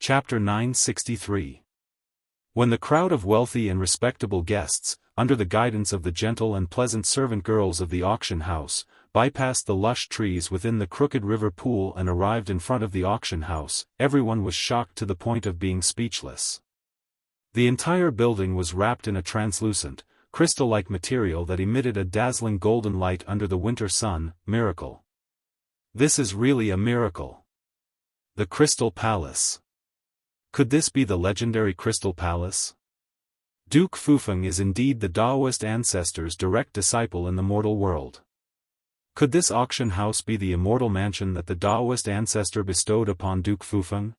Chapter 963. When the crowd of wealthy and respectable guests, under the guidance of the gentle and pleasant servant girls of the auction house, bypassed the lush trees within the crooked river pool and arrived in front of the auction house, everyone was shocked to the point of being speechless. The entire building was wrapped in a translucent, crystal-like material that emitted a dazzling golden light under the winter sun. Miracle. This is really a miracle. The Crystal Palace. Could this be the legendary Crystal Palace? Duke Fufeng is indeed the Daoist ancestor's direct disciple in the mortal world. Could this auction house be the immortal mansion that the Daoist ancestor bestowed upon Duke Fufeng?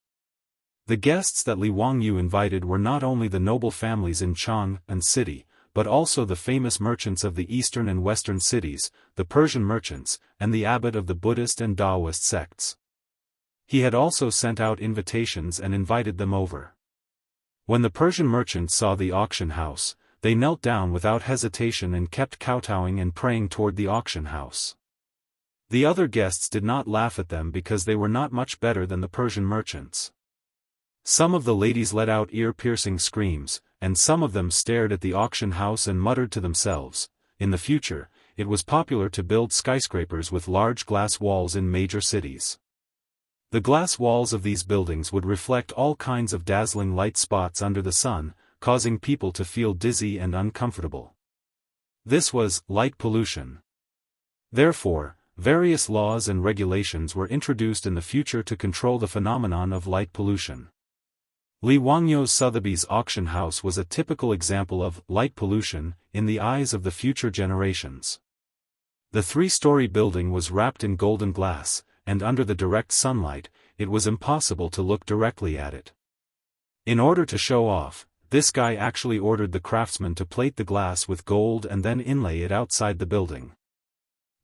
The guests that Li Wangyu invited were not only the noble families in Chang and city, but also the famous merchants of the eastern and western cities, the Persian merchants, and the abbot of the Buddhist and Daoist sects. He had also sent out invitations and invited them over. When the Persian merchants saw the auction house, they knelt down without hesitation and kept kowtowing and praying toward the auction house. The other guests did not laugh at them because they were not much better than the Persian merchants. Some of the ladies let out ear-piercing screams, and some of them stared at the auction house and muttered to themselves. In the future, it was popular to build skyscrapers with large glass walls in major cities. The glass walls of these buildings would reflect all kinds of dazzling light spots under the sun, causing people to feel dizzy and uncomfortable. This was light pollution. Therefore, various laws and regulations were introduced in the future to control the phenomenon of light pollution. Li Wangyu Sotheby's auction house was a typical example of light pollution in the eyes of the future generations. The three-story building was wrapped in golden glass, and under the direct sunlight, it was impossible to look directly at it. In order to show off, this guy actually ordered the craftsman to plate the glass with gold and then inlay it outside the building.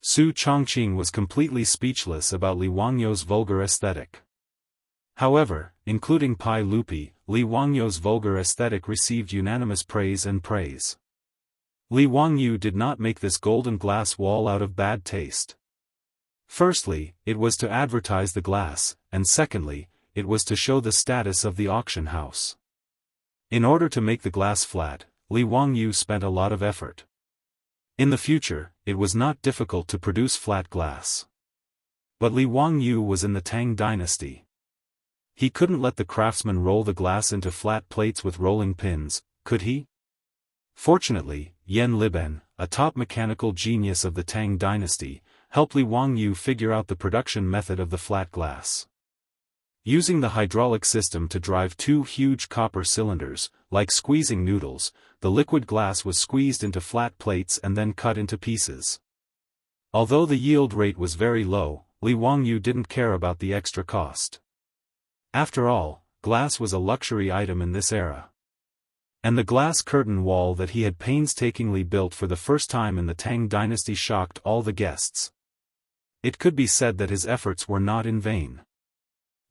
Su Chongqing was completely speechless about Li Wangyu's vulgar aesthetic. However, including Pai Lupi, Li Wangyu's vulgar aesthetic received unanimous praise and praise. Li Wangyu did not make this golden glass wall out of bad taste. Firstly, it was to advertise the glass, and secondly, it was to show the status of the auction house. In order to make the glass flat, Li Wangyu spent a lot of effort. In the future, it was not difficult to produce flat glass. But Li Wangyu was in the Tang dynasty. He couldn't let the craftsman roll the glass into flat plates with rolling pins, could he? Fortunately, Yan Liben, a top mechanical genius of the Tang dynasty, helped Li Wangyu figure out the production method of the flat glass. Using the hydraulic system to drive two huge copper cylinders, like squeezing noodles, the liquid glass was squeezed into flat plates and then cut into pieces. Although the yield rate was very low, Li Wangyu didn't care about the extra cost. After all, glass was a luxury item in this era. And the glass curtain wall that he had painstakingly built for the first time in the Tang dynasty shocked all the guests. It could be said that his efforts were not in vain.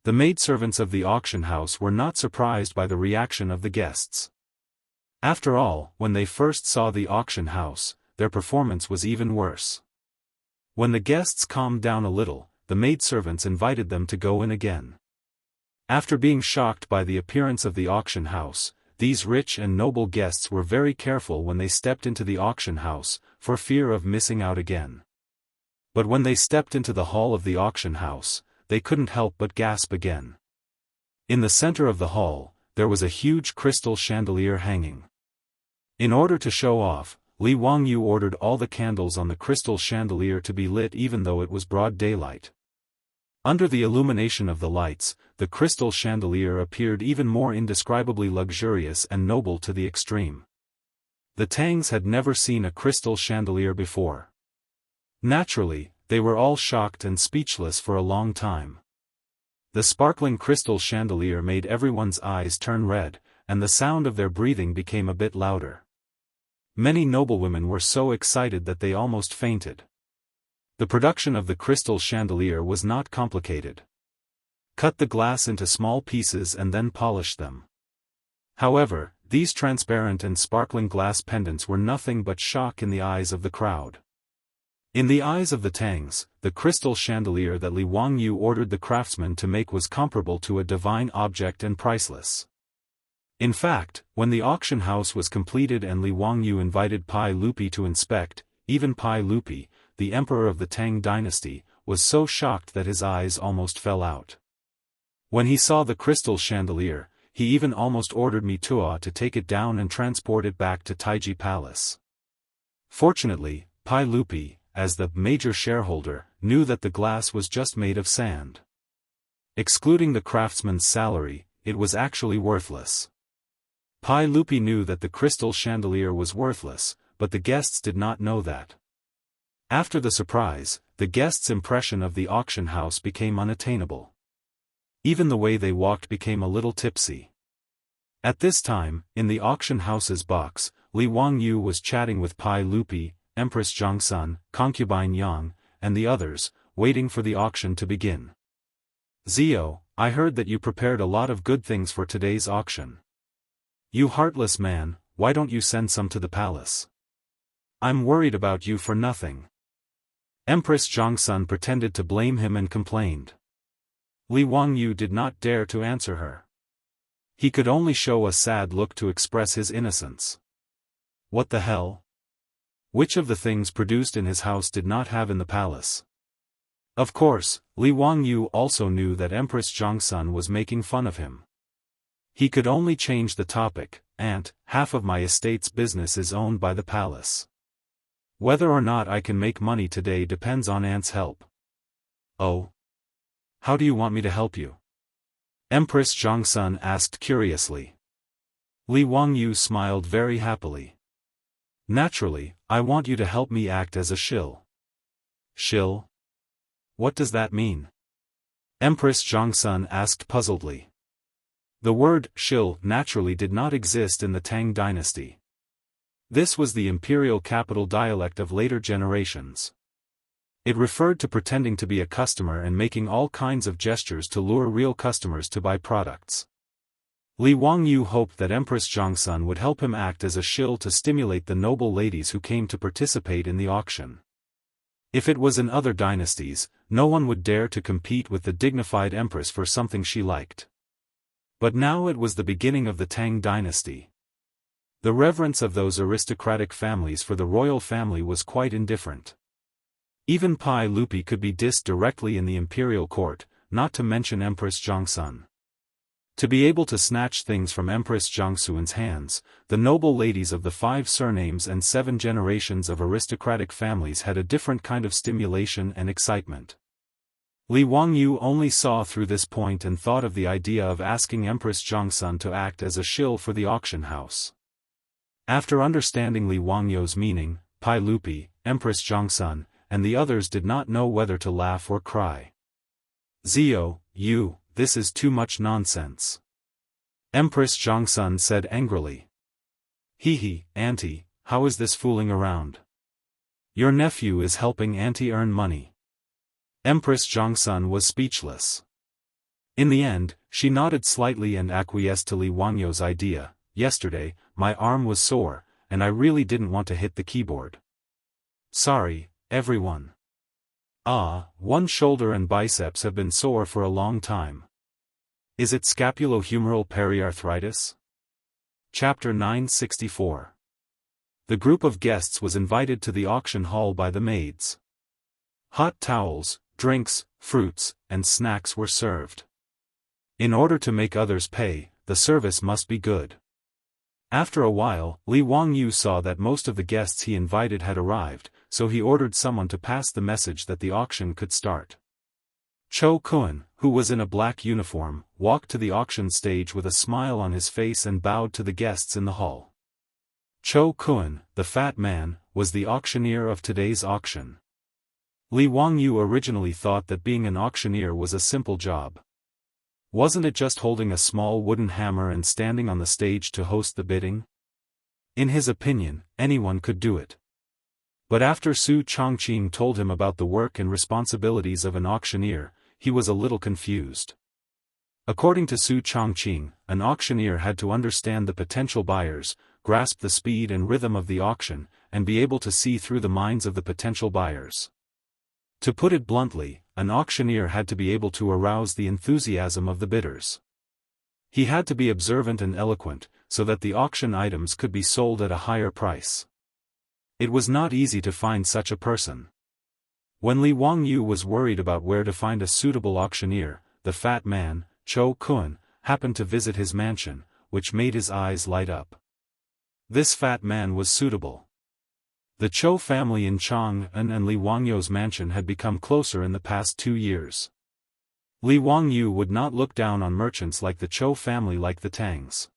The maidservants of the auction house were not surprised by the reaction of the guests. After all, when they first saw the auction house, their performance was even worse. When the guests calmed down a little, the maidservants invited them to go in again. After being shocked by the appearance of the auction house, these rich and noble guests were very careful when they stepped into the auction house, for fear of missing out again. But when they stepped into the hall of the auction house, they couldn't help but gasp again. In the center of the hall, there was a huge crystal chandelier hanging. In order to show off, Li Wangyu ordered all the candles on the crystal chandelier to be lit even though it was broad daylight. Under the illumination of the lights, the crystal chandelier appeared even more indescribably luxurious and noble to the extreme. The Tangs had never seen a crystal chandelier before. Naturally, they were all shocked and speechless for a long time. The sparkling crystal chandelier made everyone's eyes turn red, and the sound of their breathing became a bit louder. Many noblewomen were so excited that they almost fainted. The production of the crystal chandelier was not complicated. Cut the glass into small pieces and then polish them. However, these transparent and sparkling glass pendants were nothing but shock in the eyes of the crowd. In the eyes of the Tangs, the crystal chandelier that Li Wangyu ordered the craftsman to make was comparable to a divine object and priceless. In fact, when the auction house was completed and Li Wangyu invited Pai Lupi to inspect, even Pai Lupi, the emperor of the Tang dynasty, was so shocked that his eyes almost fell out. When he saw the crystal chandelier, he even almost ordered Mitua to take it down and transport it back to Taiji Palace. Fortunately, Pai Lupi, as the major shareholder, knew that the glass was just made of sand. Excluding the craftsman's salary, it was actually worthless. Pai Lupi knew that the crystal chandelier was worthless, but the guests did not know that. After the surprise, the guests' impression of the auction house became unattainable. Even the way they walked became a little tipsy. At this time, in the auction house's box, Li Wangyu was chatting with Pai Lupi, Empress Zhongsun, Concubine Yang, and the others, waiting for the auction to begin. Zio, I heard that you prepared a lot of good things for today's auction. You heartless man, why don't you send some to the palace? I'm worried about you for nothing. Empress Zhongsun pretended to blame him and complained. Li Wangyu did not dare to answer her. He could only show a sad look to express his innocence. What the hell? Which of the things produced in his house did not have in the palace? Of course, Li Wangyu also knew that Empress Zhongsun was making fun of him. He could only change the topic. Aunt, half of my estate's business is owned by the palace. Whether or not I can make money today depends on Aunt's help. Oh? How do you want me to help you? Empress Zhongsun asked curiously. Li Wangyu smiled very happily. Naturally, I want you to help me act as a shill. Shill? What does that mean? Empress Zhongsun asked puzzledly. The word shill naturally did not exist in the Tang dynasty. This was the imperial capital dialect of later generations. It referred to pretending to be a customer and making all kinds of gestures to lure real customers to buy products. Li Wangyu hoped that Empress Zhongsun would help him act as a shill to stimulate the noble ladies who came to participate in the auction. If it was in other dynasties, no one would dare to compete with the dignified empress for something she liked. But now it was the beginning of the Tang dynasty. The reverence of those aristocratic families for the royal family was quite indifferent. Even Pai Lupi could be dissed directly in the imperial court, not to mention Empress Zhongsun. To be able to snatch things from Empress Zhongsun's hands, the noble ladies of the 5 surnames and 7 generations of aristocratic families had a different kind of stimulation and excitement. Li Wangyu only saw through this point and thought of the idea of asking Empress Zhongsun to act as a shill for the auction house. After understanding Li Wangyu's meaning, Pai Lupi, Empress Zhongsun, and the others did not know whether to laugh or cry. Zio, this is too much nonsense. Empress Zhongsun said angrily. Hee, Auntie, how is this fooling around? Your nephew is helping Auntie earn money. Empress Zhongsun was speechless. In the end, she nodded slightly and acquiesced to Li Wangyu's idea. Yesterday, my arm was sore, and I really didn't want to hit the keyboard. Sorry, everyone. One shoulder and biceps have been sore for a long time. Is it scapulohumeral periarthritis? Chapter 964. The group of guests was invited to the auction hall by the maids. Hot towels, drinks, fruits, and snacks were served. In order to make others pay, the service must be good. After a while, Li Wangyu saw that most of the guests he invited had arrived, so he ordered someone to pass the message that the auction could start. Cho Kun, who was in a black uniform, walked to the auction stage with a smile on his face and bowed to the guests in the hall. Cho Kun, the fat man, was the auctioneer of today's auction. Li Wangyu originally thought that being an auctioneer was a simple job. Wasn't it just holding a small wooden hammer and standing on the stage to host the bidding? In his opinion, anyone could do it. But after Su Chongqing told him about the work and responsibilities of an auctioneer, he was a little confused. According to Su Chongqing, an auctioneer had to understand the potential buyers, grasp the speed and rhythm of the auction, and be able to see through the minds of the potential buyers. To put it bluntly, an auctioneer had to be able to arouse the enthusiasm of the bidders. He had to be observant and eloquent, so that the auction items could be sold at a higher price. It was not easy to find such a person. When Li Wangyu was worried about where to find a suitable auctioneer, the fat man, Chou Kun, happened to visit his mansion, which made his eyes light up. This fat man was suitable. The Chou family in Chang'an and Li Wangyu's mansion had become closer in the past 2 years. Li Wangyu would not look down on merchants like the Chou family like the Tangs.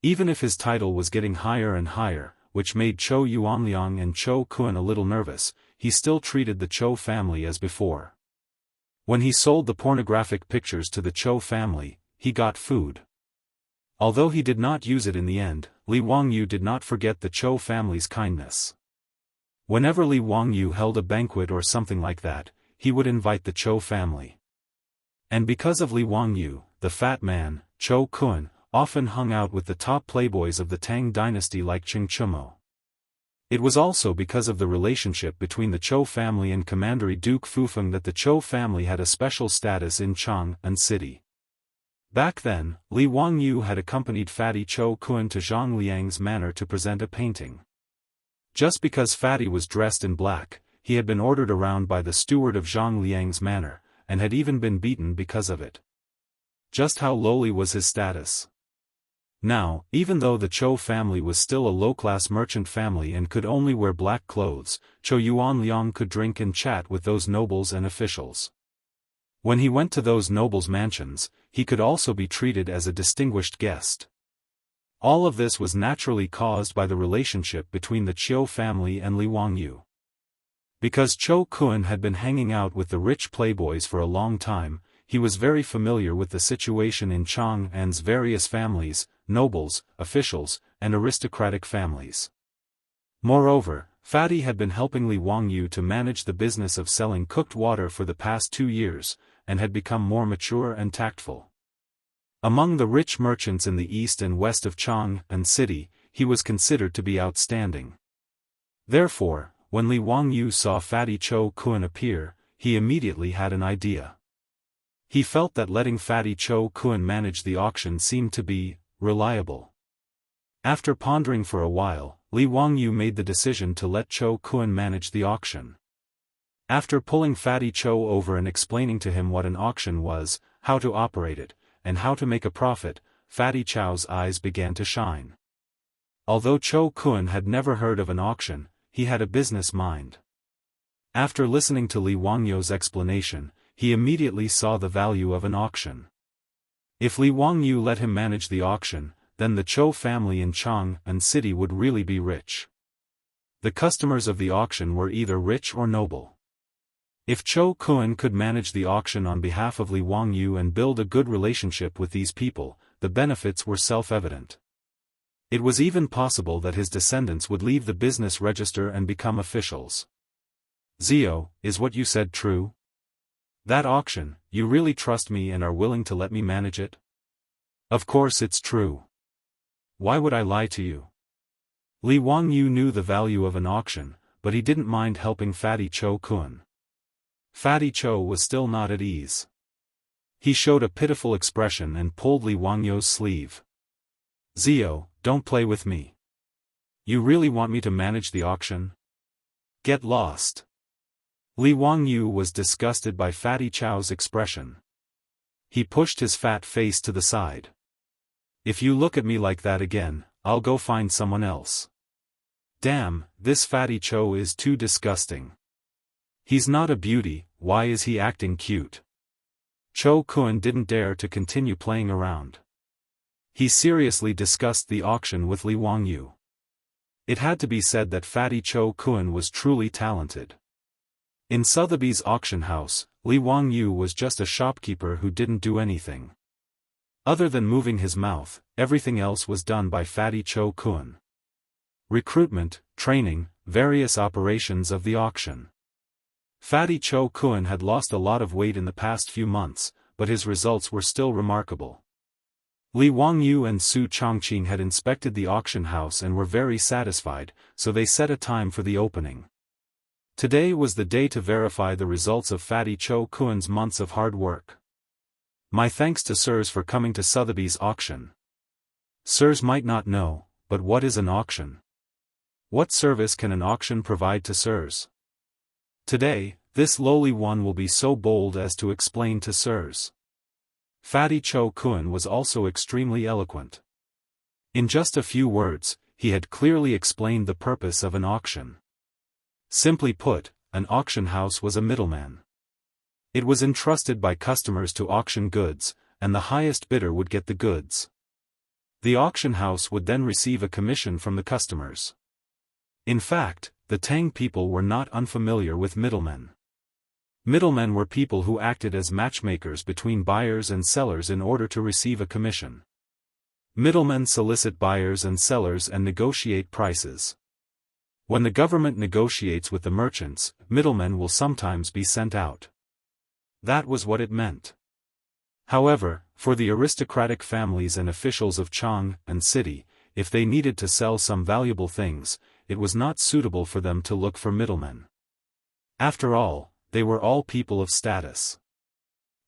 Even if his title was getting higher and higher, which made Chou Yuanliang and Chou Kun a little nervous, he still treated the Chou family as before. When he sold the pornographic pictures to the Chou family, he got food. Although he did not use it in the end, Li Wangyu did not forget the Chou family's kindness. Whenever Li Wangyu held a banquet or something like that, he would invite the Chou family. And because of Li Wangyu, the fat man, Chou Kun, often hung out with the top playboys of the Tang dynasty like Qing Chumo. It was also because of the relationship between the Chou family and Commandery Duke Fufeng that the Chou family had a special status in Chang'an city. Back then, Li Wangyu had accompanied Fatty Chou Kun to Zhang Liang's manor to present a painting. Just because Fatty was dressed in black, he had been ordered around by the steward of Zhang Liang's manor, and had even been beaten because of it. Just how lowly was his status? Now, even though the Chou family was still a low-class merchant family and could only wear black clothes, Chou Yuanliang could drink and chat with those nobles and officials. When he went to those nobles' mansions, he could also be treated as a distinguished guest. All of this was naturally caused by the relationship between the Chou family and Li Wangyu. Because Chou Kun had been hanging out with the rich playboys for a long time, he was very familiar with the situation in Chang'an's various families, nobles, officials, and aristocratic families. Moreover, Fatty had been helping Li Wangyu to manage the business of selling cooked water for the past 2 years, and had become more mature and tactful. Among the rich merchants in the east and west of Chang'an city, he was considered to be outstanding. Therefore, when Li Wangyu saw Fatty Chou Kun appear, he immediately had an idea. He felt that letting Fatty Chou Kun manage the auction seemed to be reliable. After pondering for a while, Li Wangyu made the decision to let Chou Kun manage the auction. After pulling Fatty Chou over and explaining to him what an auction was, how to operate it, and how to make a profit, Fatty Chou's eyes began to shine. Although Chou Kun had never heard of an auction, he had a business mind. After listening to Li Wangyu's explanation, he immediately saw the value of an auction. If Li Wangyu let him manage the auction, then the Chou family in Chang'an city would really be rich. The customers of the auction were either rich or noble. If Chou Kun could manage the auction on behalf of Li Wangyu and build a good relationship with these people, the benefits were self-evident. It was even possible that his descendants would leave the business register and become officials. Zio, is what you said true? That auction, you really trust me and are willing to let me manage it? Of course it's true. Why would I lie to you? Li Wangyu knew the value of an auction, but he didn't mind helping Fatty Chou Kun. Fatty Chou was still not at ease. He showed a pitiful expression and pulled Li Wangyu's sleeve. Zio, don't play with me. You really want me to manage the auction? Get lost. Li Wangyu was disgusted by Fatty Chou's expression. He pushed his fat face to the side. If you look at me like that again, I'll go find someone else. Damn, this Fatty Chou is too disgusting. He's not a beauty, why is he acting cute? Chou Kun didn't dare to continue playing around. He seriously discussed the auction with Li Wangyu. It had to be said that Fatty Chou Kun was truly talented. In Sotheby's auction house, Li Wangyu was just a shopkeeper who didn't do anything. Other than moving his mouth, everything else was done by Fatty Chou Kun. Recruitment, training, various operations of the auction. Fatty Chou Kun had lost a lot of weight in the past few months, but his results were still remarkable. Li Wangyu and Su Chongqing had inspected the auction house and were very satisfied, so they set a time for the opening. Today was the day to verify the results of Fatty Cho Kuen's months of hard work. My thanks to Sirs for coming to Sotheby's auction. Sirs might not know, but what is an auction? What service can an auction provide to Sirs? Today, this lowly one will be so bold as to explain to Sirs. Fatty Cho Kuen was also extremely eloquent. In just a few words, he had clearly explained the purpose of an auction. Simply put, an auction house was a middleman. It was entrusted by customers to auction goods, and the highest bidder would get the goods. The auction house would then receive a commission from the customers. In fact, the Tang people were not unfamiliar with middlemen. Middlemen were people who acted as matchmakers between buyers and sellers in order to receive a commission. Middlemen solicit buyers and sellers and negotiate prices. When the government negotiates with the merchants, middlemen will sometimes be sent out. That was what it meant. However, for the aristocratic families and officials of Chang and city, if they needed to sell some valuable things, it was not suitable for them to look for middlemen. After all, they were all people of status.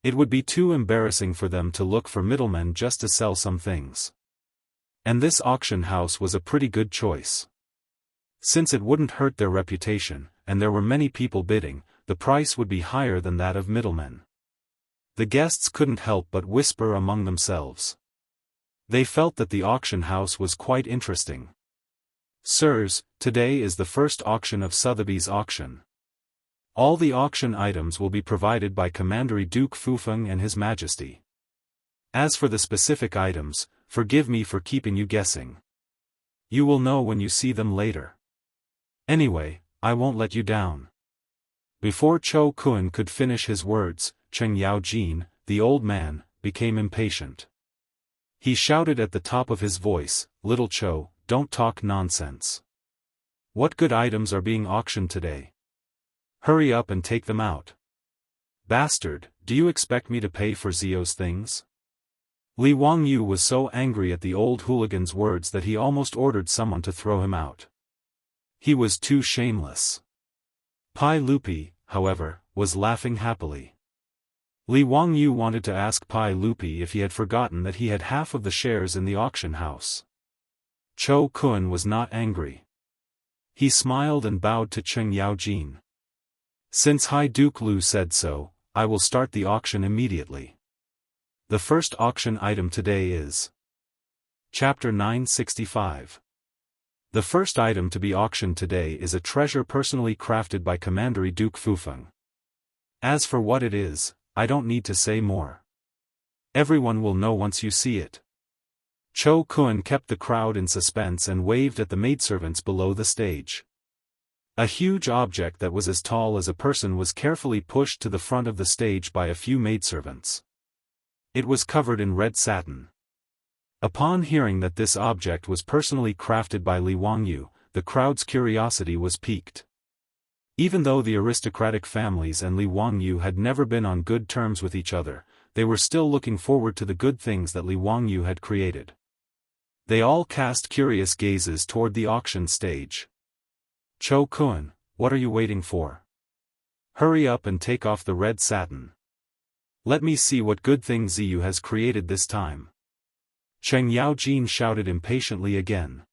It would be too embarrassing for them to look for middlemen just to sell some things. And this auction house was a pretty good choice. Since it wouldn't hurt their reputation, and there were many people bidding, the price would be higher than that of middlemen. The guests couldn't help but whisper among themselves. They felt that the auction house was quite interesting. Sirs, today is the first auction of Sotheby's auction. All the auction items will be provided by Commandery Duke Fufeng and His Majesty. As for the specific items, forgive me for keeping you guessing. You will know when you see them later. Anyway, I won't let you down. Before Cho Kun could finish his words, Cheng Yaojin, the old man, became impatient. He shouted at the top of his voice, "Little Cho, don't talk nonsense. What good items are being auctioned today? Hurry up and take them out. Bastard, do you expect me to pay for Zio's things?" Li Wangyu was so angry at the old hooligan's words that he almost ordered someone to throw him out. He was too shameless. Pai Lupi, however, was laughing happily. Li Wangyu wanted to ask Pai Lupi if he had forgotten that he had half of the shares in the auction house. Cho Kun was not angry. He smiled and bowed to Cheng Yaojin. "Since High Duke Lu said so, I will start the auction immediately. The first auction item today is..." Chapter 965. The first item to be auctioned today is a treasure personally crafted by Commandery Duke Fufeng. As for what it is, I don't need to say more. Everyone will know once you see it. Cho Kun kept the crowd in suspense and waved at the maidservants below the stage. A huge object that was as tall as a person was carefully pushed to the front of the stage by a few maidservants. It was covered in red satin. Upon hearing that this object was personally crafted by Li Wangyu, the crowd's curiosity was piqued. Even though the aristocratic families and Li Wangyu had never been on good terms with each other, they were still looking forward to the good things that Li Wangyu had created. They all cast curious gazes toward the auction stage. "Cho Kun, what are you waiting for? Hurry up and take off the red satin. Let me see what good thing Ziyu has created this time." Cheng Yaojin shouted impatiently again.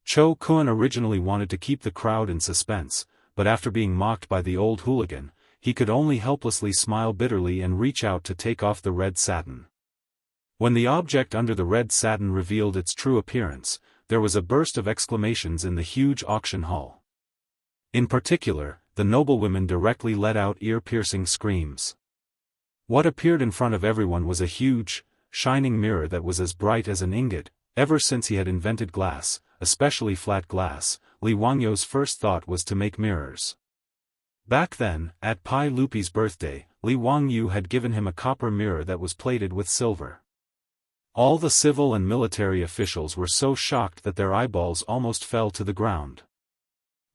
Cho Kun originally wanted to keep the crowd in suspense, but after being mocked by the old hooligan, he could only helplessly smile bitterly and reach out to take off the red satin. When the object under the red satin revealed its true appearance, there was a burst of exclamations in the huge auction hall. In particular, the noblewomen directly let out ear-piercing screams. What appeared in front of everyone was a huge, shining mirror that was as bright as an ingot. Ever since he had invented glass, especially flat glass, Li Wangyu's first thought was to make mirrors. Back then, at Pai Lupi's birthday, Li Wangyu had given him a copper mirror that was plated with silver. All the civil and military officials were so shocked that their eyeballs almost fell to the ground.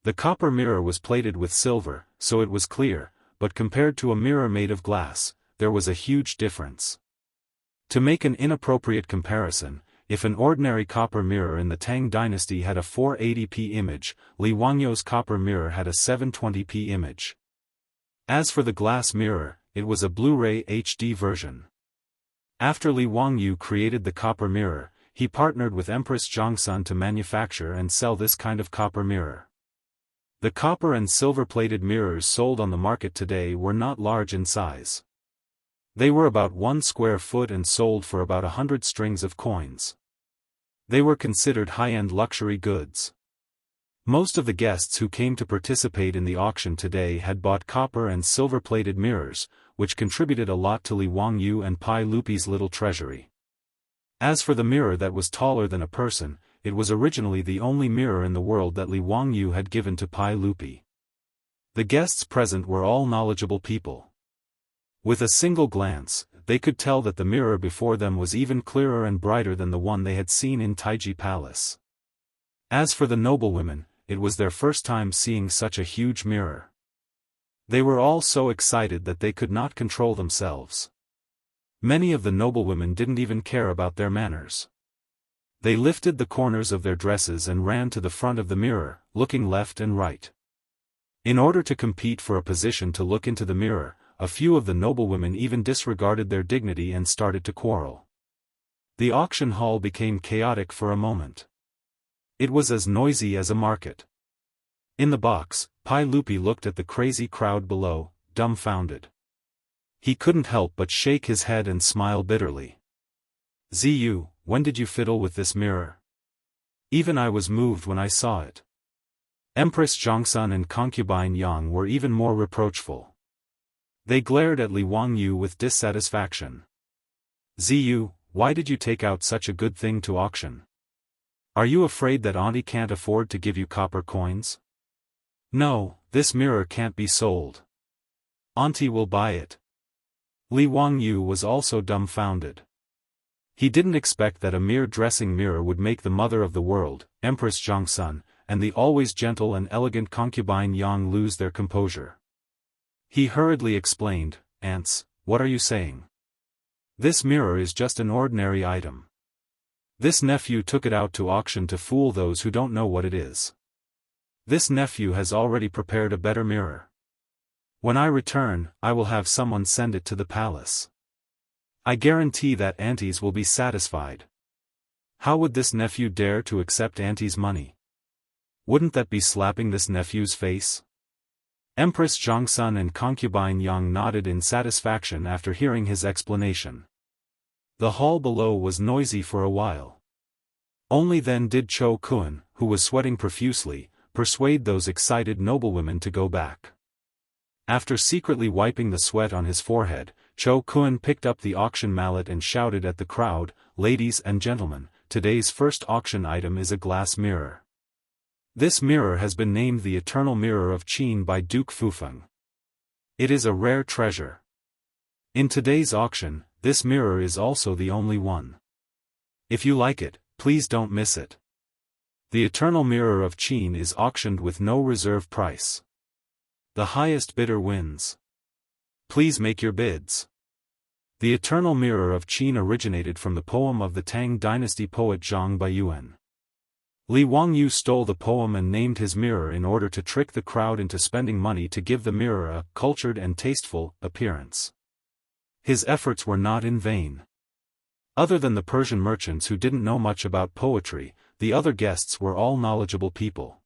The copper mirror was plated with silver, so it was clear, but compared to a mirror made of glass, there was a huge difference. To make an inappropriate comparison, if an ordinary copper mirror in the Tang dynasty had a 480p image, Li Wangyu's copper mirror had a 720p image. As for the glass mirror, it was a Blu-ray HD version. After Li Wangyu created the copper mirror, he partnered with Empress Zhongsun to manufacture and sell this kind of copper mirror. The copper and silver-plated mirrors sold on the market today were not large in size. They were about 1 square foot and sold for about 100 strings of coins. They were considered high-end luxury goods. Most of the guests who came to participate in the auction today had bought copper and silver-plated mirrors, which contributed a lot to Li Wangyu and Pai Lupi's little treasury. As for the mirror that was taller than a person, it was originally the only mirror in the world that Li Wangyu had given to Pai Lupi. The guests present were all knowledgeable people. With a single glance, they could tell that the mirror before them was even clearer and brighter than the one they had seen in Taiji Palace. As for the noblewomen, it was their first time seeing such a huge mirror. They were all so excited that they could not control themselves. Many of the noblewomen didn't even care about their manners. They lifted the corners of their dresses and ran to the front of the mirror, looking left and right. In order to compete for a position to look into the mirror, a few of the noblewomen even disregarded their dignity and started to quarrel. The auction hall became chaotic for a moment. It was as noisy as a market. In the box, Pai Lupi looked at the crazy crowd below, dumbfounded. He couldn't help but shake his head and smile bitterly. Ziyu, when did you fiddle with this mirror? Even I was moved when I saw it. Empress Zhongsun and concubine Yang were even more reproachful. They glared at Li Wangyu with dissatisfaction. Ziyu, why did you take out such a good thing to auction? Are you afraid that auntie can't afford to give you copper coins? No, this mirror can't be sold. Auntie will buy it. Li Wangyu was also dumbfounded. He didn't expect that a mere dressing mirror would make the mother of the world, Empress Zhongsun, and the always gentle and elegant concubine Yang lose their composure. He hurriedly explained, "Aunts, what are you saying? This mirror is just an ordinary item. This nephew took it out to auction to fool those who don't know what it is. This nephew has already prepared a better mirror. When I return, I will have someone send it to the palace. I guarantee that aunties will be satisfied. How would this nephew dare to accept auntie's money? Wouldn't that be slapping this nephew's face?" Empress Zhongsun and concubine Yang nodded in satisfaction after hearing his explanation. The hall below was noisy for a while. Only then did Cho Kun, who was sweating profusely, persuade those excited noblewomen to go back. After secretly wiping the sweat on his forehead, Cho Kun picked up the auction mallet and shouted at the crowd, "Ladies and gentlemen, today's first auction item is a glass mirror. This mirror has been named the Eternal Mirror of Qin by Duke Fufeng. It is a rare treasure. In today's auction, this mirror is also the only one. If you like it, please don't miss it. The Eternal Mirror of Qin is auctioned with no reserve price. The highest bidder wins. Please make your bids." The Eternal Mirror of Qin originated from the poem of the Tang dynasty poet Zhang Baiyuan. Li Wangyu stole the poem and named his mirror in order to trick the crowd into spending money to give the mirror a cultured and tasteful appearance. His efforts were not in vain. Other than the Persian merchants who didn't know much about poetry, the other guests were all knowledgeable people.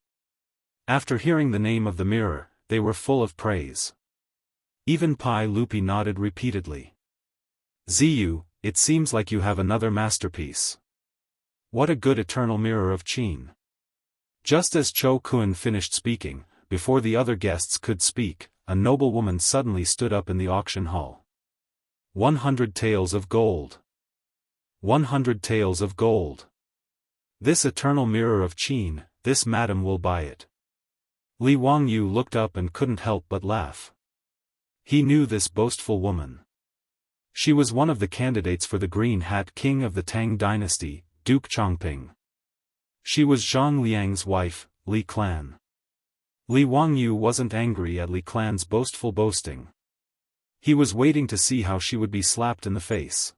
After hearing the name of the mirror, they were full of praise. Even Pai Lupi nodded repeatedly. "Ziyu, it seems like you have another masterpiece. What a good Eternal Mirror of Qin." Just as Cho Kun finished speaking, before the other guests could speak, a noblewoman suddenly stood up in the auction hall. 100 taels of gold. 100 taels of gold. This Eternal Mirror of Qin, this madam will buy it. Li Wangyu looked up and couldn't help but laugh. He knew this boastful woman. She was one of the candidates for the Green Hat King of the Tang dynasty, Duke Chongping. She was Zhang Liang's wife, Li Clan. Li Wangyu wasn't angry at Li Clan's boastful boasting. He was waiting to see how she would be slapped in the face.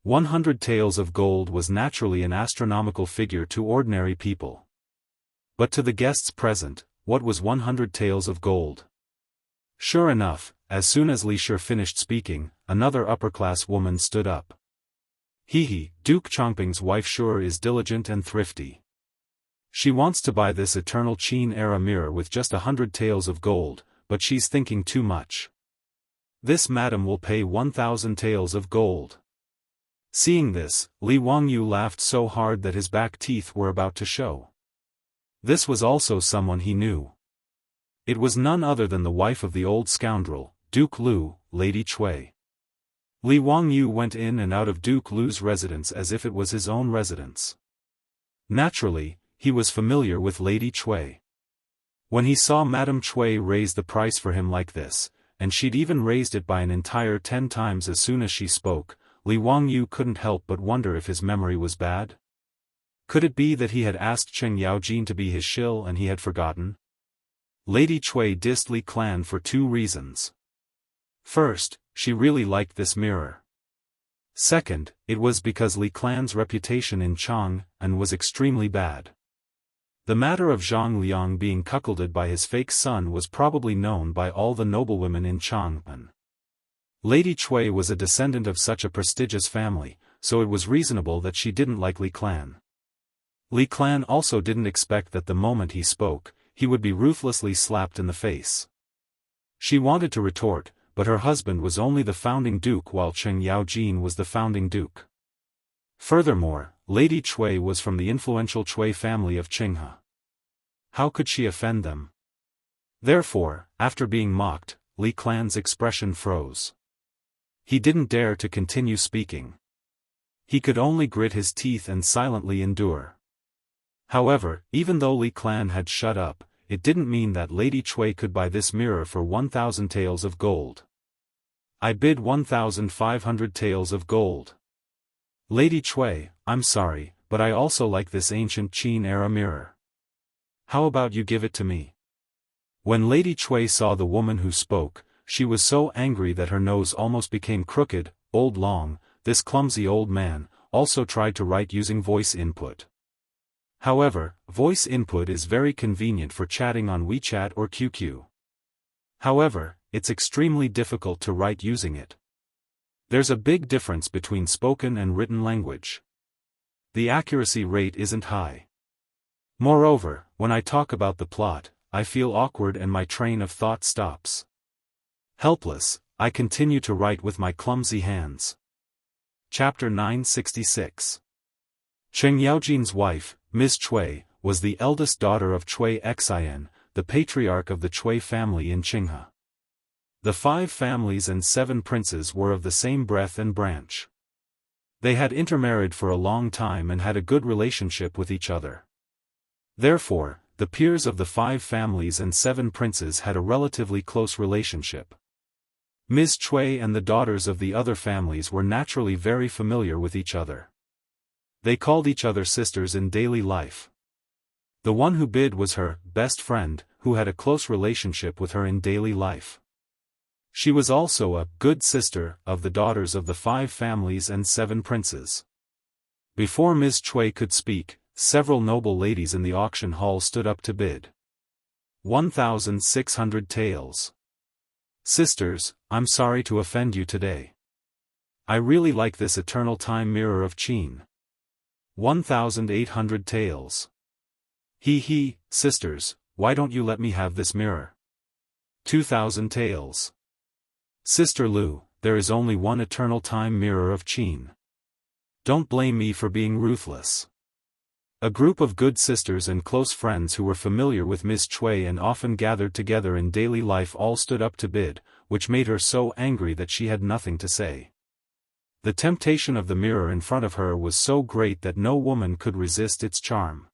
100 taels of gold was naturally an astronomical figure to ordinary people. But to the guests present, what was 100 taels of gold? Sure enough, as soon as Li Shi finished speaking, another upper-class woman stood up. He, Duke Chongping's wife sure is diligent and thrifty. She wants to buy this eternal Qin-era mirror with just 100 taels of gold, but she's thinking too much. This madam will pay 1,000 taels of gold. Seeing this, Li Wangyu laughed so hard that his back teeth were about to show. This was also someone he knew. It was none other than the wife of the old scoundrel, Duke Lu, Lady Cui. Li Wangyu went in and out of Duke Lu's residence as if it was his own residence. Naturally, he was familiar with Lady Cui. When he saw Madame Cui raise the price for him like this, and she'd even raised it by an entire 10 times as soon as she spoke, Li Wangyu couldn't help but wonder if his memory was bad. Could it be that he had asked Cheng Yaojin to be his shill and he had forgotten? Lady Cui dissed Li Clan for 2 reasons. First, she really liked this mirror. Second, it was because Li Clan's reputation in Chang'an was extremely bad. The matter of Zhang Liang being cuckolded by his fake son was probably known by all the noblewomen in Chang'an. Lady Cui was a descendant of such a prestigious family, so it was reasonable that she didn't like Li Clan. Li Clan also didn't expect that the moment he spoke, he would be ruthlessly slapped in the face. She wanted to retort, but her husband was only the founding duke while Cheng Yaojin was the founding duke. Furthermore, Lady Cui was from the influential Cui family of Qinghe. How could she offend them? Therefore, after being mocked, Li Clan's expression froze. He didn't dare to continue speaking. He could only grit his teeth and silently endure. However, even though Li Clan had shut up, it didn't mean that Lady Cui could buy this mirror for 1,000 taels of gold. I bid 1,500 taels of gold. Lady Cui, I'm sorry, but I also like this ancient Qin-era mirror. How about you give it to me? When Lady Cui saw the woman who spoke, she was so angry that her nose almost became crooked. Old Long, this clumsy old man, also tried to write using voice input. However, voice input is very convenient for chatting on WeChat or QQ. However, it's extremely difficult to write using it. There's a big difference between spoken and written language. The accuracy rate isn't high. Moreover, when I talk about the plot, I feel awkward and my train of thought stops. Helpless, I continue to write with my clumsy hands. Chapter 966. Cheng Yaojin's wife, Ms. Cui, was the eldest daughter of Cui Xian, the patriarch of the Cui family in Qinghe. The 5 families and 7 princes were of the same breadth and branch. They had intermarried for a long time and had a good relationship with each other. Therefore, the peers of the 5 families and 7 princes had a relatively close relationship. Ms. Cui and the daughters of the other families were naturally very familiar with each other. They called each other sisters in daily life. The one who bid was her best friend, who had a close relationship with her in daily life. She was also a good sister of the daughters of the 5 families and 7 princes. Before Ms. Cui could speak, several noble ladies in the auction hall stood up to bid. 1,600 taels. Sisters, I'm sorry to offend you today. I really like this eternal time mirror of Qin. 1,800 taels. Sisters, why don't you let me have this mirror? 2,000 taels. Sister Lu, there is only one eternal time mirror of Qin. Don't blame me for being ruthless. A group of good sisters and close friends who were familiar with Ms. Cui and often gathered together in daily life all stood up to bid, which made her so angry that she had nothing to say. The temptation of the mirror in front of her was so great that no woman could resist its charm.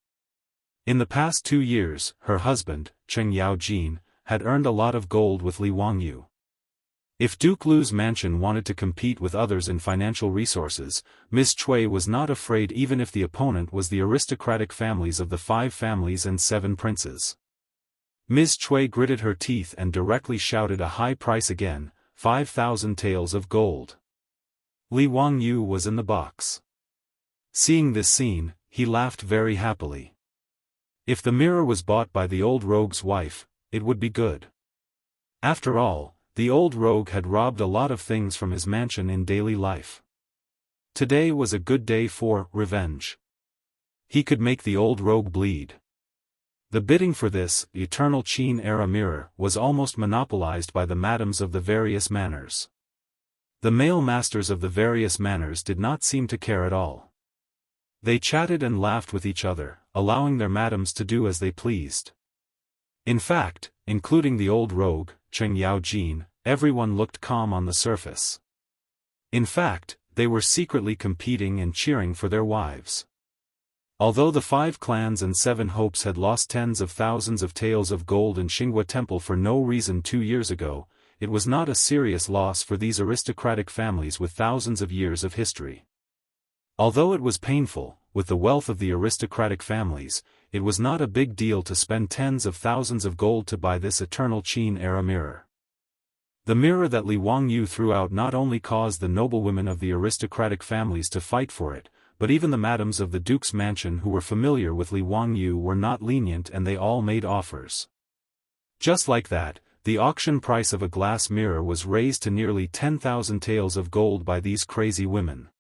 In the past 2 years, her husband, Cheng Yaojin, had earned a lot of gold with Li Wangyu. If Duke Lu's mansion wanted to compete with others in financial resources, Ms. Cui was not afraid even if the opponent was the aristocratic families of the 5 families and 7 princes. Ms. Cui gritted her teeth and directly shouted a high price again, 5,000 taels of gold. Li Wangyu was in the box. Seeing this scene, he laughed very happily. If the mirror was bought by the old rogue's wife, it would be good. After all, the old rogue had robbed a lot of things from his mansion in daily life. Today was a good day for revenge. He could make the old rogue bleed. The bidding for this eternal Qin-era mirror was almost monopolized by the madams of the various manors. The male masters of the various manors did not seem to care at all. They chatted and laughed with each other, allowing their madams to do as they pleased. In fact, including the old rogue, Cheng Yaojin, everyone looked calm on the surface. In fact, they were secretly competing and cheering for their wives. Although the 5 clans and 7 hopes had lost tens of thousands of taels of gold in Xinghua Temple for no reason 2 years ago, it was not a serious loss for these aristocratic families with thousands of years of history. Although it was painful, with the wealth of the aristocratic families, it was not a big deal to spend tens of thousands of gold to buy this eternal Qin-era mirror. The mirror that Li Wangyu threw out not only caused the noblewomen of the aristocratic families to fight for it, but even the madams of the duke's mansion who were familiar with Li Wangyu were not lenient and they all made offers. Just like that, the auction price of a glass mirror was raised to nearly 10,000 taels of gold by these crazy women.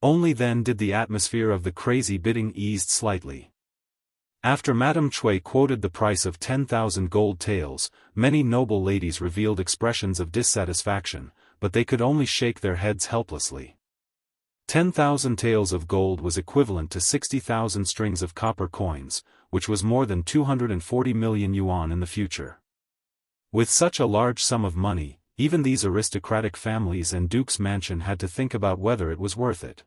Only then did the atmosphere of the crazy bidding eased slightly. After Madame Cui quoted the price of 10,000 gold taels, many noble ladies revealed expressions of dissatisfaction, but they could only shake their heads helplessly. 10,000 taels of gold was equivalent to 60,000 strings of copper coins, which was more than 240 million yuan in the future. With such a large sum of money, even these aristocratic families and duke's mansion had to think about whether it was worth it.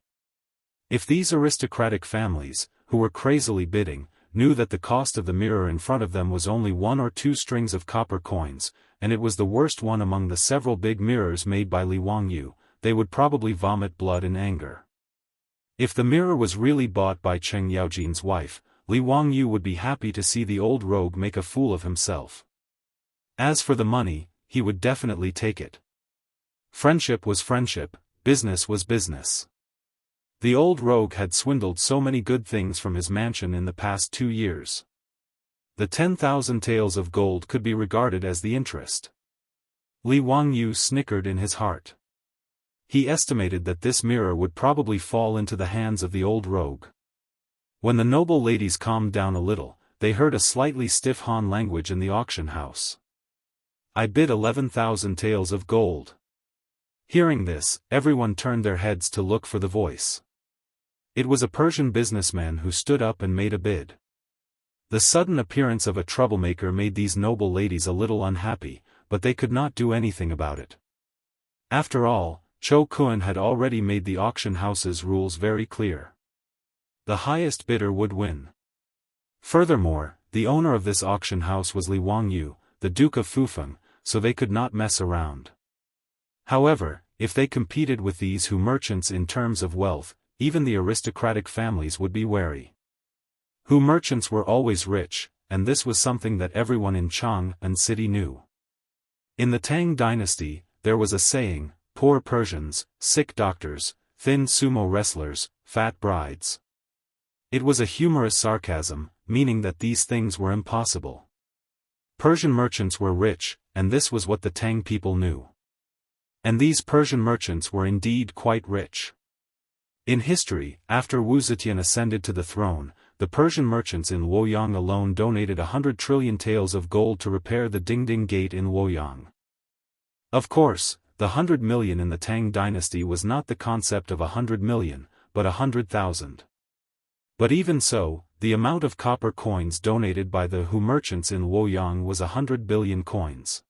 If these aristocratic families, who were crazily bidding, knew that the cost of the mirror in front of them was only 1 or 2 strings of copper coins, and it was the worst one among the several big mirrors made by Li Wangyu, they would probably vomit blood in anger. If the mirror was really bought by Cheng Yaojin's wife, Li Wangyu would be happy to see the old rogue make a fool of himself. As for the money, he would definitely take it. Friendship was friendship, business was business. The old rogue had swindled so many good things from his mansion in the past 2 years. The 10,000 taels of gold could be regarded as the interest. Li Wangyu snickered in his heart. He estimated that this mirror would probably fall into the hands of the old rogue. When the noble ladies calmed down a little, they heard a slightly stiff Han language in the auction house. I bid 11,000 taels of gold. Hearing this, everyone turned their heads to look for the voice. It was a Persian businessman who stood up and made a bid. The sudden appearance of a troublemaker made these noble ladies a little unhappy, but they could not do anything about it. After all, Cho Kun had already made the auction house's rules very clear. The highest bidder would win. Furthermore, the owner of this auction house was Li Wangyu, the Duke of Fufeng, so they could not mess around. However, if they competed with these Hu merchants in terms of wealth, even the aristocratic families would be wary. Hu merchants were always rich, and this was something that everyone in Chang'an City knew. In the Tang dynasty, there was a saying, poor Persians, sick doctors, thin sumo wrestlers, fat brides. It was a humorous sarcasm, meaning that these things were impossible. Persian merchants were rich, and this was what the Tang people knew. And these Persian merchants were indeed quite rich. In history, after Wu Zetian ascended to the throne, the Persian merchants in Luoyang alone donated 100 trillion taels of gold to repair the Dingding Gate in Luoyang. Of course, the 100 million in the Tang dynasty was not the concept of 100 million, but 100,000. But even so, the amount of copper coins donated by the Hu merchants in Luoyang was 100 billion coins.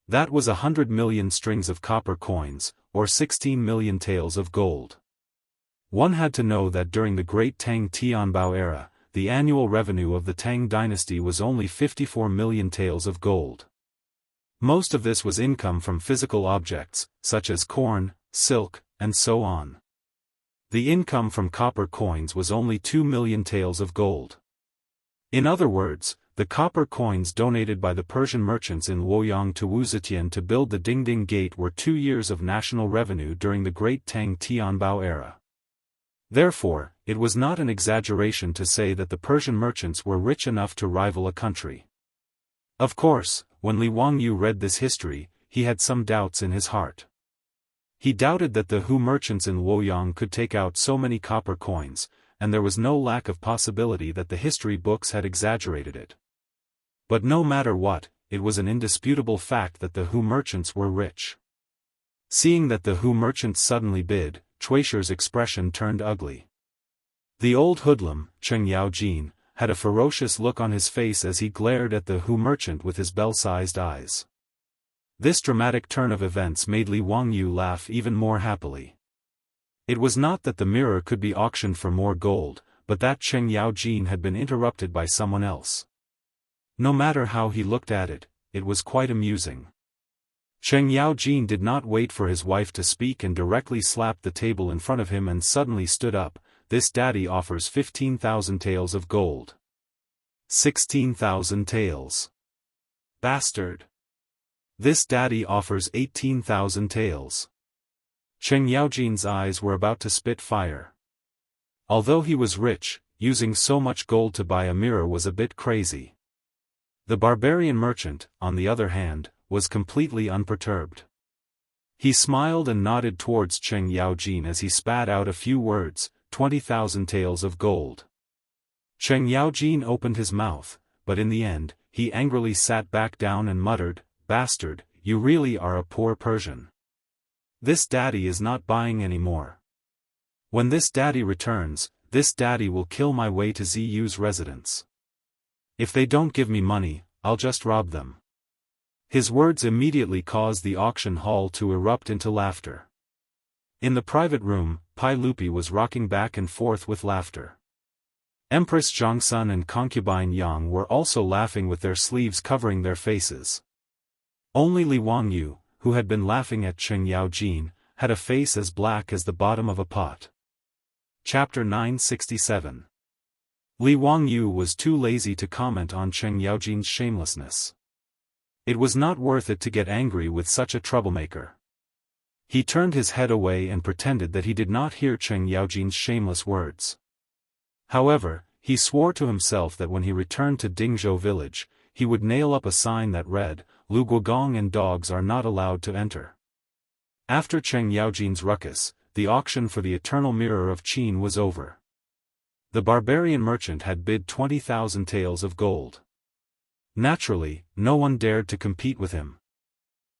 That was 100 million strings of copper coins, or 16 million taels of gold. One had to know that during the Great Tang Tianbao era, the annual revenue of the Tang dynasty was only 54 million taels of gold. Most of this was income from physical objects, such as corn, silk, and so on. The income from copper coins was only 2 million taels of gold. In other words, the copper coins donated by the Persian merchants in Luoyang to Wuxia to build the Dingding Gate were 2 years of national revenue during the Great Tang Tianbao era. Therefore, it was not an exaggeration to say that the Persian merchants were rich enough to rival a country. Of course, when Li Wangyu read this history, he had some doubts in his heart. He doubted that the Hu merchants in Luoyang could take out so many copper coins, and there was no lack of possibility that the history books had exaggerated it. But no matter what, it was an indisputable fact that the Hu merchants were rich. Seeing that the Hu merchants suddenly bid, Chuisher's expression turned ugly. The old hoodlum, Cheng Yaojin, had a ferocious look on his face as he glared at the Hu merchant with his bell-sized eyes. This dramatic turn of events made Li Wangyu laugh even more happily. It was not that the mirror could be auctioned for more gold, but that Cheng Yaojin had been interrupted by someone else. No matter how he looked at it, it was quite amusing. Cheng Yaojin did not wait for his wife to speak and directly slapped the table in front of him and suddenly stood up. This daddy offers 15,000 taels of gold. 16,000 taels. Bastard. This daddy offers 18,000 taels. Cheng Yaojin's eyes were about to spit fire. Although he was rich, using so much gold to buy a mirror was a bit crazy. The barbarian merchant, on the other hand, was completely unperturbed. He smiled and nodded towards Cheng Yaojin as he spat out a few words, 20,000 taels of gold. Cheng Yaojin opened his mouth, but in the end, he angrily sat back down and muttered, "Bastard, you really are a poor Persian. This daddy is not buying any more. When this daddy returns, this daddy will kill my way to ZU's residence. If they don't give me money, I'll just rob them." His words immediately caused the auction hall to erupt into laughter. In the private room, Pai Lupi was rocking back and forth with laughter. Empress Zhongsun and concubine Yang were also laughing with their sleeves covering their faces. Only Li Wangyu, who had been laughing at Cheng Yaojin, had a face as black as the bottom of a pot. Chapter 967. Li Wangyu was too lazy to comment on Cheng Yaojin's shamelessness. It was not worth it to get angry with such a troublemaker. He turned his head away and pretended that he did not hear Cheng Yaojin's shameless words. However, he swore to himself that when he returned to Dingzhou village, he would nail up a sign that read, "Lu Guogong and dogs are not allowed to enter." After Cheng Yaojin's ruckus, the auction for the eternal mirror of Qin was over. The barbarian merchant had bid 20,000 taels of gold. Naturally, no one dared to compete with him.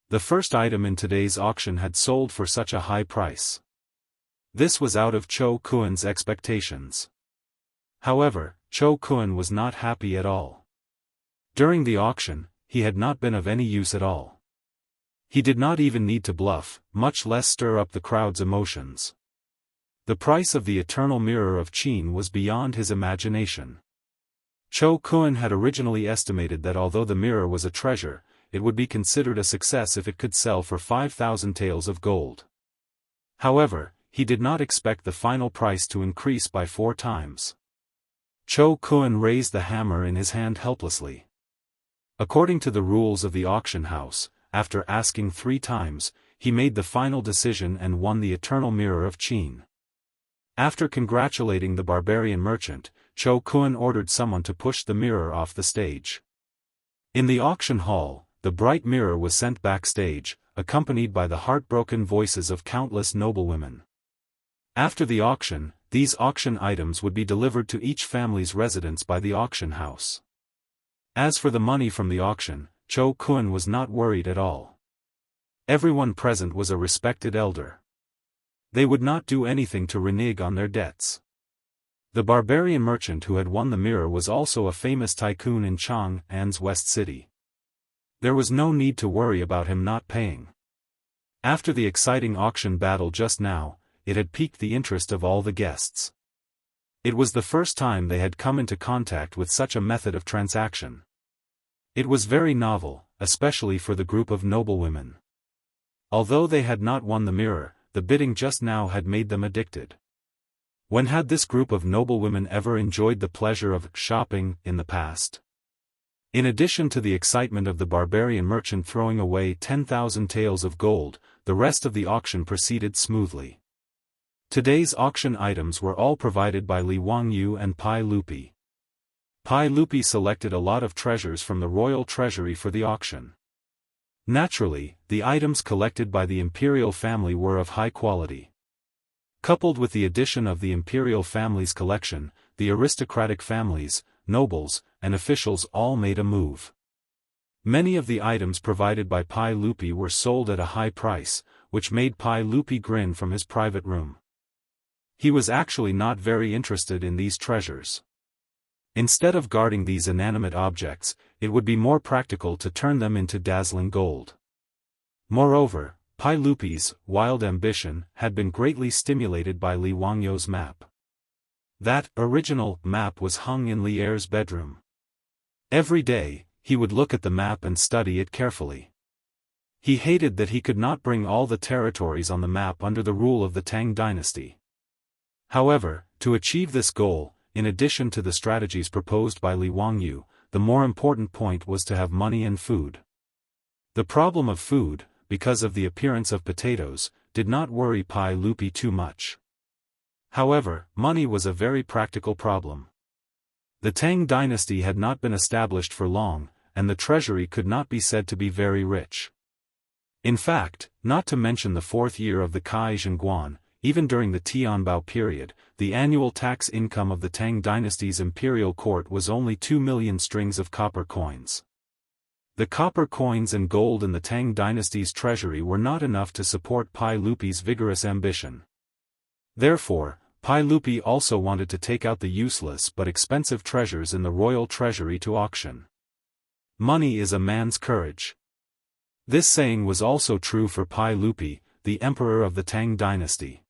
The first item in today's auction had sold for such a high price. This was out of Cho Kuan's expectations. However, Cho Kuan was not happy at all. During the auction, he had not been of any use at all. He did not even need to bluff, much less stir up the crowd's emotions. The price of the eternal mirror of Qin was beyond his imagination. Cho Kuan had originally estimated that although the mirror was a treasure, it would be considered a success if it could sell for 5,000 taels of gold. However, he did not expect the final price to increase by 4 times. Cho Kuan raised the hammer in his hand helplessly. According to the rules of the auction house, after asking 3 times, he made the final decision and won the eternal mirror of Qin. After congratulating the barbarian merchant, Cho Kuan ordered someone to push the mirror off the stage. In the auction hall, the bright mirror was sent backstage, accompanied by the heartbroken voices of countless noblewomen. After the auction, these auction items would be delivered to each family's residence by the auction house. As for the money from the auction, Cho Kuan was not worried at all. Everyone present was a respected elder. They would not do anything to renege on their debts. The barbarian merchant who had won the mirror was also a famous tycoon in Chang'an's West City. There was no need to worry about him not paying. After the exciting auction battle just now, it had piqued the interest of all the guests. It was the first time they had come into contact with such a method of transaction. It was very novel, especially for the group of noblewomen. Although they had not won the mirror, the bidding just now had made them addicted. When had this group of noblewomen ever enjoyed the pleasure of shopping in the past? In addition to the excitement of the barbarian merchant throwing away 10,000 taels of gold, the rest of the auction proceeded smoothly. Today's auction items were all provided by Li Wangyu and Pai Lupi. Pai Lupi selected a lot of treasures from the royal treasury for the auction. Naturally, the items collected by the imperial family were of high quality. Coupled with the addition of the imperial family's collection, the aristocratic families, nobles, and officials all made a move. Many of the items provided by Pai Lupi were sold at a high price, which made Pai Lupi grin from his private room. He was actually not very interested in these treasures. Instead of guarding these inanimate objects, it would be more practical to turn them into dazzling gold. Moreover, Pai Lupi's wild ambition had been greatly stimulated by Li Wangyu's map. That original map was hung in Li Er's bedroom. Every day, he would look at the map and study it carefully. He hated that he could not bring all the territories on the map under the rule of the Tang dynasty. However, to achieve this goal, in addition to the strategies proposed by Li Wangyu, the more important point was to have money and food. The problem of food, because of the appearance of potatoes, did not worry Pai Lupi too much. However, money was a very practical problem. The Tang dynasty had not been established for long, and the treasury could not be said to be very rich. In fact, not to mention the fourth year of the Kai Zhengguan, even during the Tianbao period, the annual tax income of the Tang dynasty's imperial court was only 2 million strings of copper coins. The copper coins and gold in the Tang dynasty's treasury were not enough to support Pai Lupi's vigorous ambition. Therefore, Pai Lupi also wanted to take out the useless but expensive treasures in the royal treasury to auction. Money is a man's courage. This saying was also true for Pai Lupi, the emperor of the Tang dynasty.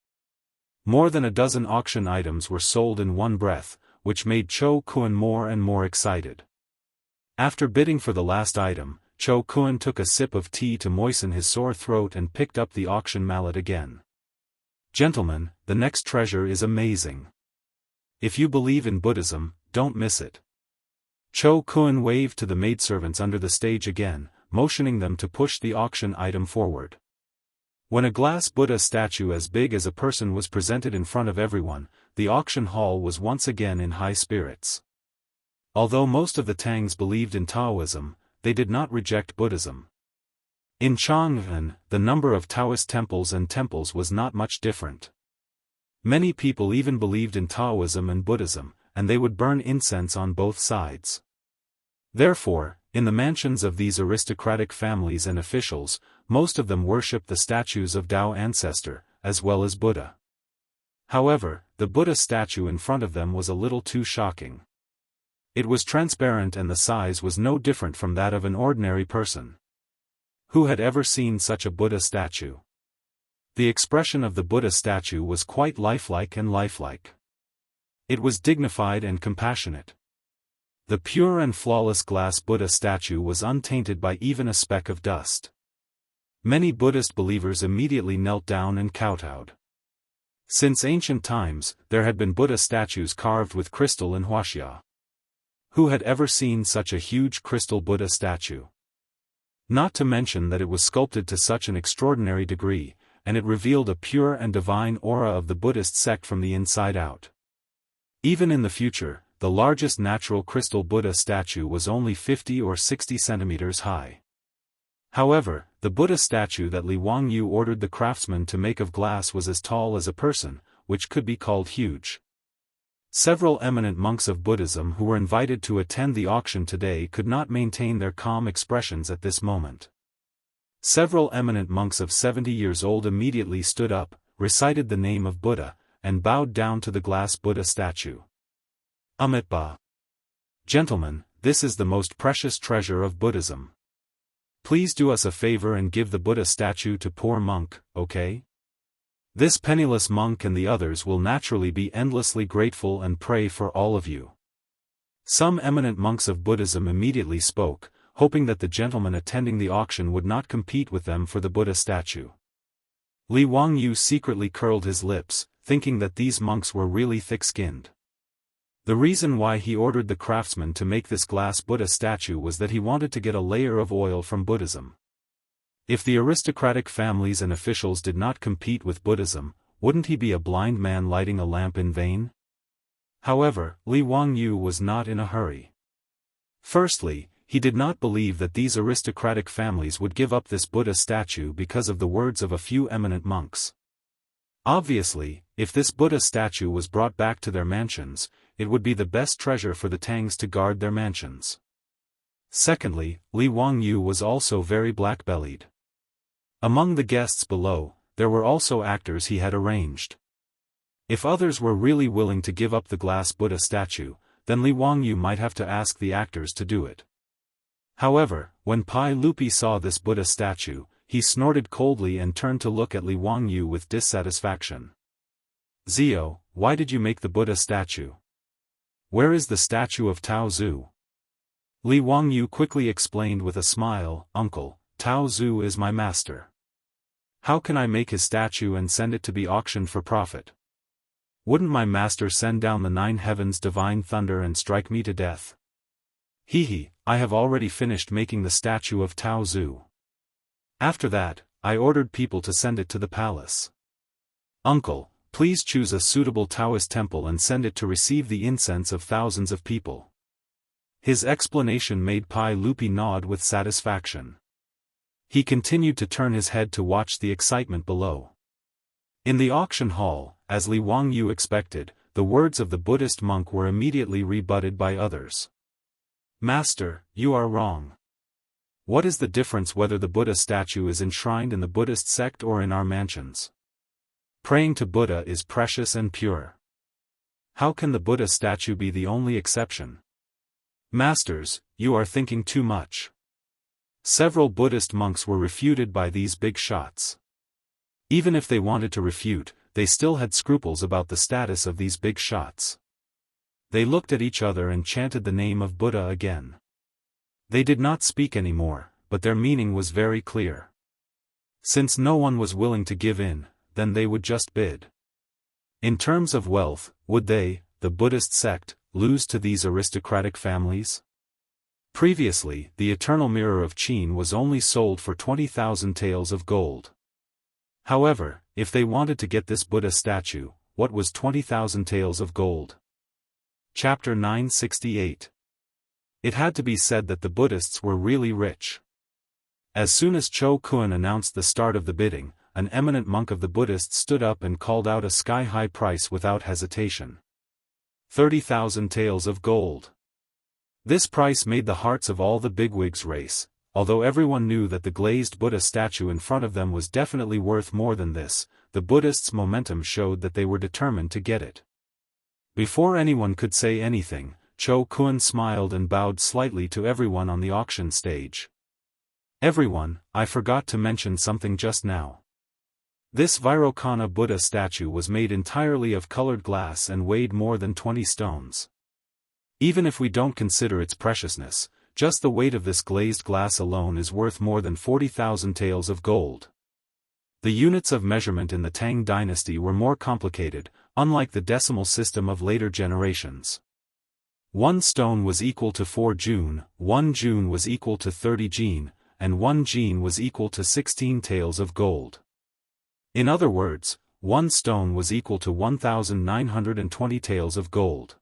More than a dozen auction items were sold in one breath, which made Chou Kun more and more excited. After bidding for the last item, Chou Kun took a sip of tea to moisten his sore throat and picked up the auction mallet again. Gentlemen, the next treasure is amazing. If you believe in Buddhism, don't miss it. Chou Kun waved to the maidservants under the stage again, motioning them to push the auction item forward. When a glass Buddha statue as big as a person was presented in front of everyone, the auction hall was once again in high spirits. Although most of the Tangs believed in Taoism, they did not reject Buddhism. In Chang'an, the number of Taoist temples was not much different. Many people even believed in Taoism and Buddhism, and they would burn incense on both sides. Therefore, in the mansions of these aristocratic families and officials, most of them worshipped the statues of Tao ancestor, as well as Buddha. However, the Buddha statue in front of them was a little too shocking. It was transparent and the size was no different from that of an ordinary person. Who had ever seen such a Buddha statue? The expression of the Buddha statue was quite lifelike and lifelike. It was dignified and compassionate. The pure and flawless glass Buddha statue was untainted by even a speck of dust. Many Buddhist believers immediately knelt down and kowtowed. Since ancient times, there had been Buddha statues carved with crystal in Wuxia. Who had ever seen such a huge crystal Buddha statue? Not to mention that it was sculpted to such an extraordinary degree, and it revealed a pure and divine aura of the Buddhist sect from the inside out. Even in the future, the largest natural crystal Buddha statue was only 50 or 60 centimeters high. However, the Buddha statue that Li Wangyu ordered the craftsman to make of glass was as tall as a person, which could be called huge. Several eminent monks of Buddhism who were invited to attend the auction today could not maintain their calm expressions at this moment. Several eminent monks of 70 years old immediately stood up, recited the name of Buddha, and bowed down to the glass Buddha statue. Amitabha. Gentlemen, this is the most precious treasure of Buddhism. Please do us a favor and give the Buddha statue to poor monk, okay? This penniless monk and the others will naturally be endlessly grateful and pray for all of you. Some eminent monks of Buddhism immediately spoke, hoping that the gentleman attending the auction would not compete with them for the Buddha statue. Li Wangyu secretly curled his lips, thinking that these monks were really thick-skinned. The reason why he ordered the craftsman to make this glass Buddha statue was that he wanted to get a layer of oil from Buddhism. If the aristocratic families and officials did not compete with Buddhism, wouldn't he be a blind man lighting a lamp in vain? However, Li Wangyu was not in a hurry. Firstly, he did not believe that these aristocratic families would give up this Buddha statue because of the words of a few eminent monks. Obviously, if this Buddha statue was brought back to their mansions, it would be the best treasure for the Tangs to guard their mansions. Secondly, Li Wangyu was also very black-bellied. Among the guests below, there were also actors he had arranged. If others were really willing to give up the glass Buddha statue, then Li Wangyu might have to ask the actors to do it. However, when Pai Lupi saw this Buddha statue, he snorted coldly and turned to look at Li Wangyu with dissatisfaction. "Zio, why did you make the Buddha statue? Where is the statue of Tao Zhu?" Li Wangyu quickly explained with a smile, "Uncle, Tao Zhu is my master. How can I make his statue and send it to be auctioned for profit? Wouldn't my master send down the 9 heavens divine thunder and strike me to death? Hehe, I have already finished making the statue of Tao Zhu. After that, I ordered people to send it to the palace. Uncle, please choose a suitable Taoist temple and send it to receive the incense of thousands of people." His explanation made Pai Lupi nod with satisfaction. He continued to turn his head to watch the excitement below. In the auction hall, as Li Wangyu expected, the words of the Buddhist monk were immediately rebutted by others. "Master, you are wrong. What is the difference whether the Buddha statue is enshrined in the Buddhist sect or in our mansions? Praying to Buddha is precious and pure. How can the Buddha statue be the only exception? Masters, you are thinking too much." Several Buddhist monks were refuted by these big shots. Even if they wanted to refute, they still had scruples about the status of these big shots. They looked at each other and chanted the name of Buddha again. They did not speak anymore, but their meaning was very clear. Since no one was willing to give in, then they would just bid. In terms of wealth, would they, the Buddhist sect, lose to these aristocratic families? Previously, the Eternal Mirror of Qin was only sold for 20,000 taels of gold. However, if they wanted to get this Buddha statue, what was 20,000 taels of gold? Chapter 968. It had to be said that the Buddhists were really rich. As soon as Cho Kun announced the start of the bidding, an eminent monk of the Buddhists stood up and called out a sky-high price without hesitation. 30,000 taels of gold. This price made the hearts of all the bigwigs race, although everyone knew that the glazed Buddha statue in front of them was definitely worth more than this. The Buddhists' momentum showed that they were determined to get it. Before anyone could say anything, Cho Kun smiled and bowed slightly to everyone on the auction stage. "Everyone, I forgot to mention something just now. This Vairocana Buddha statue was made entirely of colored glass and weighed more than 20 stones. Even if we don't consider its preciousness, just the weight of this glazed glass alone is worth more than 40,000 taels of gold." The units of measurement in the Tang dynasty were more complicated, unlike the decimal system of later generations. 1 stone was equal to 4 jun, 1 jun was equal to 30 jin, and 1 jin was equal to 16 taels of gold. In other words, 1 stone was equal to 1,920 taels of gold.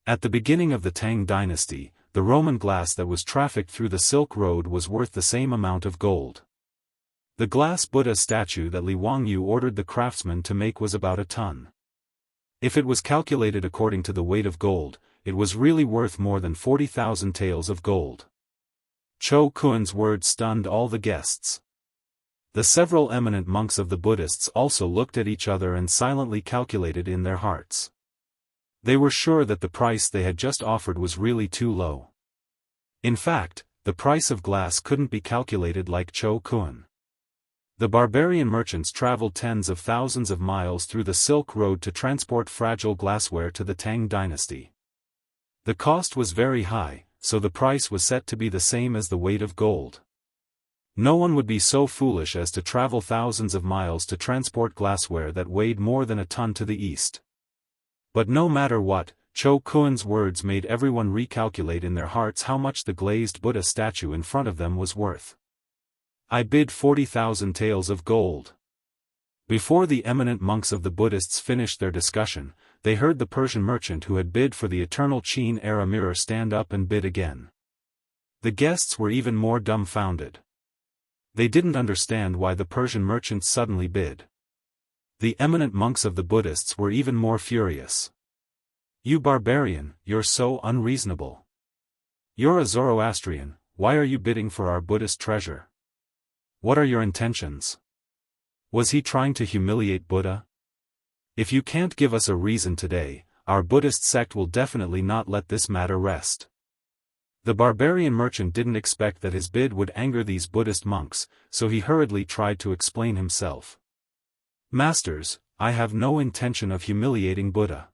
At the beginning of the Tang dynasty, the Roman glass that was trafficked through the Silk Road was worth the same amount of gold. The glass Buddha statue that Li Wangyu ordered the craftsman to make was about a ton. If it was calculated according to the weight of gold, it was really worth more than 40,000 taels of gold. Cho Kun's words stunned all the guests. The several eminent monks of the Buddhists also looked at each other and silently calculated in their hearts. They were sure that the price they had just offered was really too low. In fact, the price of glass couldn't be calculated like Cho Kun. The barbarian merchants traveled tens of thousands of miles through the Silk Road to transport fragile glassware to the Tang dynasty. The cost was very high, so the price was set to be the same as the weight of gold. No one would be so foolish as to travel thousands of miles to transport glassware that weighed more than a ton to the east. But no matter what, Cho Kun's words made everyone recalculate in their hearts how much the glazed Buddha statue in front of them was worth. I bid 40,000 taels of gold. Before the eminent monks of the Buddhists finished their discussion, they heard the Persian merchant who had bid for the eternal Qin-era mirror stand up and bid again. The guests were even more dumbfounded. They didn't understand why the Persian merchant suddenly bid. The eminent monks of the Buddhists were even more furious. You barbarian, you're so unreasonable. You're a Zoroastrian, why are you bidding for our Buddhist treasure? What are your intentions? Was he trying to humiliate Buddha? If you can't give us a reason today, our Buddhist sect will definitely not let this matter rest. The barbarian merchant didn't expect that his bid would anger these Buddhist monks, so he hurriedly tried to explain himself. Masters, I have no intention of humiliating Buddha.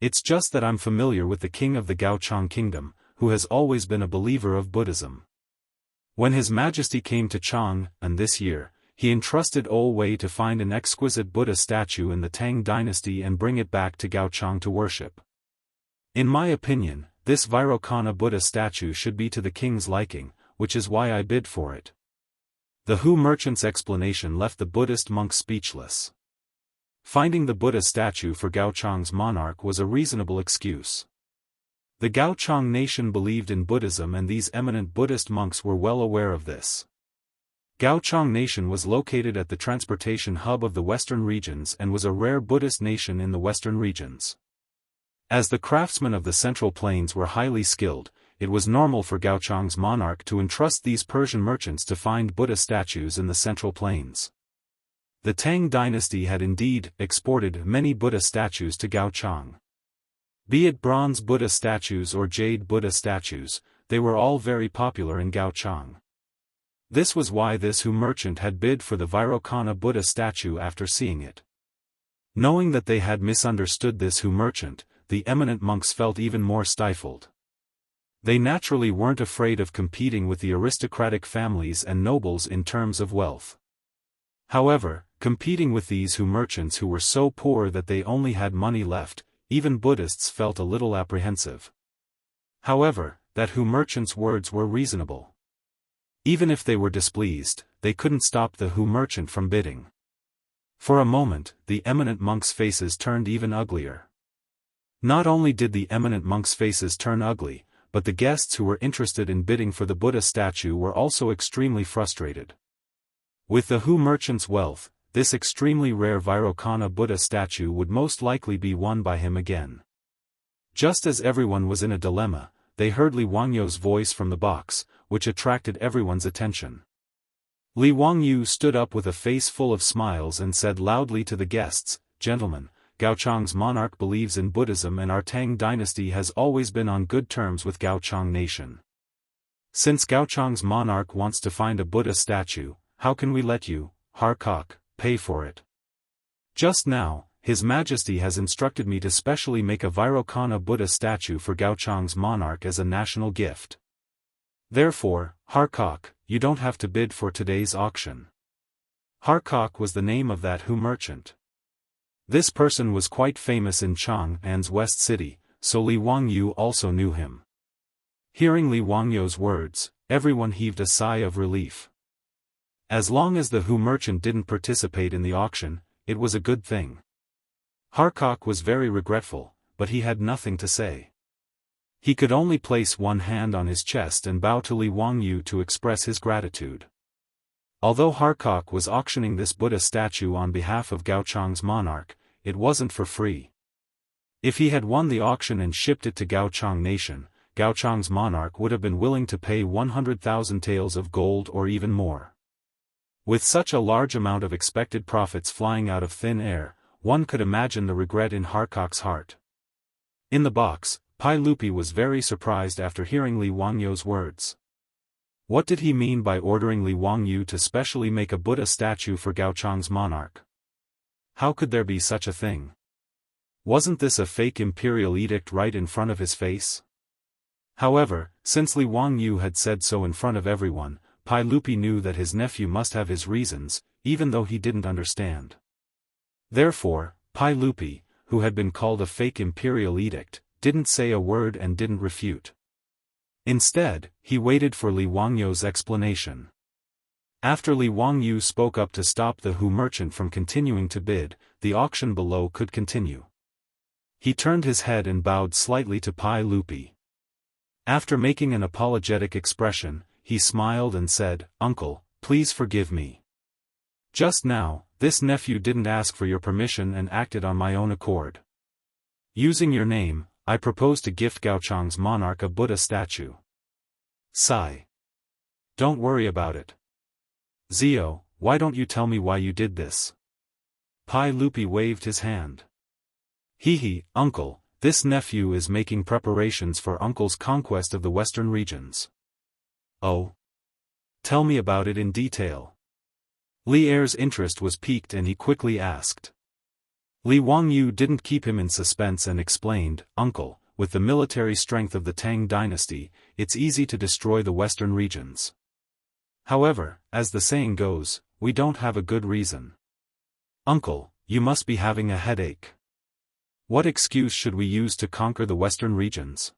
It's just that I'm familiar with the king of the Gaochang kingdom, who has always been a believer of Buddhism. When His Majesty came to Chang, and this year, he entrusted Ol Wei to find an exquisite Buddha statue in the Tang dynasty and bring it back to Gaochang to worship. In my opinion, this Vairocana Buddha statue should be to the king's liking, which is why I bid for it. The Hu merchant's explanation left the Buddhist monks speechless. Finding the Buddha statue for Gaochang's monarch was a reasonable excuse. The Gaochang nation believed in Buddhism and these eminent Buddhist monks were well aware of this. Gaochang nation was located at the transportation hub of the western regions and was a rare Buddhist nation in the western regions. As the craftsmen of the Central Plains were highly skilled, it was normal for Gaochang's monarch to entrust these Persian merchants to find Buddha statues in the Central Plains. The Tang dynasty had indeed exported many Buddha statues to Gaochang. Be it bronze Buddha statues or jade Buddha statues, they were all very popular in Gaochang. This was why this Hu merchant had bid for the Vairocana Buddha statue after seeing it. Knowing that they had misunderstood this Hu merchant, the eminent monks felt even more stifled. They naturally weren't afraid of competing with the aristocratic families and nobles in terms of wealth. However, competing with these Hu merchants who were so poor that they only had money left, even Buddhists felt a little apprehensive. However, that Hu merchant's words were reasonable. Even if they were displeased, they couldn't stop the Hu merchant from bidding. For a moment, the eminent monks' faces turned even uglier. Not only did the eminent monks' faces turn ugly, but the guests who were interested in bidding for the Buddha statue were also extremely frustrated. With the Hu merchant's wealth, this extremely rare Vairocana Buddha statue would most likely be won by him again. Just as everyone was in a dilemma, they heard Li Wangyu's voice from the box, which attracted everyone's attention. Li Wangyu stood up with a face full of smiles and said loudly to the guests, "Gentlemen, Gaochang's monarch believes in Buddhism and our Tang dynasty has always been on good terms with Gaochang nation. Since Gaochang's monarch wants to find a Buddha statue, how can we let you, Harkok, pay for it? Just now, His Majesty has instructed me to specially make a Vairocana Buddha statue for Gaochang's monarch as a national gift. Therefore, Harkok, you don't have to bid for today's auction." Harkok was the name of that Hu merchant. This person was quite famous in Chang'an's West City, so Li Wangyu also knew him. Hearing Li Wangyu's words, everyone heaved a sigh of relief. As long as the Hu merchant didn't participate in the auction, it was a good thing. Harkok was very regretful, but he had nothing to say. He could only place one hand on his chest and bow to Li Wangyu to express his gratitude. Although Harkok was auctioning this Buddha statue on behalf of Gaochang's monarch, it wasn't for free. If he had won the auction and shipped it to Gaochang nation, Gaochang's monarch would have been willing to pay 100,000 taels of gold or even more. With such a large amount of expected profits flying out of thin air, one could imagine the regret in Harkok's heart. In the box, Pai Lupi was very surprised after hearing Li Wangyu's words. What did he mean by ordering Li Wangyu to specially make a Buddha statue for Gaochang's monarch? How could there be such a thing? Wasn't this a fake imperial edict right in front of his face? However, since Li Wangyu had said so in front of everyone, Pai Lupi knew that his nephew must have his reasons, even though he didn't understand. Therefore, Pai Lupi, who had been called a fake imperial edict, didn't say a word and didn't refute. Instead, he waited for Li Wangyu's explanation. After Li Wangyu spoke up to stop the Hu merchant from continuing to bid, the auction below could continue. He turned his head and bowed slightly to Pai Lupi. After making an apologetic expression, he smiled and said, "Uncle, please forgive me. Just now, this nephew didn't ask for your permission and acted on my own accord. Using your name, I propose to gift Gaochang's monarch a Buddha statue." Sigh. "Don't worry about it. Zio, why don't you tell me why you did this?" Pai Lupi waved his hand. "Hee, uncle, this nephew is making preparations for uncle's conquest of the western regions." "Oh? Tell me about it in detail." Li Er's interest was piqued and he quickly asked. Li Wangyu didn't keep him in suspense and explained, "Uncle, with the military strength of the Tang dynasty, it's easy to destroy the western regions. However, as the saying goes, we don't have a good reason." "Uncle, you must be having a headache. What excuse should we use to conquer the western regions?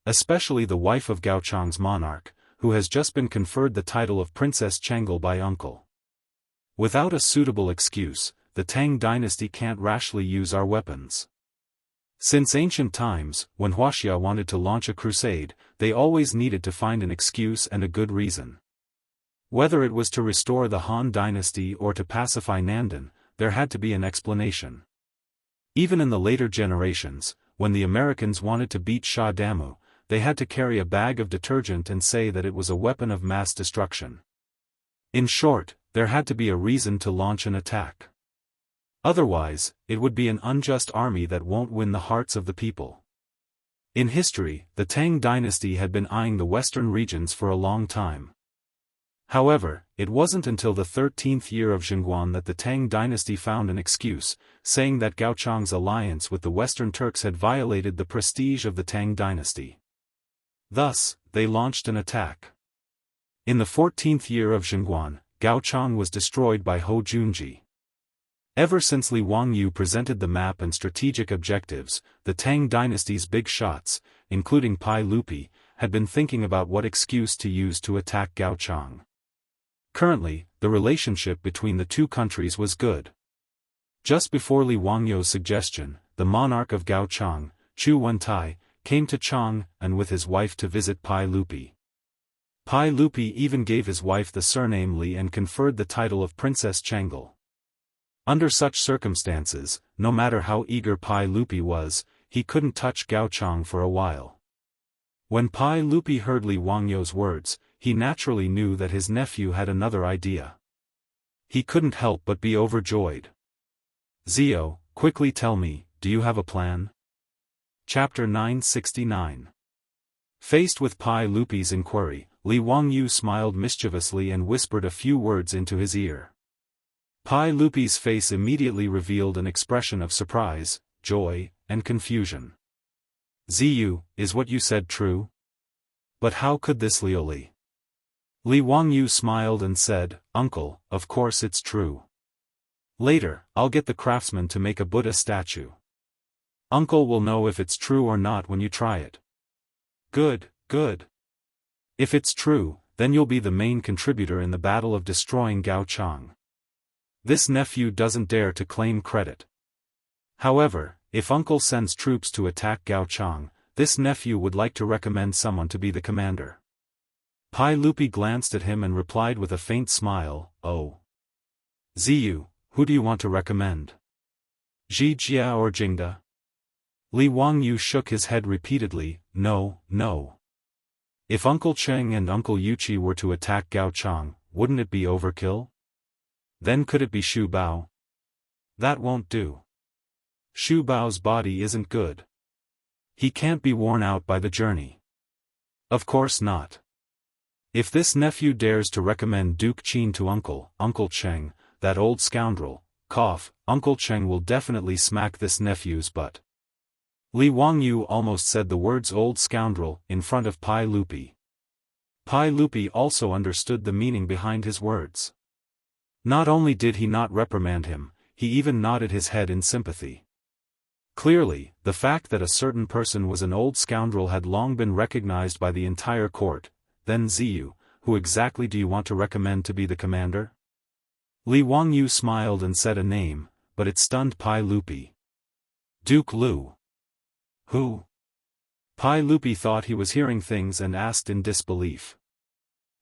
Especially the wife of Gaochang's monarch, who has just been conferred the title of Princess Chengel by uncle. Without a suitable excuse, the Tang dynasty can't rashly use our weapons. Since ancient times, when Wuxia wanted to launch a crusade, they always needed to find an excuse and a good reason. Whether it was to restore the Han dynasty or to pacify Nandan, there had to be an explanation. Even in the later generations, when the Americans wanted to beat Shah Damu, they had to carry a bag of detergent and say that it was a weapon of mass destruction. In short, there had to be a reason to launch an attack. Otherwise, it would be an unjust army that won't win the hearts of the people. In history, the Tang dynasty had been eyeing the western regions for a long time. However, it wasn't until the 13th year of Zhengguan that the Tang dynasty found an excuse, saying that Gaochang's alliance with the Western Turks had violated the prestige of the Tang dynasty. Thus, they launched an attack. In the 14th year of Zhengguan, Gaochang was destroyed by Hou Junji. Ever since Li Wangyu presented the map and strategic objectives, the Tang dynasty's big shots, including Pai Lupi, had been thinking about what excuse to use to attack Gaochang. Currently, the relationship between the two countries was good. Just before Li Wangyu's suggestion, the monarch of Gaochang, Chu Wentai, came to Chang and with his wife to visit Pai Lupi. Pai Lupi even gave his wife the surname Li and conferred the title of Princess Chengel. Under such circumstances, no matter how eager Pai Lupi was, he couldn't touch Gaochang for a while. When Pai Lupi heard Li Wangyu's words, he naturally knew that his nephew had another idea. He couldn't help but be overjoyed. "Zio, quickly tell me, do you have a plan?" Chapter 969. Faced with Pai Lupi's inquiry, Li Wangyu smiled mischievously and whispered a few words into his ear. Pai Lupi's face immediately revealed an expression of surprise, joy, and confusion. "Ziyu, is what you said true? But how could this Lioli?" Li Wangyu smiled and said, "Uncle, of course it's true. Later, I'll get the craftsman to make a Buddha statue. Uncle will know if it's true or not when you try it." "Good, good. If it's true, then you'll be the main contributor in the battle of destroying Gaochang. This nephew doesn't dare to claim credit. However, if Uncle sends troops to attack Gaochang, this nephew would like to recommend someone to be the commander." Pai Lupi glanced at him and replied with a faint smile, "Oh. Ziyu, who do you want to recommend? Ji Jia or Jingda?" Li Wangyu shook his head repeatedly, "No, no. If Uncle Cheng and Uncle Yuqi were to attack Gaochang, wouldn't it be overkill? Then could it be Xu Bao? That won't do. Xu Bao's body isn't good. He can't be worn out by the journey." "Of course not. If this nephew dares to recommend Duke Qin to Uncle Cheng, that old scoundrel, Uncle Cheng will definitely smack this nephew's butt." Li Wangyu almost said the words old scoundrel in front of Pai Lupi. Pai Lupi also understood the meaning behind his words. Not only did he not reprimand him, he even nodded his head in sympathy. Clearly, the fact that a certain person was an old scoundrel had long been recognized by the entire court. Then Ziyu, who exactly do you want to recommend to be the commander? Li Wangyu smiled and said a name, but it stunned Pai Lupi. Duke Lu. Who? Pai Lupi thought he was hearing things and asked in disbelief.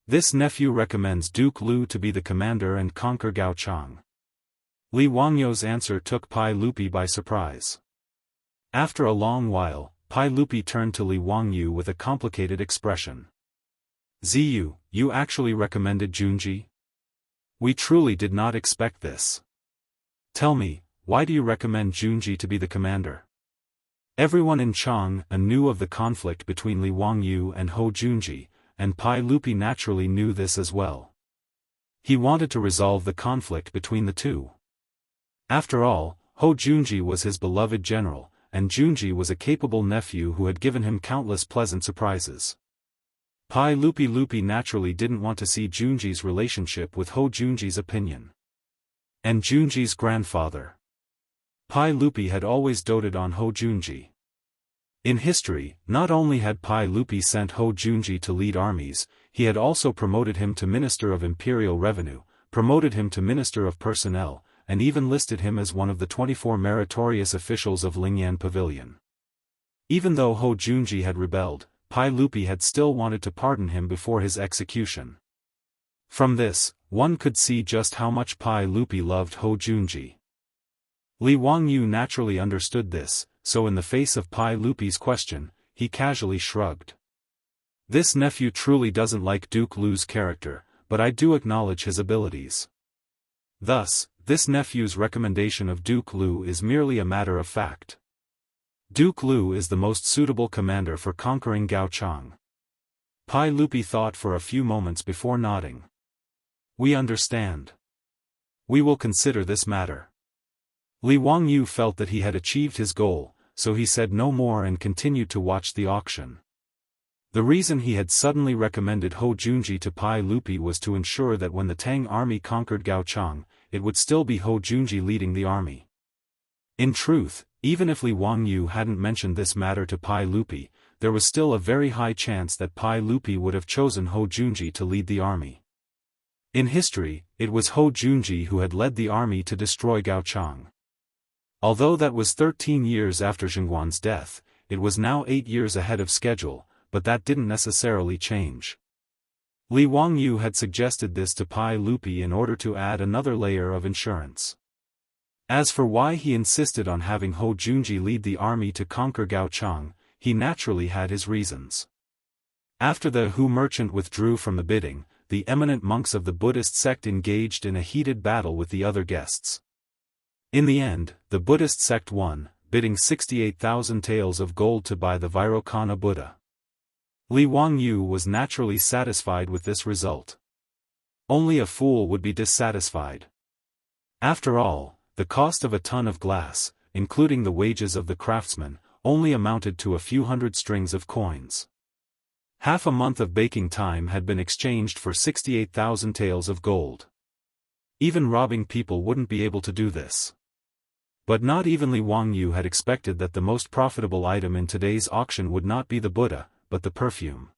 This nephew recommends Duke Lu to be the commander and conquer Gaochang. Li Wangyu's answer took Pai Lupi by surprise. After a long while, Pai Lupi turned to Li Wangyu with a complicated expression. Ziyu, you actually recommended Junji? We truly did not expect this. Tell me, why do you recommend Junji to be the commander? Everyone in Chang knew of the conflict between Li Wangyu and Ho Junji, and Pai Lupi naturally knew this as well. He wanted to resolve the conflict between the two. After all, Ho Junji was his beloved general, and Junji was a capable nephew who had given him countless pleasant surprises. Pai Lupi naturally didn't want to see Junji's relationship with Ho Junji's opinion. And Junji's grandfather. Pai Lupi had always doted on Ho Junji. In history, not only had Pai Lupi sent Ho Junji to lead armies, he had also promoted him to Minister of Imperial Revenue, promoted him to Minister of Personnel, and even listed him as one of the 24 meritorious officials of Lingyan Pavilion. Even though Ho Junji had rebelled, Pai Lupi had still wanted to pardon him before his execution. From this, one could see just how much Pai Lupi loved Ho Junji. Li Wangyu naturally understood this, so in the face of Pai Lupi's question, he casually shrugged. This nephew truly doesn't like Duke Lu's character, but I do acknowledge his abilities. Thus, this nephew's recommendation of Duke Lu is merely a matter of fact. Duke Lu is the most suitable commander for conquering Gaochang. Pai Lupi thought for a few moments before nodding. We understand. We will consider this matter. Li Wangyu felt that he had achieved his goal, so he said no more and continued to watch the auction. The reason he had suddenly recommended Ho Junji to Pai Lupi was to ensure that when the Tang army conquered Gaochang, it would still be Ho Junji leading the army. In truth, even if Li Wangyu hadn't mentioned this matter to Pai Lupi, there was still a very high chance that Pai Lupi would have chosen Ho Junji to lead the army. In history, it was Ho Junji who had led the army to destroy Gaochang. Although that was 13 years after Zhengguan's death, it was now 8 years ahead of schedule, but that didn't necessarily change. Li Wangyu had suggested this to Pai Lupi in order to add another layer of insurance. As for why he insisted on having Ho Junji lead the army to conquer Gaochang, he naturally had his reasons. After the Hu merchant withdrew from the bidding, the eminent monks of the Buddhist sect engaged in a heated battle with the other guests. In the end, the Buddhist sect won, bidding 68,000 taels of gold to buy the Vairocana Buddha. Li Wangyu was naturally satisfied with this result. Only a fool would be dissatisfied. After all, the cost of a ton of glass, including the wages of the craftsmen, only amounted to a few hundred strings of coins. Half a month of baking time had been exchanged for 68,000 taels of gold. Even robbing people wouldn't be able to do this. But not even Li Wangyu had expected that the most profitable item in today's auction would not be the Buddha, but the perfume.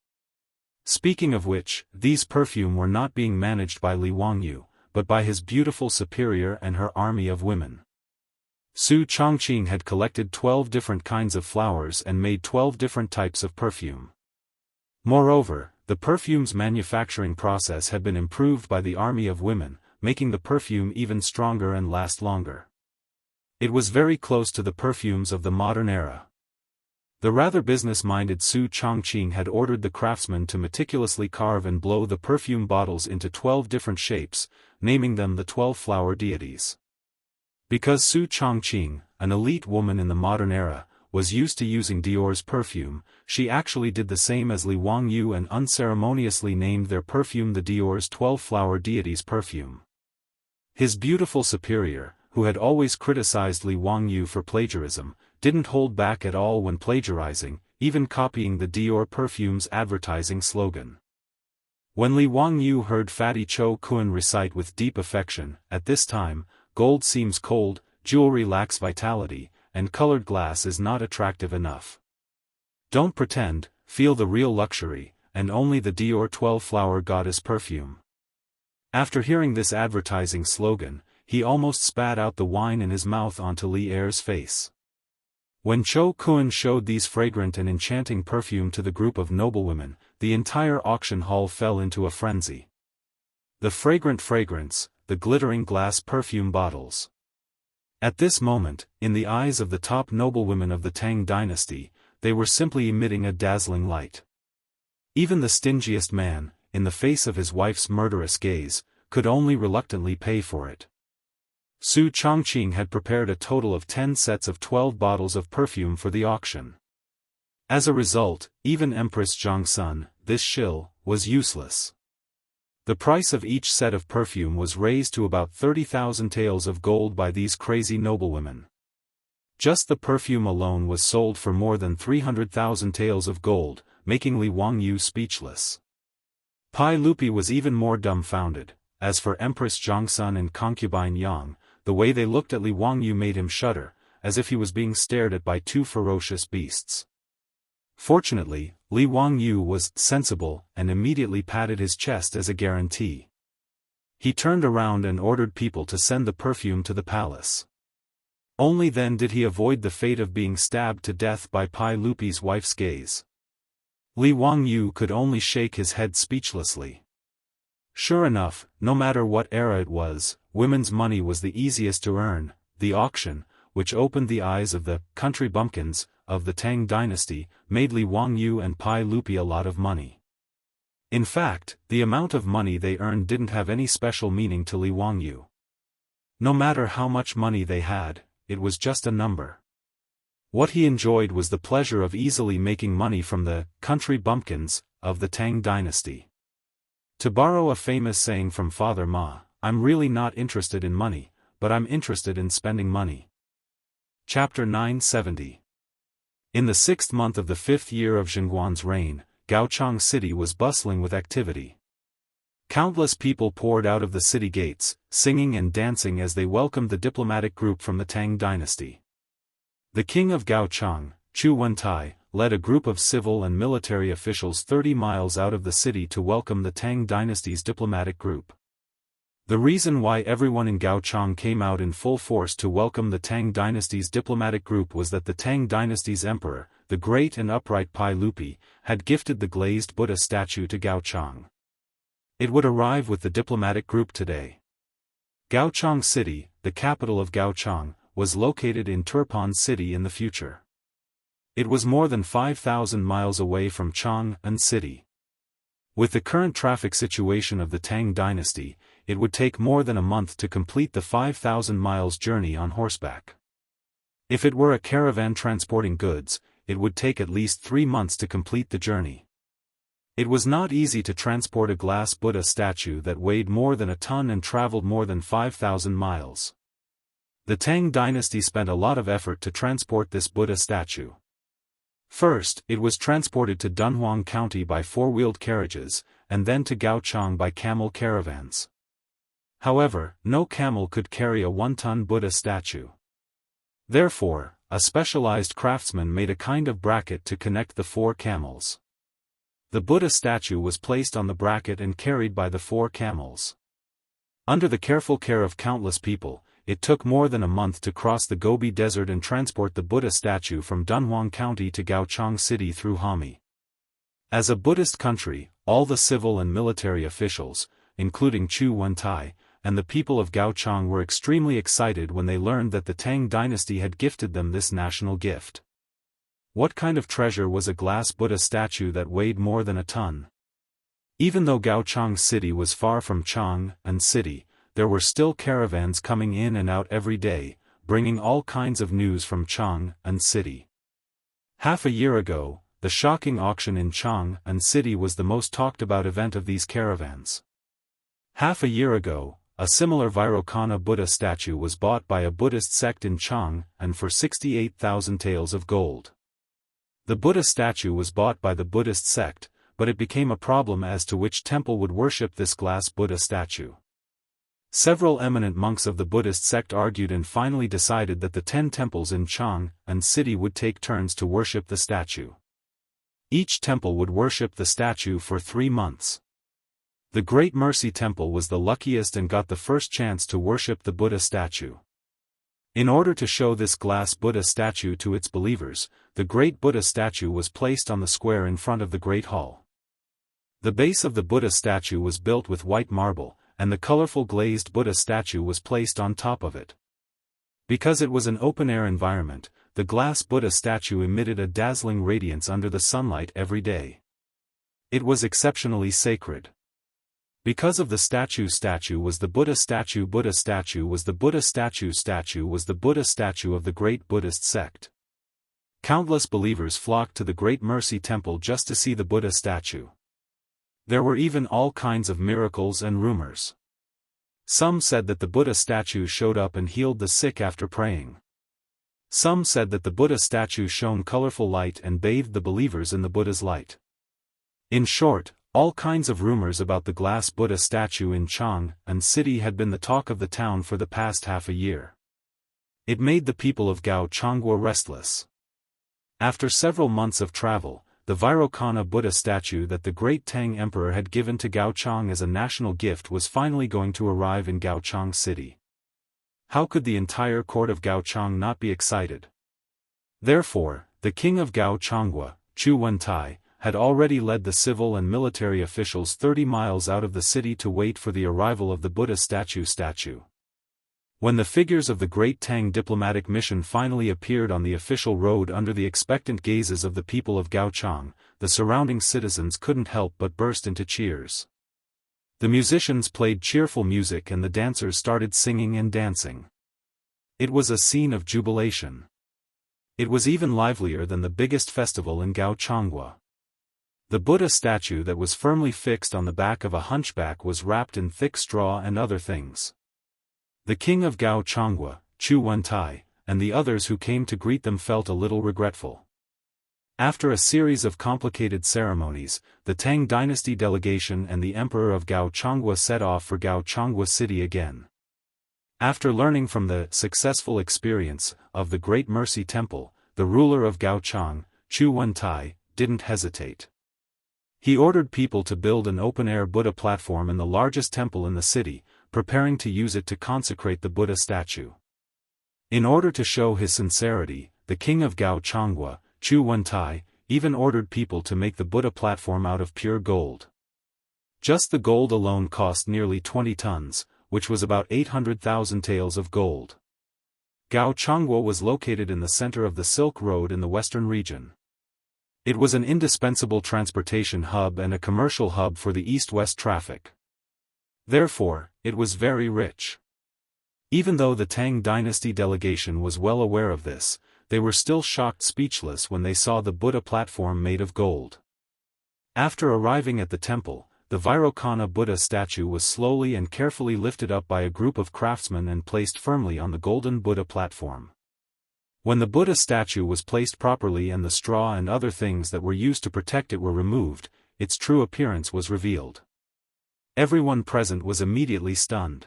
Speaking of which, these perfume were not being managed by Li Wangyu, but by his beautiful superior and her army of women. Su Chongqing had collected 12 different kinds of flowers and made 12 different types of perfume. Moreover, the perfume's manufacturing process had been improved by the army of women, making the perfume even stronger and last longer. It was very close to the perfumes of the modern era. The rather business-minded Su Chongqing had ordered the craftsmen to meticulously carve and blow the perfume bottles into 12 different shapes, naming them the 12 flower deities. Because Su Chongqing, an elite woman in the modern era, was used to using Dior's perfume, she actually did the same as Li Wangyu and unceremoniously named their perfume the Dior's 12 flower deities perfume. His beautiful superior, who had always criticized Li Wangyu for plagiarism, didn't hold back at all when plagiarizing, even copying the Dior perfume's advertising slogan. When Li Wangyu heard Fatty Cho Kun recite with deep affection, "At this time, gold seems cold, jewelry lacks vitality, and colored glass is not attractive enough. Don't pretend, feel the real luxury, and only the Dior 12-flower goddess perfume. After hearing this advertising slogan, he almost spat out the wine in his mouth onto Li Er's face. When Cho Kun showed these fragrant and enchanting perfume to the group of noblewomen, the entire auction hall fell into a frenzy. The fragrant fragrance, the glittering glass perfume bottles. At this moment, in the eyes of the top noblewomen of the Tang dynasty, they were simply emitting a dazzling light. Even the stingiest man, in the face of his wife's murderous gaze, could only reluctantly pay for it. Su Chongqing had prepared a total of 10 sets of 12 bottles of perfume for the auction. As a result, even Empress Zhongsun, this shill, was useless. The price of each set of perfume was raised to about 30,000 taels of gold by these crazy noblewomen. Just the perfume alone was sold for more than 300,000 taels of gold, making Li Wangyu speechless. Pai Lupi was even more dumbfounded. As for Empress Zhongsun and concubine Yang, the way they looked at Li Wangyu made him shudder, as if he was being stared at by two ferocious beasts. Fortunately, Li Wangyu was sensible and immediately patted his chest as a guarantee. He turned around and ordered people to send the perfume to the palace. Only then did he avoid the fate of being stabbed to death by Pai Lupi's wife's gaze. Li Wangyu could only shake his head speechlessly. Sure enough, no matter what era it was, women's money was the easiest to earn. The auction, which opened the eyes of the country bumpkins of the Tang dynasty, made Li Wangyu and Pai Lupi a lot of money. In fact, the amount of money they earned didn't have any special meaning to Li Wangyu. No matter how much money they had, it was just a number. What he enjoyed was the pleasure of easily making money from the country bumpkins of the Tang dynasty. To borrow a famous saying from Father Ma, I'm really not interested in money, but I'm interested in spending money. Chapter 970. In the 6th month of the 5th year of Zhenguan's reign, Gaochang city was bustling with activity. Countless people poured out of the city gates, singing and dancing as they welcomed the diplomatic group from the Tang dynasty. The king of Gaochang, Chu Wentai, led a group of civil and military officials 30 miles out of the city to welcome the Tang dynasty's diplomatic group. The reason why everyone in Gaochang came out in full force to welcome the Tang dynasty's diplomatic group was that the Tang dynasty's emperor, the great and upright Pai Lupi, had gifted the glazed Buddha statue to Gaochang. It would arrive with the diplomatic group today. Gaochang City, the capital of Gaochang, was located in Turpan City in the future. It was more than 5,000 miles away from Chang'an City. With the current traffic situation of the Tang dynasty, it would take more than a month to complete the 5,000 miles journey on horseback. If it were a caravan transporting goods, it would take at least 3 months to complete the journey. It was not easy to transport a glass Buddha statue that weighed more than a ton and traveled more than 5,000 miles. The Tang dynasty spent a lot of effort to transport this Buddha statue. First, it was transported to Dunhuang County by 4-wheeled carriages, and then to Gaochang by camel caravans. However, no camel could carry a 1-ton Buddha statue. Therefore, a specialized craftsman made a kind of bracket to connect the 4 camels. The Buddha statue was placed on the bracket and carried by the 4 camels. Under the careful care of countless people, it took more than a month to cross the Gobi Desert and transport the Buddha statue from Dunhuang County to Gaochang City through Hami. As a Buddhist country, all the civil and military officials, including Chu Wentai, and the people of Gaochang were extremely excited when they learned that the Tang dynasty had gifted them this national gift. What kind of treasure was a glass Buddha statue that weighed more than a ton? Even though Gaochang City was far from Chang'an City, there were still caravans coming in and out every day, bringing all kinds of news from Chang'an City. Half a year ago, the shocking auction in Chang'an City was the most talked about event of these caravans. Half a year ago, a similar Vairocana Buddha statue was bought by a Buddhist sect in Chang'an for 68,000 taels of gold. The Buddha statue was bought by the Buddhist sect, but it became a problem as to which temple would worship this glass Buddha statue. Several eminent monks of the Buddhist sect argued and finally decided that the 10 temples in Jianghu city would take turns to worship the statue. Each temple would worship the statue for 3 months. The Great Mercy Temple was the luckiest and got the first chance to worship the Buddha statue. In order to show this glass Buddha statue to its believers, the Great Buddha statue was placed on the square in front of the Great Hall. The base of the Buddha statue was built with white marble, and the colorful glazed Buddha statue was placed on top of it. Because it was an open-air environment, the glass Buddha statue emitted a dazzling radiance under the sunlight every day. It was exceptionally sacred. Because of the statue was the Buddha statue was the Buddha statue was the Buddha statue of the great Buddhist sect. Countless believers flocked to the Great Mercy Temple just to see the Buddha statue. There were even all kinds of miracles and rumors. Some said that the Buddha statue showed up and healed the sick after praying. Some said that the Buddha statue shone colorful light and bathed the believers in the Buddha's light. In short, all kinds of rumors about the glass Buddha statue in Jianghu city had been the talk of the town for the past half a year. It made the people of Gaochangguo restless. After several months of travel, the Vairocana Buddha statue that the great Tang Emperor had given to Gaochang as a national gift was finally going to arrive in Gaochang City. How could the entire court of Gaochang not be excited? Therefore, the king of Gaochangguo, Chu Wentai, had already led the civil and military officials 30 miles out of the city to wait for the arrival of the Buddha statue. When the figures of the great Tang diplomatic mission finally appeared on the official road under the expectant gazes of the people of Gaochang, the surrounding citizens couldn't help but burst into cheers. The musicians played cheerful music and the dancers started singing and dancing. It was a scene of jubilation. It was even livelier than the biggest festival in Gaochangguo. The Buddha statue that was firmly fixed on the back of a hunchback was wrapped in thick straw and other things. The king of Gaochangguo, Chu Wentai, and the others who came to greet them felt a little regretful. After a series of complicated ceremonies, the Tang dynasty delegation and the emperor of Gaochangguo set off for Gaochangguo city again. After learning from the successful experience of the Great Mercy Temple, the ruler of Gaochang, Chu Wentai, didn't hesitate. He ordered people to build an open-air Buddha platform in the largest temple in the city, preparing to use it to consecrate the Buddha statue. In order to show his sincerity, the king of Gaochangguo, Chu Wentai, even ordered people to make the Buddha platform out of pure gold. Just the gold alone cost nearly 20 tons, which was about 800,000 taels of gold. Gaochangguo was located in the center of the Silk Road in the western region. It was an indispensable transportation hub and a commercial hub for the east-west traffic. Therefore, it was very rich. Even though the Tang dynasty delegation was well aware of this, they were still shocked speechless when they saw the Buddha platform made of gold. After arriving at the temple, the Vairocana Buddha statue was slowly and carefully lifted up by a group of craftsmen and placed firmly on the golden Buddha platform. When the Buddha statue was placed properly and the straw and other things that were used to protect it were removed, its true appearance was revealed. Everyone present was immediately stunned.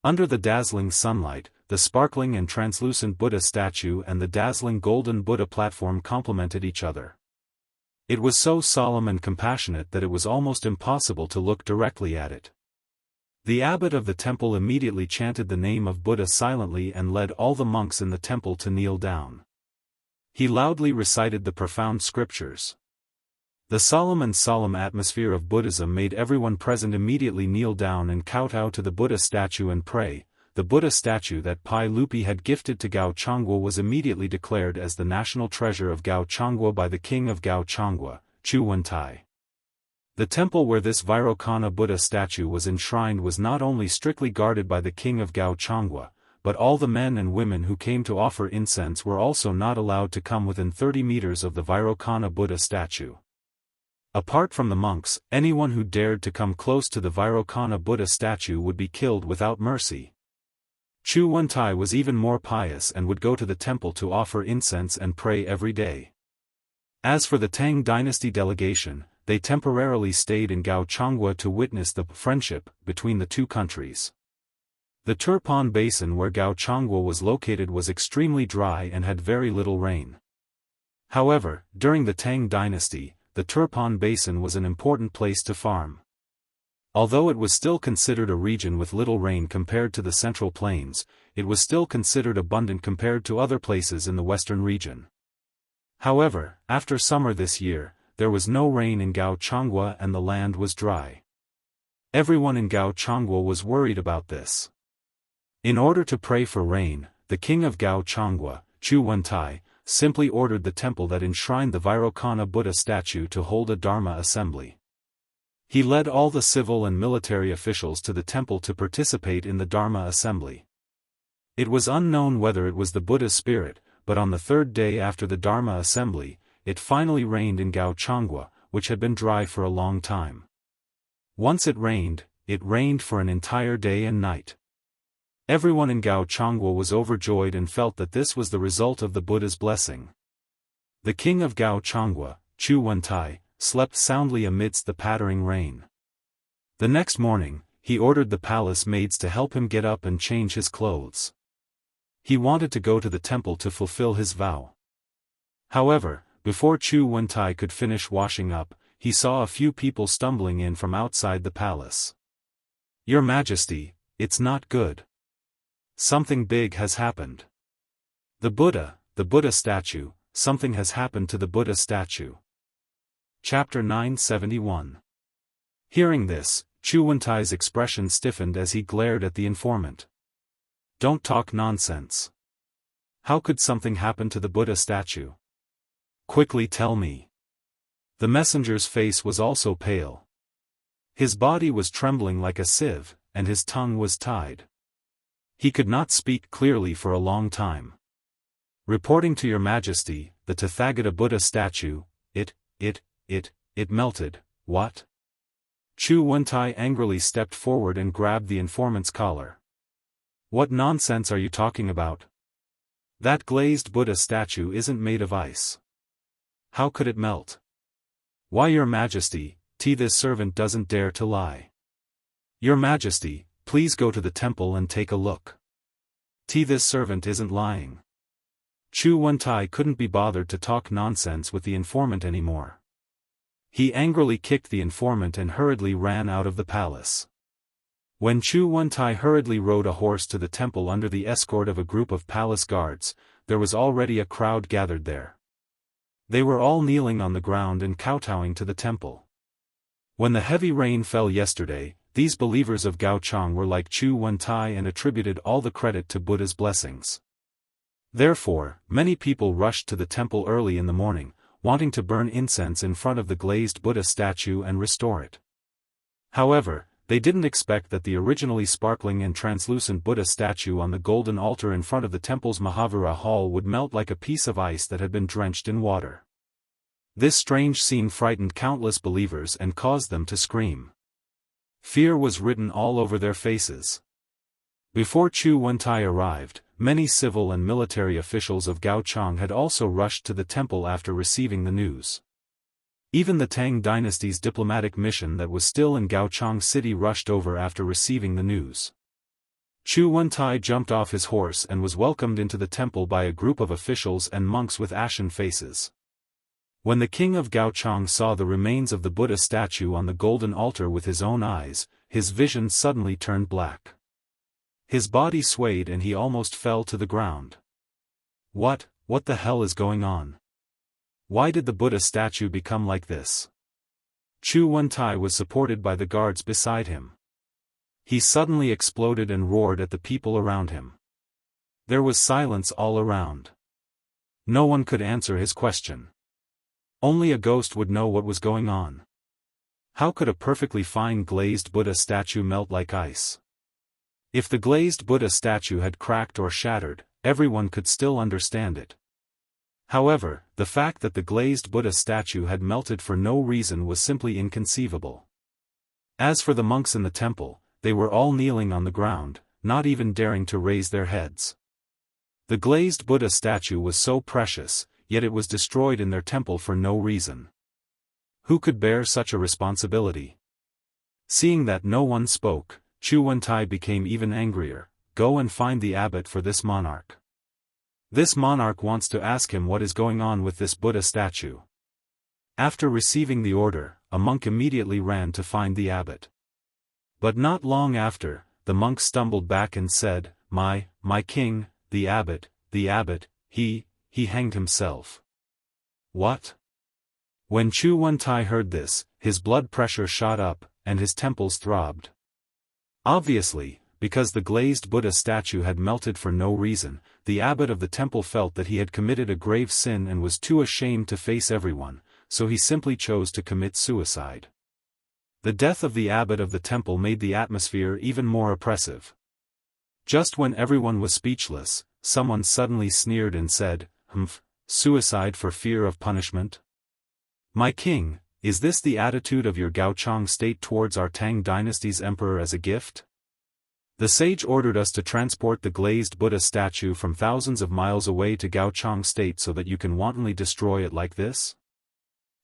Under the dazzling sunlight, the sparkling and translucent Buddha statue and the dazzling golden Buddha platform complemented each other. It was so solemn and compassionate that it was almost impossible to look directly at it. The abbot of the temple immediately chanted the name of Buddha silently and led all the monks in the temple to kneel down. He loudly recited the profound scriptures. The solemn atmosphere of Buddhism made everyone present immediately kneel down and kowtow to the Buddha statue and pray. The Buddha statue that Pai Lupi had gifted to Gaochangguo was immediately declared as the national treasure of Gaochangguo by the king of Gaochangguo, Chu Wentai. The temple where this Vairocana Buddha statue was enshrined was not only strictly guarded by the king of Gaochangguo, but all the men and women who came to offer incense were also not allowed to come within 30 meters of the Vairocana Buddha statue. Apart from the monks, anyone who dared to come close to the Vairocana Buddha statue would be killed without mercy. Chu Wentai was even more pious and would go to the temple to offer incense and pray every day. As for the Tang dynasty delegation, they temporarily stayed in Gaochangguo to witness the friendship between the two countries. The Turpan Basin where Gao Changhua was located was extremely dry and had very little rain. However, during the Tang dynasty, the Turpan Basin was an important place to farm. Although it was still considered a region with little rain compared to the Central Plains, it was still considered abundant compared to other places in the western region. However, after summer this year, there was no rain in Gao Changhua and the land was dry. Everyone in Gao Changhua was worried about this. In order to pray for rain, the king of Gao Changhua, Chu Wentai, simply ordered the temple that enshrined the Vairocana Buddha statue to hold a Dharma assembly. He led all the civil and military officials to the temple to participate in the Dharma assembly. It was unknown whether it was the Buddha's spirit, but on the third day after the Dharma assembly, it finally rained in Gao Changhua, which had been dry for a long time. Once it rained for an entire day and night. Everyone in Gao Changhua was overjoyed and felt that this was the result of the Buddha's blessing. The king of Gao Changhua, Chu Wentai, slept soundly amidst the pattering rain. The next morning, he ordered the palace maids to help him get up and change his clothes. He wanted to go to the temple to fulfill his vow. However, before Chu Wentai could finish washing up, he saw a few people stumbling in from outside the palace. "Your Majesty, it's not good. Something big has happened. The Buddha statue, something has happened to the Buddha statue." Chapter 971. Hearing this, Chu Wentai's expression stiffened as he glared at the informant. "Don't talk nonsense. How could something happen to the Buddha statue? Quickly tell me." The messenger's face was also pale. His body was trembling like a sieve, and his tongue was tied. He could not speak clearly for a long time. "Reporting to your Majesty, the Tathagata Buddha statue, it melted." "What?" Chu Wentai angrily stepped forward and grabbed the informant's collar. "What nonsense are you talking about? That glazed Buddha statue isn't made of ice. How could it melt?" "Why, your Majesty, this servant doesn't dare to lie. Your Majesty, please go to the temple and take a look. This servant isn't lying." Chu Wentai couldn't be bothered to talk nonsense with the informant anymore. He angrily kicked the informant and hurriedly ran out of the palace. When Chu Wentai hurriedly rode a horse to the temple under the escort of a group of palace guards, there was already a crowd gathered there. They were all kneeling on the ground and kowtowing to the temple. When the heavy rain fell yesterday, these believers of Gaochang were like Chu Wentai and attributed all the credit to Buddha's blessings. Therefore, many people rushed to the temple early in the morning, wanting to burn incense in front of the glazed Buddha statue and restore it. However, they didn't expect that the originally sparkling and translucent Buddha statue on the golden altar in front of the temple's Mahavira hall would melt like a piece of ice that had been drenched in water. This strange scene frightened countless believers and caused them to scream. Fear was written all over their faces. Before Chu Wentai arrived, many civil and military officials of Gaochang had also rushed to the temple after receiving the news. Even the Tang dynasty's diplomatic mission that was still in Gaochang city rushed over after receiving the news. Chu Wentai jumped off his horse and was welcomed into the temple by a group of officials and monks with ashen faces. When the king of Gaochang saw the remains of the Buddha statue on the golden altar with his own eyes, his vision suddenly turned black. His body swayed and he almost fell to the ground. What the hell is going on? Why did the Buddha statue become like this? Chu Wentai was supported by the guards beside him. He suddenly exploded and roared at the people around him. There was silence all around. No one could answer his question. Only a ghost would know what was going on. How could a perfectly fine glazed Buddha statue melt like ice? If the glazed Buddha statue had cracked or shattered, everyone could still understand it. However, the fact that the glazed Buddha statue had melted for no reason was simply inconceivable. As for the monks in the temple, they were all kneeling on the ground, not even daring to raise their heads. The glazed Buddha statue was so precious, yet it was destroyed in their temple for no reason. Who could bear such a responsibility? Seeing that no one spoke, Chu Wentai became even angrier. go and find the abbot for this monarch. This monarch wants to ask him what is going on with this Buddha statue. After receiving the order, a monk immediately ran to find the abbot. But not long after, the monk stumbled back and said, My king, the abbot, he hanged himself. What? When Chu Wentai heard this, his blood pressure shot up, and his temples throbbed. Obviously, because the glazed Buddha statue had melted for no reason, the abbot of the temple felt that he had committed a grave sin and was too ashamed to face everyone, so he simply chose to commit suicide. The death of the abbot of the temple made the atmosphere even more oppressive. Just when everyone was speechless, someone suddenly sneered and said, Suicide for fear of punishment? My king, is this the attitude of your Gaochang state towards our Tang dynasty's emperor as a gift? The sage ordered us to transport the glazed Buddha statue from thousands of miles away to Gaochang state so that you can wantonly destroy it like this?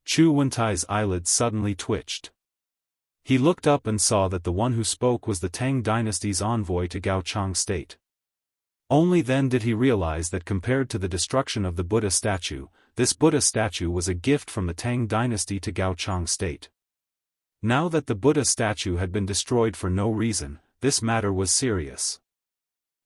Chu Wentai's eyelids suddenly twitched. He looked up and saw that the one who spoke was the Tang dynasty's envoy to Gaochang state. Only then did he realize that compared to the destruction of the Buddha statue, this Buddha statue was a gift from the Tang dynasty to Gaochang state. Now that the Buddha statue had been destroyed for no reason, this matter was serious.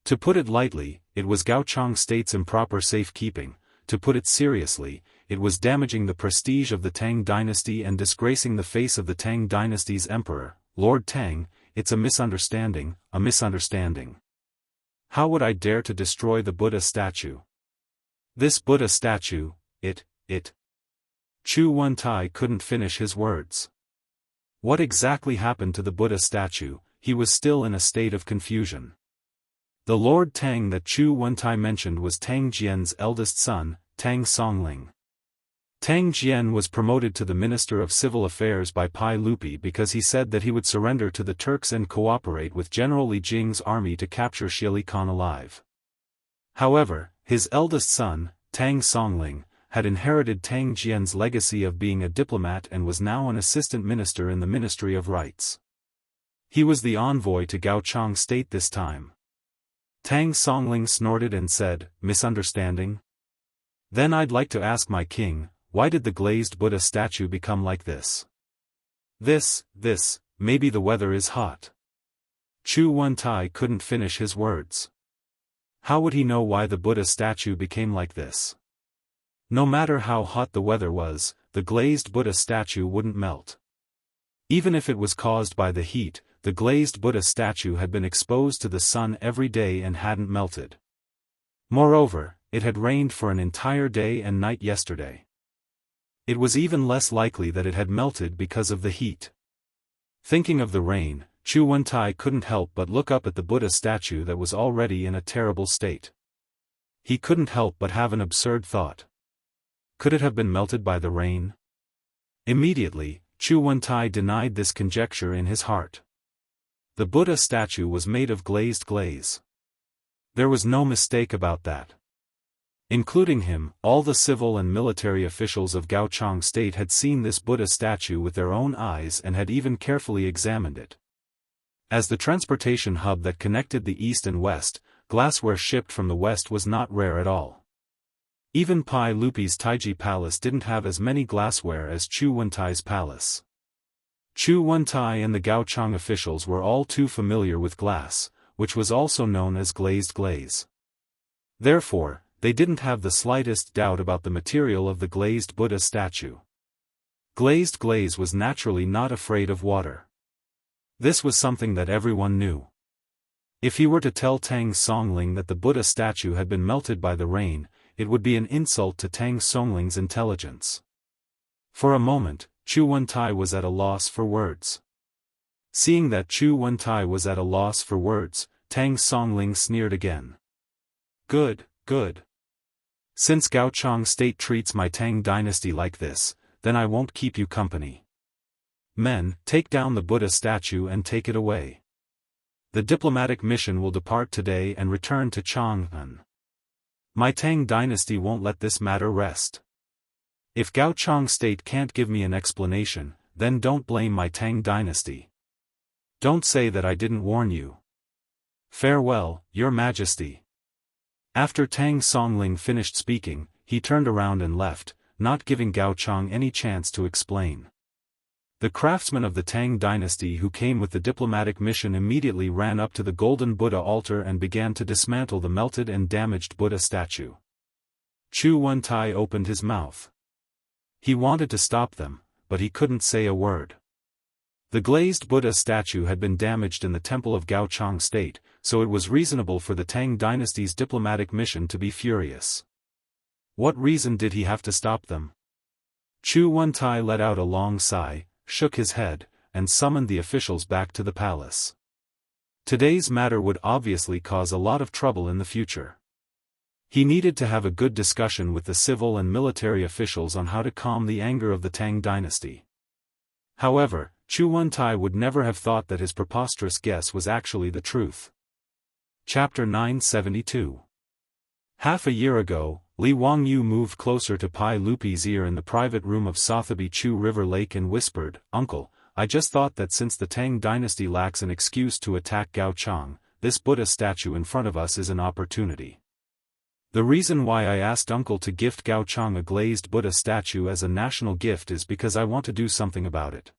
To put it lightly, it was Gaochang state's improper safekeeping; to put it seriously, it was damaging the prestige of the Tang dynasty and disgracing the face of the Tang dynasty's emperor, Lord Tang. It's a misunderstanding, a misunderstanding. How would I dare to destroy the Buddha statue? This Buddha statue, it. Chu Wentai couldn't finish his words. What exactly happened to the Buddha statue? He was still in a state of confusion. The Lord Tang that Chu Wentai mentioned was Tang Jian's eldest son, Tang Songling. Tang Jian was promoted to the Minister of Civil Affairs by Pai Lupi because he said that he would surrender to the Turks and cooperate with General Li Jing's army to capture Xie Khan alive. However, his eldest son, Tang Songling, had inherited Tang Jian's legacy of being a diplomat and was now an assistant minister in the Ministry of Rights. He was the envoy to Gaochang state this time. Tang Songling snorted and said, Misunderstanding? Then I'd like to ask my king, why did the glazed Buddha statue become like this? This, maybe the weather is hot. Chu Wentai couldn't finish his words. How would he know why the Buddha statue became like this? No matter how hot the weather was, the glazed Buddha statue wouldn't melt. Even if it was caused by the heat, the glazed Buddha statue had been exposed to the sun every day and hadn't melted. Moreover, it had rained for an entire day and night yesterday. It was even less likely that it had melted because of the heat. Thinking of the rain, Chu Wentai couldn't help but look up at the Buddha statue that was already in a terrible state. He couldn't help but have an absurd thought. Could it have been melted by the rain? Immediately, Chu Wentai denied this conjecture in his heart. The Buddha statue was made of glazed glaze. There was no mistake about that. Including him, all the civil and military officials of Gaochang state had seen this Buddha statue with their own eyes and had even carefully examined it. As the transportation hub that connected the east and west, glassware shipped from the west was not rare at all. Even Pai Lupi's Taiji Palace didn't have as many glassware as Chu Wentai's palace. Chu Wentai and the Gaochang officials were all too familiar with glass, which was also known as glazed glaze. Therefore, they didn't have the slightest doubt about the material of the glazed Buddha statue. Glazed glaze was naturally not afraid of water. This was something that everyone knew. If he were to tell Tang Songling that the Buddha statue had been melted by the rain, it would be an insult to Tang Songling's intelligence. For a moment, Chu Wentai was at a loss for words. Seeing that Chu Wentai was at a loss for words, Tang Songling sneered again. Good. Since Gaochang state treats my Tang dynasty like this, then I won't keep you company. Men, take down the Buddha statue and take it away. The diplomatic mission will depart today and return to Chang'an. My Tang dynasty won't let this matter rest. If Gaochang state can't give me an explanation, then don't blame my Tang dynasty. Don't say that I didn't warn you. Farewell, Your Majesty. After Tang Songling finished speaking, he turned around and left, not giving Gao Chang any chance to explain. The craftsmen of the Tang dynasty who came with the diplomatic mission immediately ran up to the golden Buddha altar and began to dismantle the melted and damaged Buddha statue. Chu Wentai opened his mouth. He wanted to stop them, but he couldn't say a word. The glazed Buddha statue had been damaged in the temple of Gaochang State, so it was reasonable for the Tang dynasty's diplomatic mission to be furious. What reason did he have to stop them? Chu Wentai let out a long sigh, shook his head, and summoned the officials back to the palace. Today's matter would obviously cause a lot of trouble in the future. He needed to have a good discussion with the civil and military officials on how to calm the anger of the Tang dynasty. However, Chu Wentai would never have thought that his preposterous guess was actually the truth. Chapter 972. Half a year ago, Li Wangyu moved closer to Pai Lupi's ear in the private room of Sotheby Chu River Lake and whispered, "Uncle, I just thought that since the Tang dynasty lacks an excuse to attack Gaochang, this Buddha statue in front of us is an opportunity. The reason why I asked Uncle to gift Gaochang a glazed Buddha statue as a national gift is because I want to do something about it.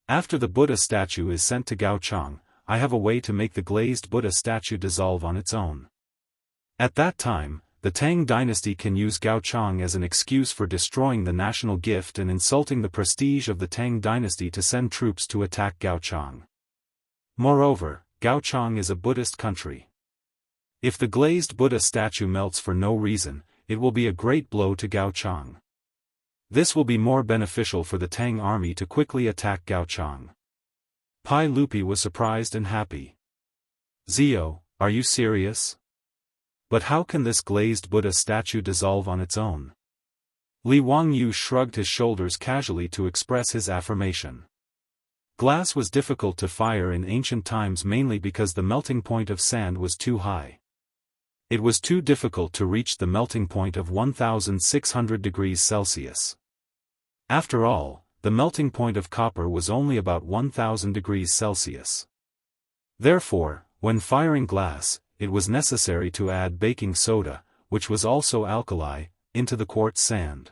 After the Buddha statue is sent to Gaochang, I have a way to make the glazed Buddha statue dissolve on its own. At that time, the Tang dynasty can use Gaochang as an excuse for destroying the national gift and insulting the prestige of the Tang dynasty to send troops to attack Gaochang. Moreover, Gaochang is a Buddhist country. If the glazed Buddha statue melts for no reason, it will be a great blow to Gaochang. This will be more beneficial for the Tang army to quickly attack Gaochang." Pai Lupi was surprised and happy. "Zio, are you serious? But how can this glazed Buddha statue dissolve on its own?" Li Wangyu shrugged his shoulders casually to express his affirmation. Glass was difficult to fire in ancient times mainly because the melting point of sand was too high. It was too difficult to reach the melting point of 1600 degrees Celsius. After all, the melting point of copper was only about 1000 degrees Celsius. Therefore, when firing glass, it was necessary to add baking soda, which was also alkali, into the quartz sand.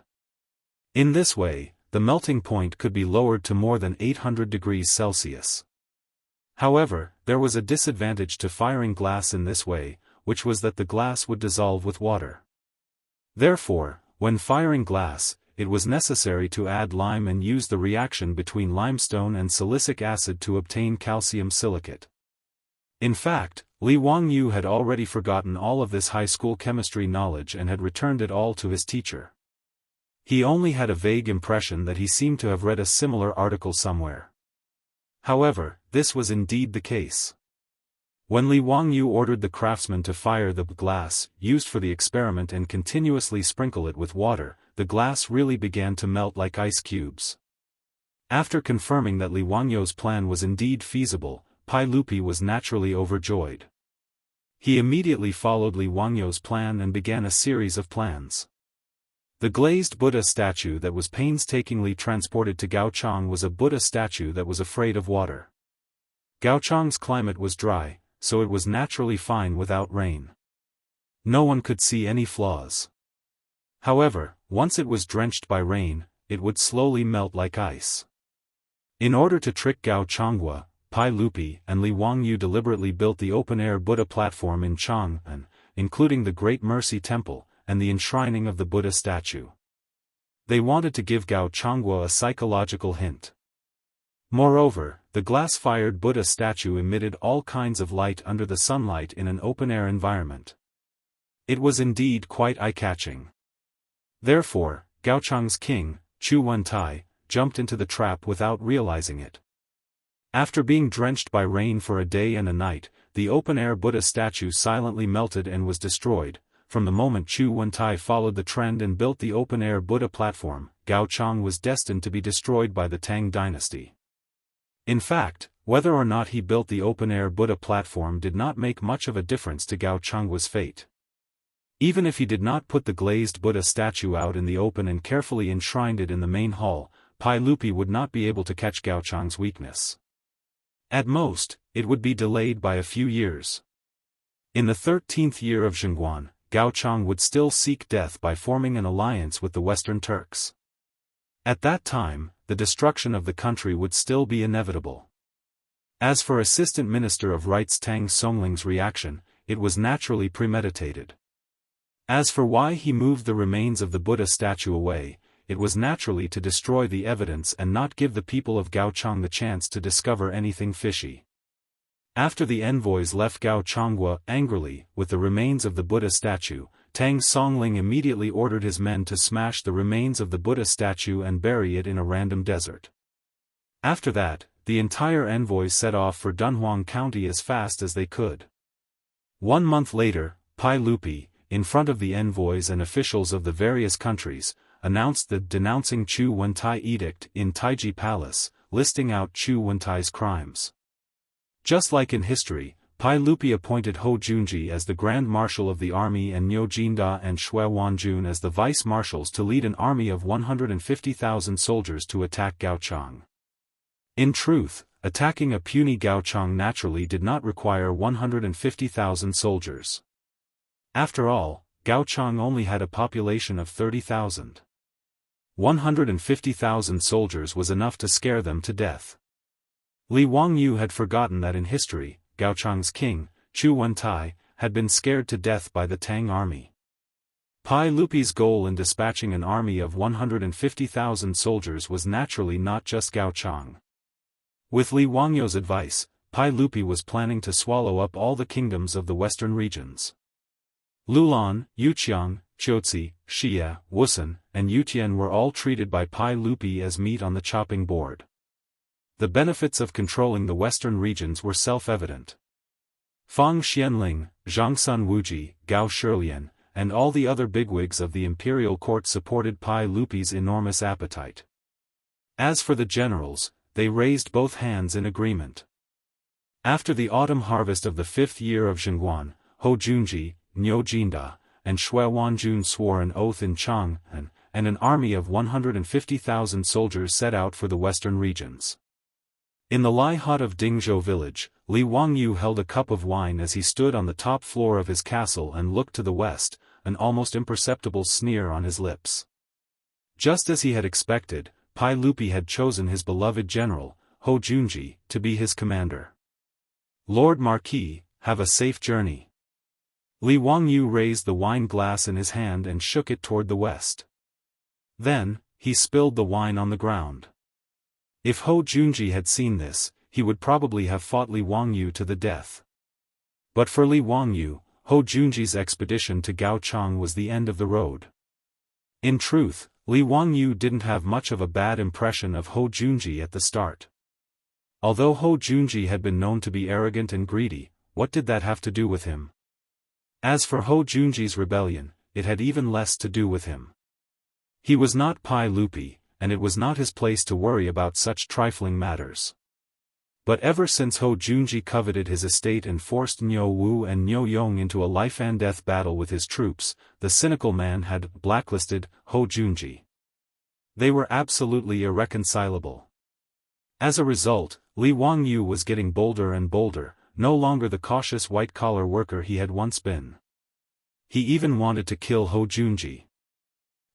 In this way, the melting point could be lowered to more than 800 degrees Celsius. However, there was a disadvantage to firing glass in this way, which was that the glass would dissolve with water. Therefore, when firing glass, it was necessary to add lime and use the reaction between limestone and silicic acid to obtain calcium silicate. In fact, Li Wangyu had already forgotten all of this high school chemistry knowledge and had returned it all to his teacher. He only had a vague impression that he seemed to have read a similar article somewhere. However, this was indeed the case. When Li Wangyu ordered the craftsman to fire the glass used for the experiment and continuously sprinkle it with water, the glass really began to melt like ice cubes. After confirming that Li Wangyu's plan was indeed feasible, Pai Lupi was naturally overjoyed. He immediately followed Li Wangyu's plan and began a series of plans. The glazed Buddha statue that was painstakingly transported to Gaochang was a Buddha statue that was afraid of water. Gaochang's climate was dry, so it was naturally fine without rain. No one could see any flaws. However, once it was drenched by rain, it would slowly melt like ice. In order to trick Gao Changhua, Pai Lupi and Li Wangyu deliberately built the open-air Buddha platform in Chang'an, including the Great Mercy Temple, and the enshrining of the Buddha statue. They wanted to give Gao Changhua a psychological hint. Moreover, the glass-fired Buddha statue emitted all kinds of light under the sunlight in an open-air environment. It was indeed quite eye-catching. Therefore, Gaochang's king, Chu Wentai, jumped into the trap without realizing it. After being drenched by rain for a day and a night, the open-air Buddha statue silently melted and was destroyed. From the moment Chu Wentai followed the trend and built the open-air Buddha platform, Gaochang was destined to be destroyed by the Tang dynasty. In fact, whether or not he built the open-air Buddha platform did not make much of a difference to Gao Changhua's fate. Even if he did not put the glazed Buddha statue out in the open and carefully enshrined it in the main hall, Pai Lupi would not be able to catch Gao Chang's weakness. At most, it would be delayed by a few years. In the 13th year of Zhengguan, Gao Chang would still seek death by forming an alliance with the Western Turks. At that time, the destruction of the country would still be inevitable. As for Assistant Minister of Rights Tang Songling's reaction, it was naturally premeditated. As for why he moved the remains of the Buddha statue away, it was naturally to destroy the evidence and not give the people of Gaochang the chance to discover anything fishy. After the envoys left Gaochangwa angrily with the remains of the Buddha statue, Tang Songling immediately ordered his men to smash the remains of the Buddha statue and bury it in a random desert. After that, the entire envoys set off for Dunhuang County as fast as they could. 1 month later, Pai Lupi, in front of the envoys and officials of the various countries, announced the denouncing Chu Wentai edict in Taiji Palace, listing out Chu Wentai's crimes. Just like in history, Pai Lupi appointed Ho Junji as the Grand Marshal of the army and Niu Jinda and Xue Wanjun as the Vice Marshals to lead an army of 150,000 soldiers to attack Gaochang. In truth, attacking a puny Gaochang naturally did not require 150,000 soldiers. After all, Gaochang only had a population of 30,000. 150,000 soldiers was enough to scare them to death. Li Wangyu had forgotten that in history, Gaochang's king, Chu Wentai, had been scared to death by the Tang army. Pai Lupi's goal in dispatching an army of 150,000 soldiers was naturally not just Gaochang. With Li Wangyu's advice, Pai Lupi was planning to swallow up all the kingdoms of the western regions. Lulan, Yuqiang, Qiuzi, Xie, Wusun, and Yutian were all treated by Pai Lupi as meat on the chopping board. The benefits of controlling the western regions were self-evident. Fang Xianling, Zhangsun Wuji, Gao Shilian, and all the other bigwigs of the imperial court supported Pai Lupi's enormous appetite. As for the generals, they raised both hands in agreement. After the autumn harvest of the 5th year of Zhengguan, Ho Junji, Niu Jinda, and Xue Wanjun swore an oath in Chang'an, and an army of 150,000 soldiers set out for the western regions. In the Lai hut of Dingzhou village, Li Wangyu held a cup of wine as he stood on the top floor of his castle and looked to the west, an almost imperceptible sneer on his lips. Just as he had expected, Pai Lupi had chosen his beloved general, Ho Junji, to be his commander. Lord Marquis, have a safe journey. Li Wangyu raised the wine glass in his hand and shook it toward the west. Then, he spilled the wine on the ground. If Ho Junji had seen this, he would probably have fought Li Wangyu to the death. But for Li Wangyu, Ho Junji's expedition to Gaochang was the end of the road. In truth, Li Wangyu didn't have much of a bad impression of Ho Junji at the start. Although Ho Junji had been known to be arrogant and greedy, what did that have to do with him? As for Ho Junji's rebellion, it had even less to do with him. He was not Pai Lupi, and it was not his place to worry about such trifling matters. But ever since Ho Junji coveted his estate and forced Niu Wu and Niu Yong into a life-and-death battle with his troops, the cynical man had blacklisted Ho Junji. They were absolutely irreconcilable. As a result, Li Wangyu was getting bolder and bolder, no longer the cautious white-collar worker he had once been. He even wanted to kill Ho Junji.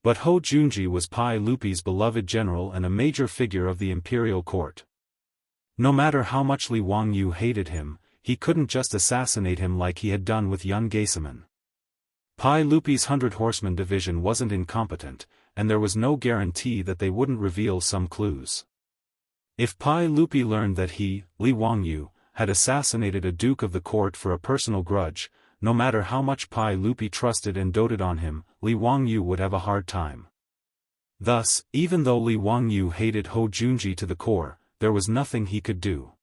But Ho Junji was Pai Lupi's beloved general and a major figure of the imperial court. No matter how much Li Wangyu hated him, he couldn't just assassinate him like he had done with Yun Geisaman. Pai Lupi's 100 Horsemen division wasn't incompetent, and there was no guarantee that they wouldn't reveal some clues. If Pai Lupi learned that he, Li Wangyu, had assassinated a duke of the court for a personal grudge, no matter how much Pai Lupi trusted and doted on him, Li Wangyu would have a hard time. Thus, even though Li Wangyu hated Ho Junji to the core, there was nothing he could do.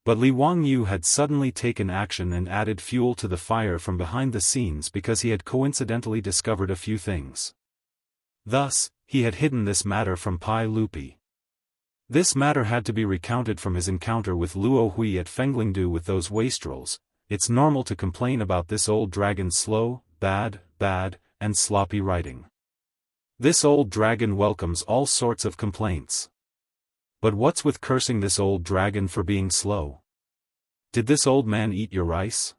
But Li Wangyu had suddenly taken action and added fuel to the fire from behind the scenes because he had coincidentally discovered a few things. Thus, he had hidden this matter from Pai Lupi. This matter had to be recounted from his encounter with Luo Hui at Fenglingdu with those wastrels. It's normal to complain about this old dragon's slow, bad, and sloppy writing. This old dragon welcomes all sorts of complaints. But what's with cursing this old dragon for being slow? Did this old man eat your rice?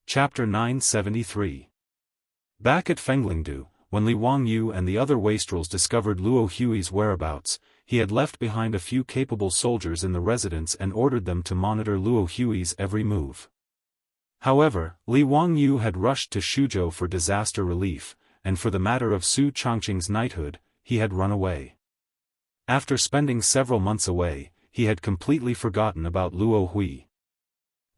Chapter 973. Back at Fenglingdu, when Li Wangyu and the other wastrels discovered Luo Hui's whereabouts, he had left behind a few capable soldiers in the residence and ordered them to monitor Luo Hui's every move. However, Li Wangyu had rushed to Shuzhou for disaster relief, and for the matter of Su Chongqing's knighthood, he had run away. After spending several months away, he had completely forgotten about Luo Hui.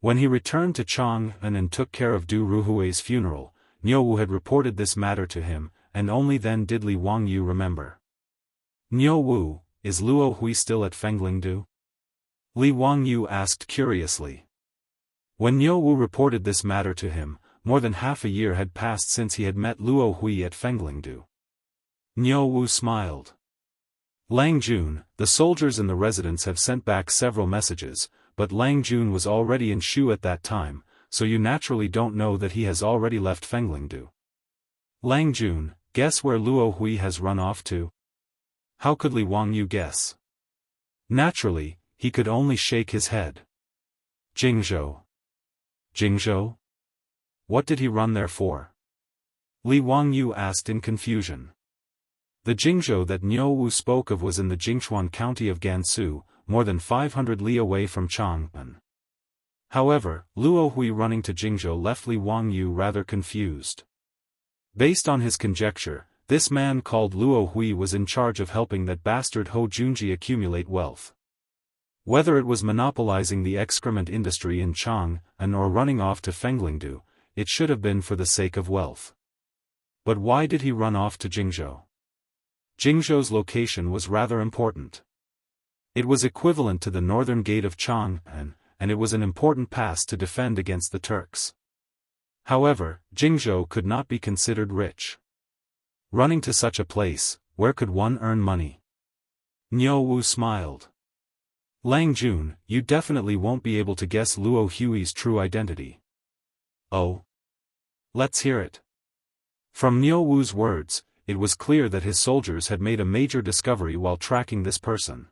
When he returned to Chang'an and took care of Du Ruhui's funeral, Niuwu had reported this matter to him, and only then did Li Wangyu remember. "Niuwu, is Luo Hui still at Fenglingdu?" Li Wangyu asked curiously. When Niuwu reported this matter to him, more than half a year had passed since he had met Luo Hui at Fenglingdu. Niuwu smiled. "Lang Jun, the soldiers in the residence have sent back several messages, but Lang Jun was already in Shu at that time, so you naturally don't know that he has already left Fenglingdu." "Lang Jun, guess where Luo Hui has run off to?" How could Li Wangyu guess? Naturally, he could only shake his head. "Jingzhou." "Jingzhou? What did he run there for?" Li Wangyu asked in confusion. The Jingzhou that Niuwu spoke of was in the Jingchuan county of Gansu, more than 500 li away from Chang'an. However, Luo Hui running to Jingzhou left Li Wangyu rather confused. Based on his conjecture, this man called Luo Hui was in charge of helping that bastard Ho Junji accumulate wealth. Whether it was monopolizing the excrement industry in Chang'an or running off to Fenglingdu, it should have been for the sake of wealth. But why did he run off to Jingzhou? Jingzhou's location was rather important. It was equivalent to the northern gate of Chang'an, and it was an important pass to defend against the Turks. However, Jingzhou could not be considered rich. Running to such a place, where could one earn money? Niuwu smiled. "Lang Jun, you definitely won't be able to guess Luo Hui's true identity." "Oh? Let's hear it." From Niuwu's words, it was clear that his soldiers had made a major discovery while tracking this person.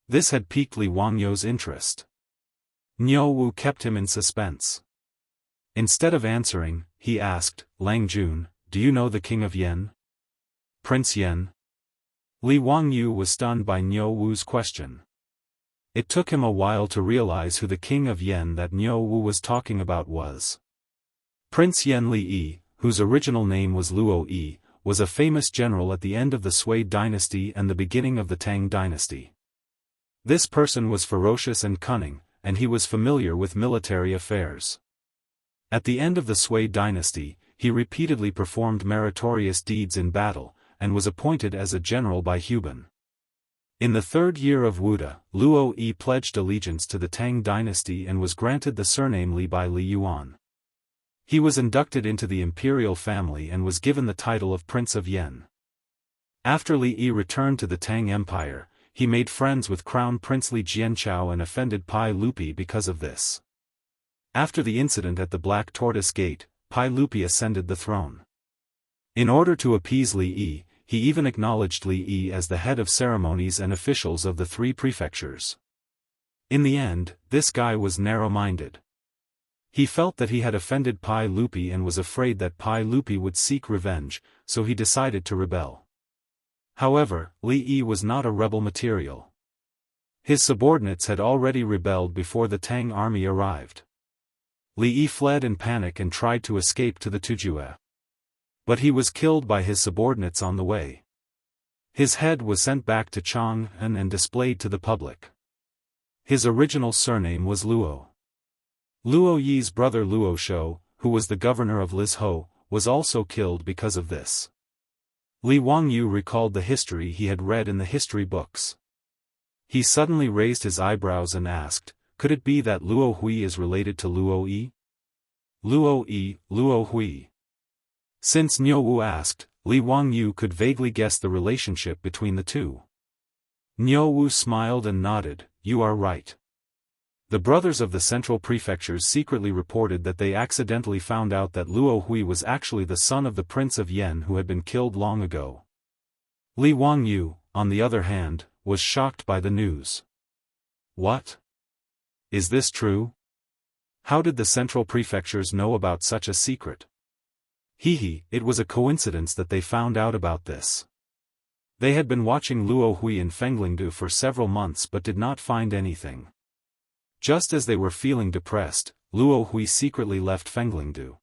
This had piqued Li Wangyu's interest. Niuwu kept him in suspense. Instead of answering, he asked, "Lang Jun, do you know the king of Yen? Prince Yen?" Li Wangyu was stunned by Niuwu's question. It took him a while to realize who the king of Yen that Niuwu was talking about was. Prince Yen Li, whose original name was Luo Yi, was a famous general at the end of the Sui dynasty and the beginning of the Tang dynasty. This person was ferocious and cunning, and he was familiar with military affairs. At the end of the Sui dynasty, he repeatedly performed meritorious deeds in battle, and was appointed as a general by Huban. In the third year of Wuda, Luo Yi pledged allegiance to the Tang dynasty and was granted the surname Li by Li Yuan. He was inducted into the imperial family and was given the title of Prince of Yen. After Li Yi returned to the Tang Empire, he made friends with Crown Prince Li Jianchao and offended Pai Lupi because of this. After the incident at the Black Tortoise Gate, Pai Lupi ascended the throne. In order to appease Li Yi, he even acknowledged Li Yi as the head of ceremonies and officials of the three prefectures. In the end, this guy was narrow-minded. He felt that he had offended Pai Lupi and was afraid that Pai Lupi would seek revenge, so he decided to rebel. However, Li Yi was not a rebel material. His subordinates had already rebelled before the Tang army arrived. Li Yi fled in panic and tried to escape to the Tujue. But he was killed by his subordinates on the way. His head was sent back to Chang'an and displayed to the public. His original surname was Luo. Luo Yi's brother Luo Shou, who was the governor of Lizhou, was also killed because of this. Li Wangyu recalled the history he had read in the history books. He suddenly raised his eyebrows and asked, could it be that Luo Hui is related to Luo Yi? Luo Yi, Luo Hui. Since Niuwu asked, Li Wangyu could vaguely guess the relationship between the two. Niuwu smiled and nodded, you are right. The brothers of the central prefectures secretly reported that they accidentally found out that Luo Hui was actually the son of the Prince of Yen who had been killed long ago. Li Wangyu, on the other hand, was shocked by the news. What? Is this true? How did the central prefectures know about such a secret? It was a coincidence that they found out about this. They had been watching Luo Hui in Fenglingdu for several months but did not find anything. Just as they were feeling depressed, Luo Hui secretly left Fenglingdu.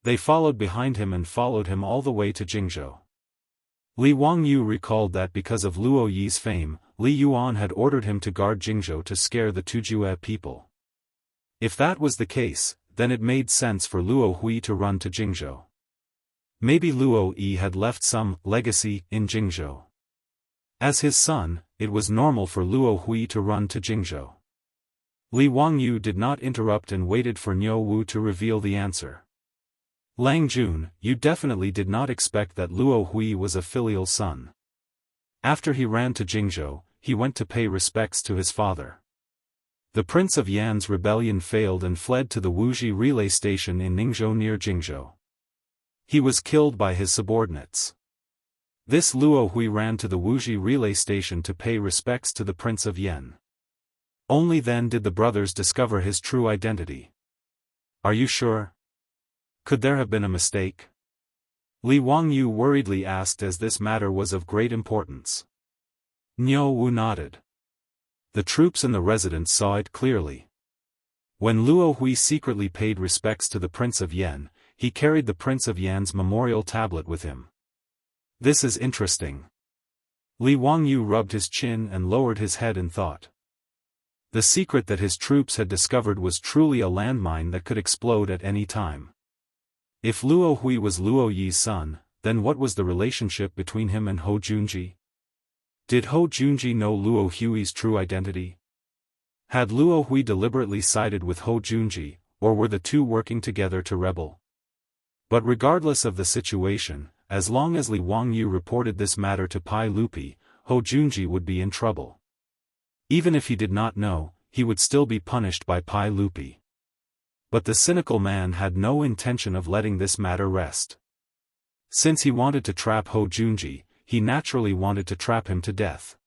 They followed behind him and followed him all the way to Jingzhou. Li Wangyu recalled that because of Luo Yi's fame, Li Yuan had ordered him to guard Jingzhou to scare the Tujue people. If that was the case, then it made sense for Luo Hui to run to Jingzhou. Maybe Luo Yi had left some legacy in Jingzhou. As his son, it was normal for Luo Hui to run to Jingzhou. Li Wangyu did not interrupt and waited for Niu Wu to reveal the answer. Lang Jun, you definitely did not expect that Luo Hui was a filial son. After he ran to Jingzhou, he went to pay respects to his father. The Prince of Yan's rebellion failed and fled to the Wuxi relay station in Ningzhou near Jingzhou. He was killed by his subordinates. This Luo Hui ran to the Wuxi relay station to pay respects to the Prince of Yan. Only then did the brothers discover his true identity. Are you sure? Could there have been a mistake? Li Wangyu worriedly asked as this matter was of great importance. Niu Wu nodded. The troops and the residents saw it clearly. When Luo Hui secretly paid respects to the Prince of Yan, he carried the Prince of Yan's memorial tablet with him. This is interesting. Li Wangyu rubbed his chin and lowered his head in thought. The secret that his troops had discovered was truly a landmine that could explode at any time. If Luo Hui was Luo Yi's son, then what was the relationship between him and Hou Junji? Did Hou Junji know Luo Hui's true identity? Had Luo Hui deliberately sided with Hou Junji, or were the two working together to rebel? But regardless of the situation, as long as Li Wangyu reported this matter to Pai Lupi, Hou Junji would be in trouble. Even if he did not know, he would still be punished by Pai Lupi. But the cynical man had no intention of letting this matter rest. Since he wanted to trap Hou Junji, he naturally wanted to trap him to death.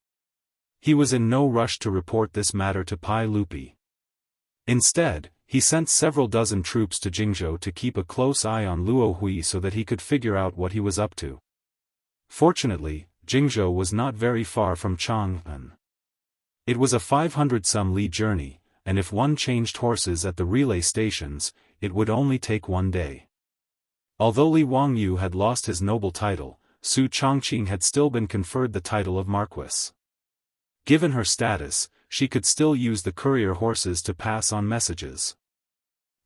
He was in no rush to report this matter to Pai Lupi. Instead, he sent several dozen troops to Jingzhou to keep a close eye on Luo Hui so that he could figure out what he was up to. Fortunately, Jingzhou was not very far from Chang'an. It was a 500-some li journey, and if one changed horses at the relay stations, it would only take one day. Although Li Wangyu had lost his noble title, Su Chongqing had still been conferred the title of Marquis. Given her status, she could still use the courier horses to pass on messages.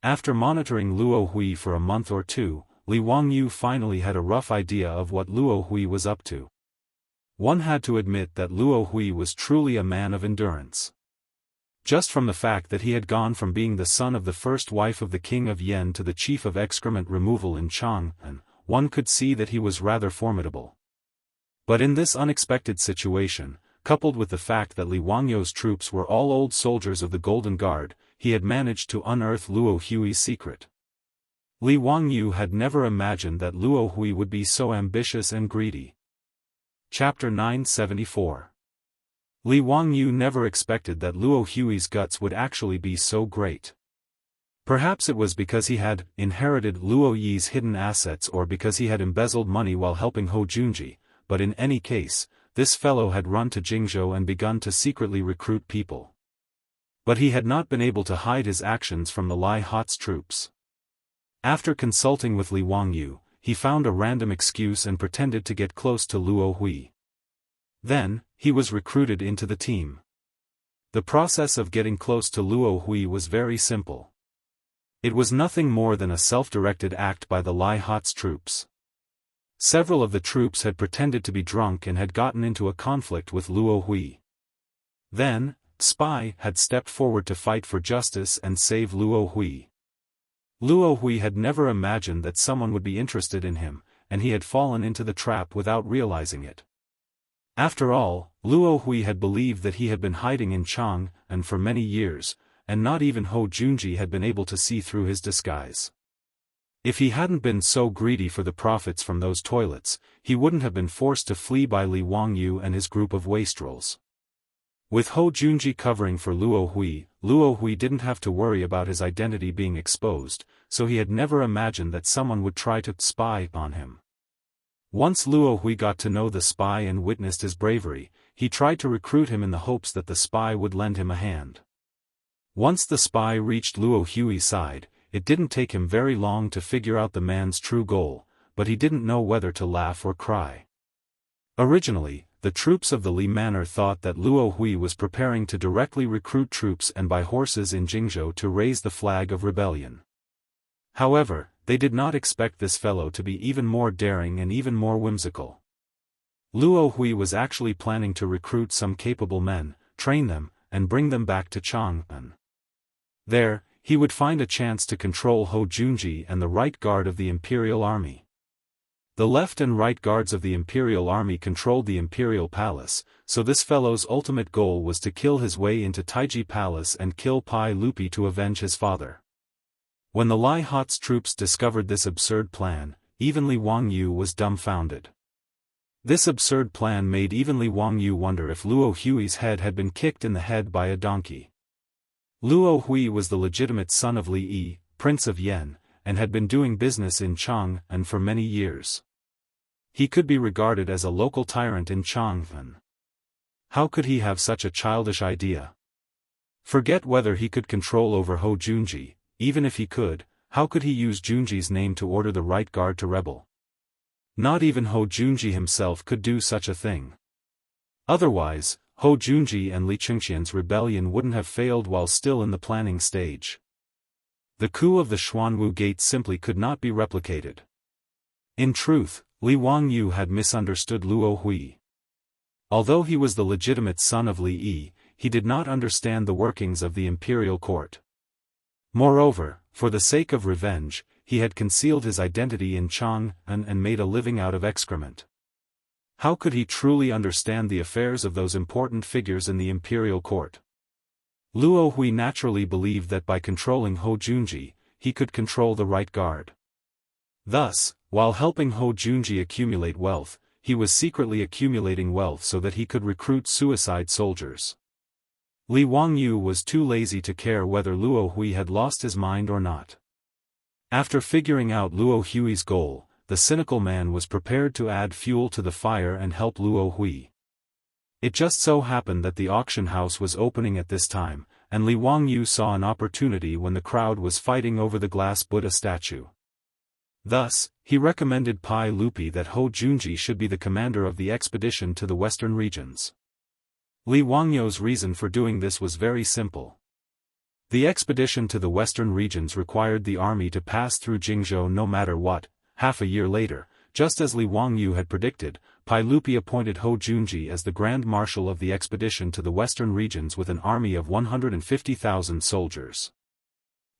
After monitoring Luo Hui for a month or two, Li Wangyu finally had a rough idea of what Luo Hui was up to. One had to admit that Luo Hui was truly a man of endurance. Just from the fact that he had gone from being the son of the first wife of the king of Yen to the chief of excrement removal in Chang'an, one could see that he was rather formidable. But in this unexpected situation, coupled with the fact that Li Wangyu's troops were all old soldiers of the Golden Guard, he had managed to unearth Luo Hui's secret. Li Wangyu had never imagined that Luo Hui would be so ambitious and greedy. Chapter 974. Li Wangyu never expected that Luo Hui's guts would actually be so great. Perhaps it was because he had inherited Luo Yi's hidden assets or because he had embezzled money while helping Hou Junji, but in any case, this fellow had run to Jingzhou and begun to secretly recruit people. But he had not been able to hide his actions from the Lai Hot's troops. After consulting with Li Wangyu, he found a random excuse and pretended to get close to Luo Hui. Then, he was recruited into the team. The process of getting close to Luo Hui was very simple. It was nothing more than a self-directed act by the Lai Hot's troops. Several of the troops had pretended to be drunk and had gotten into a conflict with Luo Hui. Then, Spy had stepped forward to fight for justice and save Luo Hui. Luo Hui had never imagined that someone would be interested in him, and he had fallen into the trap without realizing it. After all, Luo Hui had believed that he had been hiding in Chang'an for many years, and not even Hou Junji had been able to see through his disguise. If he hadn't been so greedy for the profits from those toilets, he wouldn't have been forced to flee by Li Wangyu and his group of wastrels. With Hou Junji covering for Luo Hui didn't have to worry about his identity being exposed, so he had never imagined that someone would try to spy on him. Once Luo Hui got to know the spy and witnessed his bravery, he tried to recruit him in the hopes that the spy would lend him a hand. Once the spy reached Luo Hui's side, it didn't take him very long to figure out the man's true goal, but he didn't know whether to laugh or cry. Originally, the troops of the Li Manor thought that Luo Hui was preparing to directly recruit troops and buy horses in Jianghu to raise the flag of rebellion. However, they did not expect this fellow to be even more daring and even more whimsical. Luo Hui was actually planning to recruit some capable men, train them, and bring them back to Chang'an. There, he would find a chance to control Hou Junji and the right guard of the Imperial Army. The left and right guards of the Imperial Army controlled the Imperial Palace, so this fellow's ultimate goal was to kill his way into Taiji Palace and kill Pai Lupi to avenge his father. When the Lai Hot's troops discovered this absurd plan, even Li Wangyu was dumbfounded. This absurd plan made even Li Wangyu wonder if Luo Hui's head had been kicked in the head by a donkey. Luo Hui was the legitimate son of Li Yi, Prince of Yan, and had been doing business in Chang'an for many years. He could be regarded as a local tyrant in Chang'an. How could he have such a childish idea? Forget whether he could control over Hou Junji, even if he could, how could he use Junji's name to order the right guard to rebel? Not even Hou Junji himself could do such a thing. Otherwise, Hou Junji and Li Qingxian's rebellion wouldn't have failed while still in the planning stage. The coup of the Xuanwu Gate simply could not be replicated. In truth, Li Wangyu had misunderstood Luo Hui. Although he was the legitimate son of Li Yi, he did not understand the workings of the imperial court. Moreover, for the sake of revenge, he had concealed his identity in Chang'an and made a living out of excrement. How could he truly understand the affairs of those important figures in the imperial court? Luo Hui naturally believed that by controlling Hou Junji, he could control the right guard. Thus, while helping Hou Junji accumulate wealth, he was secretly accumulating wealth so that he could recruit suicide soldiers. Li Wangyu was too lazy to care whether Luo Hui had lost his mind or not. After figuring out Luo Hui's goal, the cynical man was prepared to add fuel to the fire and help Luo Hui. It just so happened that the auction house was opening at this time, and Li Wangyu saw an opportunity when the crowd was fighting over the glass Buddha statue. Thus, he recommended Pai Lupi that Hou Junji should be the commander of the expedition to the western regions. Li Wangyu's reason for doing this was very simple. The expedition to the western regions required the army to pass through Jianghu no matter what. Half a year later, just as Li Wangyu had predicted, Pai Lupi appointed Hou Junji as the Grand Marshal of the expedition to the western regions with an army of 150,000 soldiers.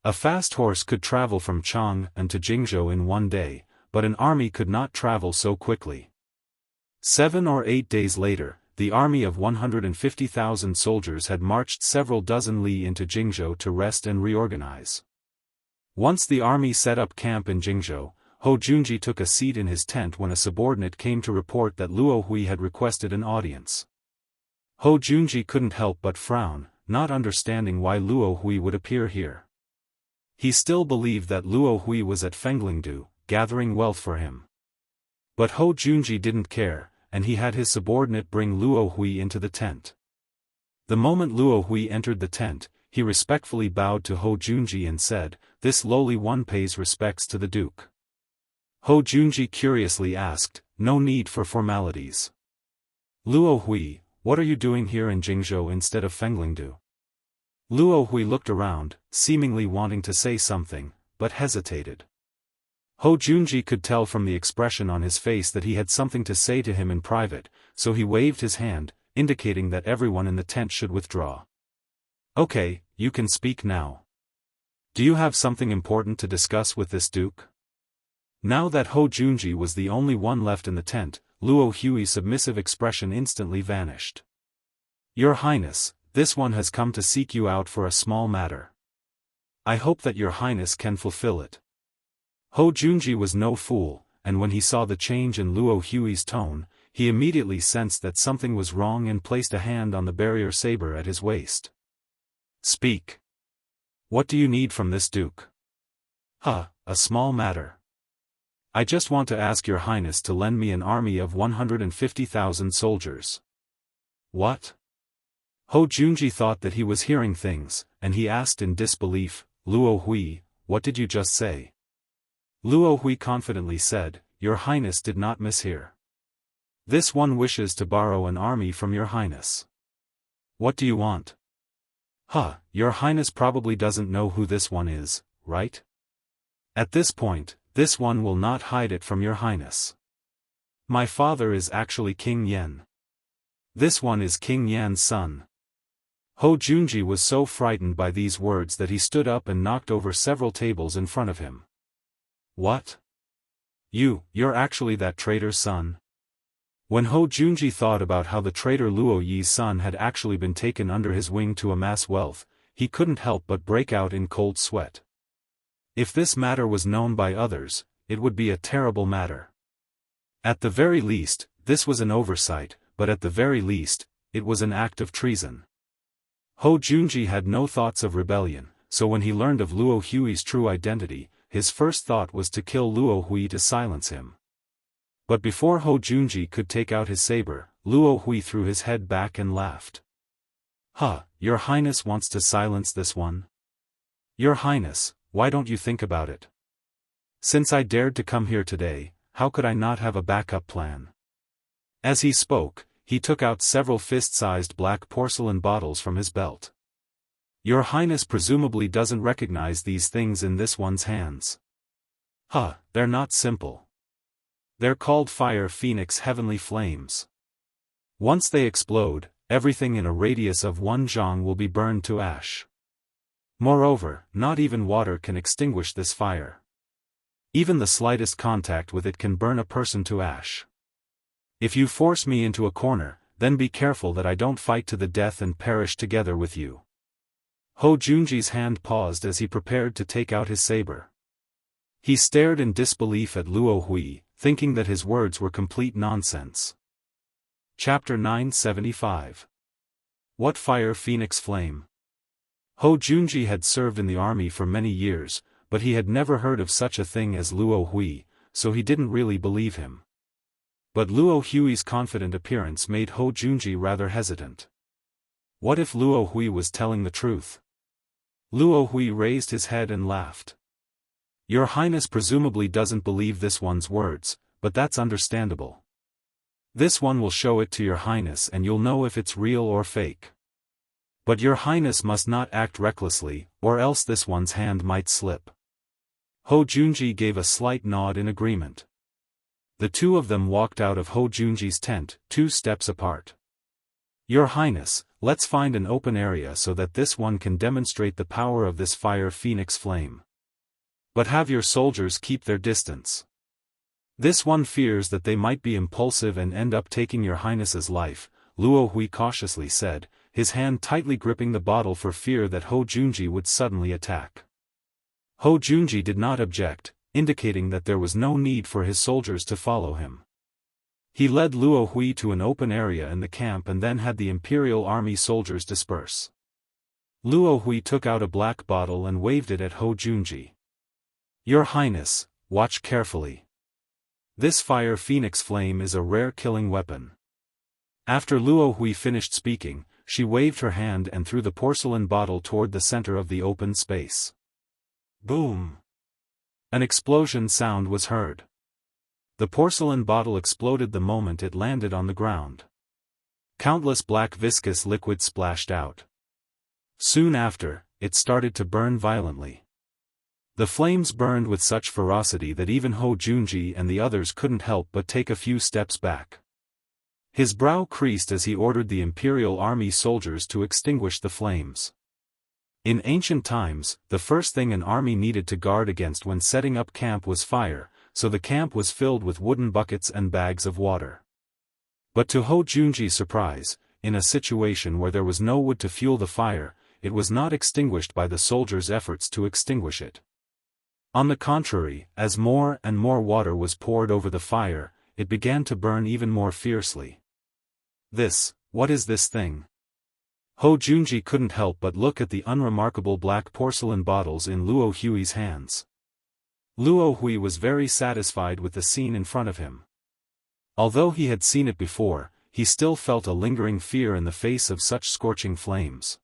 A fast horse could travel from Chang'an to Jianghu in one day, but an army could not travel so quickly. 7 or 8 days later, the army of 150,000 soldiers had marched several dozen li into Jianghu to rest and reorganize. Once the army set up camp in Jianghu, Hou Junji took a seat in his tent when a subordinate came to report that Luo Hui had requested an audience. Hou Junji couldn't help but frown, not understanding why Luo Hui would appear here. He still believed that Luo Hui was at Fenglingdu, gathering wealth for him. But Hou Junji didn't care, and he had his subordinate bring Luo Hui into the tent. The moment Luo Hui entered the tent, he respectfully bowed to Hou Junji and said, "This lowly one pays respects to the Duke." Hou Junji curiously asked, "No need for formalities. Luo Hui, what are you doing here in Jianghu instead of Fenglingdu?" Luo Hui looked around, seemingly wanting to say something, but hesitated. Hou Junji could tell from the expression on his face that he had something to say to him in private, so he waved his hand, indicating that everyone in the tent should withdraw. "Okay, you can speak now. Do you have something important to discuss with this duke?" Now that Hou Junji was the only one left in the tent, Luo Hui's submissive expression instantly vanished. "Your Highness, this one has come to seek you out for a small matter. I hope that your Highness can fulfill it." Hou Junji was no fool, and when he saw the change in Luo Hui's tone, he immediately sensed that something was wrong and placed a hand on the barrier saber at his waist. "Speak. What do you need from this duke?" "A small matter. I just want to ask your highness to lend me an army of 150,000 soldiers." "What?" Hou Junji thought that he was hearing things, and he asked in disbelief, "Luo Hui, what did you just say?" Luo Hui confidently said, "Your highness did not mishear. This one wishes to borrow an army from your highness." "What do you want?" Your highness probably doesn't know who this one is, right? At this point, this one will not hide it from your highness. My father is actually King Yan. This one is King Yan's son." Hou Junji was so frightened by these words that he stood up and knocked over several tables in front of him. "What? You're actually that traitor's son?" When Hou Junji thought about how the traitor Luo Yi's son had actually been taken under his wing to amass wealth, he couldn't help but break out in cold sweat. If this matter was known by others, it would be a terrible matter. At the very least, this was an oversight, but at the very least, it was an act of treason. Hou Junji had no thoughts of rebellion, so when he learned of Luo Hui's true identity, his first thought was to kill Luo Hui to silence him. But before Hou Junji could take out his saber, Luo Hui threw his head back and laughed. Your highness wants to silence this one? Your highness, why don't you think about it? Since I dared to come here today, how could I not have a backup plan? As he spoke, he took out several fist-sized black porcelain bottles from his belt. Your highness presumably doesn't recognize these things in this one's hands. They're not simple. They're called Fire Phoenix Heavenly Flames. Once they explode, everything in a radius of 1 zhang will be burned to ash. Moreover, not even water can extinguish this fire. Even the slightest contact with it can burn a person to ash. If you force me into a corner, then be careful that I don't fight to the death and perish together with you." Hou Junji's hand paused as he prepared to take out his saber. He stared in disbelief at Luo Hui, thinking that his words were complete nonsense. Chapter 975. What Fire Phoenix Flame? Hou Junji had served in the army for many years, but he had never heard of such a thing as Luo Hui, so he didn't really believe him. But Luo Hui's confident appearance made Hou Junji rather hesitant. What if Luo Hui was telling the truth? Luo Hui raised his head and laughed. Your highness presumably doesn't believe this one's words, but that's understandable. This one will show it to your highness and you'll know if it's real or fake. But your highness must not act recklessly, or else this one's hand might slip. Hou Junji gave a slight nod in agreement. The two of them walked out of Hou Junji's tent, 2 steps apart. Your highness, let's find an open area so that this one can demonstrate the power of this Fire Phoenix flame. But have your soldiers keep their distance. This one fears that they might be impulsive and end up taking your highness's life, Luo Hui cautiously said, his hand tightly gripping the bottle for fear that Hou Junji would suddenly attack. Hou Junji did not object, indicating that there was no need for his soldiers to follow him. He led Luo Hui to an open area in the camp and then had the Imperial Army soldiers disperse. Luo Hui took out a black bottle and waved it at Hou Junji. Your highness, watch carefully. This Fire Phoenix flame is a rare killing weapon. After Luo Hui finished speaking, she waved her hand and threw the porcelain bottle toward the center of the open space. Boom! An explosion sound was heard. The porcelain bottle exploded the moment it landed on the ground. Countless black viscous liquid splashed out. Soon after, it started to burn violently. The flames burned with such ferocity that even Hou Junji and the others couldn't help but take a few steps back. His brow creased as he ordered the Imperial Army soldiers to extinguish the flames. In ancient times, the first thing an army needed to guard against when setting up camp was fire, so the camp was filled with wooden buckets and bags of water. But to Hou Junji's surprise, in a situation where there was no wood to fuel the fire, it was not extinguished by the soldiers' efforts to extinguish it. On the contrary, as more and more water was poured over the fire, it began to burn even more fiercely. What is this thing? Ho Junji couldn't help but look at the unremarkable black porcelain bottles in Luo Hui's hands. Luo Hui was very satisfied with the scene in front of him. Although he had seen it before, he still felt a lingering fear in the face of such scorching flames.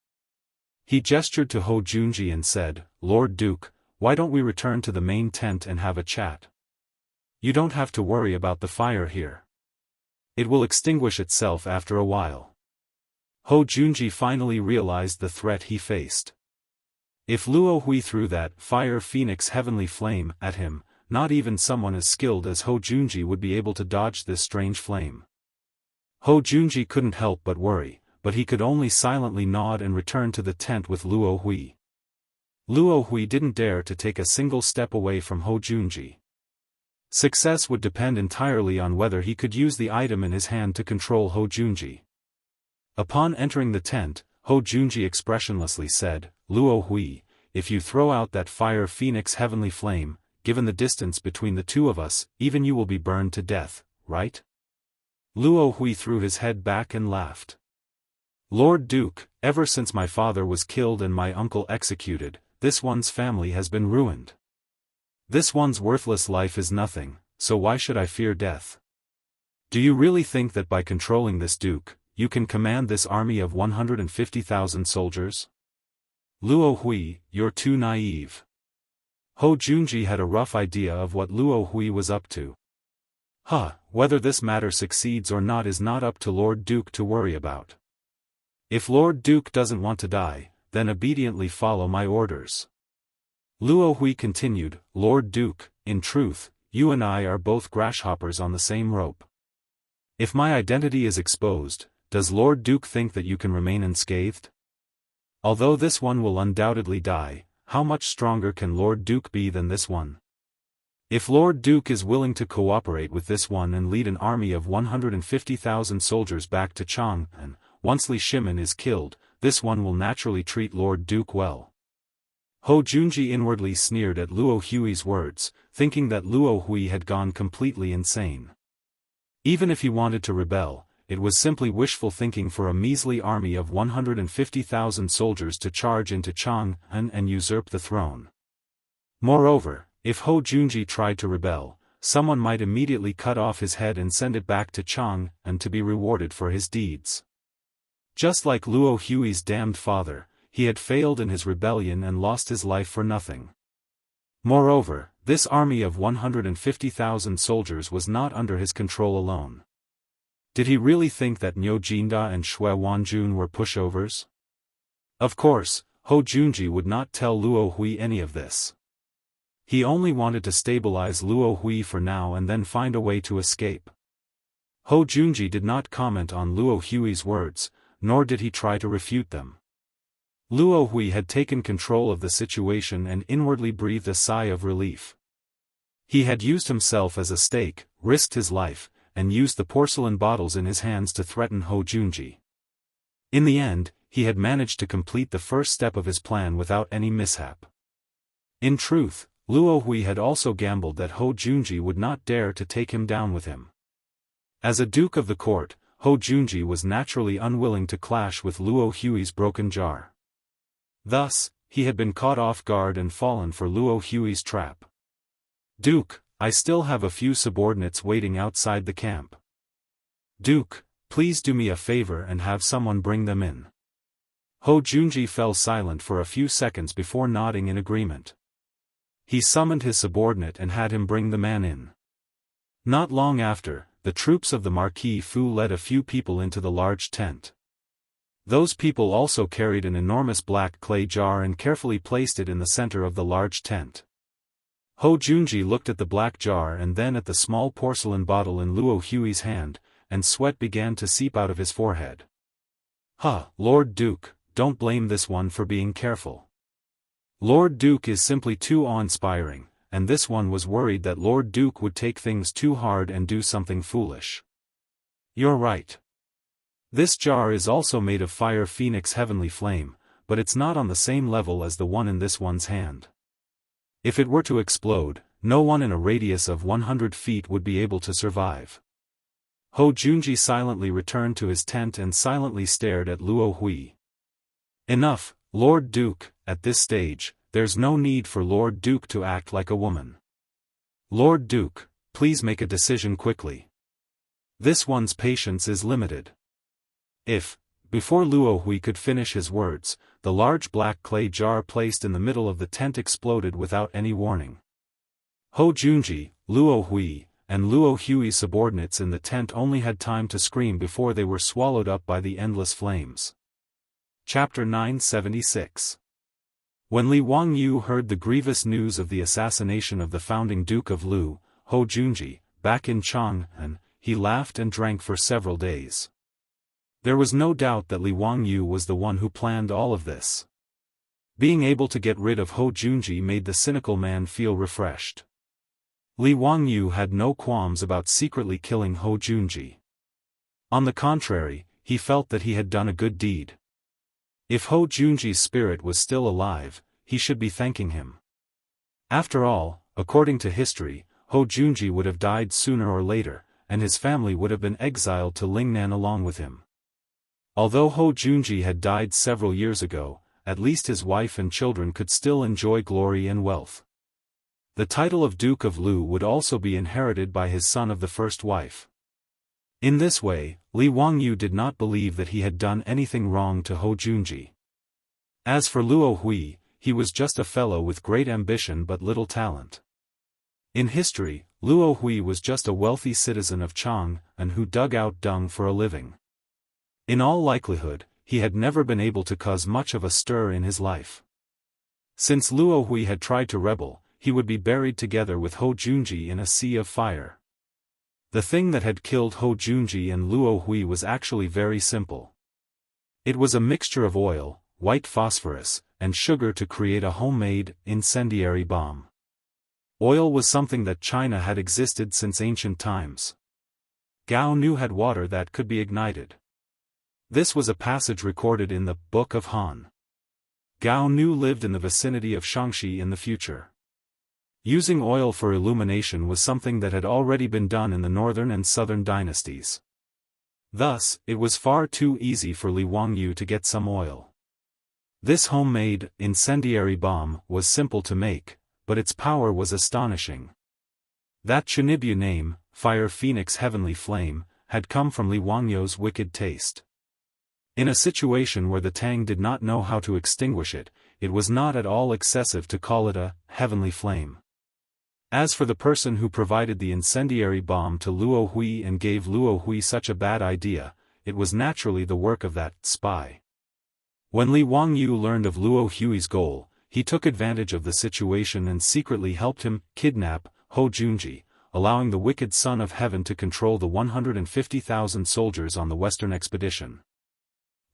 He gestured to Ho Junji and said, "Lord Duke, why don't we return to the main tent and have a chat? You don't have to worry about the fire here. It will extinguish itself after a while." Ho Junji finally realized the threat he faced. If Luo Hui threw that fire phoenix heavenly flame at him, not even someone as skilled as Ho Junji would be able to dodge this strange flame. Ho Junji couldn't help but worry, but he could only silently nod and return to the tent with Luo Hui. Luo Hui didn't dare to take a single step away from Ho Junji. Success would depend entirely on whether he could use the item in his hand to control Ho Junji. Upon entering the tent, Ho Junji expressionlessly said, "Luo Hui, if you throw out that fire phoenix heavenly flame, given the distance between the two of us, even you will be burned to death, right?" Luo Hui threw his head back and laughed. "Lord Duke, ever since my father was killed and my uncle executed, this one's family has been ruined. This one's worthless life is nothing, so why should I fear death? Do you really think that by controlling this duke, you can command this army of 150,000 soldiers? Luo Hui, you're too naive." Ho Junji had a rough idea of what Luo Hui was up to. Whether this matter succeeds or not is not up to Lord Duke to worry about. If Lord Duke doesn't want to die, then obediently follow my orders. Luo Hui continued, "Lord Duke, in truth, you and I are both grasshoppers on the same rope. If my identity is exposed, does Lord Duke think that you can remain unscathed? Although this one will undoubtedly die, how much stronger can Lord Duke be than this one? If Lord Duke is willing to cooperate with this one and lead an army of 150,000 soldiers back to Chang, and, once Li Shimin is killed, this one will naturally treat Lord Duke well." Ho Junji inwardly sneered at Luo Hui's words, thinking that Luo Hui had gone completely insane. Even if he wanted to rebel, it was simply wishful thinking for a measly army of 150,000 soldiers to charge into Chang and usurp the throne. Moreover, if Ho Junji tried to rebel, someone might immediately cut off his head and send it back to Chang and to be rewarded for his deeds. Just like Luo Hui's damned father, he had failed in his rebellion and lost his life for nothing. Moreover, this army of 150,000 soldiers was not under his control alone. Did he really think that Niu Jinda and Xue Wanjun were pushovers? Of course, Ho Junji would not tell Luo Hui any of this. He only wanted to stabilize Luo Hui for now and then find a way to escape. Ho Junji did not comment on Luo Hui's words, nor did he try to refute them. Luo Hui had taken control of the situation and inwardly breathed a sigh of relief. He had used himself as a stake, risked his life, and used the porcelain bottles in his hands to threaten Ho Junji. In the end, he had managed to complete the first step of his plan without any mishap. In truth, Luo Hui had also gambled that Ho Junji would not dare to take him down with him. As a duke of the court, Ho Junji was naturally unwilling to clash with Luo Hui's broken jar. Thus, he had been caught off guard and fallen for Luo Hui's trap. "Duke, I still have a few subordinates waiting outside the camp. Duke, please do me a favor and have someone bring them in." Ho Junji fell silent for a few seconds before nodding in agreement. He summoned his subordinate and had him bring the man in. Not long after, the troops of the Marquis Fu led a few people into the large tent. Those people also carried an enormous black clay jar and carefully placed it in the center of the large tent. Ho Junji looked at the black jar and then at the small porcelain bottle in Luo Hui's hand, and sweat began to seep out of his forehead. Lord Duke, don't blame this one for being careful. Lord Duke is simply too awe-inspiring, and this one was worried that Lord Duke would take things too hard and do something foolish. You're right. This jar is also made of fire phoenix heavenly flame, but it's not on the same level as the one in this one's hand. If it were to explode, no one in a radius of 100 feet would be able to survive. Hou Junji silently returned to his tent and silently stared at Luo Hui. Enough, Lord Duke, at this stage, there's no need for Lord Duke to act like a woman. Lord Duke, please make a decision quickly. This one's patience is limited. Before Luo Hui could finish his words, the large black clay jar placed in the middle of the tent exploded without any warning. Hou Junji, Luo Hui, and Luo Hui's subordinates in the tent only had time to scream before they were swallowed up by the endless flames. Chapter 976. When Li Wangyu heard the grievous news of the assassination of the founding Duke of Lu, Hou Junji, back in Chang'an, he laughed and drank for several days. There was no doubt that Li Wangyu was the one who planned all of this. Being able to get rid of Hou Junji made the cynical man feel refreshed. Li Wangyu had no qualms about secretly killing Hou Junji. On the contrary, he felt that he had done a good deed. If Hou Junji's spirit was still alive, he should be thanking him. After all, according to history, Hou Junji would have died sooner or later, and his family would have been exiled to Lingnan along with him. Although Hou Junji had died several years ago, at least his wife and children could still enjoy glory and wealth. The title of Duke of Lu would also be inherited by his son of the first wife. In this way, Li Wangyu did not believe that he had done anything wrong to Hou Junji. As for Luo Hui, he was just a fellow with great ambition but little talent. In history, Luo Hui was just a wealthy citizen of Chang'an who dug out dung for a living. In all likelihood, he had never been able to cause much of a stir in his life. Since Luo Hui had tried to rebel, he would be buried together with Hou Junji in a sea of fire. The thing that had killed Hou Junji and Luo Hui was actually very simple. It was a mixture of oil, white phosphorus, and sugar to create a homemade, incendiary bomb. Oil was something that China had existed since ancient times. Gao Nu had water that could be ignited. This was a passage recorded in the Book of Han. Gao Nu lived in the vicinity of Xianxia in the future. Using oil for illumination was something that had already been done in the northern and southern dynasties. Thus, it was far too easy for Li Wangyu to get some oil. This homemade, incendiary bomb was simple to make, but its power was astonishing. That Chunibyu name, Fire Phoenix Heavenly Flame, had come from Li Wangyu's wicked taste. In a situation where the Tang did not know how to extinguish it, it was not at all excessive to call it a heavenly flame. As for the person who provided the incendiary bomb to Luo Hui and gave Luo Hui such a bad idea, it was naturally the work of that spy. When Li Wangyu learned of Luo Hui's goal, he took advantage of the situation and secretly helped him kidnap Hou Junji, allowing the wicked Son of Heaven to control the 150,000 soldiers on the western expedition.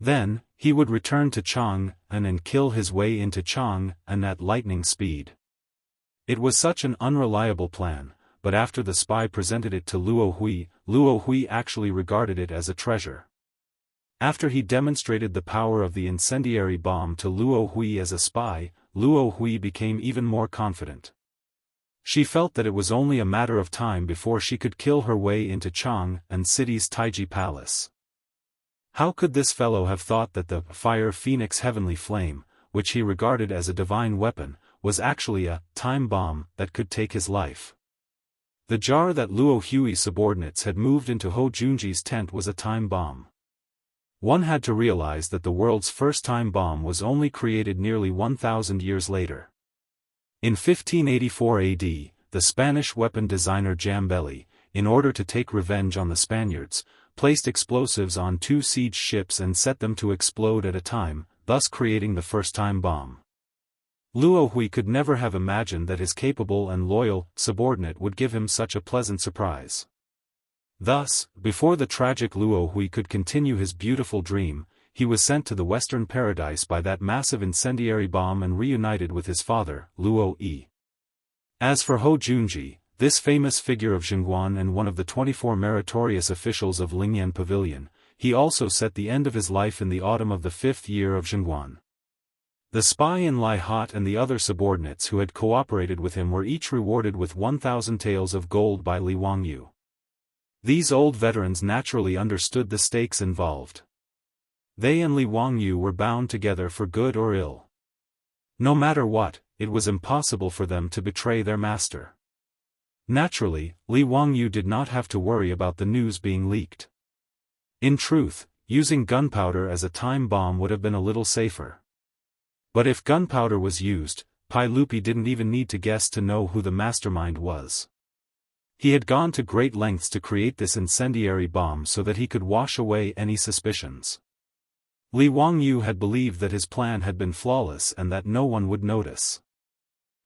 Then, he would return to Chang'an and kill his way into Chang'an at lightning speed. It was such an unreliable plan, but after the spy presented it to Luo Hui actually regarded it as a treasure. After he demonstrated the power of the incendiary bomb to Luo Hui as a spy, Luo Hui became even more confident. She felt that it was only a matter of time before she could kill her way into Chang'an City's Taiji Palace. How could this fellow have thought that the Fire Phoenix Heavenly Flame, which he regarded as a divine weapon, was actually a time bomb that could take his life? The jar that Luo Hui's subordinates had moved into Hou Junji's tent was a time bomb. One had to realize that the world's first time bomb was only created nearly 1,000 years later. In 1584 AD, the Spanish weapon designer Jambeli, in order to take revenge on the Spaniards, placed explosives on 2 siege ships and set them to explode at a time, thus creating the first time bomb. Luo Hui could never have imagined that his capable and loyal subordinate would give him such a pleasant surprise. Thus, before the tragic Luo Hui could continue his beautiful dream, he was sent to the Western Paradise by that massive incendiary bomb and reunited with his father, Luo Yi. As for Hou Junji, this famous figure of Zhongguan and one of the 24 meritorious officials of Lingyan Pavilion, he also set the end of his life in the autumn of the 5th year of Zhongguan. The spy in Lai Hot and the other subordinates who had cooperated with him were each rewarded with 1,000 taels of gold by Li Wangyu. These old veterans naturally understood the stakes involved. They and Li Wangyu were bound together for good or ill. No matter what, it was impossible for them to betray their master. Naturally, Li Wangyu did not have to worry about the news being leaked. In truth, using gunpowder as a time bomb would have been a little safer. But if gunpowder was used, Pai Lupi didn't even need to guess to know who the mastermind was. He had gone to great lengths to create this incendiary bomb so that he could wash away any suspicions. Li Wangyu had believed that his plan had been flawless and that no one would notice.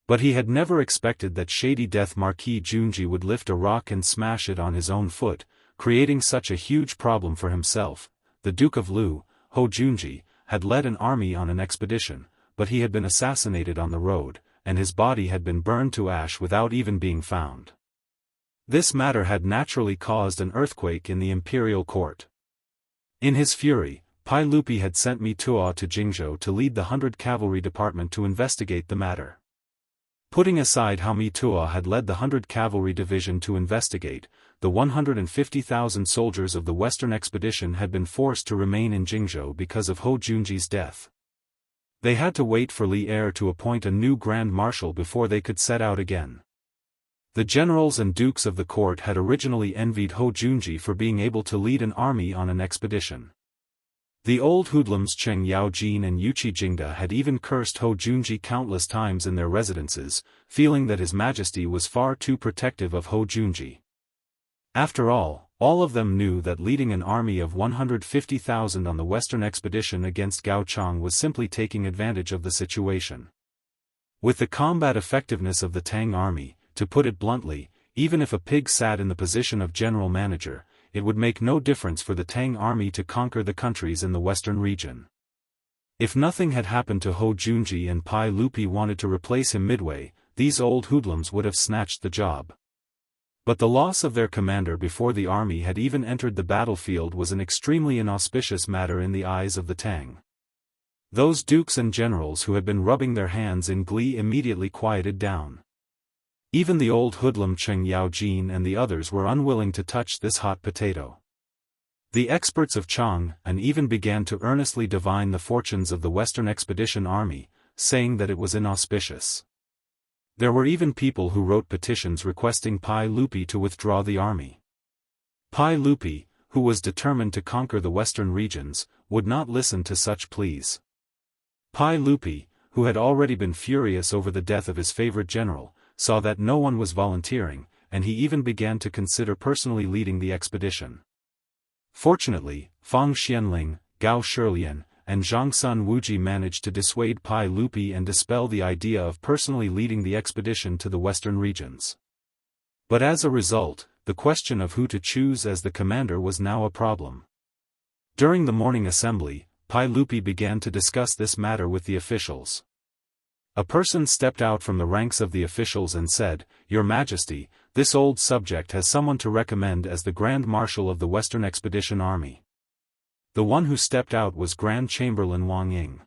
But he had never expected that shady Death Marquis Junji would lift a rock and smash it on his own foot, creating such a huge problem for himself. The Duke of Lu, Ho Junji, had led an army on an expedition, but he had been assassinated on the road, and his body had been burned to ash without even being found. This matter had naturally caused an earthquake in the imperial court. In his fury, Pai Lupi had sent Mi Tuo to Jingzhou to lead the 100 Cavalry Department to investigate the matter. Putting aside how Mi Tuo had led the 100 Cavalry Division to investigate, the 150,000 soldiers of the Western Expedition had been forced to remain in Jingzhou because of Ho Junji's death. They had to wait for Li Er to appoint a new Grand Marshal before they could set out again. The generals and dukes of the court had originally envied Ho Junji for being able to lead an army on an expedition. The old hoodlums Cheng Yaojin and Yuqi Jingda had even cursed Ho Junji countless times in their residences, feeling that His Majesty was far too protective of Ho Junji. After all of them knew that leading an army of 150,000 on the Western expedition against Gao Chang was simply taking advantage of the situation. With the combat effectiveness of the Tang army, to put it bluntly, even if a pig sat in the position of general manager, it would make no difference for the Tang army to conquer the countries in the western region. If nothing had happened to Ho Junji and Pai Lupi wanted to replace him midway, these old hoodlums would have snatched the job. But the loss of their commander before the army had even entered the battlefield was an extremely inauspicious matter in the eyes of the Tang. Those dukes and generals who had been rubbing their hands in glee immediately quieted down. Even the old hoodlum Cheng Yaojin and the others were unwilling to touch this hot potato. The experts of Chang'an even began to earnestly divine the fortunes of the Western Expedition Army, saying that it was inauspicious. There were even people who wrote petitions requesting Pai Lupi to withdraw the army. Pai Lupi, who was determined to conquer the western regions, would not listen to such pleas. Pai Lupi, who had already been furious over the death of his favorite general, saw that no one was volunteering, and he even began to consider personally leading the expedition. Fortunately, Fang Xianling, Gao Shilian, and Zhangsun Wuji managed to dissuade Pai Lupi and dispel the idea of personally leading the expedition to the western regions. But as a result, the question of who to choose as the commander was now a problem. During the morning assembly, Pai Lupi began to discuss this matter with the officials. A person stepped out from the ranks of the officials and said, "Your Majesty, this old subject has someone to recommend as the Grand Marshal of the Western Expedition Army." The one who stepped out was Grand Chamberlain Wang Ying.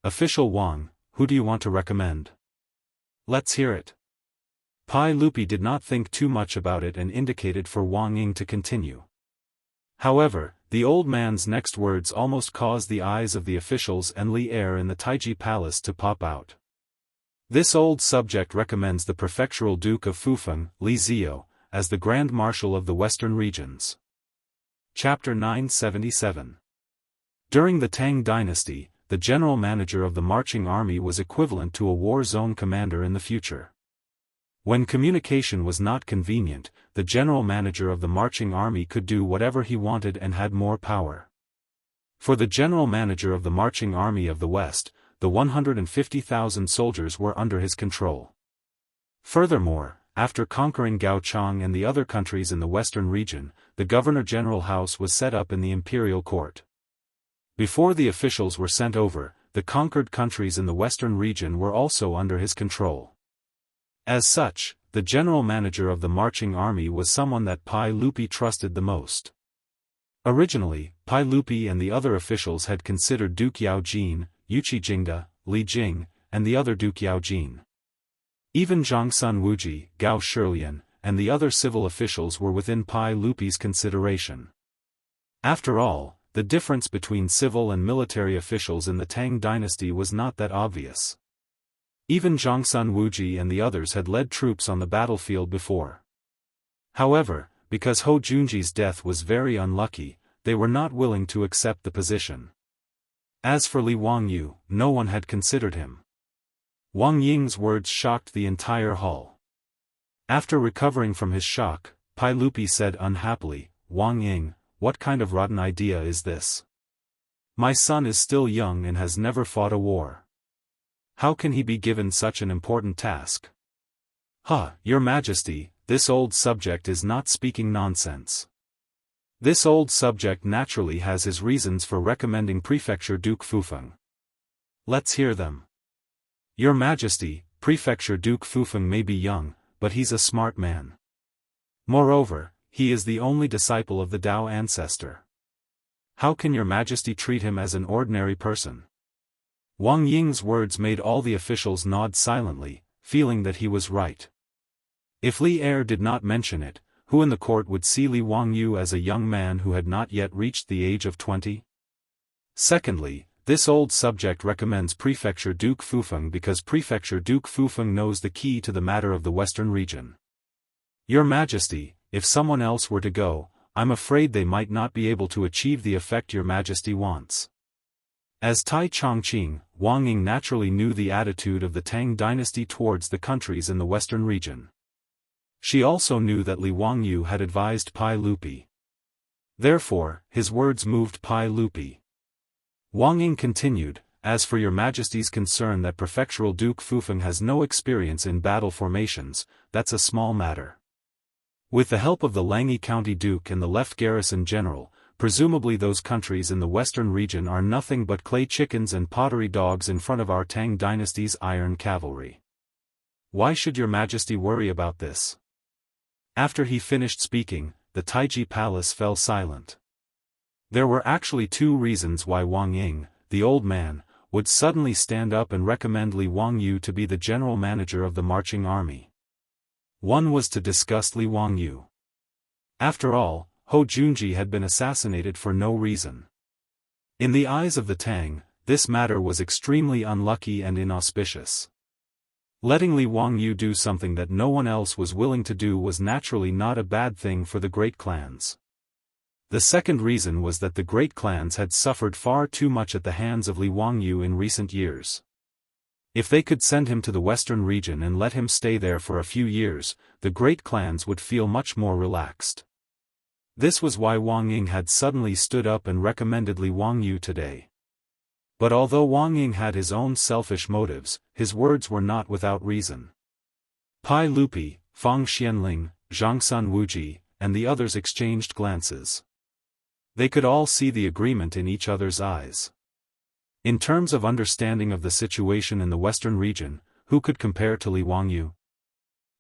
"Official Wang, who do you want to recommend? Let's hear it." Pai Lupi did not think too much about it and indicated for Wang Ying to continue. However, the old man's next words almost caused the eyes of the officials and Li Er in the Taiji Palace to pop out. "This old subject recommends the prefectural Duke of Fufeng, Li Zio, as the Grand Marshal of the Western Regions." Chapter 977. During the Tang dynasty, the general manager of the marching army was equivalent to a war zone commander in the future. When communication was not convenient, the general manager of the marching army could do whatever he wanted and had more power. For the general manager of the marching army of the West, the 150,000 soldiers were under his control. Furthermore, after conquering Gao Chang and the other countries in the western region, the Governor-General House was set up in the imperial court. Before the officials were sent over, the conquered countries in the western region were also under his control. As such, the general manager of the marching army was someone that Pai Lupi trusted the most. Originally, Pai Lupi and the other officials had considered Duke Yaojin, Yuqi Jingda, Li Jing, and the other Duke Yao Jin. Even Zhangsun Wuji, Gao Shilian, and the other civil officials were within Pai Lupi's consideration. After all, the difference between civil and military officials in the Tang dynasty was not that obvious. Even Zhangsun Wuji and the others had led troops on the battlefield before. However, because Hou Junji's death was very unlucky, they were not willing to accept the position. As for Li Wangyu, no one had considered him. Wang Ying's words shocked the entire hall. After recovering from his shock, Pai Lupi said unhappily, "Wang Ying, what kind of rotten idea is this? My son is still young and has never fought a war. How can he be given such an important task?" Your Majesty, this old subject is not speaking nonsense. This old subject naturally has his reasons for recommending Prefecture Duke Fufeng. Let's hear them. Your Majesty, Prefecture Duke Fufeng may be young, but he's a smart man. Moreover, he is the only disciple of the Dao ancestor. How can Your Majesty treat him as an ordinary person? Wang Ying's words made all the officials nod silently, feeling that he was right. If Li Er did not mention it, who in the court would see Li Wangyu as a young man who had not yet reached the age of 20? Secondly, this old subject recommends Prefecture Duke Fufeng because Prefecture Duke Fufeng knows the key to the matter of the Western region. Your Majesty, if someone else were to go, I'm afraid they might not be able to achieve the effect Your Majesty wants. As Tai Chongqing, Wang Ying naturally knew the attitude of the Tang dynasty towards the countries in the Western region. She also knew that Li Wangyu had advised Pai Lupi. Therefore, his words moved Pai Lupi. Wang Ying continued, "As for Your Majesty's concern that Prefectural Duke Fufeng has no experience in battle formations, that's a small matter. With the help of the Langyi County Duke and the left garrison general, presumably those countries in the western region are nothing but clay chickens and pottery dogs in front of our Tang dynasty's iron cavalry. Why should Your Majesty worry about this?" After he finished speaking, the Taiji Palace fell silent. There were actually two reasons why Wang Ying, the old man, would suddenly stand up and recommend Li Wangyu to be the general manager of the marching army. One was to disgust Li Wangyu. After all, Hou Junji had been assassinated for no reason. In the eyes of the Tang, this matter was extremely unlucky and inauspicious. Letting Li Wangyu do something that no one else was willing to do was naturally not a bad thing for the great clans. The second reason was that the great clans had suffered far too much at the hands of Li Wangyu in recent years. If they could send him to the western region and let him stay there for a few years, the great clans would feel much more relaxed. This was why Wang Ying had suddenly stood up and recommended Li Wangyu today. But although Wang Ying had his own selfish motives, his words were not without reason. Pai Lupi, Fang Xianling, Zhangsun Wuji, and the others exchanged glances. They could all see the agreement in each other's eyes. In terms of understanding of the situation in the western region, who could compare to Li Wangyu?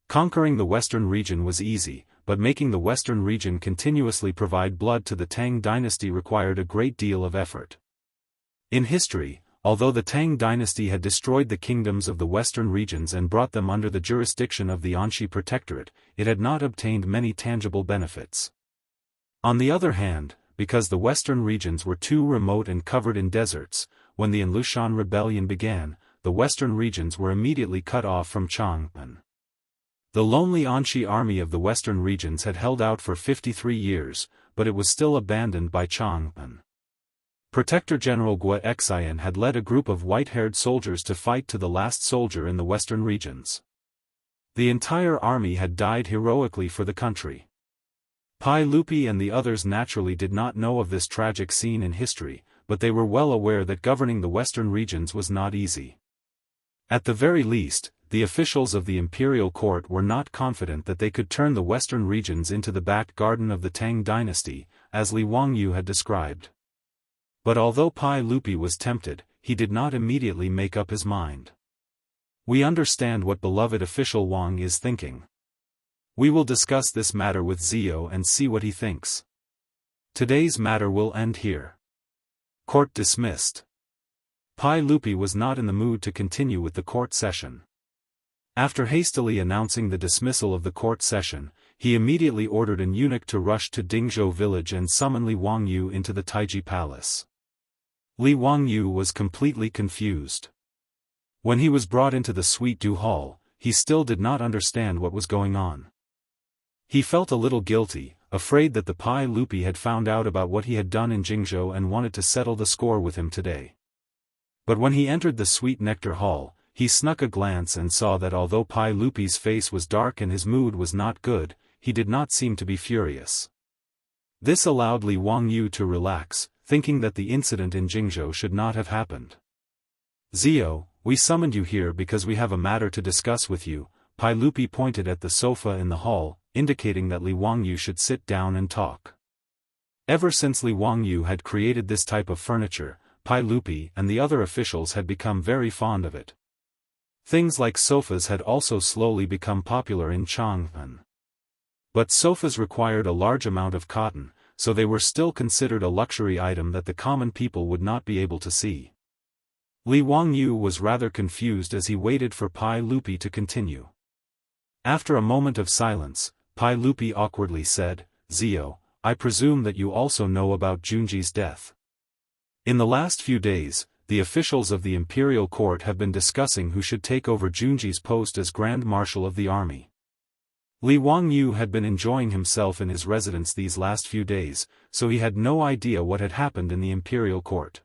Conquering the western region was easy, but making the western region continuously provide blood to the Tang dynasty required a great deal of effort. In history, although the Tang dynasty had destroyed the kingdoms of the western regions and brought them under the jurisdiction of the Anxi Protectorate, it had not obtained many tangible benefits. On the other hand, because the western regions were too remote and covered in deserts, when the Enlushan rebellion began, the western regions were immediately cut off from Chang'an. The lonely Anxi army of the western regions had held out for 53 years, but it was still abandoned by Chang'an. Protector General Guo Xian had led a group of white-haired soldiers to fight to the last soldier in the western regions. The entire army had died heroically for the country. Pai Lupi and the others naturally did not know of this tragic scene in history, but they were well aware that governing the western regions was not easy. At the very least, the officials of the imperial court were not confident that they could turn the western regions into the back garden of the Tang dynasty, as Li Wangyu had described. But although Pai Lupi was tempted, he did not immediately make up his mind. We understand what beloved official Wang is thinking. We will discuss this matter with Zio and see what he thinks. Today's matter will end here. Court dismissed. Pai Lupi was not in the mood to continue with the court session. After hastily announcing the dismissal of the court session, he immediately ordered an eunuch to rush to Dingzhou village and summon Li Wangyu into the Taiji palace. Li Wangyu was completely confused. When he was brought into the Suite Du hall, he still did not understand what was going on. He felt a little guilty, afraid that the Pai Lupi had found out about what he had done in Jingzhou and wanted to settle the score with him today. But when he entered the Sweet Nectar hall, he snuck a glance and saw that although Pai Lupi's face was dark and his mood was not good, he did not seem to be furious. This allowed Li Wangyu to relax, thinking that the incident in Jingzhou should not have happened. "Zio, we summoned you here because we have a matter to discuss with you." Pai Lupi pointed at the sofa in the hall, indicating that Li Wangyu should sit down and talk. Ever since Li Wangyu had created this type of furniture, Pai Lupi and the other officials had become very fond of it. Things like sofas had also slowly become popular in Chang'an. But sofas required a large amount of cotton, so they were still considered a luxury item that the common people would not be able to see. Li Wangyu was rather confused as he waited for Pai Lupi to continue. After a moment of silence, Pai Lupi awkwardly said, "Zio, I presume that you also know about Junji's death. In the last few days, the officials of the imperial court have been discussing who should take over Junji's post as Grand Marshal of the army." Li Wangyu had been enjoying himself in his residence these last few days, so he had no idea what had happened in the imperial court.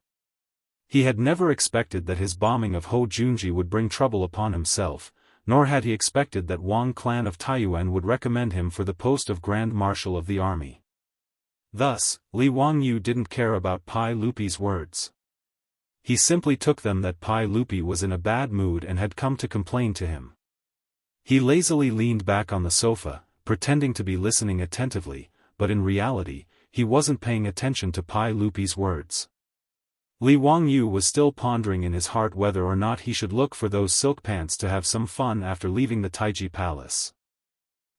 He had never expected that his bombing of Ho Junji would bring trouble upon himself, nor had he expected that Wang clan of Taiyuan would recommend him for the post of Grand Marshal of the army. Thus, Li Wangyu didn't care about Pai Lupi's words. He simply took them that Pai Lupi was in a bad mood and had come to complain to him. He lazily leaned back on the sofa, pretending to be listening attentively, but in reality, he wasn't paying attention to Pai Lupi's words. Li Wangyu was still pondering in his heart whether or not he should look for those silk pants to have some fun after leaving the Taiji palace.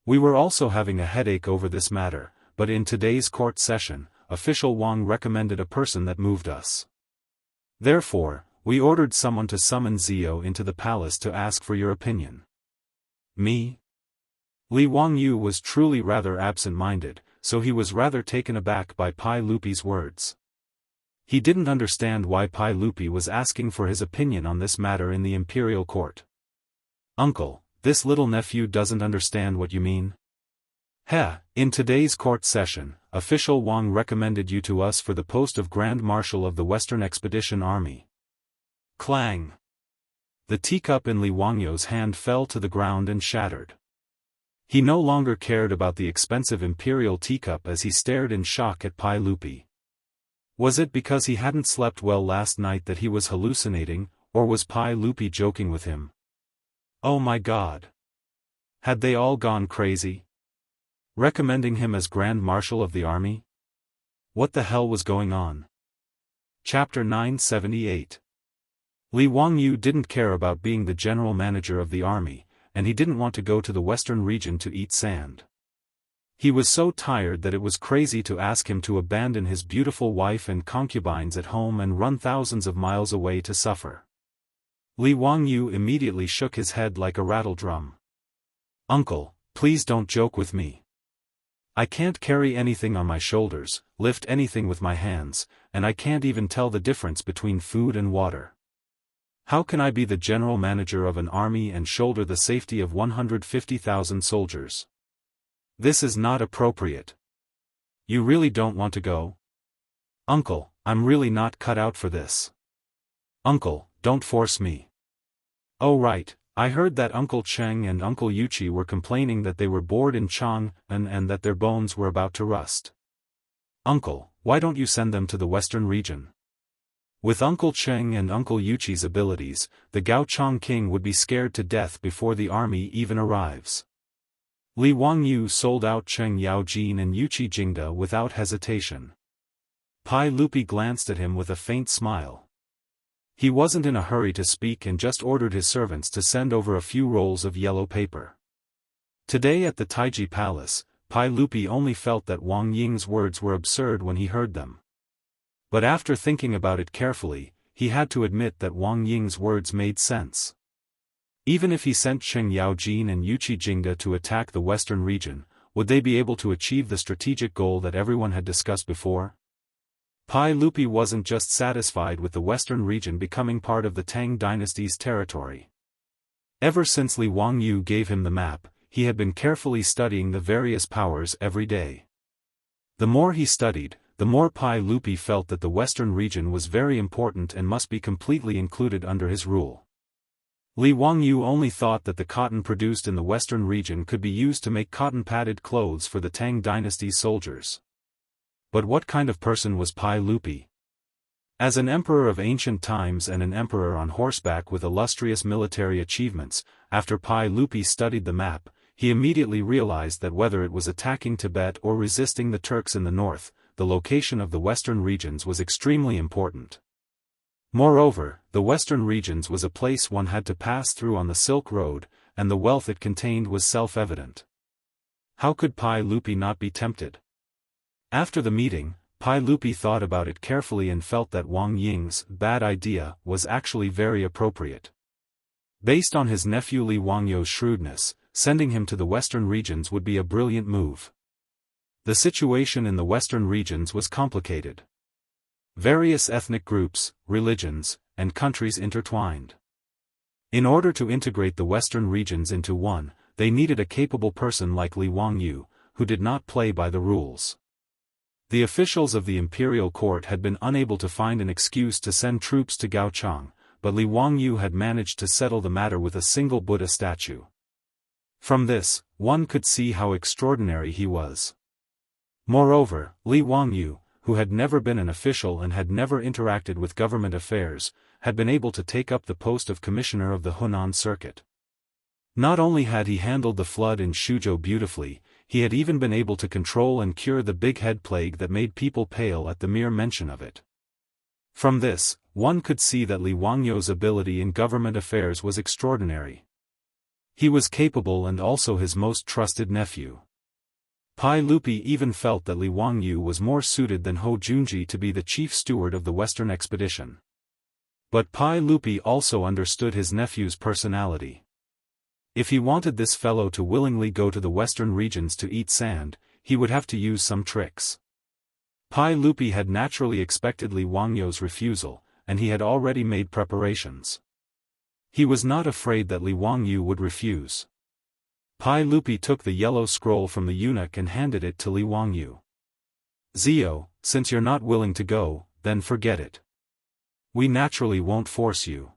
We were also having a headache over this matter, but in today's court session, official Wang recommended a person that moved us. Therefore, we ordered someone to summon Zio into the palace to ask for your opinion. Me? Li Wangyu was truly rather absent-minded, so he was rather taken aback by Pai Lupi's words. He didn't understand why Pai Lupi was asking for his opinion on this matter in the imperial court. "Uncle, this little nephew doesn't understand what you mean." In today's court session, official Wang recommended you to us for the post of Grand Marshal of the Western Expedition Army." Clang! The teacup in Li Wangyu's hand fell to the ground and shattered. He no longer cared about the expensive imperial teacup as he stared in shock at Pai Lupi. Was it because he hadn't slept well last night that he was hallucinating, or was Pai Lupi joking with him? Oh my god! Had they all gone crazy? Recommending him as Grand Marshal of the army? What the hell was going on? Chapter 978. Li Wangyu didn't care about being the general manager of the army, and he didn't want to go to the western region to eat sand. He was so tired that it was crazy to ask him to abandon his beautiful wife and concubines at home and run thousands of miles away to suffer. Li Wangyu immediately shook his head like a rattle drum. "Uncle, please don't joke with me. I can't carry anything on my shoulders, lift anything with my hands, and I can't even tell the difference between food and water. How can I be the general manager of an army and shoulder the safety of 150,000 soldiers? This is not appropriate. You really don't want to go? Uncle, I'm really not cut out for this. Uncle, don't force me." "Oh right, I heard that Uncle Cheng and Uncle Yuchi were complaining that they were bored in Chang'an and that their bones were about to rust. Uncle, why don't you send them to the western region? With Uncle Cheng and Uncle Yuchi's abilities, the Gaochang king would be scared to death before the army even arrives." Li Wangyu sold out Cheng Yaojin and Yuchi Jingda without hesitation. Pai Lupi glanced at him with a faint smile. He wasn't in a hurry to speak and just ordered his servants to send over a few rolls of yellow paper. Today at the Taiji Palace, Pai Lupi only felt that Wang Ying's words were absurd when he heard them. But after thinking about it carefully, he had to admit that Wang Ying's words made sense. Even if he sent Cheng Yaojin and Yuqi Jingde to attack the western region, would they be able to achieve the strategic goal that everyone had discussed before? Pai Lupi wasn't just satisfied with the western region becoming part of the Tang dynasty's territory. Ever since Li Wangyu gave him the map, he had been carefully studying the various powers every day. The more he studied, the more Pai Lupi felt that the western region was very important and must be completely included under his rule. Li Wangyu only thought that the cotton produced in the western region could be used to make cotton-padded clothes for the Tang dynasty's soldiers. But what kind of person was Pai Lupi? As an emperor of ancient times and an emperor on horseback with illustrious military achievements, after Pai Lupi studied the map, he immediately realized that whether it was attacking Tibet or resisting the Turks in the north, the location of the western regions was extremely important. Moreover, the western regions was a place one had to pass through on the Silk Road, and the wealth it contained was self-evident. How could Pai Lupi not be tempted? After the meeting, Pai Lupi thought about it carefully and felt that Wang Ying's bad idea was actually very appropriate. Based on his nephew Li Wangyu's shrewdness, sending him to the western regions would be a brilliant move. The situation in the western regions was complicated. Various ethnic groups, religions, and countries intertwined. In order to integrate the western regions into one, they needed a capable person like Li Wangyu, who did not play by the rules. The officials of the imperial court had been unable to find an excuse to send troops to Gaochang, but Li Wangyu had managed to settle the matter with a single Buddha statue. From this, one could see how extraordinary he was. Moreover, Li Wangyu, who had never been an official and had never interacted with government affairs, had been able to take up the post of commissioner of the Hunan circuit. Not only had he handled the flood in Shuzhou beautifully, he had even been able to control and cure the big head plague that made people pale at the mere mention of it. From this, one could see that Li Wangyu's ability in government affairs was extraordinary. He was capable and also his most trusted nephew. Pai Lupi even felt that Li Wangyu was more suited than Ho Junji to be the chief steward of the western expedition. But Pai Lupi also understood his nephew's personality. If he wanted this fellow to willingly go to the western regions to eat sand, he would have to use some tricks. Pai Lupi had naturally expected Li Wangyu's refusal, and he had already made preparations. He was not afraid that Li Wangyu would refuse. Pai Lupi took the yellow scroll from the eunuch and handed it to Li Wangyu. "Zio, since you're not willing to go, then forget it. We naturally won't force you.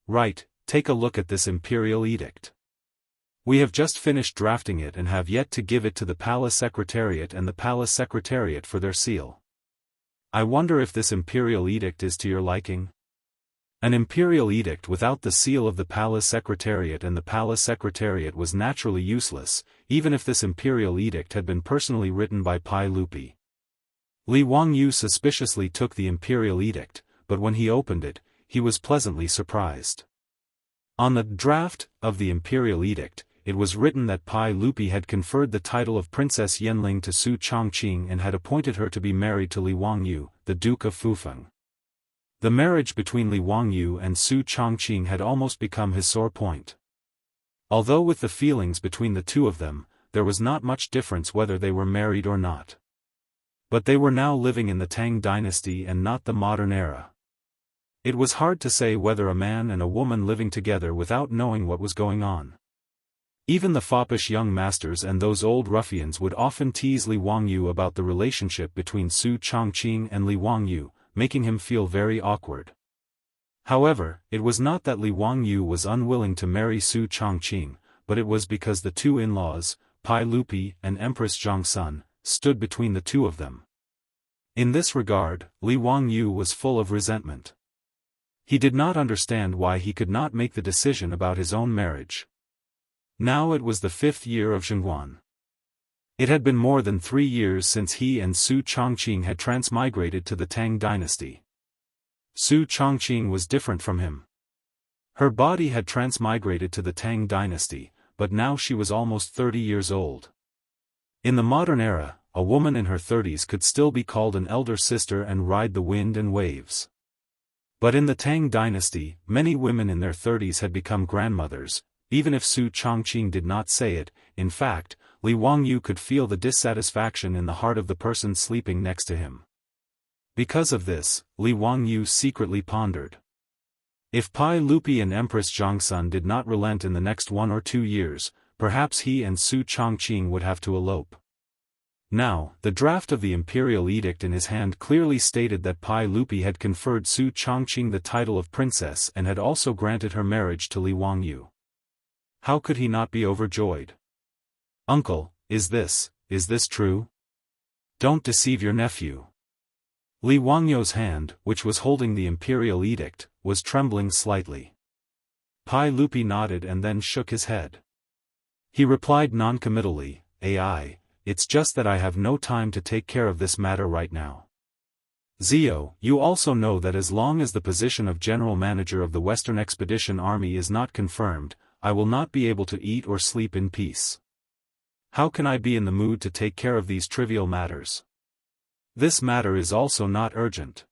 Right, take a look at this imperial edict. We have just finished drafting it and have yet to give it to the palace secretariat and the palace secretariat for their seal. I wonder if this imperial edict is to your liking?" An imperial edict without the seal of the palace secretariat and the palace secretariat was naturally useless, even if this imperial edict had been personally written by Pai Lupi. Li Wangyu suspiciously took the imperial edict, but when he opened it, he was pleasantly surprised. On the draft of the imperial edict, it was written that Pai Lupi had conferred the title of Princess Yanling to Su Chongqing and had appointed her to be married to Li Wangyu, the Duke of Fufeng. The marriage between Li Wangyu and Su Chongqing had almost become his sore point. Although with the feelings between the two of them, there was not much difference whether they were married or not. But they were now living in the Tang dynasty and not the modern era. It was hard to say whether a man and a woman living together without knowing what was going on. Even the foppish young masters and those old ruffians would often tease Li Wangyu about the relationship between Su Chongqing and Li Wangyu, making him feel very awkward. However, it was not that Li Wangyu was unwilling to marry Su Chongqing, but it was because the two in-laws, Pai Lupi and Empress Zhongsun, stood between the two of them. In this regard, Li Wangyu was full of resentment. He did not understand why he could not make the decision about his own marriage. Now it was the 5th year of Zhengguan. It had been more than 3 years since he and Su Chongqing had transmigrated to the Tang dynasty. Su Chongqing was different from him. Her body had transmigrated to the Tang dynasty, but now she was almost 30 years old. In the modern era, a woman in her 30s could still be called an elder sister and ride the wind and waves. But in the Tang dynasty, many women in their 30s had become grandmothers, even if Su Chongqing did not say it. In fact, Li Wangyu could feel the dissatisfaction in the heart of the person sleeping next to him. Because of this, Li Wangyu secretly pondered. If Pai Lupi and Empress Zhongsun did not relent in the next 1 or 2 years, perhaps he and Su Chongqing would have to elope. Now, the draft of the imperial edict in his hand clearly stated that Pai Lupi had conferred Su Chongqing the title of princess and had also granted her marriage to Li Wangyu. How could he not be overjoyed? "Uncle, is this true? Don't deceive your nephew." Li Wangyu's hand, which was holding the imperial edict, was trembling slightly. Pai Lupi nodded and then shook his head. He replied noncommittally, "Ai, it's just that I have no time to take care of this matter right now. Zio, you also know that as long as the position of general manager of the Western Expedition Army is not confirmed, I will not be able to eat or sleep in peace. How can I be in the mood to take care of these trivial matters? This matter is also not urgent.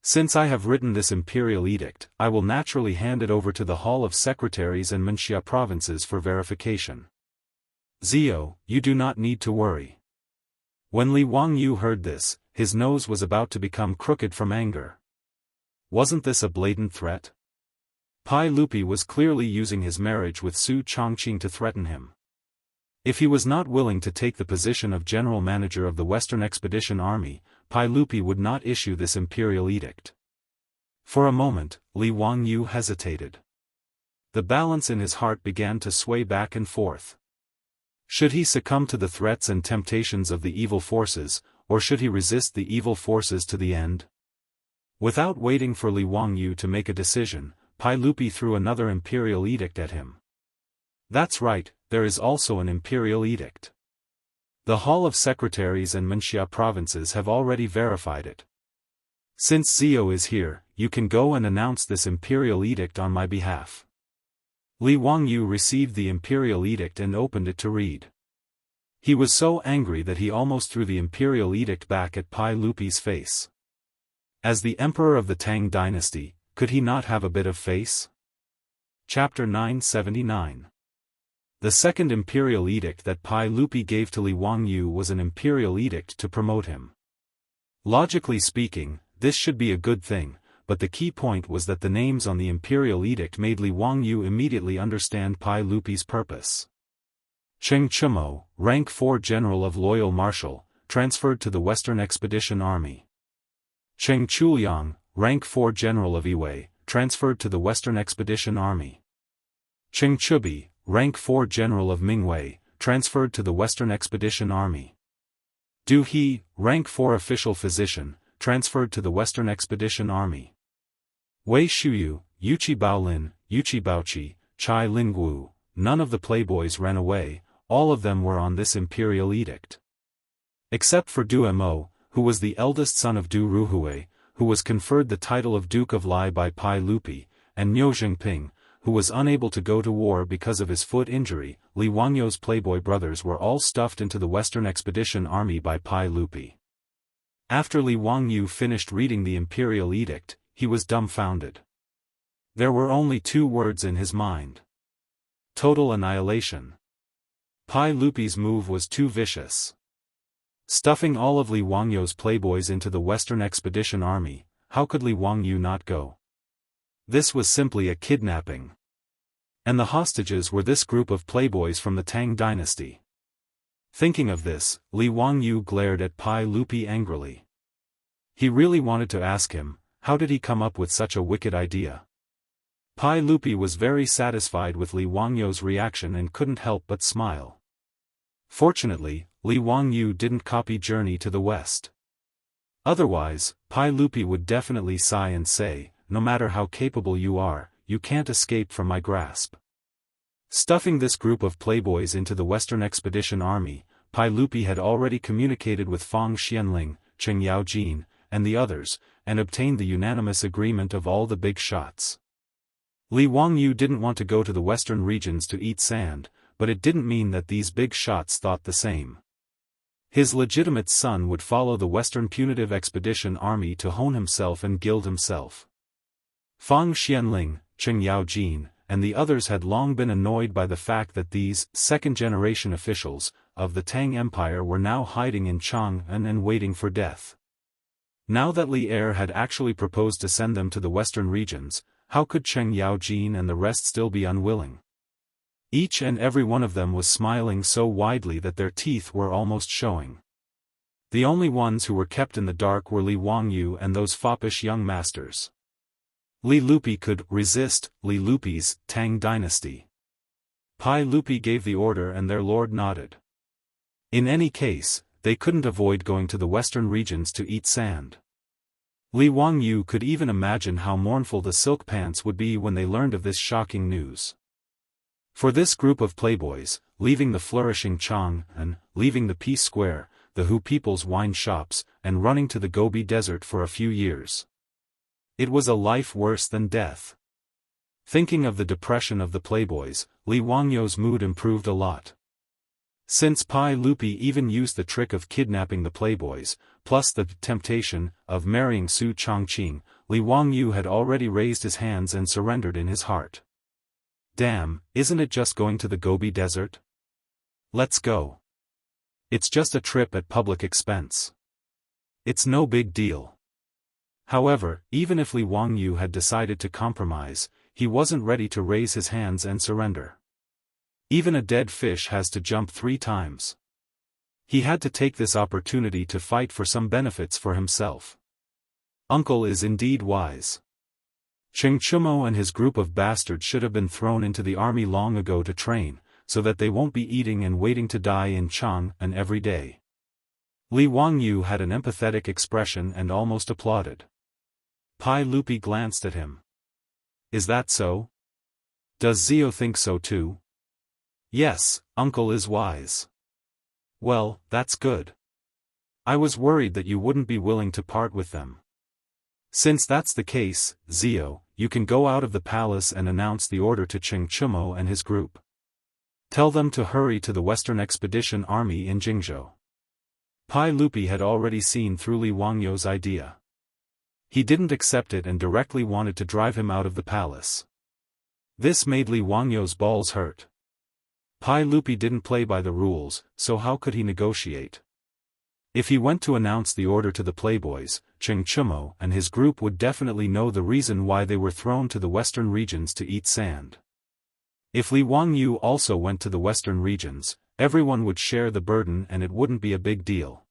Since I have written this imperial edict, I will naturally hand it over to the Hall of Secretaries and Wuxia provinces for verification. Zio, you do not need to worry." When Li Wangyu heard this, his nose was about to become crooked from anger. Wasn't this a blatant threat? Pai Lupi was clearly using his marriage with Su Chongqing to threaten him. If he was not willing to take the position of general manager of the Western Expedition Army, Pai Lupi would not issue this imperial edict. For a moment, Li Wangyu hesitated. The balance in his heart began to sway back and forth. Should he succumb to the threats and temptations of the evil forces, or should he resist the evil forces to the end? Without waiting for Li Wangyu to make a decision, Pai Lupi threw another imperial edict at him. That's right, there is also an imperial edict. The Hall of Secretaries and Wuxia provinces have already verified it. Since Zio is here, you can go and announce this imperial edict on my behalf. Li Wangyu received the imperial edict and opened it to read. He was so angry that he almost threw the imperial edict back at Pai Lupi's face. As the emperor of the Tang dynasty, could he not have a bit of face? Chapter 979. The second imperial edict that Pai Lupi gave to Li Wangyu was an imperial edict to promote him. Logically speaking, this should be a good thing, but the key point was that the names on the imperial edict made Li Wangyu immediately understand Pai Lupi's purpose. Cheng Chumo, rank 4 General of Loyal Marshal, transferred to the Western Expedition Army. Cheng Chuliang, rank 4 General of Iwei, transferred to the Western Expedition Army. Cheng Chubi, rank 4 General of Mingwei, transferred to the Western Expedition Army. Du He, rank 4 Official Physician, transferred to the Western Expedition Army. Wei Shuyu, Yuchi Baolin, Yuchi Baochi, Chai Lingwu, none of the playboys ran away, all of them were on this imperial edict. Except for Du Mo, who was the eldest son of Du Ruhui, who was conferred the title of Duke of Lai by Pai Lupi, and Niu Jingping, who was unable to go to war because of his foot injury. Li Wangyu's playboy brothers were all stuffed into the Western Expedition Army by Pai Lupi. After Li Wangyu finished reading the imperial edict, he was dumbfounded. There were only 2 words in his mind. Total annihilation. Pai Lupi's move was too vicious. Stuffing all of Li Wangyu's playboys into the Western Expedition Army, how could Li Wangyu not go? This was simply a kidnapping. And the hostages were this group of playboys from the Tang dynasty. Thinking of this, Li Wangyu glared at Pai Lupi angrily. He really wanted to ask him, how did he come up with such a wicked idea? Pai Lupi was very satisfied with Li Wangyu's reaction and couldn't help but smile. Fortunately, Li Wangyu didn't copy Journey to the West. Otherwise, Pai Lupi would definitely sigh and say, no matter how capable you are, you can't escape from my grasp. Stuffing this group of playboys into the Western Expedition Army, Pai Lupi had already communicated with Fang Xianling, Cheng Yaojin, and the others, and obtained the unanimous agreement of all the big shots. Li Wangyu didn't want to go to the western regions to eat sand, but it didn't mean that these big shots thought the same. His legitimate son would follow the Western Punitive Expedition Army to hone himself and gild himself. Fang Xianling, Cheng Yaojin, and the others had long been annoyed by the fact that these second-generation officials of the Tang Empire were now hiding in Chang'an and waiting for death. Now that Li Er had actually proposed to send them to the western regions, how could Cheng Yaojin and the rest still be unwilling? Each and every one of them was smiling so widely that their teeth were almost showing. The only ones who were kept in the dark were Li Wangyu and those foppish young masters. Li Lupi could resist Li Lupi's Tang dynasty. Pai Lupi gave the order and their lord nodded. In any case, they couldn't avoid going to the western regions to eat sand. Li Wangyu could even imagine how mournful the silk pants would be when they learned of this shocking news. For this group of playboys, leaving the flourishing Chang'an, leaving the Peace Square, the Hu people's wine shops, and running to the Gobi Desert for a few years. It was a life worse than death. Thinking of the depression of the playboys, Li Wangyu's mood improved a lot. Since Pai Lupi even used the trick of kidnapping the playboys, plus the temptation of marrying Su Chongqing, Li Wangyu had already raised his hands and surrendered in his heart. Damn, isn't it just going to the Gobi Desert? Let's go. It's just a trip at public expense. It's no big deal. However, even if Li Wangyu had decided to compromise, he wasn't ready to raise his hands and surrender. Even a dead fish has to jump 3 times. He had to take this opportunity to fight for some benefits for himself. Uncle is indeed wise. Cheng Chumo and his group of bastards should have been thrown into the army long ago to train, so that they won't be eating and waiting to die in Chang'an every day. Li Wangyu had an empathetic expression and almost applauded. Pai Lupi glanced at him. Is that so? Does Zio think so too? Yes, uncle is wise. Well, that's good. I was worried that you wouldn't be willing to part with them. Since that's the case, Zio, you can go out of the palace and announce the order to Cheng Chumo and his group. Tell them to hurry to the Western Expedition Army in Jingzhou. Pai Lupi had already seen through Li Wangyu's idea. He didn't accept it and directly wanted to drive him out of the palace. This made Li Wangyu's balls hurt. Pai Lupi didn't play by the rules, so how could he negotiate? If he went to announce the order to the playboys, Cheng Chumo and his group would definitely know the reason why they were thrown to the western regions to eat sand. If Li Wangyu also went to the western regions, everyone would share the burden and it wouldn't be a big deal.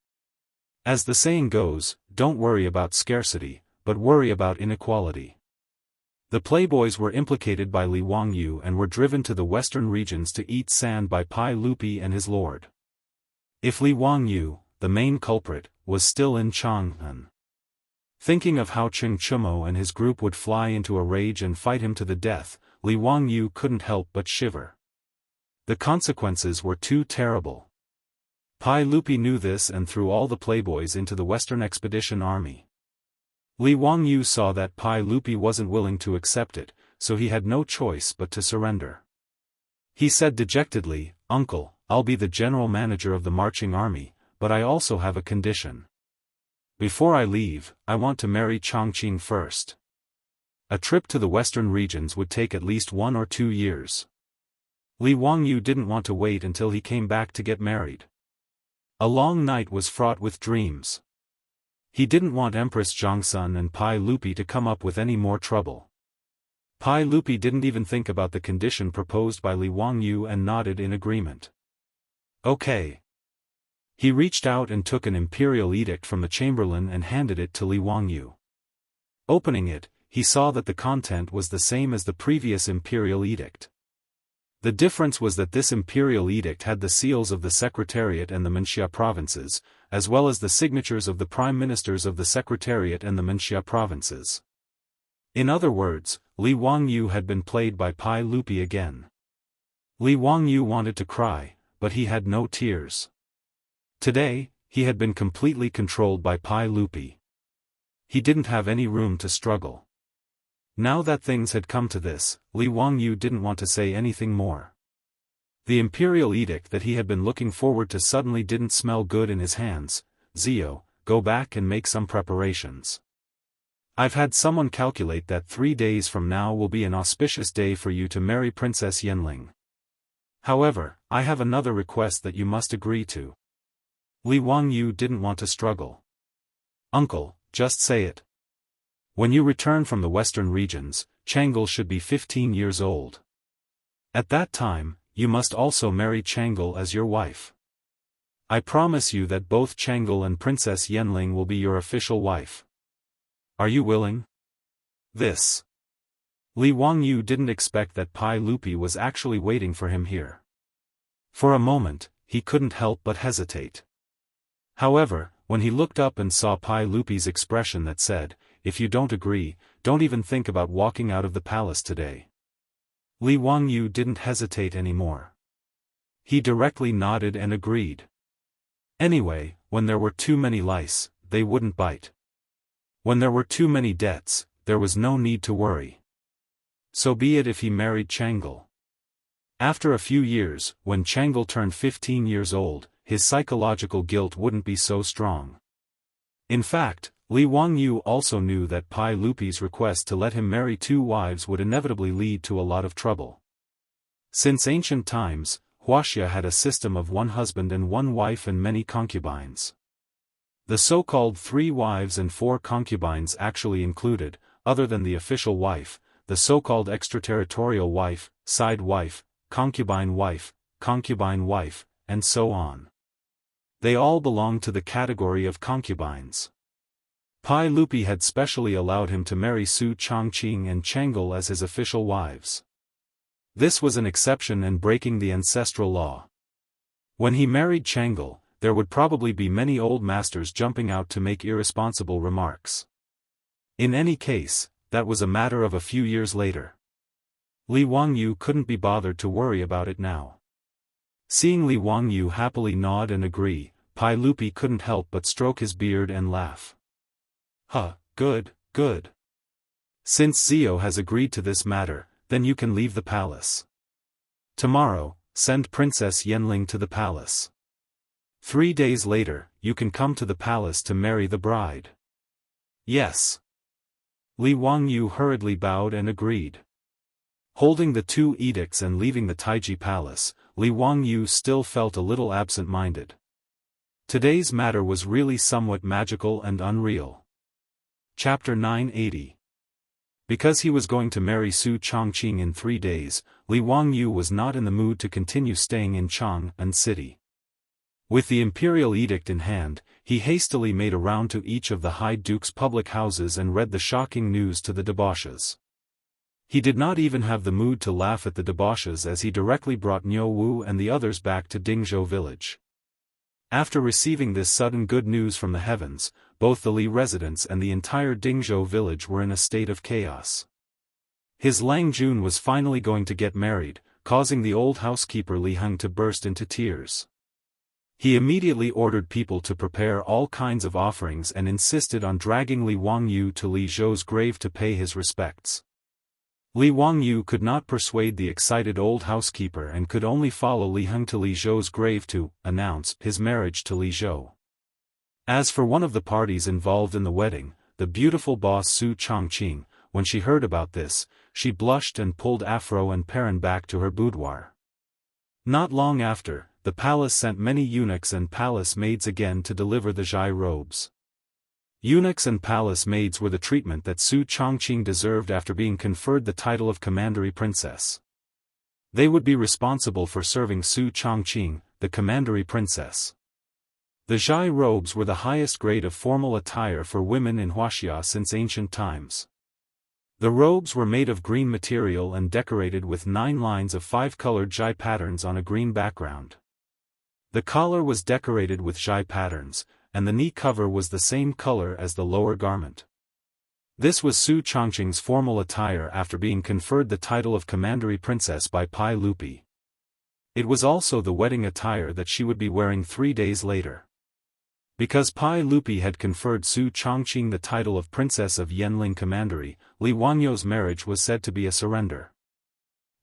As the saying goes, don't worry about scarcity, but worry about inequality. The playboys were implicated by Li Wangyu and were driven to the western regions to eat sand by Pai Lupi and his lord. If Li Wangyu, the main culprit, was still in Chang'an. Thinking of how Cheng Chumo and his group would fly into a rage and fight him to the death, Li Wangyu couldn't help but shiver. The consequences were too terrible. Pai Lupi knew this and threw all the playboys into the Western Expedition Army. Li Wangyu saw that Pai Lupi wasn't willing to accept it, so he had no choice but to surrender. He said dejectedly, "Uncle, I'll be the general manager of the marching army, but I also have a condition. Before I leave, I want to marry Chongqing first. A trip to the western regions would take at least 1 or 2 years." Li Wangyu didn't want to wait until he came back to get married. A long night was fraught with dreams. He didn't want Empress Zhongsun and Pai Lupi to come up with any more trouble. Pai Lupi didn't even think about the condition proposed by Li Wangyu and nodded in agreement. Okay. He reached out and took an imperial edict from the chamberlain and handed it to Li Wangyu. Opening it, he saw that the content was the same as the previous imperial edict. The difference was that this imperial edict had the seals of the Secretariat and the Wuxia provinces, as well as the signatures of the prime ministers of the Secretariat and the Wuxia provinces. In other words, Li Wangyu had been played by Pai Lupi again. Li Wangyu wanted to cry, but he had no tears. Today, he had been completely controlled by Pai Lupi. He didn't have any room to struggle. Now that things had come to this, Li Wangyu didn't want to say anything more. The imperial edict that he had been looking forward to suddenly didn't smell good in his hands. "Zio, go back and make some preparations. I've had someone calculate that 3 days from now will be an auspicious day for you to marry Princess Yanling. However, I have another request that you must agree to. Li Wangyu didn't want to struggle. Uncle, just say it. When you return from the western regions, Changle should be 15 years old. At that time, you must also marry Changle as your wife. I promise you that both Changle and Princess Yanling will be your official wife. Are you willing? This. Li Wangyu didn't expect that Pai Lupi was actually waiting for him here. For a moment, he couldn't help but hesitate. However, when he looked up and saw Pai Lupi's expression that said, "If you don't agree, don't even think about walking out of the palace today," Li Wangyu didn't hesitate anymore. He directly nodded and agreed. Anyway, when there were too many lice, they wouldn't bite. When there were too many debts, there was no need to worry. So be it if he married Changle. After a few years, when Changle turned 15 years old, his psychological guilt wouldn't be so strong. In fact, Li Wangyu also knew that Pai Lupi's request to let him marry 2 wives would inevitably lead to a lot of trouble. Since ancient times, Wuxia had a system of 1 husband and 1 wife and many concubines. The so-called 3 wives and 4 concubines actually included, other than the official wife, the so-called extraterritorial wife, side wife, concubine wife, and so on. They all belonged to the category of concubines. Pai Lupi had specially allowed him to marry Su Chongqing and Changle as his official wives. This was an exception and breaking the ancestral law. When he married Changle, there would probably be many old masters jumping out to make irresponsible remarks. In any case, that was a matter of a few years later. Li Wangyu couldn't be bothered to worry about it now. Seeing Li Wangyu happily nod and agree, Pai Lupi couldn't help but stroke his beard and laugh. Good, good. Since Zio has agreed to this matter, then you can leave the palace. Tomorrow, send Princess Yanling to the palace. 3 days later, you can come to the palace to marry the bride. Yes. Li Wangyu hurriedly bowed and agreed. Holding the 2 edicts and leaving the Taiji palace, Li Wangyu still felt a little absent-minded. Today's matter was really somewhat magical and unreal. Chapter 980. Because he was going to marry Su Chongqing in 3 days, Li Wangyu was not in the mood to continue staying in Chang'an City. With the imperial edict in hand, he hastily made a round to each of the High Duke's public houses and read the shocking news to the debauches. He did not even have the mood to laugh at the debauches as he directly brought Niu Wu and the others back to Dingzhou village. After receiving this sudden good news from the heavens, both the Li residents and the entire Dingzhou village were in a state of chaos. His Lang Jun was finally going to get married, causing the old housekeeper Li Heng to burst into tears. He immediately ordered people to prepare all kinds of offerings and insisted on dragging Li Wangyu to Li Zhou's grave to pay his respects. Li Wangyu could not persuade the excited old housekeeper and could only follow Li Heng to Li Zhou's grave to announce his marriage to Li Zhou. As for one of the parties involved in the wedding, the beautiful boss Su Chongqing, when she heard about this, she blushed and pulled Afro and Perrin back to her boudoir. Not long after, the palace sent many eunuchs and palace maids again to deliver the Zhai robes. Eunuchs and palace maids were the treatment that Su Chongqing deserved after being conferred the title of Commandery Princess. They would be responsible for serving Su Chongqing, the Commandery Princess. The Zhai robes were the highest grade of formal attire for women in Wuxia since ancient times. The robes were made of green material and decorated with 9 lines of 5-colored Zhai patterns on a green background. The collar was decorated with Zhai patterns, and the knee cover was the same color as the lower garment. This was Su Chongqing's formal attire after being conferred the title of Commandery Princess by Pai Lupi. It was also the wedding attire that she would be wearing 3 days later. Because Pai Lupi had conferred Su Chongqing the title of Princess of Yanling Commandery, Li Wangyu's marriage was said to be a surrender.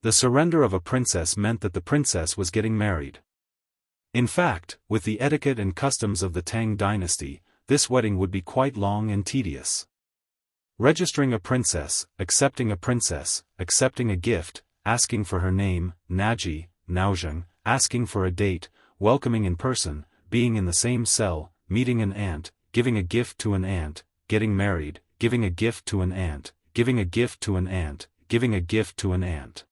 The surrender of a princess meant that the princess was getting married. In fact, with the etiquette and customs of the Tang dynasty, this wedding would be quite long and tedious. Registering a princess, accepting a gift, asking for her name, Naji, Naozheng, asking for a date, welcoming in person, being in the same cell, meeting an aunt, giving a gift to an aunt, getting married, giving a gift to an aunt, giving a gift to an aunt, giving a gift to an aunt.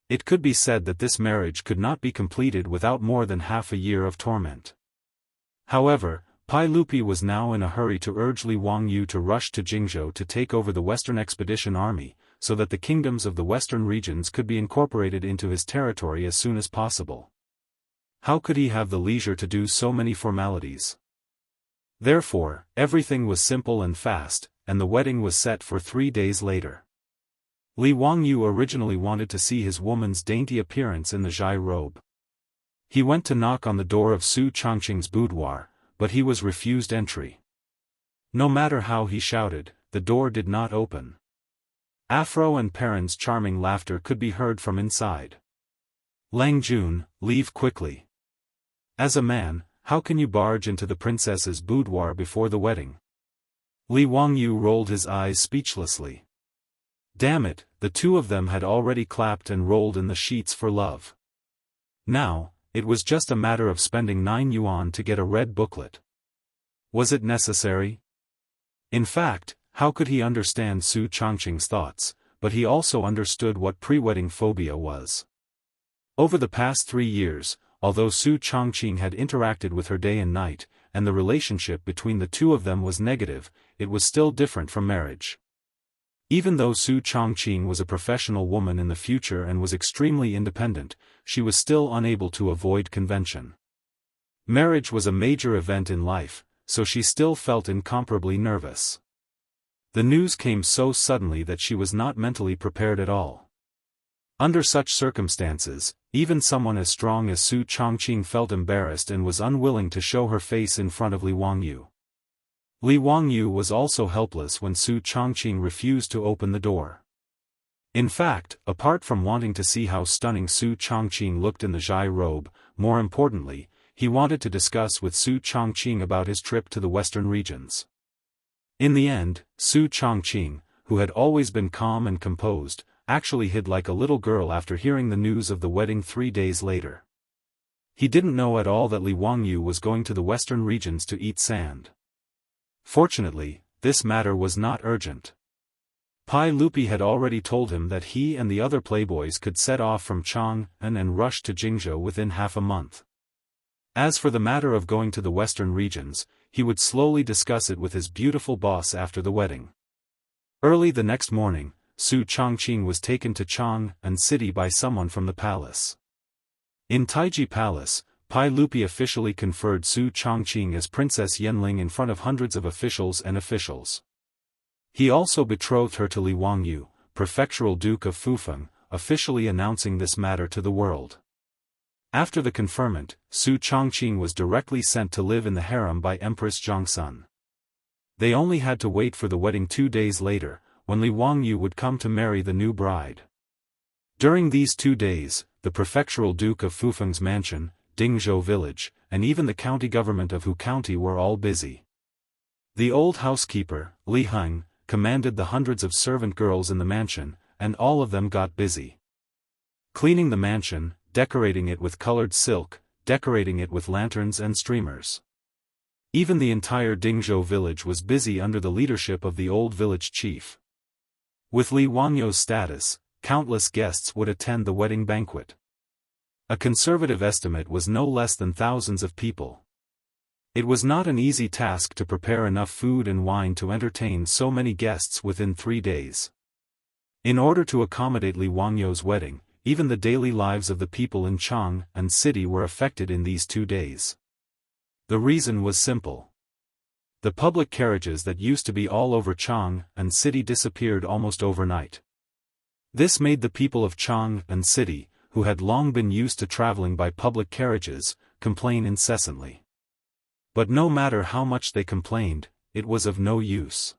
It could be said that this marriage could not be completed without more than half a year of torment. However, Pai Lupi was now in a hurry to urge Li Wangyu to rush to Jianghu to take over the Western Expedition Army, so that the kingdoms of the western regions could be incorporated into his territory as soon as possible. How could he have the leisure to do so many formalities? Therefore, everything was simple and fast, and the wedding was set for 3 days later. Li Wangyu originally wanted to see his woman's dainty appearance in the Zhai robe. He went to knock on the door of Su Changqing's boudoir, but he was refused entry. No matter how he shouted, the door did not open. Afro and Perrin's charming laughter could be heard from inside. Lang Jun, leave quickly. As a man, how can you barge into the princess's boudoir before the wedding? Li Wangyu rolled his eyes speechlessly. Damn it, the two of them had already clapped and rolled in the sheets for love. Now, it was just a matter of spending 9 yuan to get a red booklet. Was it necessary? In fact, how could he understand Su Changqing's thoughts, but he also understood what pre-wedding phobia was. Over the past 3 years, although Su Changqing had interacted with her day and night, and the relationship between the two of them was negative, it was still different from marriage. Even though Su Changqing was a professional woman in the future and was extremely independent, she was still unable to avoid convention. Marriage was a major event in life, so she still felt incomparably nervous. The news came so suddenly that she was not mentally prepared at all. Under such circumstances, even someone as strong as Su Changqing felt embarrassed and was unwilling to show her face in front of Li Wangyu. Li Wangyu was also helpless when Su Changqing refused to open the door. In fact, apart from wanting to see how stunning Su Changqing looked in the Zhai robe, more importantly, he wanted to discuss with Su Changqing about his trip to the western regions. In the end, Su Changqing, who had always been calm and composed, actually hid like a little girl after hearing the news of the wedding 3 days later. He didn't know at all that Li Wangyu was going to the western regions to eat sand. Fortunately, this matter was not urgent. Pai Lupi had already told him that he and the other playboys could set off from Chang'an and rush to Jianghu within half a month. As for the matter of going to the western regions, he would slowly discuss it with his beautiful boss after the wedding. Early the next morning, Su Changqing was taken to Chang'an city by someone from the palace. In Taiji Palace, Pai Lupi officially conferred Su Changqing as Princess Yanling in front of hundreds of officials and officials. He also betrothed her to Li Wangyu, Prefectural Duke of Fufeng, officially announcing this matter to the world. After the conferment, Su Changqing was directly sent to live in the harem by Empress Zhongsun. They only had to wait for the wedding 2 days later, when Li Wangyu would come to marry the new bride. During these 2 days, the Prefectural Duke of Fufeng's mansion, Dingzhou village, and even the county government of Hu County were all busy. The old housekeeper, Li Heng, commanded the hundreds of servant girls in the mansion, and all of them got busy. Cleaning the mansion, decorating it with colored silk, decorating it with lanterns and streamers. Even the entire Dingzhou village was busy under the leadership of the old village chief. With Li Wangyu's status, countless guests would attend the wedding banquet. A conservative estimate was no less than thousands of people. It was not an easy task to prepare enough food and wine to entertain so many guests within 3 days. In order to accommodate Li Wangyu's wedding, even the daily lives of the people in Chang'an city were affected in these 2 days. The reason was simple. The public carriages that used to be all over Chang'an city disappeared almost overnight. This made the people of Chang'an city, who had long been used to traveling by public carriages, complain incessantly. But no matter how much they complained, it was of no use.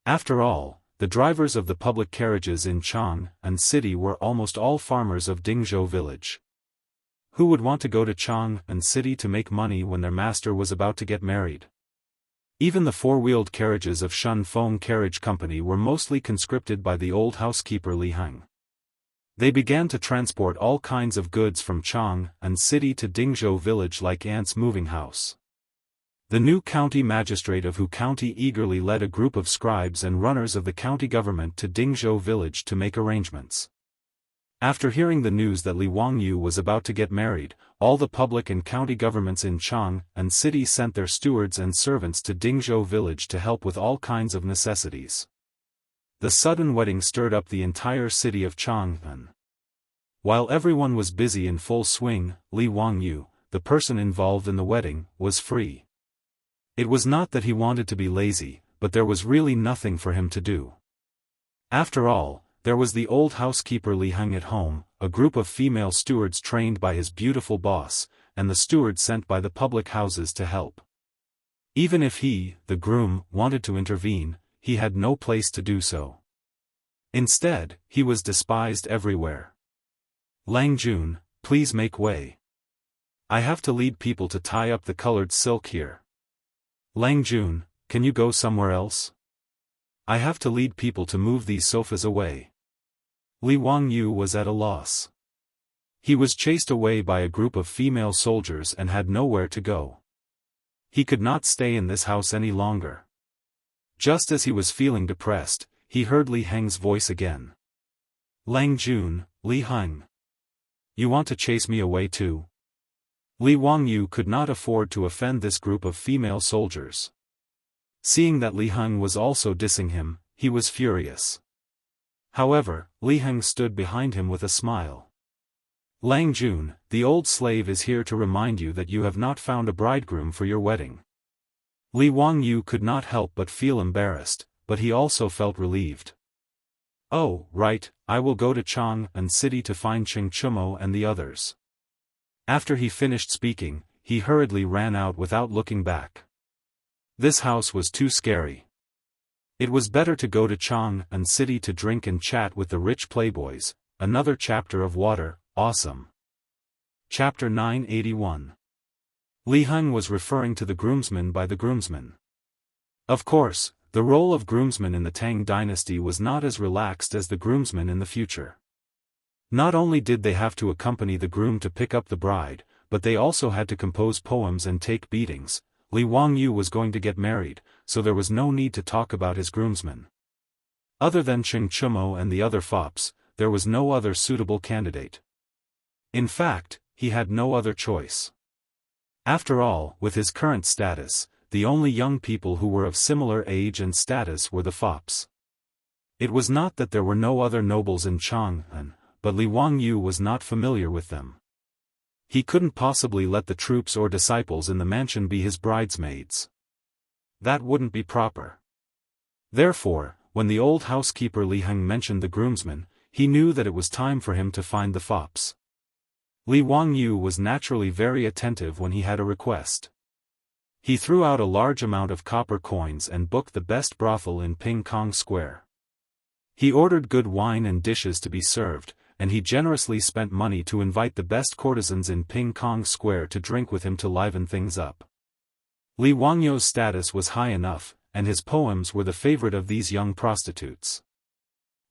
After all, the drivers of the public carriages in Chang'an city were almost all farmers of Dingzhou village. Who would want to go to Chang'an city to make money when their master was about to get married? Even the four-wheeled carriages of Shun Feng Carriage Company were mostly conscripted by the old housekeeper Li Heng. They began to transport all kinds of goods from Chang and city to Dingzhou village like ants moving house. The new county magistrate of Hu County eagerly led a group of scribes and runners of the county government to Dingzhou village to make arrangements. After hearing the news that Li Wangyu was about to get married, all the public and county governments in Chang and city sent their stewards and servants to Dingzhou village to help with all kinds of necessities. The sudden wedding stirred up the entire city of Chang'an. While everyone was busy in full swing, Li Wangyu, the person involved in the wedding, was free. It was not that he wanted to be lazy, but there was really nothing for him to do. After all, there was the old housekeeper Li Heng at home, a group of female stewards trained by his beautiful boss, and the stewards sent by the public houses to help. Even if he, the groom, wanted to intervene, he had no place to do so. Instead, he was despised everywhere. Lang Jun, please make way. I have to lead people to tie up the colored silk here. Lang Jun, can you go somewhere else? I have to lead people to move these sofas away. Li Wangyu was at a loss. He was chased away by a group of female soldiers and had nowhere to go. He could not stay in this house any longer. Just as he was feeling depressed, he heard Li Heng's voice again. Lang Jun, Li Heng. You want to chase me away too? Li Wangyu could not afford to offend this group of female soldiers. Seeing that Li Heng was also dissing him, he was furious. However, Li Heng stood behind him with a smile. Lang Jun, the old slave is here to remind you that you have not found a bridegroom for your wedding. Li Wangyu could not help but feel embarrassed, but he also felt relieved. Oh, right, I will go to Chang and city to find Cheng Chumo and the others. After he finished speaking, he hurriedly ran out without looking back. This house was too scary. It was better to go to Chang and city to drink and chat with the rich playboys. Another chapter of Water, awesome. Chapter 981. Li Heng was referring to the groomsmen by the groomsmen. Of course, the role of groomsmen in the Tang dynasty was not as relaxed as the groomsmen in the future. Not only did they have to accompany the groom to pick up the bride, but they also had to compose poems and take beatings. Li Wangyu was going to get married, so there was no need to talk about his groomsmen. Other than Cheng Chumo and the other fops, there was no other suitable candidate. In fact, he had no other choice. After all, with his current status, the only young people who were of similar age and status were the fops. It was not that there were no other nobles in Chang'an, but Li Wangyu was not familiar with them. He couldn't possibly let the troops or disciples in the mansion be his bridesmaids. That wouldn't be proper. Therefore, when the old housekeeper Li Heng mentioned the groomsmen, he knew that it was time for him to find the fops. Li Wangyu was naturally very attentive when he had a request. He threw out a large amount of copper coins and booked the best brothel in Ping Kong Square. He ordered good wine and dishes to be served, and he generously spent money to invite the best courtesans in Ping Kong Square to drink with him to liven things up. Li Wangyu's status was high enough, and his poems were the favorite of these young prostitutes.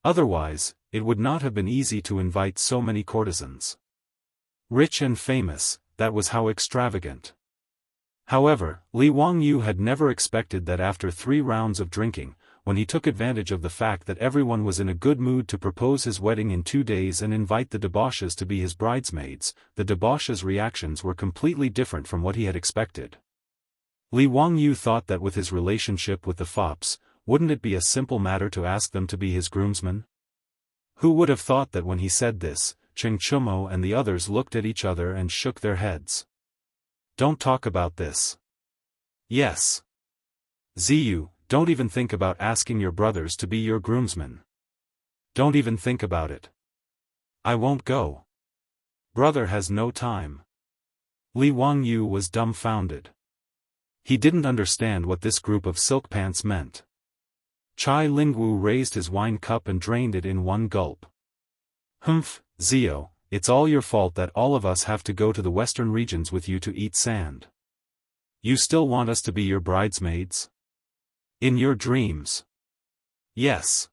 Otherwise, it would not have been easy to invite so many courtesans. Rich and famous, that was how extravagant. However, Li Wangyu had never expected that after 3 rounds of drinking, when he took advantage of the fact that everyone was in a good mood to propose his wedding in 2 days and invite the debauches to be his bridesmaids, the debauches' reactions were completely different from what he had expected. Li Wangyu thought that with his relationship with the fops, wouldn't it be a simple matter to ask them to be his groomsmen? Who would have thought that when he said this, Cheng Chumo and the others looked at each other and shook their heads. Don't talk about this. Yes. Ziyu, don't even think about asking your brothers to be your groomsmen. Don't even think about it. I won't go. Brother has no time. Li Wangyu was dumbfounded. He didn't understand what this group of silk pants meant. Chai Lingwu raised his wine cup and drained it in one gulp. Humph, Zio, it's all your fault that all of us have to go to the western regions with you to eat sand. You still want us to be your bridesmaids? In your dreams. Yes.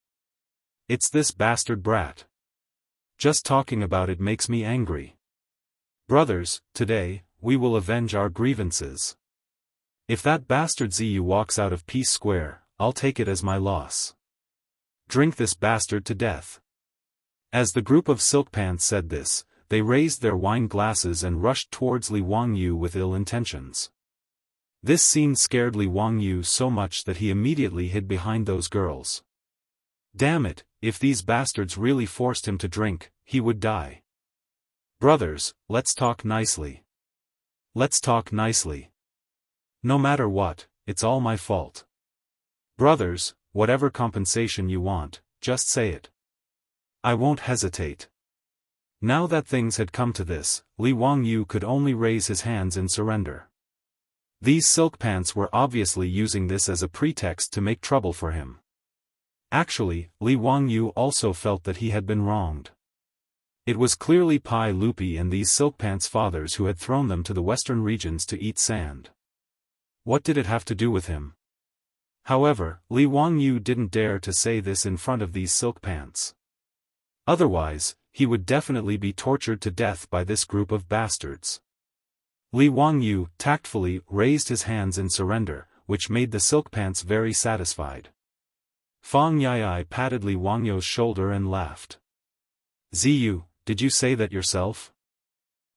It's this bastard brat. Just talking about it makes me angry. Brothers, today, we will avenge our grievances. If that bastard Ziyu walks out of Peace Square, I'll take it as my loss. Drink this bastard to death. As the group of silk pants said this, they raised their wine glasses and rushed towards Li Wangyu with ill intentions. This scene scared Li Wangyu so much that he immediately hid behind those girls. Damn it, if these bastards really forced him to drink, he would die. Brothers, let's talk nicely. Let's talk nicely. No matter what, it's all my fault. Brothers, whatever compensation you want, just say it. I won't hesitate. Now that things had come to this, Li Wangyu could only raise his hands in surrender. These silk pants were obviously using this as a pretext to make trouble for him. Actually, Li Wangyu also felt that he had been wronged. It was clearly Pai Lupi and these silk pants fathers who had thrown them to the western regions to eat sand. What did it have to do with him? However, Li Wangyu didn't dare to say this in front of these silk pants. Otherwise, he would definitely be tortured to death by this group of bastards. Li Wangyu tactfully raised his hands in surrender, which made the silk pants very satisfied. Fang Yai patted Li Wangyu's shoulder and laughed. Ziyu, did you say that yourself?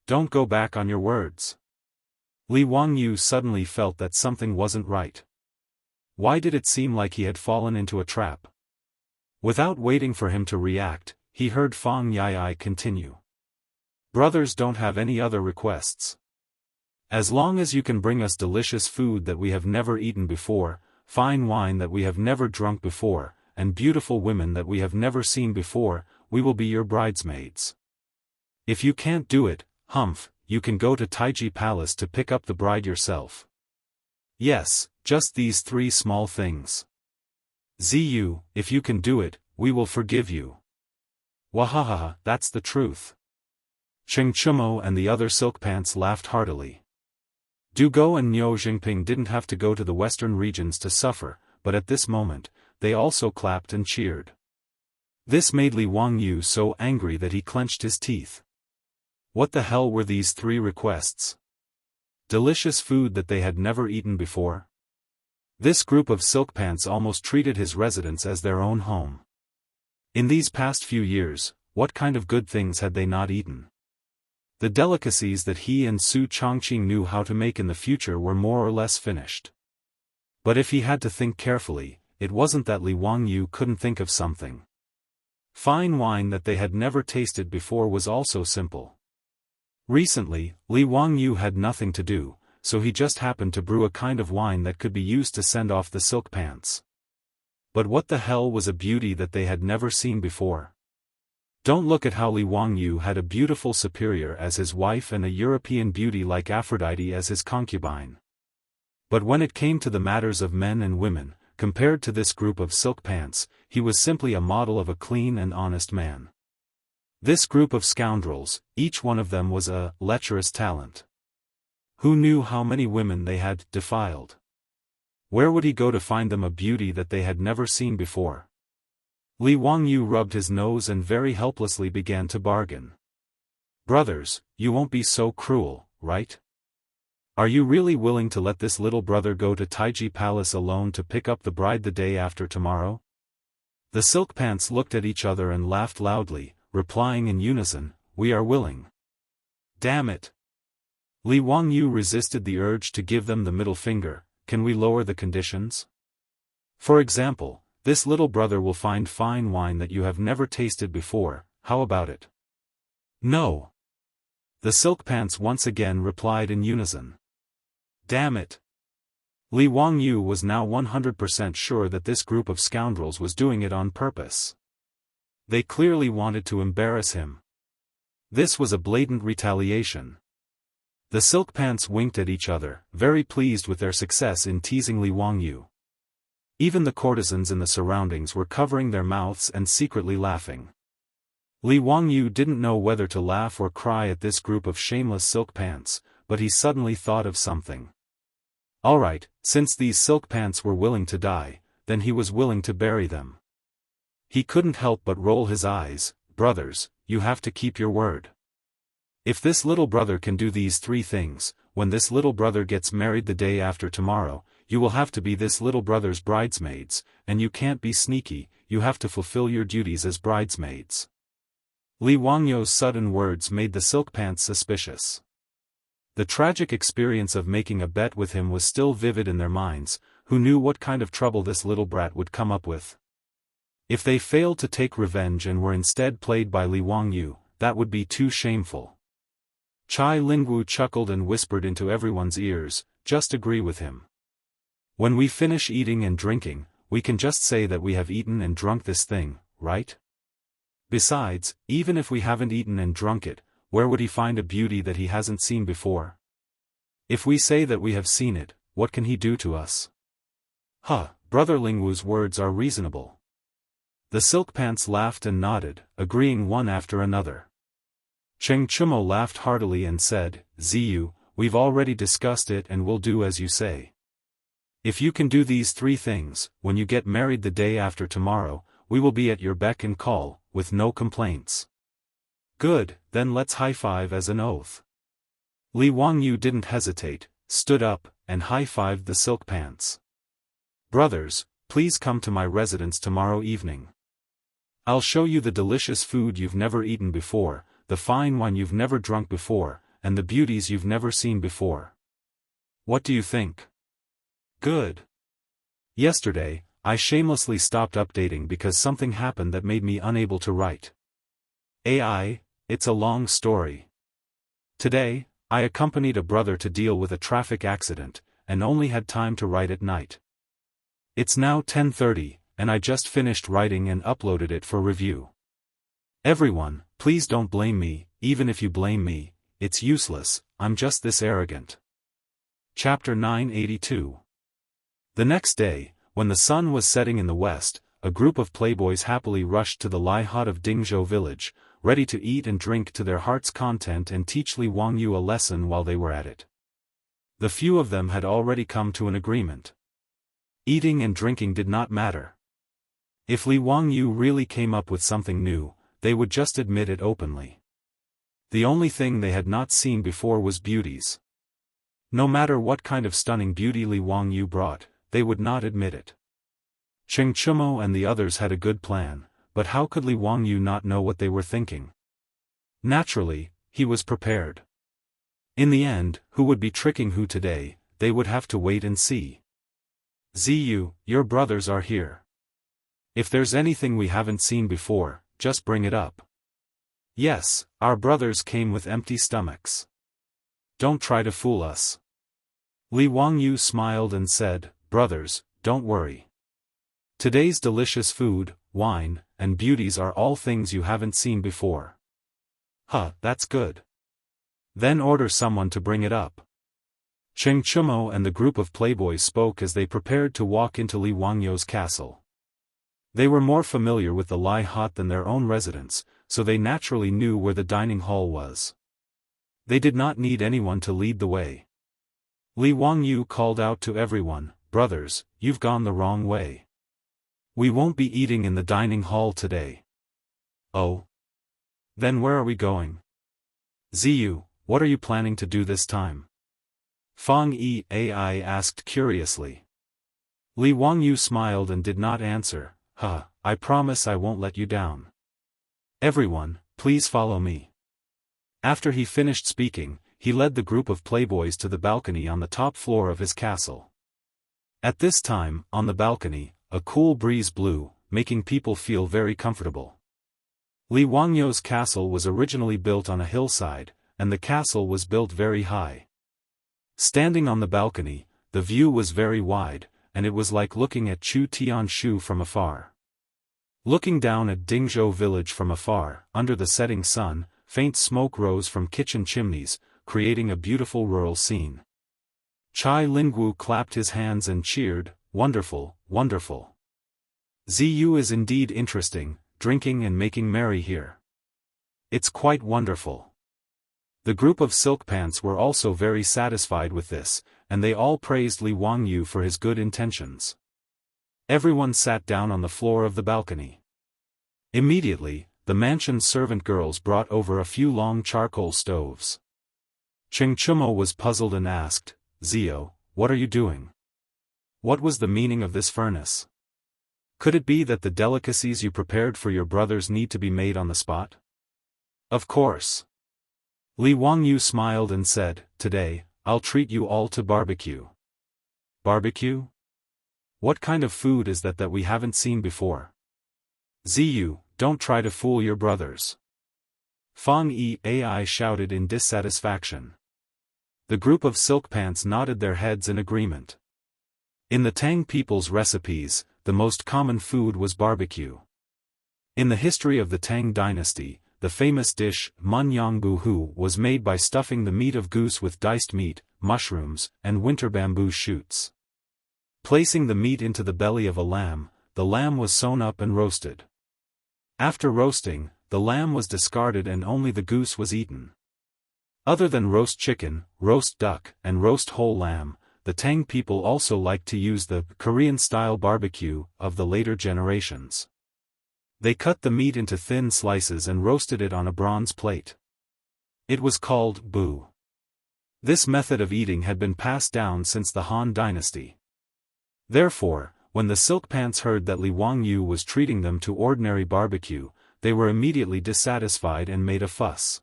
Don't go back on your words. Li Wangyu suddenly felt that something wasn't right. Why did it seem like he had fallen into a trap? Without waiting for him to react, he heard Fang Yai continue. Brothers don't have any other requests. As long as you can bring us delicious food that we have never eaten before, fine wine that we have never drunk before, and beautiful women that we have never seen before, we will be your bridesmaids. If you can't do it, humph, you can go to Taiji Palace to pick up the bride yourself. Yes, just these 3 small things. Ziyu, if you can do it, we will forgive you. Wahahaha, that's the truth. Cheng Chumo and the other silk pants laughed heartily. Du Go and Niu Jingping didn't have to go to the western regions to suffer, but at this moment, they also clapped and cheered. This made Li Wangyu so angry that he clenched his teeth. What the hell were these 3 requests? Delicious food that they had never eaten before? This group of silk pants almost treated his residence as their own home. In these past few years, what kind of good things had they not eaten? The delicacies that he and Su Chongqing knew how to make in the future were more or less finished. But if he had to think carefully, it wasn't that Li Wangyu couldn't think of something. Fine wine that they had never tasted before was also simple. Recently, Li Wangyu had nothing to do, so he just happened to brew a kind of wine that could be used to send off the silk pants. But what the hell was a beauty that they had never seen before? Don't look at how Li Wangyu had a beautiful superior as his wife and a European beauty like Aphrodite as his concubine. But when it came to the matters of men and women, compared to this group of silk pants, he was simply a model of a clean and honest man. This group of scoundrels, each one of them was a lecherous talent. Who knew how many women they had defiled? Where would he go to find them a beauty that they had never seen before? Li Wangyu rubbed his nose and very helplessly began to bargain. Brothers, you won't be so cruel, right? Are you really willing to let this little brother go to Taiji Palace alone to pick up the bride the day after tomorrow? The silk pants looked at each other and laughed loudly, replying in unison, we are willing. Damn it! Li Wangyu resisted the urge to give them the middle finger. Can we lower the conditions? For example, this little brother will find fine wine that you have never tasted before, how about it? No. The silk pants once again replied in unison. Damn it! Li Wangyu was now 100% sure that this group of scoundrels was doing it on purpose. They clearly wanted to embarrass him. This was a blatant retaliation. The silk pants winked at each other, very pleased with their success in teasing Li Wangyu. Even the courtesans in the surroundings were covering their mouths and secretly laughing. Li Wangyu didn't know whether to laugh or cry at this group of shameless silk pants, but he suddenly thought of something. Alright, since these silk pants were willing to die, then he was willing to bury them. He couldn't help but roll his eyes. Brothers, you have to keep your word. If this little brother can do these 3 things, when this little brother gets married the day after tomorrow, you will have to be this little brother's bridesmaids, and you can't be sneaky, you have to fulfill your duties as bridesmaids. Li Wangyou's sudden words made the silk pants suspicious. The tragic experience of making a bet with him was still vivid in their minds. Who knew what kind of trouble this little brat would come up with? If they failed to take revenge and were instead played by Li Wangyou, that would be too shameful. Chai Lingwu chuckled and whispered into everyone's ears, just agree with him. When we finish eating and drinking, we can just say that we have eaten and drunk this thing, right? Besides, even if we haven't eaten and drunk it, where would he find a beauty that he hasn't seen before? If we say that we have seen it, what can he do to us? Brother Lingwu's words are reasonable. The silk pants laughed and nodded, agreeing one after another. Cheng Chumo laughed heartily and said, Ziyu, we've already discussed it and we'll do as you say. If you can do these 3 things, when you get married the day after tomorrow, we will be at your beck and call, with no complaints. Good, then let's high-five as an oath. Li Wangyou didn't hesitate, stood up, and high-fived the silk pants. Brothers, please come to my residence tomorrow evening. I'll show you the delicious food you've never eaten before, the fine wine you've never drunk before, and the beauties you've never seen before. What do you think? Good. Yesterday, I shamelessly stopped updating because something happened that made me unable to write. It's a long story. Today, I accompanied a brother to deal with a traffic accident, and only had time to write at night. It's now 10:30, and I just finished writing and uploaded it for review. Everyone, please don't blame me, even if you blame me, it's useless, I'm just this arrogant. Chapter 982. The next day, when the sun was setting in the west, a group of playboys happily rushed to the Lai hut of Dingzhou village, ready to eat and drink to their heart's content and teach Li Wangyou a lesson while they were at it. The few of them had already come to an agreement. Eating and drinking did not matter. If Li Wangyou really came up with something new, they would just admit it openly. The only thing they had not seen before was beauties. No matter what kind of stunning beauty Li Wangyou brought, they would not admit it. Cheng Chumo and the others had a good plan, but how could Li Wangyou not know what they were thinking? Naturally, he was prepared. In the end, who would be tricking who today, they would have to wait and see. Ziyu, your brothers are here. If there's anything we haven't seen before, just bring it up. Yes, our brothers came with empty stomachs. Don't try to fool us. Li Wangyou smiled and said, Brothers, don't worry. Today's delicious food, wine, and beauties are all things you haven't seen before. That's good. Then order someone to bring it up. Cheng Chumo and the group of playboys spoke as they prepared to walk into Li Wangyou's castle. They were more familiar with the Lai hut than their own residence, so they naturally knew where the dining hall was. They did not need anyone to lead the way. Li Wangyou called out to everyone, Brothers, you've gone the wrong way. We won't be eating in the dining hall today. Oh? Then where are we going? Ziyu, what are you planning to do this time? Fang Yi asked curiously. Li Wangyou smiled and did not answer. I promise I won't let you down. Everyone, please follow me. After he finished speaking, he led the group of playboys to the balcony on the top floor of his castle. At this time, on the balcony, a cool breeze blew, making people feel very comfortable. Li Wangyou's castle was originally built on a hillside, and the castle was built very high. Standing on the balcony, the view was very wide, and it was like looking at Chu Tianshu from afar. Looking down at Dingzhou village from afar, under the setting sun, faint smoke rose from kitchen chimneys, creating a beautiful rural scene. Chai Lingwu clapped his hands and cheered, Wonderful, wonderful. Ziyu is indeed interesting, drinking and making merry here. It's quite wonderful. The group of silk pants were also very satisfied with this, and they all praised Li Wangyou for his good intentions. Everyone sat down on the floor of the balcony. Immediately, the mansion's servant girls brought over a few long charcoal stoves. Cheng Chumo was puzzled and asked, "Zio, what are you doing? What was the meaning of this furnace? Could it be that the delicacies you prepared for your brothers need to be made on the spot?" "Of course." Li Wangyu smiled and said, "Today, I'll treat you all to barbecue." "Barbecue? What kind of food is that we haven't seen before?" "Ziyu, don't try to fool your brothers." Fang Yi shouted in dissatisfaction. The group of silk pants nodded their heads in agreement. In the Tang people's recipes, the most common food was barbecue. In the history of the Tang dynasty, the famous dish, Munyang Buhu, was made by stuffing the meat of goose with diced meat, mushrooms, and winter bamboo shoots. Placing the meat into the belly of a lamb, the lamb was sewn up and roasted. After roasting, the lamb was discarded and only the goose was eaten. Other than roast chicken, roast duck, and roast whole lamb, the Tang people also liked to use the Korean-style barbecue of the later generations. They cut the meat into thin slices and roasted it on a bronze plate. It was called bu. This method of eating had been passed down since the Han dynasty. Therefore, when the silk pants heard that Li Wangyu was treating them to ordinary barbecue, they were immediately dissatisfied and made a fuss.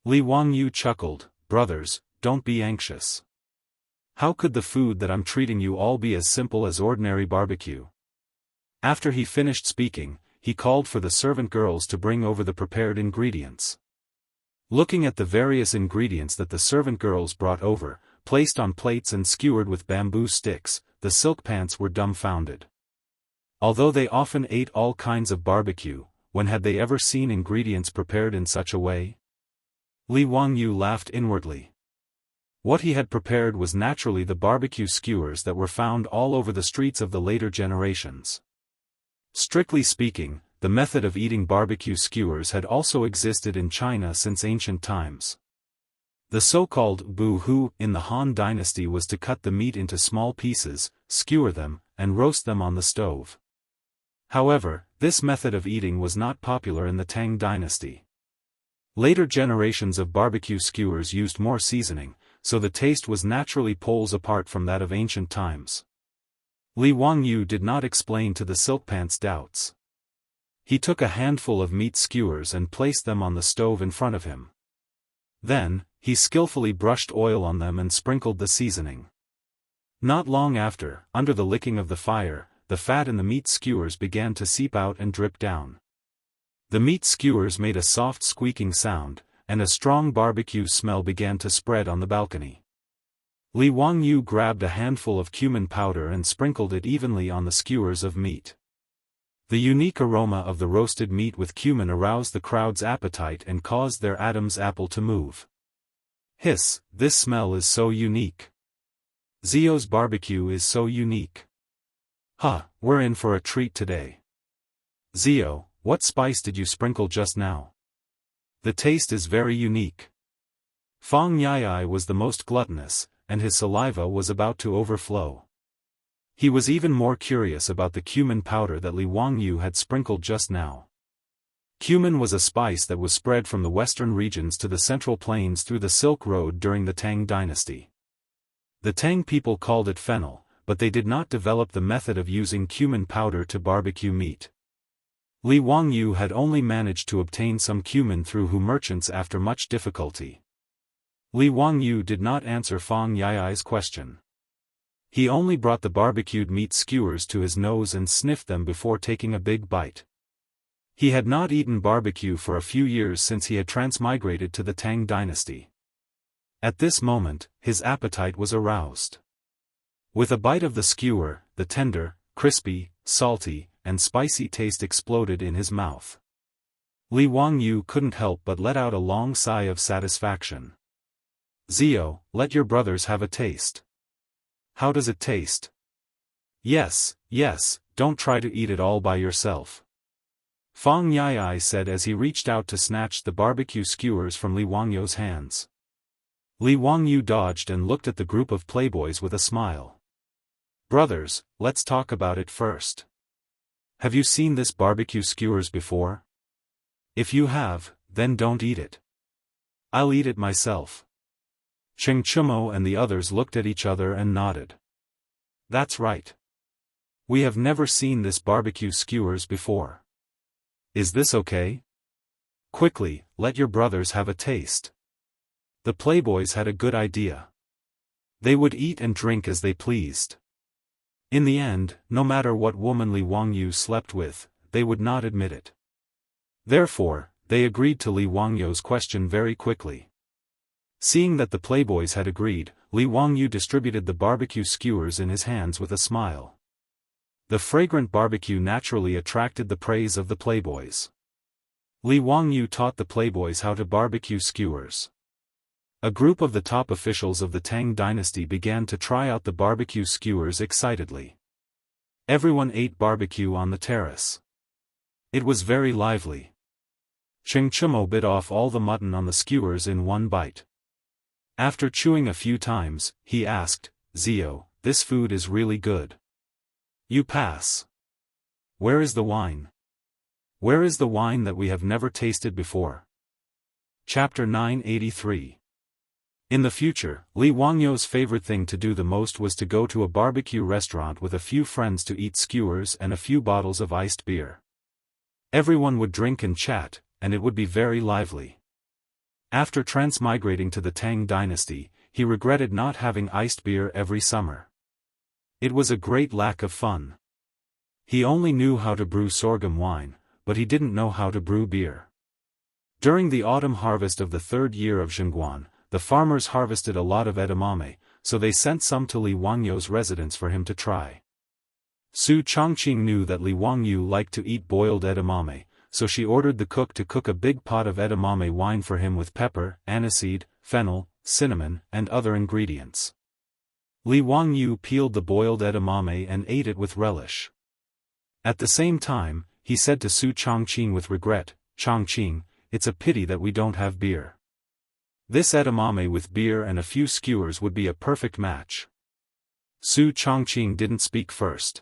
Li Wangyu chuckled, "Brothers, don't be anxious. How could the food that I'm treating you all be as simple as ordinary barbecue?" After he finished speaking, he called for the servant girls to bring over the prepared ingredients. Looking at the various ingredients that the servant girls brought over, placed on plates and skewered with bamboo sticks, the silk pants were dumbfounded. Although they often ate all kinds of barbecue, when had they ever seen ingredients prepared in such a way? Li Wangyu laughed inwardly. What he had prepared was naturally the barbecue skewers that were found all over the streets of the later generations. Strictly speaking, the method of eating barbecue skewers had also existed in China since ancient times. The so-called bu-hu in the Han dynasty was to cut the meat into small pieces, skewer them, and roast them on the stove. However, this method of eating was not popular in the Tang dynasty. Later generations of barbecue skewers used more seasoning, so the taste was naturally poles apart from that of ancient times. Li Wangyu did not explain to the silk pants' doubts. He took a handful of meat skewers and placed them on the stove in front of him. Then, he skillfully brushed oil on them and sprinkled the seasoning. Not long after, under the licking of the fire, the fat in the meat skewers began to seep out and drip down. The meat skewers made a soft squeaking sound, and a strong barbecue smell began to spread on the balcony. Li Wangyu grabbed a handful of cumin powder and sprinkled it evenly on the skewers of meat. The unique aroma of the roasted meat with cumin aroused the crowd's appetite and caused their Adam's apple to move. "Hiss, this smell is so unique. Zio's barbecue is so unique. We're in for a treat today. Zio, what spice did you sprinkle just now? The taste is very unique." Fang Yai was the most gluttonous, and his saliva was about to overflow. He was even more curious about the cumin powder that Li Wangyu had sprinkled just now. Cumin was a spice that was spread from the western regions to the central plains through the Silk Road during the Tang dynasty. The Tang people called it fennel, but they did not develop the method of using cumin powder to barbecue meat. Li Wangyu had only managed to obtain some cumin through merchants after much difficulty. Li Wangyu did not answer Fang Yai's question. He only brought the barbecued meat skewers to his nose and sniffed them before taking a big bite. He had not eaten barbecue for a few years since he had transmigrated to the Tang dynasty. At this moment, his appetite was aroused. With a bite of the skewer, the tender, crispy, salty, and spicy taste exploded in his mouth. Li Wangyu couldn't help but let out a long sigh of satisfaction. "Zio, let your brothers have a taste." "How does it taste?" Yes, don't try to eat it all by yourself," Fang Yai said as he reached out to snatch the barbecue skewers from Li Wangyu's hands. Li Wangyu dodged and looked at the group of playboys with a smile. Brothers, let's talk about it first. Have you seen this barbecue skewers before? If you have, then don't eat it. I'll eat it myself. Cheng Chumo and the others looked at each other and nodded. That's right. We have never seen this barbecue skewers before. Is this okay? Quickly, let your brothers have a taste. The playboys had a good idea. They would eat and drink as they pleased. In the end, no matter what woman Li Wangyu slept with, they would not admit it. Therefore, they agreed to Li Wangyu's question very quickly. Seeing that the playboys had agreed, Li Wangyu distributed the barbecue skewers in his hands with a smile. The fragrant barbecue naturally attracted the praise of the playboys. Li Wangyu taught the playboys how to barbecue skewers. A group of the top officials of the Tang dynasty began to try out the barbecue skewers excitedly. Everyone ate barbecue on the terrace. It was very lively. Cheng Chumo bit off all the mutton on the skewers in one bite. After chewing a few times, he asked, "Zio, this food is really good. You pass. Where is the wine? Where is the wine that we have never tasted before?" Chapter 983. In the future, Li Wangyu's favorite thing to do the most was to go to a barbecue restaurant with a few friends to eat skewers and a few bottles of iced beer. Everyone would drink and chat, and it would be very lively. After transmigrating to the Tang dynasty, he regretted not having iced beer every summer. It was a great lack of fun. He only knew how to brew sorghum wine, but he didn't know how to brew beer. During the autumn harvest of the third year of Zhengguan, the farmers harvested a lot of edamame, so they sent some to Li Wangyu's residence for him to try. Su Chongqing knew that Li Wangyu liked to eat boiled edamame, so she ordered the cook to cook a big pot of edamame wine for him with pepper, aniseed, fennel, cinnamon, and other ingredients. Li Wangyu peeled the boiled edamame and ate it with relish. At the same time, he said to Su Chongqing with regret, "Chongqing, it's a pity that we don't have beer. This edamame with beer and a few skewers would be a perfect match." Su Chongqing didn't speak first.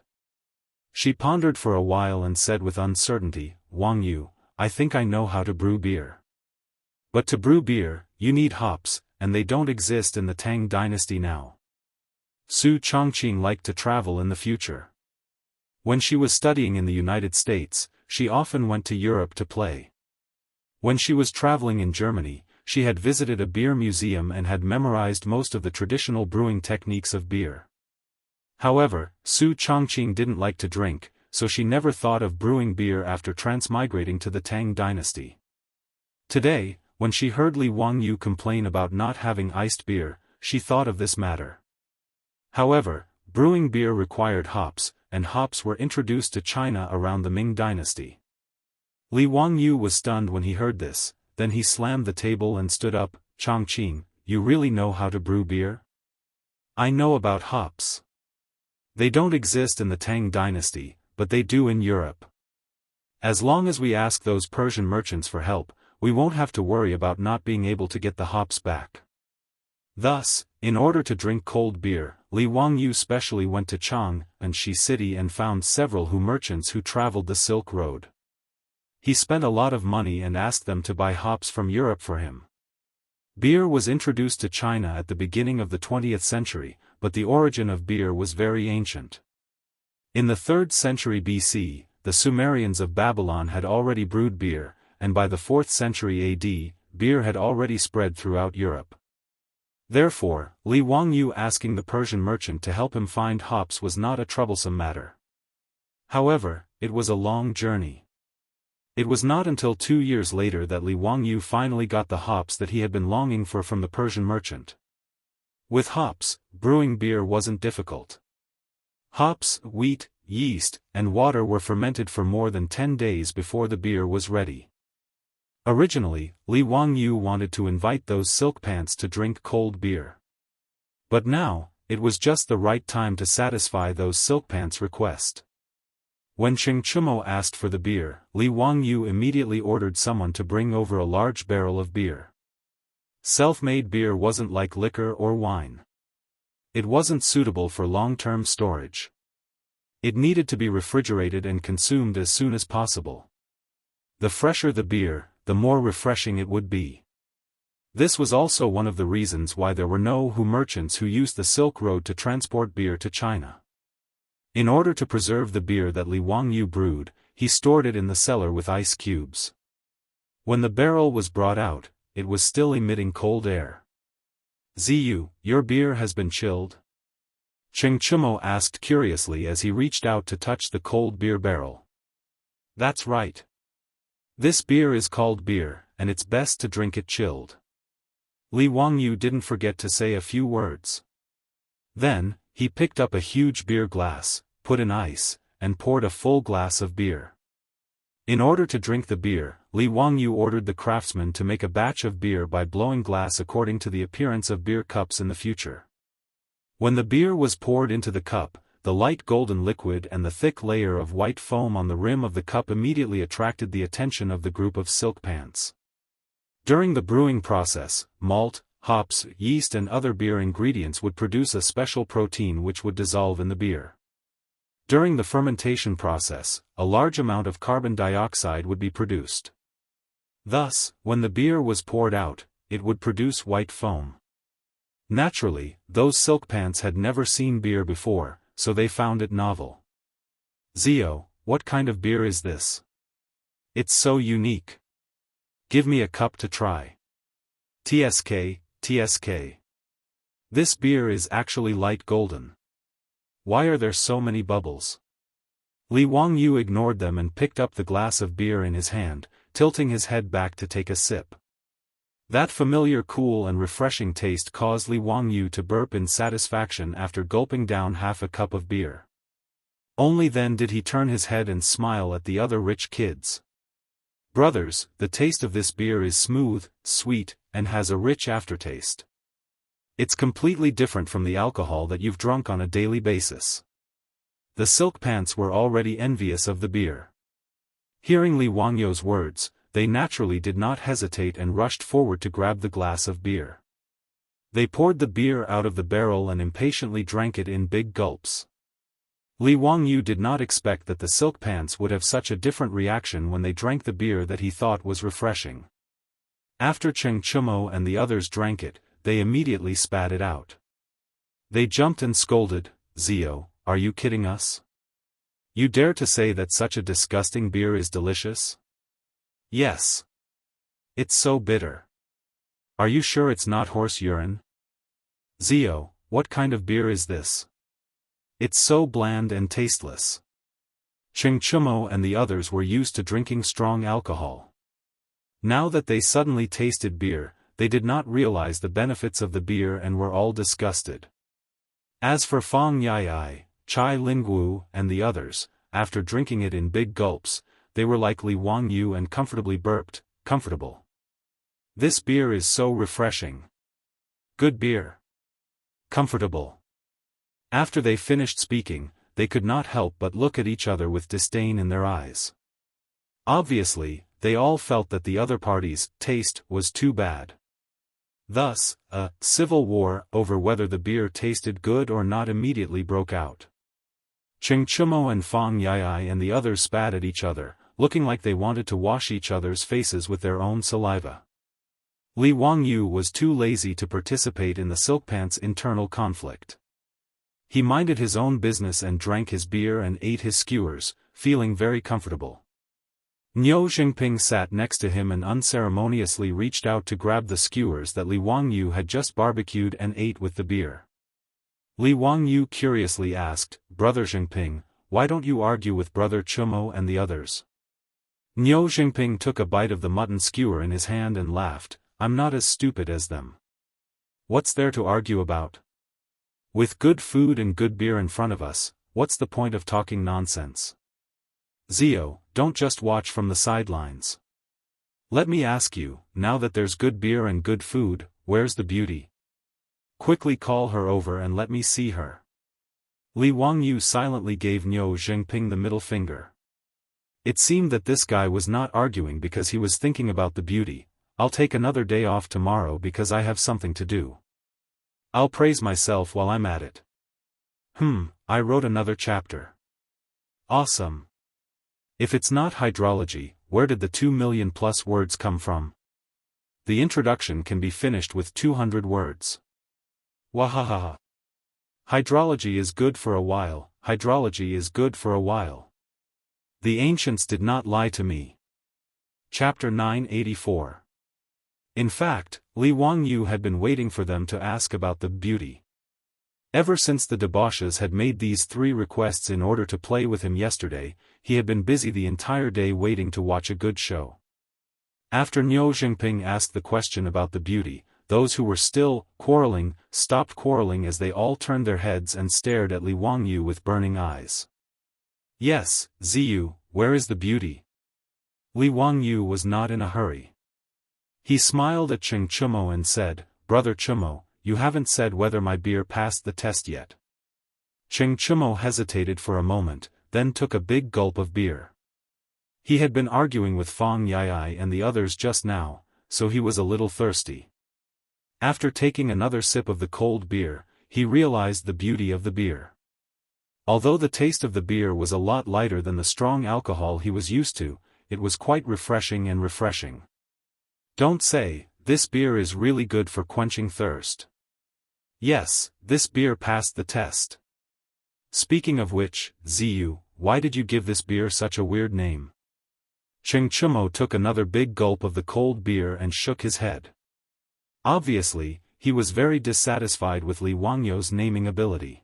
She pondered for a while and said with uncertainty, "Wangyu, I think I know how to brew beer. But to brew beer, you need hops, and they don't exist in the Tang dynasty now." Su Chongqing liked to travel in the future. When she was studying in the United States, she often went to Europe to play. When she was traveling in Germany, she had visited a beer museum and had memorized most of the traditional brewing techniques of beer. However, Su Chongqing didn't like to drink, so she never thought of brewing beer after transmigrating to the Tang dynasty. Today, when she heard Li Wangyu complain about not having iced beer, she thought of this matter. However, brewing beer required hops, and hops were introduced to China around the Ming dynasty. Li Wangyu was stunned when he heard this. Then he slammed the table and stood up. "Chongqing, you really know how to brew beer?" "I know about hops. They don't exist in the Tang dynasty, but they do in Europe. As long as we ask those Persian merchants for help, we won't have to worry about not being able to get the hops back." Thus, in order to drink cold beer, Li Wangyu specially went to Jianghu city and found several merchants who traveled the Silk Road. He spent a lot of money and asked them to buy hops from Europe for him. Beer was introduced to China at the beginning of the 20th century, but the origin of beer was very ancient. In the 3rd century BC, the Sumerians of Babylon had already brewed beer, and by the 4th century AD, beer had already spread throughout Europe. Therefore, Li Wangyu asking the Persian merchant to help him find hops was not a troublesome matter. However, it was a long journey. It was not until 2 years later that Li Wangyu finally got the hops that he had been longing for from the Persian merchant. With hops, brewing beer wasn't difficult. Hops, wheat, yeast, and water were fermented for more than 10 days before the beer was ready. Originally, Li Wangyu wanted to invite those silk pants to drink cold beer. But now, it was just the right time to satisfy those silk pants' request. When Cheng Chumo asked for the beer, Li Wangyu immediately ordered someone to bring over a large barrel of beer. Self-made beer wasn't like liquor or wine. It wasn't suitable for long-term storage. It needed to be refrigerated and consumed as soon as possible. The fresher the beer, the more refreshing it would be. This was also one of the reasons why there were no merchants who used the Silk Road to transport beer to China. In order to preserve the beer that Li Wangyu brewed, he stored it in the cellar with ice cubes. When the barrel was brought out, it was still emitting cold air. "Ziyu, your beer has been chilled?" Cheng Chumo asked curiously as he reached out to touch the cold beer barrel. "That's right. This beer is called beer, and it's best to drink it chilled." Li Wangyu didn't forget to say a few words. Then, he picked up a huge beer glass, put in ice, and poured a full glass of beer. In order to drink the beer, Li Wangyu ordered the craftsman to make a batch of beer by blowing glass according to the appearance of beer cups in the future. When the beer was poured into the cup, the light golden liquid and the thick layer of white foam on the rim of the cup immediately attracted the attention of the group of silk pants. During the brewing process, malt, hops, yeast and other beer ingredients would produce a special protein which would dissolve in the beer. During the fermentation process, a large amount of carbon dioxide would be produced. Thus, when the beer was poured out, it would produce white foam. Naturally, those silk pants had never seen beer before, so they found it novel. "Zio, what kind of beer is this? It's so unique. Give me a cup to try." "TSK, TSK. This beer is actually light golden. Why are there so many bubbles?" Li Wangyu ignored them and picked up the glass of beer in his hand, tilting his head back to take a sip. That familiar cool and refreshing taste caused Li Wangyu to burp in satisfaction after gulping down half a cup of beer. Only then did he turn his head and smile at the other rich kids. "Brothers, the taste of this beer is smooth, sweet, and has a rich aftertaste. It's completely different from the alcohol that you've drunk on a daily basis." The silk pants were already envious of the beer. Hearing Li Wangyu's words, they naturally did not hesitate and rushed forward to grab the glass of beer. They poured the beer out of the barrel and impatiently drank it in big gulps. Li Wangyu did not expect that the silk pants would have such a different reaction when they drank the beer that he thought was refreshing. After Cheng Chumo and the others drank it, they immediately spat it out. They jumped and scolded, "Zio, are you kidding us? You dare to say that such a disgusting beer is delicious?" "Yes. It's so bitter. Are you sure it's not horse urine?" "Zio, what kind of beer is this? It's so bland and tasteless." Cheng Chumo and the others were used to drinking strong alcohol. Now that they suddenly tasted beer, they did not realize the benefits of the beer and were all disgusted. As for Fang Yai, Chai Lingwu and the others, after drinking it in big gulps, they were like Li Wangyu and comfortably burped, "Comfortable. This beer is so refreshing. Good beer. Comfortable." After they finished speaking, they could not help but look at each other with disdain in their eyes. Obviously, they all felt that the other party's taste was too bad. Thus, a civil war over whether the beer tasted good or not immediately broke out. Cheng Chumo and Fang Yai and the others spat at each other, looking like they wanted to wash each other's faces with their own saliva. Li Wangyu was too lazy to participate in the silkpants' internal conflict. He minded his own business and drank his beer and ate his skewers, feeling very comfortable. Niu Xingping sat next to him and unceremoniously reached out to grab the skewers that Li Wangyu had just barbecued and ate with the beer. Li Wangyu curiously asked, "Brother Xingping, why don't you argue with Brother Chumo and the others?" Niu Xingping took a bite of the mutton skewer in his hand and laughed, "I'm not as stupid as them. What's there to argue about? With good food and good beer in front of us, what's the point of talking nonsense? Zio, don't just watch from the sidelines. Let me ask you, now that there's good beer and good food, where's the beauty? Quickly call her over and let me see her." Li Wangyu silently gave Niu Xingping the middle finger. It seemed that this guy was not arguing because he was thinking about the beauty. "I'll take another day off tomorrow because I have something to do." I'll praise myself while I'm at it. I wrote another chapter. Awesome. If it's not hydrology, where did the 2 million+ words come from? The introduction can be finished with 200 words. Wahahaha. Hydrology is good for a while, hydrology is good for a while. The ancients did not lie to me. Chapter 984. In fact, Li Wangyu had been waiting for them to ask about the beauty. Ever since the debauches had made these 3 requests in order to play with him yesterday, he had been busy the entire day waiting to watch a good show. After Niu Jingping asked the question about the beauty, those who were still quarreling stopped quarreling as they all turned their heads and stared at Li Wangyu with burning eyes. Yes, Ziyu, where is the beauty? Li Wangyu was not in a hurry. He smiled at Cheng Chumo and said, Brother Chumo, you haven't said whether my beer passed the test yet. Cheng Chumo hesitated for a moment, then took a big gulp of beer. He had been arguing with Fang Yai and the others just now, so he was a little thirsty. After taking another sip of the cold beer, he realized the beauty of the beer. Although the taste of the beer was a lot lighter than the strong alcohol he was used to, it was quite refreshing and refreshing. Don't say, this beer is really good for quenching thirst. Yes, this beer passed the test. Speaking of which, Ziyu, why did you give this beer such a weird name? Cheng Chumo took another big gulp of the cold beer and shook his head. Obviously, he was very dissatisfied with Li Wangyu's naming ability.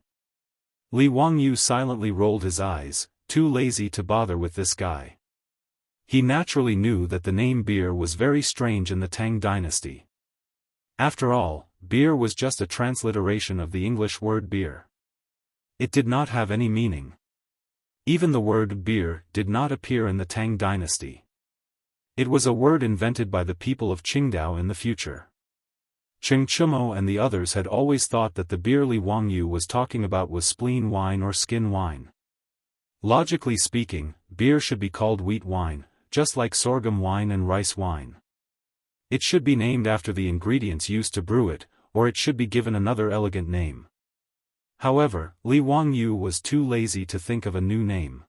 Li Wangyu silently rolled his eyes, too lazy to bother with this guy. He naturally knew that the name beer was very strange in the Tang dynasty. After all, beer was just a transliteration of the English word beer. It did not have any meaning. Even the word beer did not appear in the Tang dynasty. It was a word invented by the people of Qingdao in the future. Cheng Chumo and the others had always thought that the beer Li Wangyu was talking about was spleen wine or skin wine. Logically speaking, beer should be called wheat wine, just like sorghum wine and rice wine. It should be named after the ingredients used to brew it, or it should be given another elegant name. However, Li Wangyu was too lazy to think of a new name.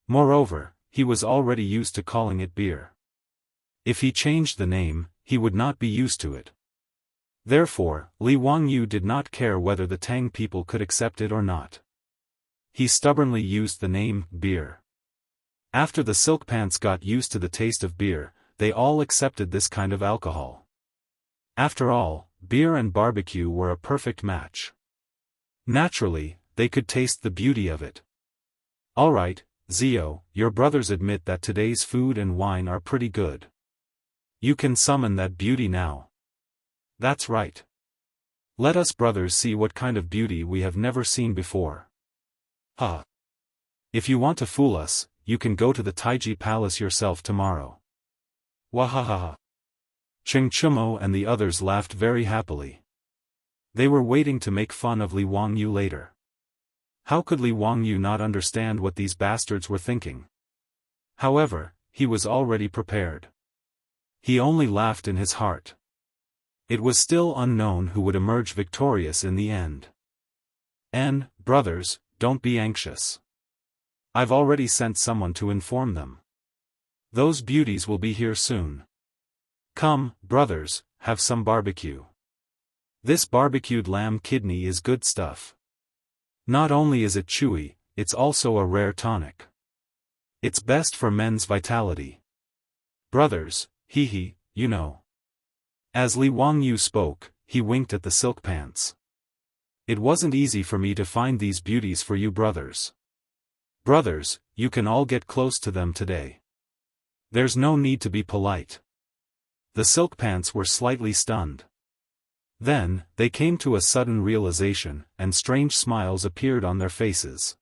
Moreover, he was already used to calling it beer. If he changed the name, he would not be used to it. Therefore, Li Wangyu did not care whether the Tang people could accept it or not. He stubbornly used the name beer. After the silk pants got used to the taste of beer, they all accepted this kind of alcohol. After all, beer and barbecue were a perfect match. Naturally, they could taste the beauty of it. Alright, Zio, your brothers admit that today's food and wine are pretty good. You can summon that beauty now. That's right. Let us brothers see what kind of beauty we have never seen before. Huh. If you want to fool us, you can go to the Taiji Palace yourself tomorrow. Wahahaha. Cheng Chumo and the others laughed very happily. They were waiting to make fun of Li Wangyu later. How could Li Wangyu not understand what these bastards were thinking? However, he was already prepared. He only laughed in his heart. It was still unknown who would emerge victorious in the end. And, brothers, don't be anxious. I've already sent someone to inform them. Those beauties will be here soon. Come, brothers, have some barbecue. This barbecued lamb kidney is good stuff. Not only is it chewy, it's also a rare tonic. It's best for men's vitality. Brothers, hee, you know. As Li Wangyu spoke, he winked at the silk pants. It wasn't easy for me to find these beauties for you brothers. Brothers, you can all get close to them today. There's no need to be polite. The silk pants were slightly stunned. Then, they came to a sudden realization, and strange smiles appeared on their faces.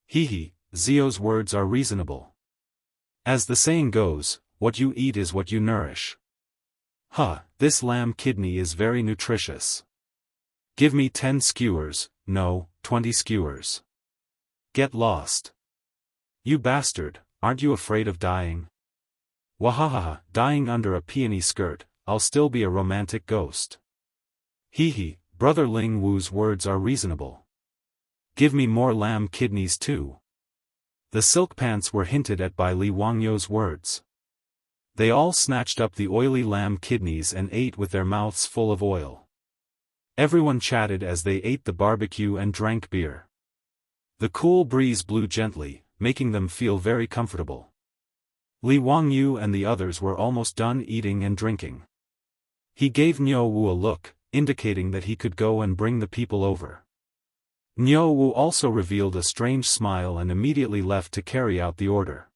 Hee, Zio's words are reasonable. As the saying goes, what you eat is what you nourish. This lamb kidney is very nutritious. Give me 10 skewers, no, 20 skewers. Get lost. You bastard, aren't you afraid of dying? Wahahaha, dying under a peony skirt, I'll still be a romantic ghost. Hee, Brother Ling Wu's words are reasonable. Give me more lamb kidneys too. The silk pants were hinted at by Li Wangyu's words. They all snatched up the oily lamb kidneys and ate with their mouths full of oil. Everyone chatted as they ate the barbecue and drank beer. The cool breeze blew gently, making them feel very comfortable. Li Wangyu and the others were almost done eating and drinking. He gave Niu Wu a look, indicating that he could go and bring the people over. Niu Wu also revealed a strange smile and immediately left to carry out the order.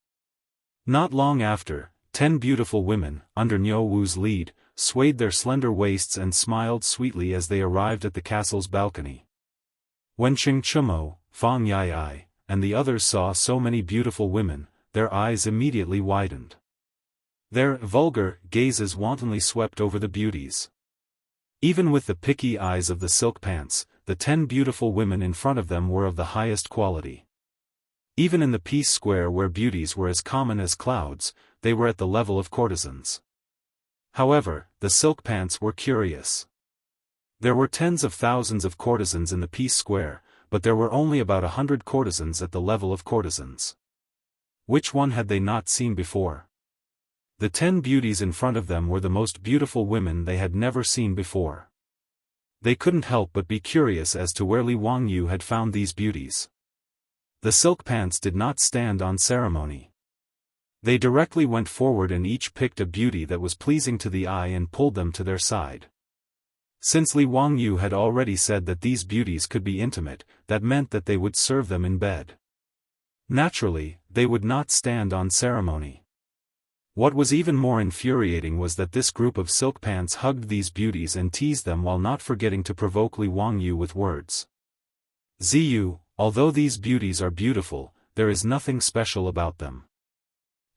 Not long after, 10 beautiful women, under Niu Wu's lead, swayed their slender waists and smiled sweetly as they arrived at the castle's balcony. When Ching Chumo, Fang Yai, and the others saw so many beautiful women, their eyes immediately widened. Their vulgar gazes wantonly swept over the beauties. Even with the picky eyes of the silk pants, the 10 beautiful women in front of them were of the highest quality. Even in the Peace Square where beauties were as common as clouds, they were at the level of courtesans. However, the silk pants were curious. There were tens of thousands of courtesans in the Peace Square, but there were only about 100 courtesans at the level of courtesans. Which one had they not seen before? The 10 beauties in front of them were the most beautiful women they had never seen before. They couldn't help but be curious as to where Li Wangyu had found these beauties. The silk pants did not stand on ceremony. They directly went forward and each picked a beauty that was pleasing to the eye and pulled them to their side. Since Li Wangyu had already said that these beauties could be intimate, that meant that they would serve them in bed. Naturally, they would not stand on ceremony. What was even more infuriating was that this group of silk pants hugged these beauties and teased them while not forgetting to provoke Li Wangyu with words. Ziyu, although these beauties are beautiful, there is nothing special about them.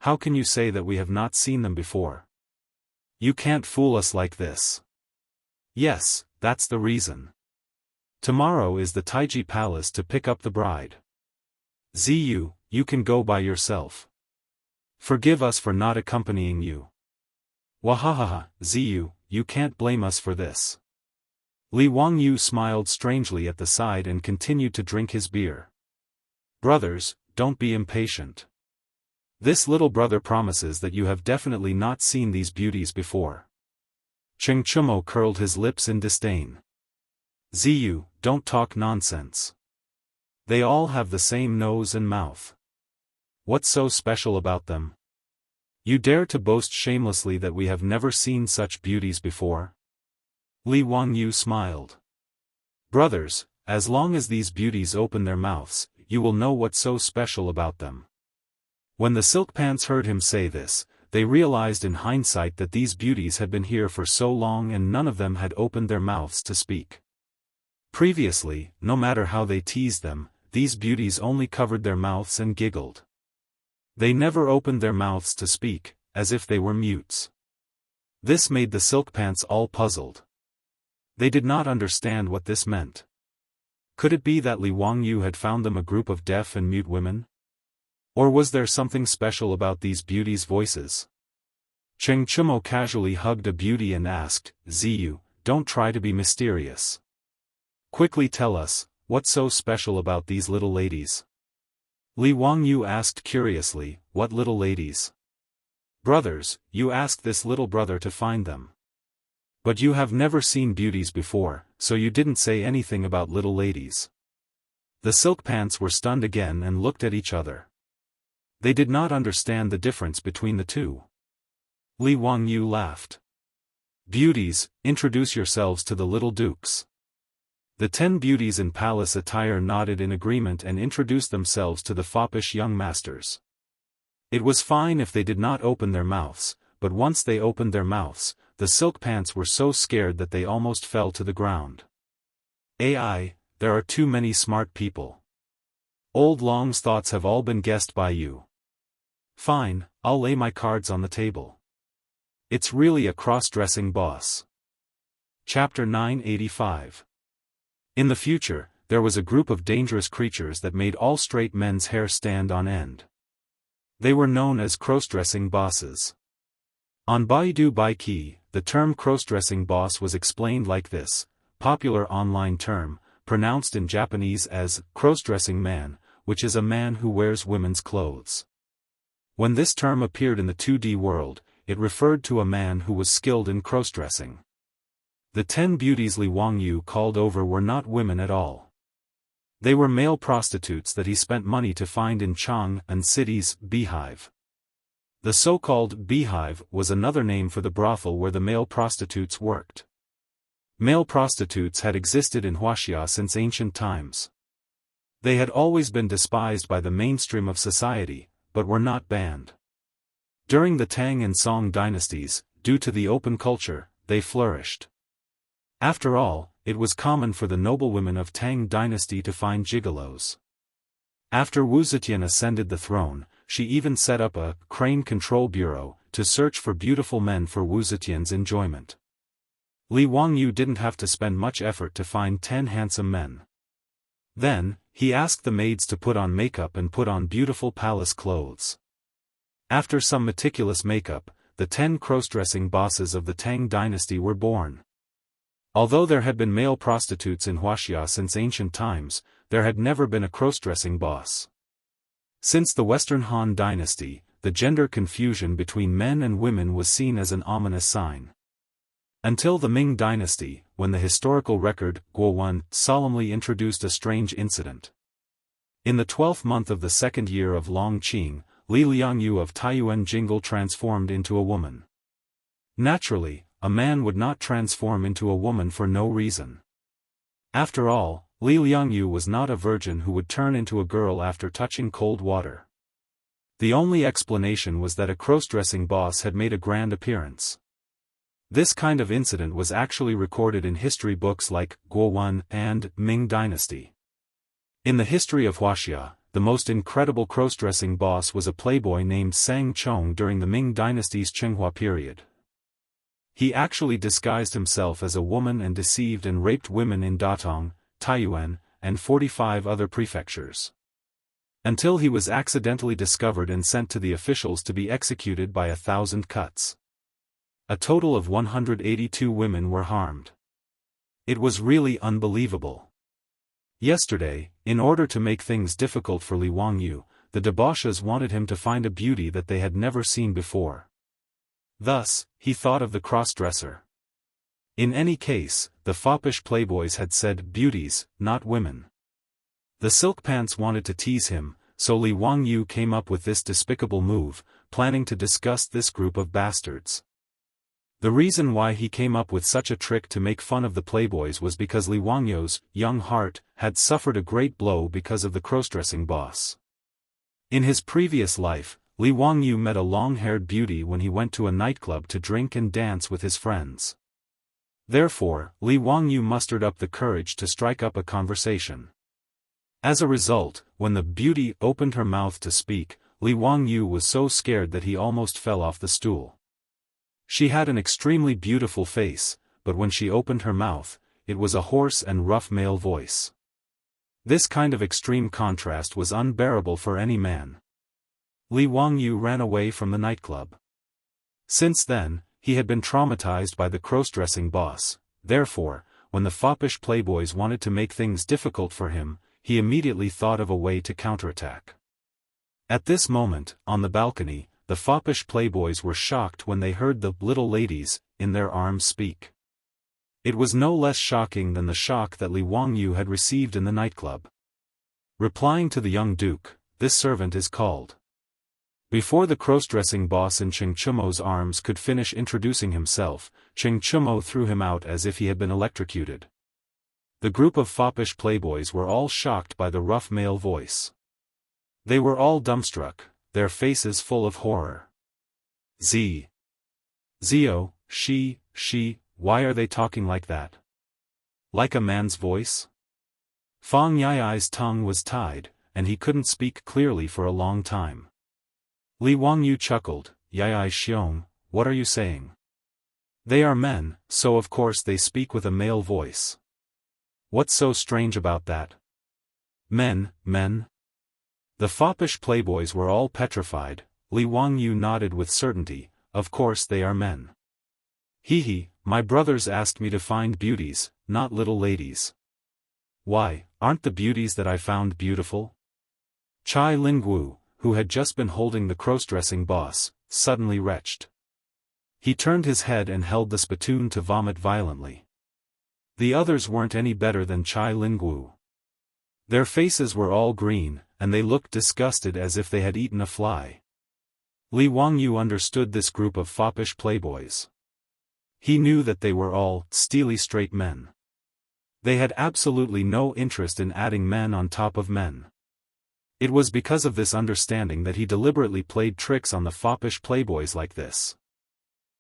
How can you say that we have not seen them before? You can't fool us like this. Yes, that's the reason. Tomorrow is the Taiji Palace to pick up the bride. Ziyu, you can go by yourself. Forgive us for not accompanying you. Wahahaha, Ziyu, you can't blame us for this. Li Wangyu smiled strangely at the side and continued to drink his beer. Brothers, don't be impatient. This little brother promises that you have definitely not seen these beauties before. Cheng Chumo curled his lips in disdain. Ziyu, don't talk nonsense. They all have the same nose and mouth. What's so special about them? You dare to boast shamelessly that we have never seen such beauties before? Li Wangyu smiled. Brothers, as long as these beauties open their mouths, you will know what's so special about them. When the silk pants heard him say this, they realized in hindsight that these beauties had been here for so long and none of them had opened their mouths to speak. Previously, no matter how they teased them, these beauties only covered their mouths and giggled. They never opened their mouths to speak, as if they were mutes. This made the silk pants all puzzled. They did not understand what this meant. Could it be that Li Wangyu had found them a group of deaf and mute women? Or was there something special about these beauties' voices? Cheng Chumo casually hugged a beauty and asked, Ziyu, don't try to be mysterious. Quickly tell us, what's so special about these little ladies? Li Wangyu asked curiously, what little ladies? Brothers, you asked this little brother to find them. But you have never seen beauties before, so you didn't say anything about little ladies. The silk pants were stunned again and looked at each other. They did not understand the difference between the two. Li Wangyu laughed. Beauties, introduce yourselves to the little dukes. The 10 beauties in palace attire nodded in agreement and introduced themselves to the foppish young masters. It was fine if they did not open their mouths, but once they opened their mouths, the silk pants were so scared that they almost fell to the ground. AI, there are too many smart people. Old Long's thoughts have all been guessed by you. Fine, I'll lay my cards on the table. It's really a cross-dressing boss. Chapter 985. In the future, there was a group of dangerous creatures that made all straight men's hair stand on end. They were known as cross-dressing bosses. On Baidu Baiki, the term cross-dressing boss was explained like this: popular online term, pronounced in Japanese as cross-dressing man, which is a man who wears women's clothes. When this term appeared in the 2D world, it referred to a man who was skilled in cross-dressing. The 10 beauties Li Wangyu called over were not women at all. They were male prostitutes that he spent money to find in Chang'an City's beehive. The so-called beehive was another name for the brothel where the male prostitutes worked. Male prostitutes had existed in Wuxia since ancient times. They had always been despised by the mainstream of society, but were not banned. During the Tang and Song dynasties, due to the open culture, they flourished. After all, it was common for the noblewomen of Tang dynasty to find gigolos. After Wu Zetian ascended the throne, she even set up a crane control bureau to search for beautiful men for Wu Zetian's enjoyment. Li Wangyu didn't have to spend much effort to find 10 handsome men. Then, he asked the maids to put on makeup and put on beautiful palace clothes. After some meticulous makeup, the 10 cross-dressing bosses of the Tang dynasty were born. Although there had been male prostitutes in Wuxia since ancient times, there had never been a cross-dressing boss. Since the Western Han dynasty, the gender confusion between men and women was seen as an ominous sign. Until the Ming dynasty, when the historical record, Guo solemnly introduced a strange incident. In the 12th month of the second year of Long Qing, Li Liangyu of Taiyuan Jingle transformed into a woman. Naturally, a man would not transform into a woman for no reason. After all, Li Liangyu was not a virgin who would turn into a girl after touching cold water. The only explanation was that a cross-dressing boss had made a grand appearance. This kind of incident was actually recorded in history books like Guo and Ming Dynasty. In the history of Wuxia, the most incredible cross-dressing boss was a playboy named Sang Chong during the Ming Dynasty's Qinghua period. He actually disguised himself as a woman and deceived and raped women in Datong, Taiyuan, and 45 other prefectures. Until he was accidentally discovered and sent to the officials to be executed by 1,000 cuts. A total of 182 women were harmed. It was really unbelievable. Yesterday, in order to make things difficult for Li Wangyu, the debauches wanted him to find a beauty that they had never seen before. Thus, he thought of the cross-dresser. In any case, the foppish playboys had said beauties, not women. The silk pants wanted to tease him, so Li Wangyu came up with this despicable move, planning to disgust this group of bastards. The reason why he came up with such a trick to make fun of the playboys was because Li Wangyu's young heart had suffered a great blow because of the cross-dressing boss. In his previous life, Li Wangyu met a long-haired beauty when he went to a nightclub to drink and dance with his friends. Therefore, Li Wangyu mustered up the courage to strike up a conversation. As a result, when the beauty opened her mouth to speak, Li Wangyu was so scared that he almost fell off the stool. She had an extremely beautiful face, but when she opened her mouth, it was a hoarse and rough male voice. This kind of extreme contrast was unbearable for any man. Li Wangyu ran away from the nightclub. Since then, he had been traumatized by the cross-dressing boss, therefore, when the foppish playboys wanted to make things difficult for him, he immediately thought of a way to counterattack. At this moment, on the balcony, the foppish playboys were shocked when they heard the little ladies in their arms speak. It was no less shocking than the shock that Li Wangyu had received in the nightclub. Replying to the young duke, this servant is called. Before the cross-dressing boss in Cheng Chumo's arms could finish introducing himself, Cheng Chumo threw him out as if he had been electrocuted. The group of foppish playboys were all shocked by the rough male voice. They were all dumbstruck, their faces full of horror. Zio, she, why are they talking like that? Like a man's voice? Fang Yai's tongue was tied, and he couldn't speak clearly for a long time. Li Wangyu chuckled, Yai Xiong, what are you saying? They are men, so of course they speak with a male voice. What's so strange about that? Men. The foppish playboys were all petrified. Li Wangyu nodded with certainty, of course they are men. Hee, My brothers asked me to find beauties, not little ladies. Why, aren't the beauties that I found beautiful? Chai Lingwu, who had just been holding the cross-dressing boss, suddenly retched. He turned his head and held the spittoon to vomit violently. The others weren't any better than Chai Lingwu. Their faces were all green, and they looked disgusted as if they had eaten a fly. Li Wangyu understood this group of foppish playboys. He knew that they were all steely straight men. They had absolutely no interest in adding men on top of men. It was because of this understanding that he deliberately played tricks on the foppish playboys like this.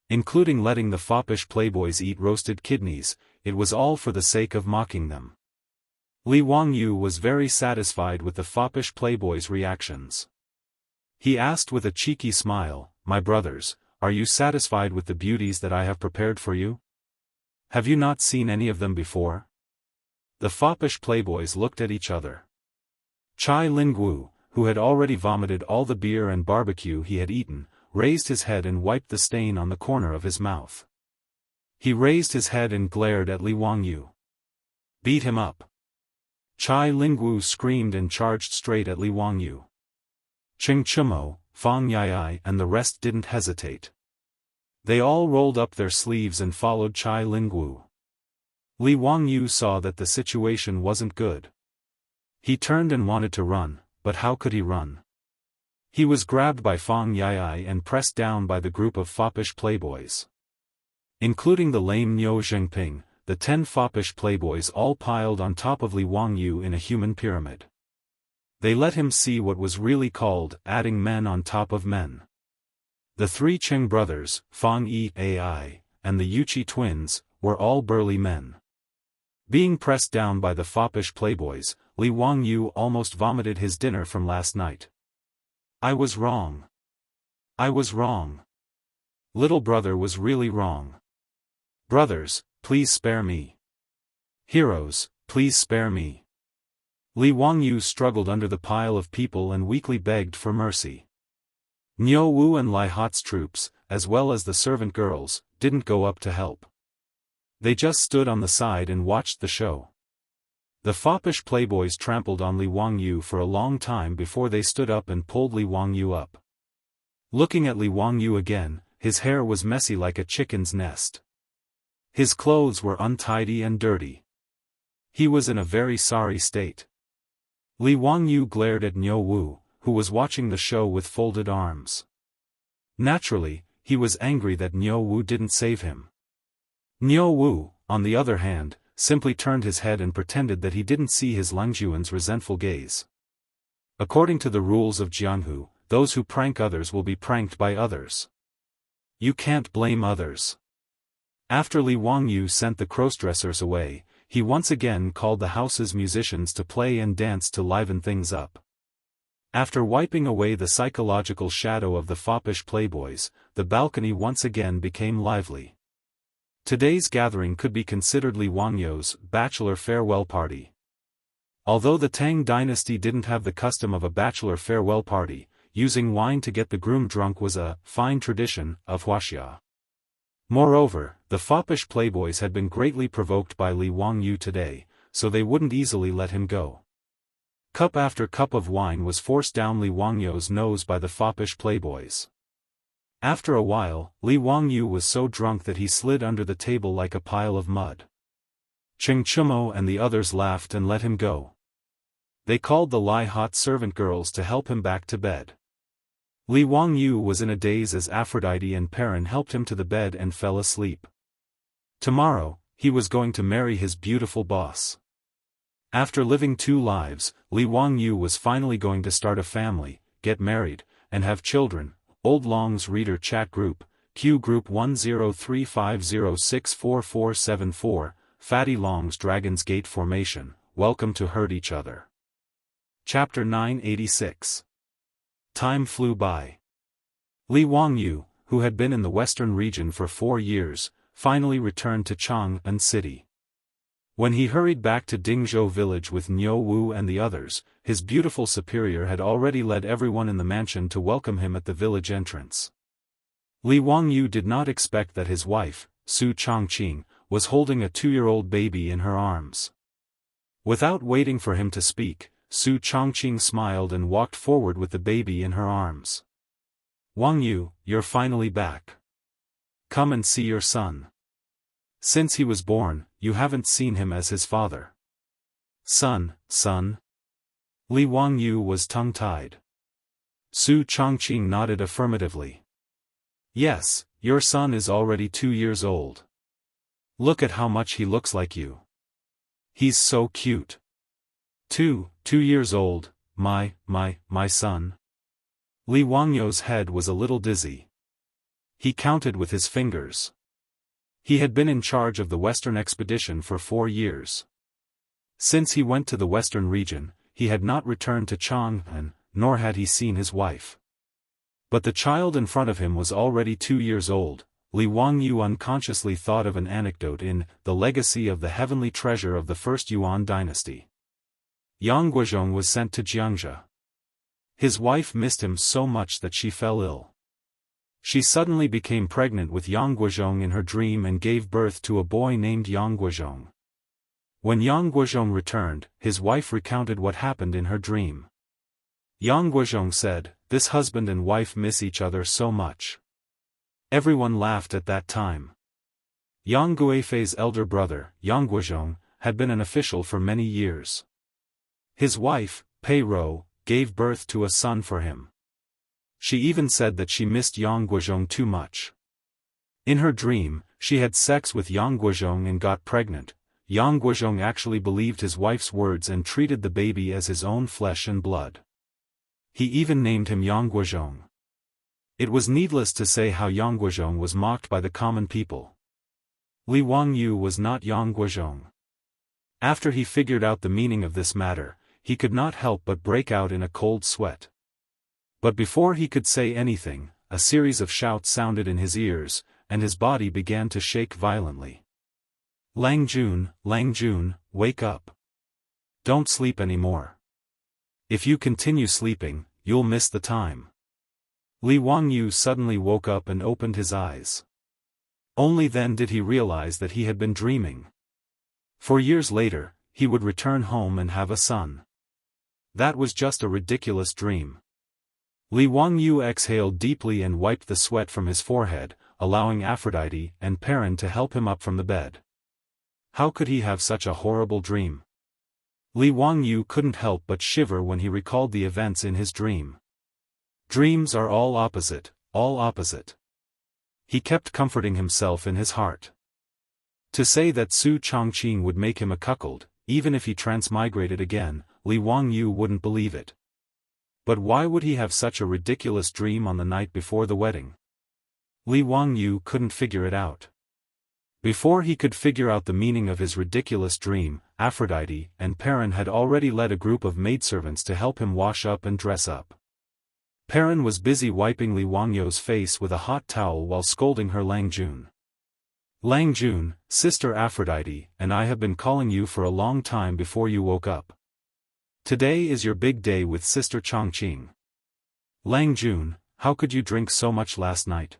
Including letting the foppish playboys eat roasted kidneys, it was all for the sake of mocking them. Li Wangyu was very satisfied with the foppish playboys' reactions. He asked with a cheeky smile, "My brothers, are you satisfied with the beauties that I have prepared for you? Have you not seen any of them before?" The foppish playboys looked at each other. Chai Lingwu, who had already vomited all the beer and barbecue he had eaten, raised his head and wiped the stain on the corner of his mouth. He raised his head and glared at Li Wangyu. "Beat him up." Chai Lingwu screamed and charged straight at Li Wangyu. Ching Chumo, Fang Yai and the rest didn't hesitate. They all rolled up their sleeves and followed Chai Lingwu. Li Wangyu saw that the situation wasn't good. He turned and wanted to run, but how could he run? He was grabbed by Fang Yai and pressed down by the group of foppish playboys. Including the lame Niu Zhengping, the 10 foppish playboys all piled on top of Li Wangyu in a human pyramid. They let him see what was really called adding men on top of men. The 3 Qing brothers, Fang Yi Ai, and the Yuqi twins, were all burly men. Being pressed down by the foppish playboys, Li Wangyu almost vomited his dinner from last night. "I was wrong. I was wrong. Little brother was really wrong. Brothers, please spare me. Heroes, please spare me." Li Wangyu struggled under the pile of people and weakly begged for mercy. Niu Wu and Lai Hot's troops, as well as the servant girls, didn't go up to help. They just stood on the side and watched the show. The foppish playboys trampled on Li Wangyu for a long time before they stood up and pulled Li Wangyu up. Looking at Li Wangyu again, his hair was messy like a chicken's nest. His clothes were untidy and dirty. He was in a very sorry state. Li Wangyu glared at Niu Wu, who was watching the show with folded arms. Naturally, he was angry that Niu Wu didn't save him. Niu Wu, on the other hand, simply turned his head and pretended that he didn't see his Langjuan's resentful gaze. According to the rules of Jianghu, those who prank others will be pranked by others. You can't blame others. After Li Wangyu sent the crossdressers away, he once again called the house's musicians to play and dance to liven things up. After wiping away the psychological shadow of the foppish playboys, the balcony once again became lively. Today's gathering could be considered Li Wangyu's bachelor farewell party. Although the Tang dynasty didn't have the custom of a bachelor farewell party, using wine to get the groom drunk was a fine tradition of Wuxia. Moreover, the foppish playboys had been greatly provoked by Li Wangyu today, so they wouldn't easily let him go. Cup after cup of wine was forced down Li Wangyu's nose by the foppish playboys. After a while, Li Wangyu was so drunk that he slid under the table like a pile of mud. Ching Chumo and the others laughed and let him go. They called the Lai Hot servant girls to help him back to bed. Li Wangyu was in a daze as Aphrodite and Perrin helped him to the bed and fell asleep. Tomorrow, he was going to marry his beautiful boss. After living 2 lives, Li Wangyu was finally going to start a family, get married, and have children. Old Long's Reader Chat Group, Q Group 1035064474, Fatty Long's Dragon's Gate Formation, welcome to hurt each other. Chapter 986. Time flew by. Li Wangyu, who had been in the western region for 4 years, finally returned to Chang'an City. When he hurried back to Dingzhou village with Niu Wu and the others, his beautiful superior had already led everyone in the mansion to welcome him at the village entrance. Li Wangyu did not expect that his wife, Su Chongqing, was holding a 2-year-old baby in her arms. Without waiting for him to speak, Su Chongqing smiled and walked forward with the baby in her arms. Wangyu, you're finally back. Come and see your son. Since he was born, you haven't seen him as his father. Son. Li Wangyu was tongue-tied. Su Chongqing nodded affirmatively. Yes, your son is already 2 years old. Look at how much he looks like you. He's so cute. 2 years old, my son. Li Wangyu's head was a little dizzy. He counted with his fingers. He had been in charge of the Western expedition for 4 years. Since he went to the Western region, he had not returned to Chang'an, nor had he seen his wife. But the child in front of him was already 2 years old. Li Wangyu unconsciously thought of an anecdote in The Legacy of the Heavenly Treasure of the First Yuan Dynasty. Yang Guozhong was sent to Jianghu. His wife missed him so much that she fell ill. She suddenly became pregnant with Yang Guozhong in her dream and gave birth to a boy named Yang Guozhong. When Yang Guozhong returned, his wife recounted what happened in her dream. Yang Guozhong said, "This husband and wife miss each other so much." Everyone laughed at that time. Yang Guifei's elder brother, Yang Guozhong, had been an official for many years. His wife, Pei Rou, gave birth to a son for him. She even said that she missed Yang Guozhong too much. In her dream, she had sex with Yang Guozhong and got pregnant. Yang Guozhong actually believed his wife's words and treated the baby as his own flesh and blood. He even named him Yang Guozhong. It was needless to say how Yang Guozhong was mocked by the common people. Li Wangyu was not Yang Guozhong. After he figured out the meaning of this matter, he could not help but break out in a cold sweat. But before he could say anything, a series of shouts sounded in his ears, and his body began to shake violently. Lang Jun, wake up. Don't sleep anymore. If you continue sleeping, you'll miss the time. Li Wangyu suddenly woke up and opened his eyes. Only then did he realize that he had been dreaming. 4 years later, he would return home and have a son. That was just a ridiculous dream. Li Wangyu exhaled deeply and wiped the sweat from his forehead, allowing Aphrodite and Perrin to help him up from the bed. How could he have such a horrible dream? Li Wangyu couldn't help but shiver when he recalled the events in his dream. Dreams are all opposite, all opposite. He kept comforting himself in his heart. To say that Su Chongqing would make him a cuckold, even if he transmigrated again, Li Wangyu wouldn't believe it. But why would he have such a ridiculous dream on the night before the wedding? Li Wangyu couldn't figure it out. Before he could figure out the meaning of his ridiculous dream, Aphrodite and Perrin had already led a group of maidservants to help him wash up and dress up. Perrin was busy wiping Li Wangyu's face with a hot towel while scolding her. Lang Jun, Sister Aphrodite and I have been calling you for a long time before you woke up. Today is your big day with Sister Chongqing. Lang Jun, how could you drink so much last night?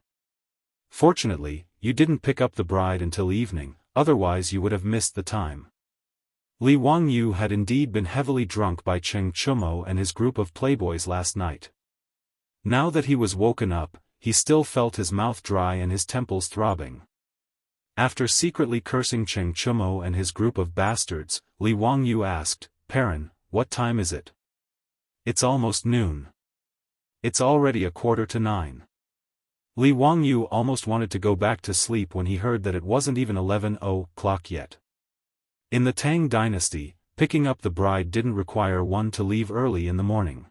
Fortunately, you didn't pick up the bride until evening, otherwise you would have missed the time. Li Wangyu had indeed been heavily drunk by Cheng Chumo and his group of playboys last night. Now that he was woken up, he still felt his mouth dry and his temples throbbing. After secretly cursing Cheng Chumo and his group of bastards, Li Wangyu asked, "Perrin, what time is it?" "It's almost noon." "It's already 9:15. Li Wangyu almost wanted to go back to sleep when he heard that it wasn't even 11:00 yet. In the Tang dynasty, picking up the bride didn't require one to leave early in the morning.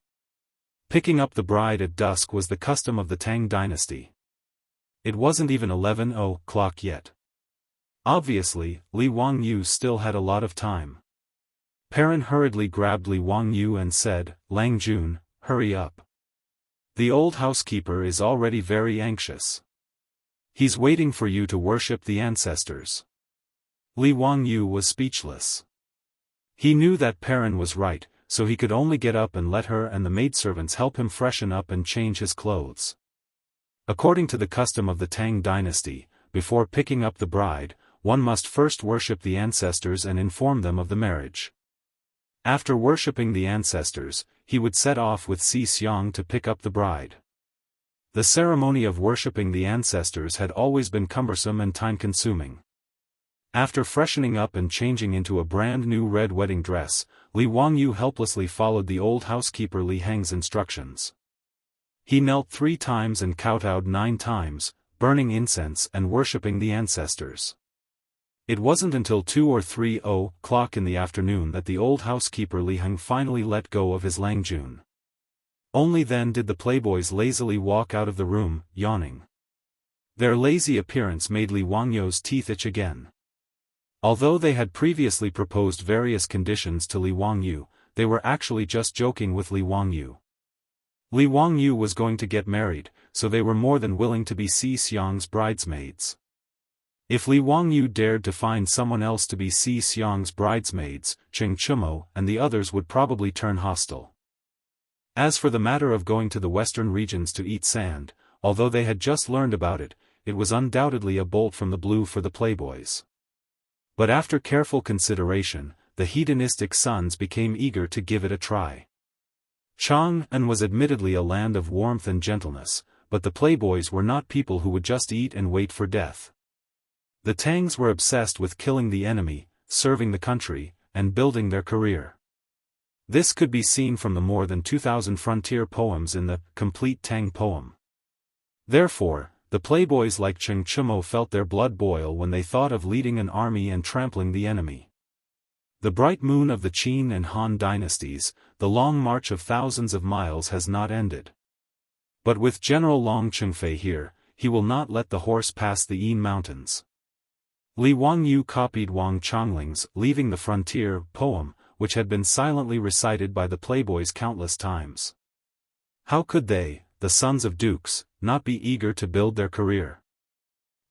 Picking up the bride at dusk was the custom of the Tang dynasty. It wasn't even 11:00 yet. Obviously, Li Wangyu still had a lot of time. Perrin hurriedly grabbed Li Wangyu and said, "Lang Jun, hurry up. The old housekeeper is already very anxious. He's waiting for you to worship the ancestors." Li Wangyu was speechless. He knew that Perrin was right, so he could only get up and let her and the maidservants help him freshen up and change his clothes. According to the custom of the Tang dynasty, before picking up the bride, one must first worship the ancestors and inform them of the marriage. After worshipping the ancestors, he would set off with Xiang to pick up the bride. The ceremony of worshipping the ancestors had always been cumbersome and time-consuming. After freshening up and changing into a brand new red wedding dress, Li Wangyu helplessly followed the old housekeeper Li Heng's instructions. He knelt 3 times and kowtowed 9 times, burning incense and worshipping the ancestors. It wasn't until 2 or 3 o'clock in the afternoon that the old housekeeper Li Heng finally let go of his Langjun. Only then did the playboys lazily walk out of the room, yawning. Their lazy appearance made Li Wangyu's teeth itch again. Although they had previously proposed various conditions to Li Wangyu, they were actually just joking with Li Wangyu. Li Wangyu was going to get married, so they were more than willing to be Xiang's bridesmaids. If Li Wangyu dared to find someone else to be Xiang's bridesmaids, Cheng Chumo and the others would probably turn hostile. As for the matter of going to the western regions to eat sand, although they had just learned about it, it was undoubtedly a bolt from the blue for the playboys. But after careful consideration, the hedonistic sons became eager to give it a try. Chang'an was admittedly a land of warmth and gentleness, but the playboys were not people who would just eat and wait for death. The Tangs were obsessed with killing the enemy, serving the country, and building their career. This could be seen from the more than 2,000 frontier poems in the complete Tang poem. Therefore, the playboys like Cheng Chumo felt their blood boil when they thought of leading an army and trampling the enemy. The bright moon of the Qin and Han dynasties, the long march of thousands of miles has not ended. But with General Long Chengfei here, he will not let the horse pass the Yin Mountains. Li Wangyu copied Wang Changling's Leaving the Frontier poem, which had been silently recited by the playboys countless times. How could they, the sons of dukes, not be eager to build their career?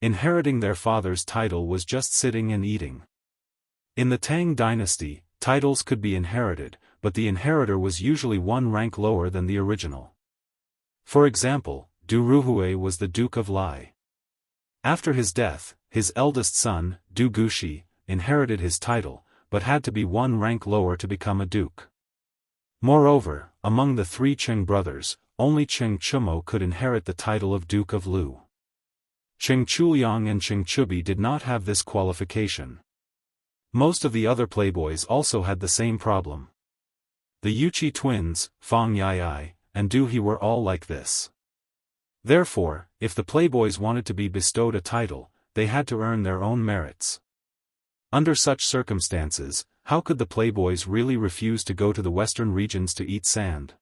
Inheriting their father's title was just sitting and eating. In the Tang dynasty, titles could be inherited, but the inheritor was usually one rank lower than the original. For example, Du Ruhui was the Duke of Lai. After his death, his eldest son, Du Gushi, inherited his title, but had to be one rank lower to become a duke. Moreover, among the 3 Cheng brothers, only Cheng Chumo could inherit the title of Duke of Lu. Cheng Chuliang and Cheng Chubi did not have this qualification. Most of the other playboys also had the same problem. The Yuchi twins, Fang Yai, and Du He were all like this. Therefore, if the playboys wanted to be bestowed a title, they had to earn their own merits. Under such circumstances, how could the playboys really refuse to go to the western regions to eat sand?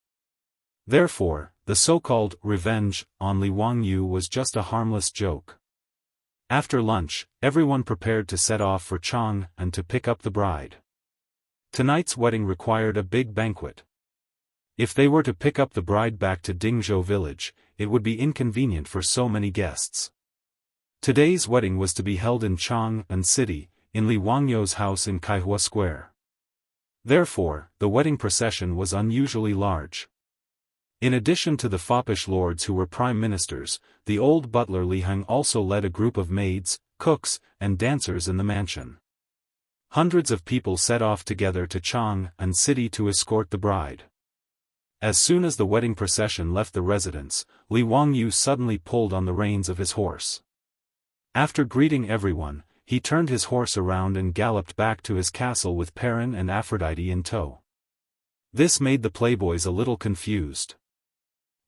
Therefore, the so-called revenge on Li Wangyu was just a harmless joke. After lunch, everyone prepared to set off for Chang'an and to pick up the bride. Tonight's wedding required a big banquet. If they were to pick up the bride back to Dingzhou village, it would be inconvenient for so many guests. Today's wedding was to be held in Chang'an City, in Li Wangyu's house in Kaihua Square. Therefore, the wedding procession was unusually large. In addition to the foppish lords who were prime ministers, the old butler Li Heng also led a group of maids, cooks, and dancers in the mansion. Hundreds of people set off together to Chang'an City to escort the bride. As soon as the wedding procession left the residence, Li Wangyu suddenly pulled on the reins of his horse. After greeting everyone, he turned his horse around and galloped back to his castle with Perrin and Aphrodite in tow. This made the playboys a little confused.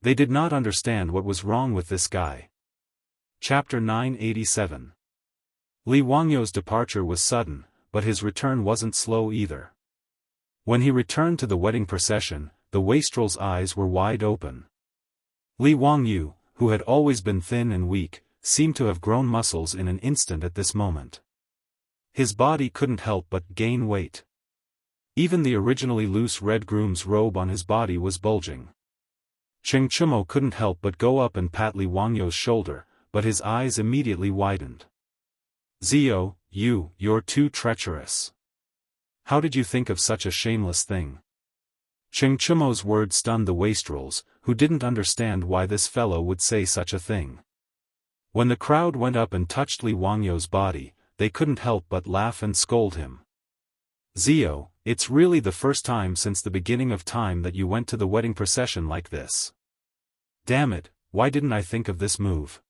They did not understand what was wrong with this guy. Chapter 987. Li Wangyu's departure was sudden, but his return wasn't slow either. When he returned to the wedding procession, the wastrel's eyes were wide open. Li Wangyu, who had always been thin and weak, seemed to have grown muscles in an instant at this moment. His body couldn't help but gain weight. Even the originally loose red groom's robe on his body was bulging. Cheng Chumo couldn't help but go up and pat Li Wangyu's shoulder, but his eyes immediately widened. Zio, you're too treacherous. How did you think of such a shameless thing? Cheng Chumo's words stunned the wastrels, who didn't understand why this fellow would say such a thing. When the crowd went up and touched Li Wangyou's body, they couldn't help but laugh and scold him. Zio, it's really the first time since the beginning of time that you went to the wedding procession like this. Damn it, why didn't I think of this move?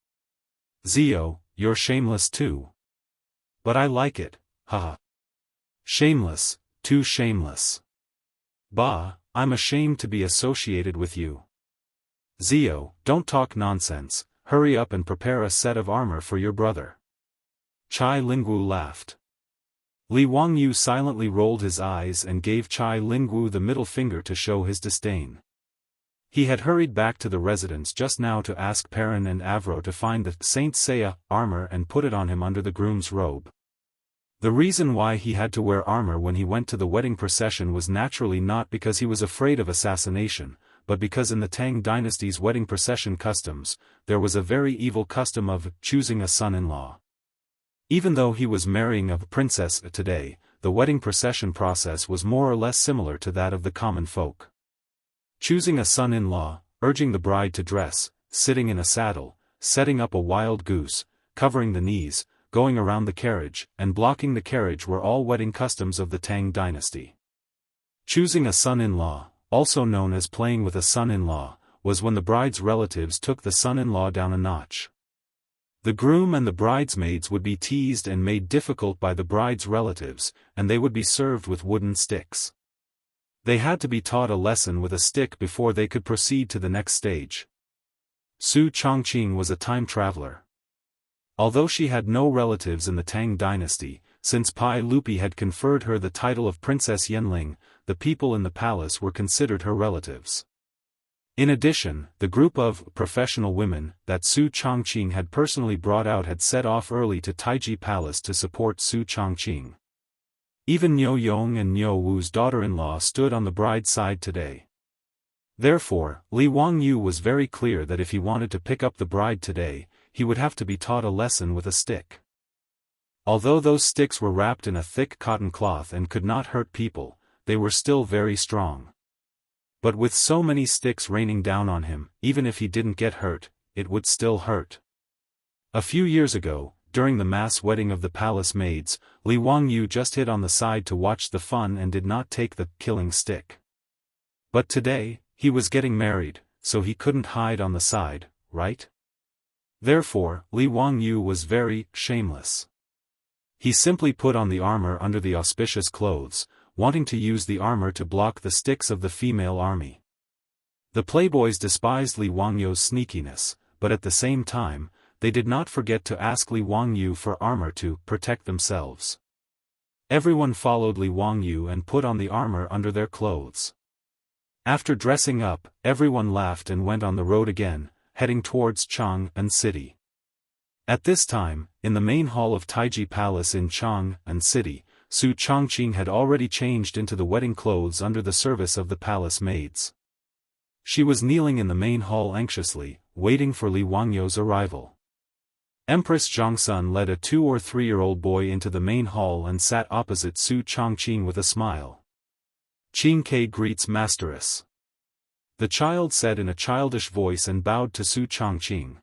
Zio, you're shameless too. But I like it, haha. Shameless, too shameless. Bah, I'm ashamed to be associated with you. Zio, don't talk nonsense, hurry up and prepare a set of armor for your brother. Chai Lingwu laughed. Li Wangyou silently rolled his eyes and gave Chai Lingwu the middle finger to show his disdain. He had hurried back to the residence just now to ask Perrin and Avro to find the Saint Seiya armor and put it on him under the groom's robe. The reason why he had to wear armor when he went to the wedding procession was naturally not because he was afraid of assassination, but because in the Tang dynasty's wedding procession customs, there was a very evil custom of choosing a son-in-law. Even though he was marrying a princess today, the wedding procession process was more or less similar to that of the common folk. Choosing a son-in-law, urging the bride to dress, sitting in a saddle, setting up a wild goose, covering the knees, going around the carriage, and blocking the carriage were all wedding customs of the Tang dynasty. Choosing a son-in-law, also known as playing with a son-in-law, was when the bride's relatives took the son-in-law down a notch. The groom and the bridesmaids would be teased and made difficult by the bride's relatives, and they would be served with wooden sticks. They had to be taught a lesson with a stick before they could proceed to the next stage. Su Chongqing was a time traveler. Although she had no relatives in the Tang dynasty, since Pai Lupi had conferred her the title of Princess Yanling, the people in the palace were considered her relatives. In addition, the group of professional women that Su Chongqing had personally brought out had set off early to Taiji Palace to support Su Chongqing. Even Niu Yong and Niu Wu's daughter-in-law stood on the bride's side today. Therefore, Li Wangyou was very clear that if he wanted to pick up the bride today, he would have to be taught a lesson with a stick. Although those sticks were wrapped in a thick cotton cloth and could not hurt people, they were still very strong. But with so many sticks raining down on him, even if he didn't get hurt, it would still hurt. A few years ago, during the mass wedding of the palace maids, Li Wangyou just hid on the side to watch the fun and did not take the killing stick. But today, he was getting married, so he couldn't hide on the side, right? Therefore, Li Wangyou was very shameless. He simply put on the armor under the auspicious clothes, wanting to use the armor to block the sticks of the female army. The playboys despised Li Wangyou's sneakiness, but at the same time, they did not forget to ask Li Wangyou for armor to protect themselves. Everyone followed Li Wangyou and put on the armor under their clothes. After dressing up, everyone laughed and went on the road again, heading towards Chang'an City. At this time, in the main hall of Taiji Palace in Chang'an City, Su Chongqing had already changed into the wedding clothes under the service of the palace maids. She was kneeling in the main hall anxiously, waiting for Li Wangyou's arrival. Empress Zhongsun led a 2- or 3-year-old boy into the main hall and sat opposite Su Chongqing with a smile. Qing Ke greets Masteress. The child said in a childish voice and bowed to Su Chongqing.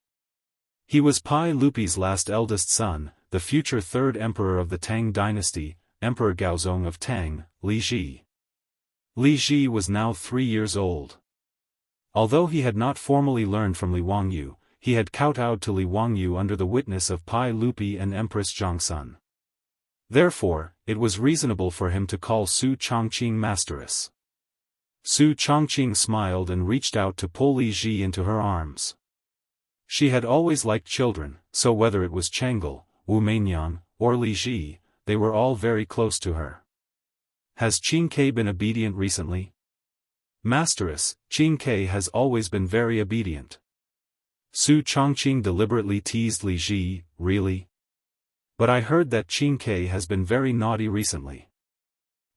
He was Pai Lupi's last eldest son, the future third emperor of the Tang dynasty, Emperor Gaozong of Tang, Li Ji. Li Ji was now 3 years old. Although he had not formally learned from Li Wangyou, he had kowtowed to Li Wangyou under the witness of Pai Lupi and Empress Zhongsun. Therefore, it was reasonable for him to call Su Chongqing Masteress. Su Chongqing smiled and reached out to pull Li Ji into her arms. She had always liked children, so whether it was Chang'e, Wu Meinyang, or Li Ji, they were all very close to her. Has Qing Ke been obedient recently? Masteress, Qing Ke has always been very obedient. Su Chongqing deliberately teased Li Ji, really? But I heard that Qing Ke has been very naughty recently.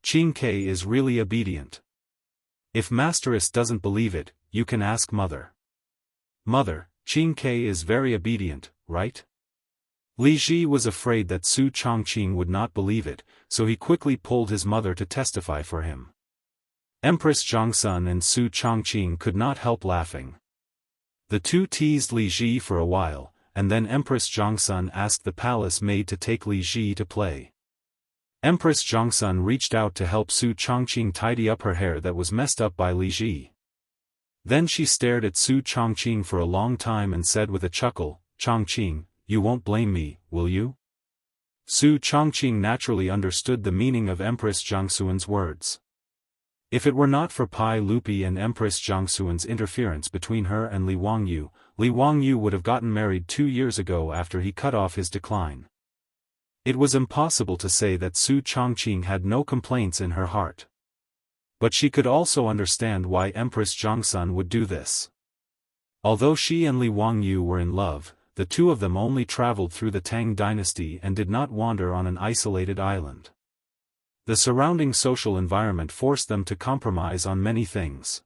Qing Ke is really obedient. If Masteress doesn't believe it, you can ask Mother. Mother, Qing Ke is very obedient, right? Li Ji was afraid that Su Chongqing would not believe it, so he quickly pulled his mother to testify for him. Empress Jiangsun and Su Chongqing could not help laughing. The two teased Li Ji for a while, and then Empress Jiangsun asked the palace maid to take Li Ji to play. Empress Jiangsun reached out to help Su Chongqing tidy up her hair that was messed up by Li Ji. Then she stared at Su Chongqing for a long time and said with a chuckle, "Chongqing, you won't blame me, will you?" Su Chongqing naturally understood the meaning of Empress Jiangsun's words. If it were not for Pai Lupi and Empress Jiangsun's interference between her and Li Wangyu would have gotten married 2 years ago after he cut off his decline. It was impossible to say that Su Chongqing had no complaints in her heart. But she could also understand why Empress Jiangsun would do this. Although she and Li Wangyu were in love, the two of them only traveled through the Tang dynasty and did not wander on an isolated island. The surrounding social environment forced them to compromise on many things.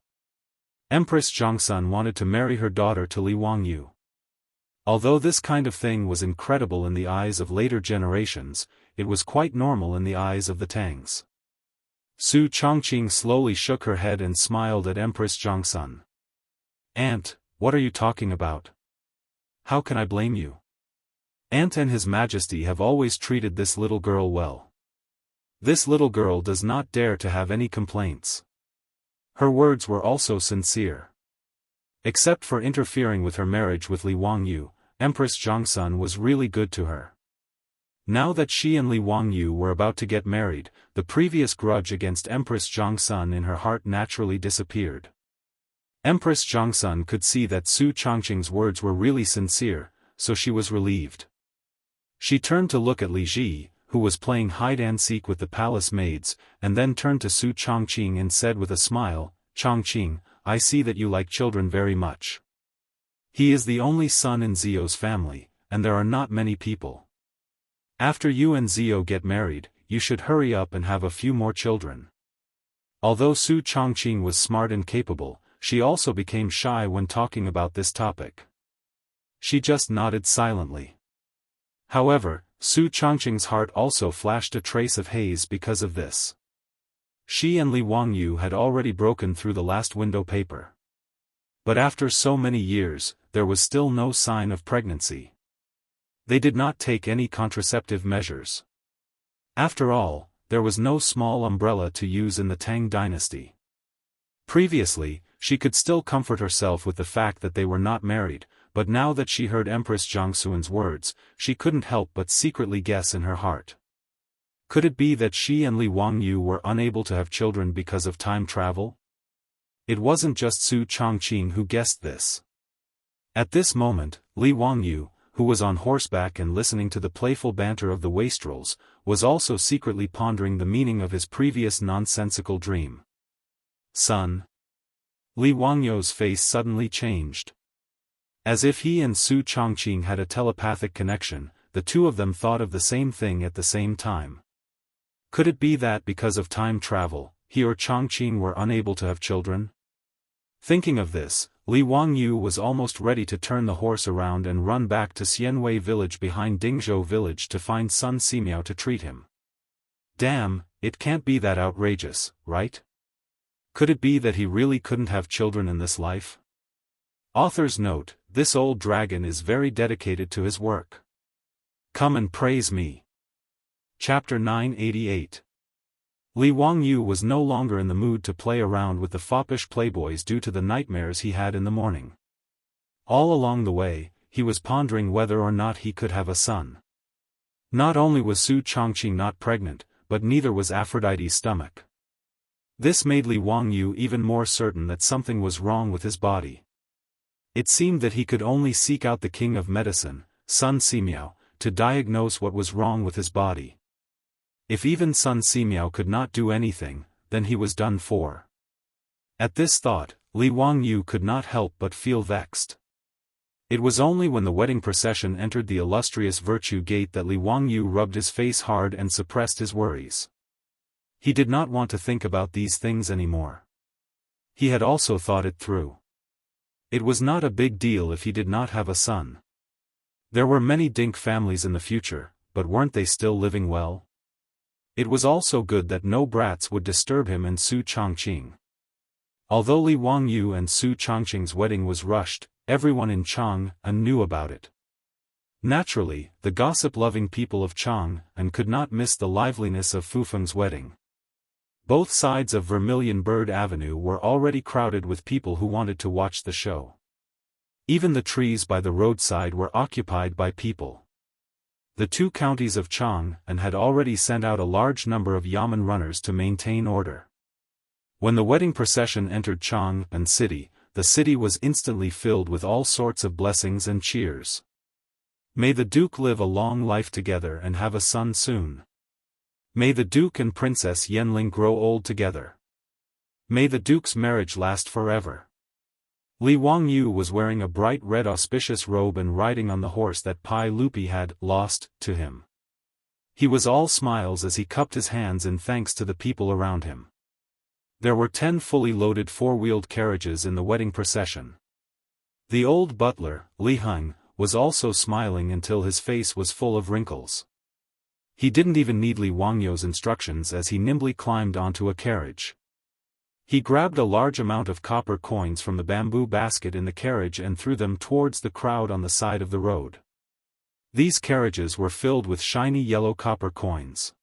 Empress Jiangsun wanted to marry her daughter to Li Wangyu. Although this kind of thing was incredible in the eyes of later generations, it was quite normal in the eyes of the Tangs. Su Chongqing slowly shook her head and smiled at Empress Jiangsun. "Aunt, what are you talking about? How can I blame you? Aunt and His Majesty have always treated this little girl well. This little girl does not dare to have any complaints." Her words were also sincere. Except for interfering with her marriage with Li Wangyu, Empress Jiangsun was really good to her. Now that she and Li Wangyu were about to get married, the previous grudge against Empress Jiangsun in her heart naturally disappeared. Empress Jiangsun could see that Su Chongqing's words were really sincere, so she was relieved. She turned to look at Li Ji, who was playing hide-and-seek with the palace maids, and then turned to Su Chongqing and said with a smile, "Chongqing, I see that you like children very much. He is the only son in Zio's family, and there are not many people. After you and Zio get married, you should hurry up and have a few more children." Although Su Chongqing was smart and capable, she also became shy when talking about this topic. She just nodded silently. However, Su Chongqing's heart also flashed a trace of haze because of this. She and Li Wangyu had already broken through the last window paper. But after so many years, there was still no sign of pregnancy. They did not take any contraceptive measures. After all, there was no small umbrella to use in the Tang dynasty. Previously, she could still comfort herself with the fact that they were not married, but now that she heard Empress Jiangsun's words, she couldn't help but secretly guess in her heart. Could it be that she and Li Wangyu were unable to have children because of time travel? It wasn't just Su Chongqing who guessed this. At this moment, Li Wangyu, who was on horseback and listening to the playful banter of the wastrels, was also secretly pondering the meaning of his previous nonsensical dream. "Son." Li Wangyu's face suddenly changed. As if he and Su Chongqing had a telepathic connection, the two of them thought of the same thing at the same time. Could it be that because of time travel, he or Chongqing were unable to have children? Thinking of this, Li Wangyu was almost ready to turn the horse around and run back to Xianwei village behind Dingzhou village to find Sun Simiao to treat him. Damn, it can't be that outrageous, right? Could it be that he really couldn't have children in this life? Author's note: this old dragon is very dedicated to his work. Come and praise me. Chapter 988. Li Wangyu was no longer in the mood to play around with the foppish playboys due to the nightmares he had in the morning. All along the way, he was pondering whether or not he could have a son. Not only was Su Chongqing not pregnant, but neither was Aphrodite's stomach. This made Li Wangyu even more certain that something was wrong with his body. It seemed that he could only seek out the king of medicine, Sun Simiao, to diagnose what was wrong with his body. If even Sun Simiao could not do anything, then he was done for. At this thought, Li Wangyu could not help but feel vexed. It was only when the wedding procession entered the illustrious Virtue Gate that Li Wangyu rubbed his face hard and suppressed his worries. He did not want to think about these things anymore. He had also thought it through. It was not a big deal if he did not have a son. There were many Dink families in the future, but weren't they still living well? It was also good that no brats would disturb him and Su Chongqing. Although Li Wangyu and Su Changqing's wedding was rushed, everyone in Chang'an knew about it. Naturally, the gossip-loving people of Chang'an could not miss the liveliness of Fufeng's wedding. Both sides of Vermilion Bird Avenue were already crowded with people who wanted to watch the show. Even the trees by the roadside were occupied by people. The two counties of Chang'an had already sent out a large number of yamen runners to maintain order. When the wedding procession entered Chang'an City, the city was instantly filled with all sorts of blessings and cheers. May the Duke live a long life together and have a son soon. May the Duke and Princess Yanling grow old together. May the Duke's marriage last forever. Li Wangyu was wearing a bright red auspicious robe and riding on the horse that Pai Lupi had lost to him. He was all smiles as he cupped his hands in thanks to the people around him. There were 10 fully loaded four-wheeled carriages in the wedding procession. The old butler, Li Heng, was also smiling until his face was full of wrinkles. He didn't even need Li Wangyu's instructions as he nimbly climbed onto a carriage. He grabbed a large amount of copper coins from the bamboo basket in the carriage and threw them towards the crowd on the side of the road. These carriages were filled with shiny yellow copper coins.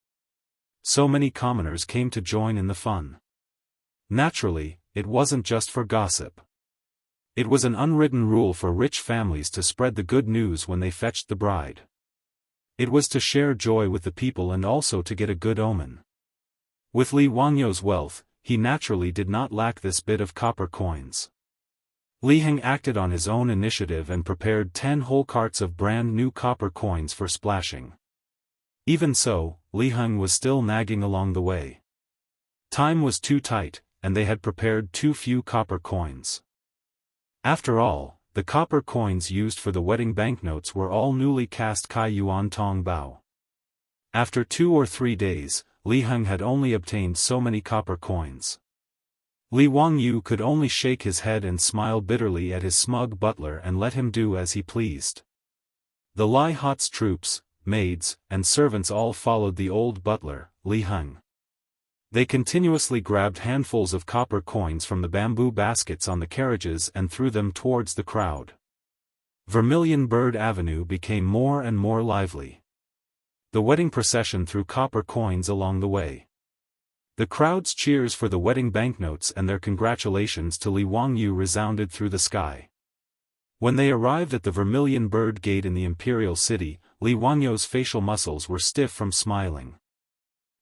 So many commoners came to join in the fun. Naturally, it wasn't just for gossip. It was an unwritten rule for rich families to spread the good news when they fetched the bride. It was to share joy with the people and also to get a good omen. With Li Wangyu's wealth, he naturally did not lack this bit of copper coins. Li Heng acted on his own initiative and prepared 10 whole carts of brand new copper coins for splashing. Even so, Li Heng was still nagging along the way. Time was too tight, and they had prepared too few copper coins. After all, the copper coins used for the wedding banknotes were all newly cast Kai Yuan Tong Bao. After 2 or 3 days, Li Heng had only obtained so many copper coins. Li Wangyu could only shake his head and smile bitterly at his smug butler and let him do as he pleased. The Lai Hot's troops, maids, and servants all followed the old butler, Li Heng. They continuously grabbed handfuls of copper coins from the bamboo baskets on the carriages and threw them towards the crowd. Vermilion Bird Avenue became more and more lively. The wedding procession threw copper coins along the way. The crowd's cheers for the wedding banknotes and their congratulations to Li Wangyu resounded through the sky. When they arrived at the Vermilion Bird Gate in the Imperial City, Li Wangyu's facial muscles were stiff from smiling.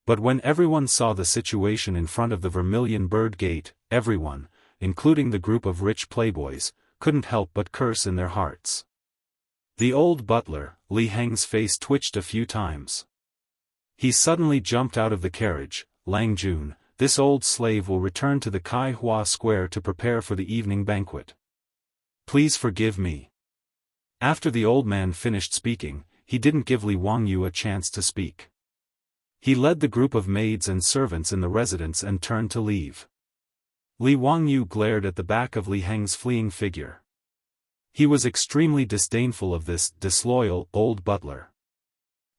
But when everyone saw the situation in front of the Vermilion Bird Gate, everyone, including the group of rich playboys, couldn't help but curse in their hearts. The old butler, Li Heng's face twitched a few times. He suddenly jumped out of the carriage. Lang Jun, this old slave will return to the Kai Hua Square to prepare for the evening banquet. Please forgive me. After the old man finished speaking, he didn't give Li Wangyu a chance to speak. He led the group of maids and servants in the residence and turned to leave. Li Wangyu glared at the back of Li Heng's fleeing figure. He was extremely disdainful of this disloyal old butler.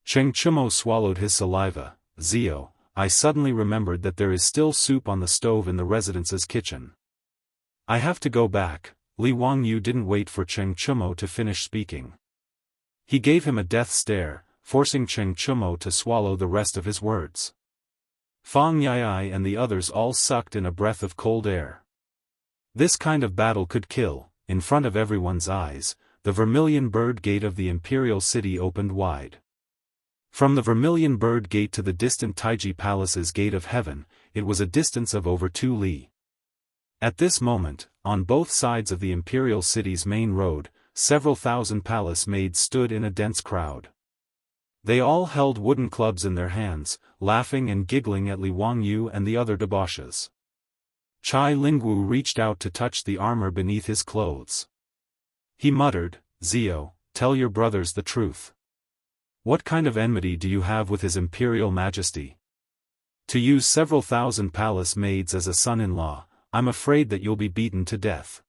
Cheng Chumo swallowed his saliva. Zio, I suddenly remembered that there is still soup on the stove in the residence's kitchen. I have to go back. Li Wangyu didn't wait for Cheng Chumo to finish speaking. He gave him a death stare, forcing Cheng Chumo to swallow the rest of his words. Fang Yai and the others all sucked in a breath of cold air. This kind of battle could kill. In front of everyone's eyes, the Vermilion Bird Gate of the Imperial City opened wide. From the Vermilion Bird Gate to the distant Taiji Palace's Gate of Heaven, it was a distance of over 2 li. At this moment, on both sides of the Imperial City's main road, several thousand palace maids stood in a dense crowd. They all held wooden clubs in their hands, laughing and giggling at Li Wangyu and the other debauches. Chai Lingwu reached out to touch the armor beneath his clothes. He muttered, Zio, tell your brothers the truth. What kind of enmity do you have with His Imperial Majesty? To use several thousand palace maids as a son-in-law, I'm afraid that you'll be beaten to death.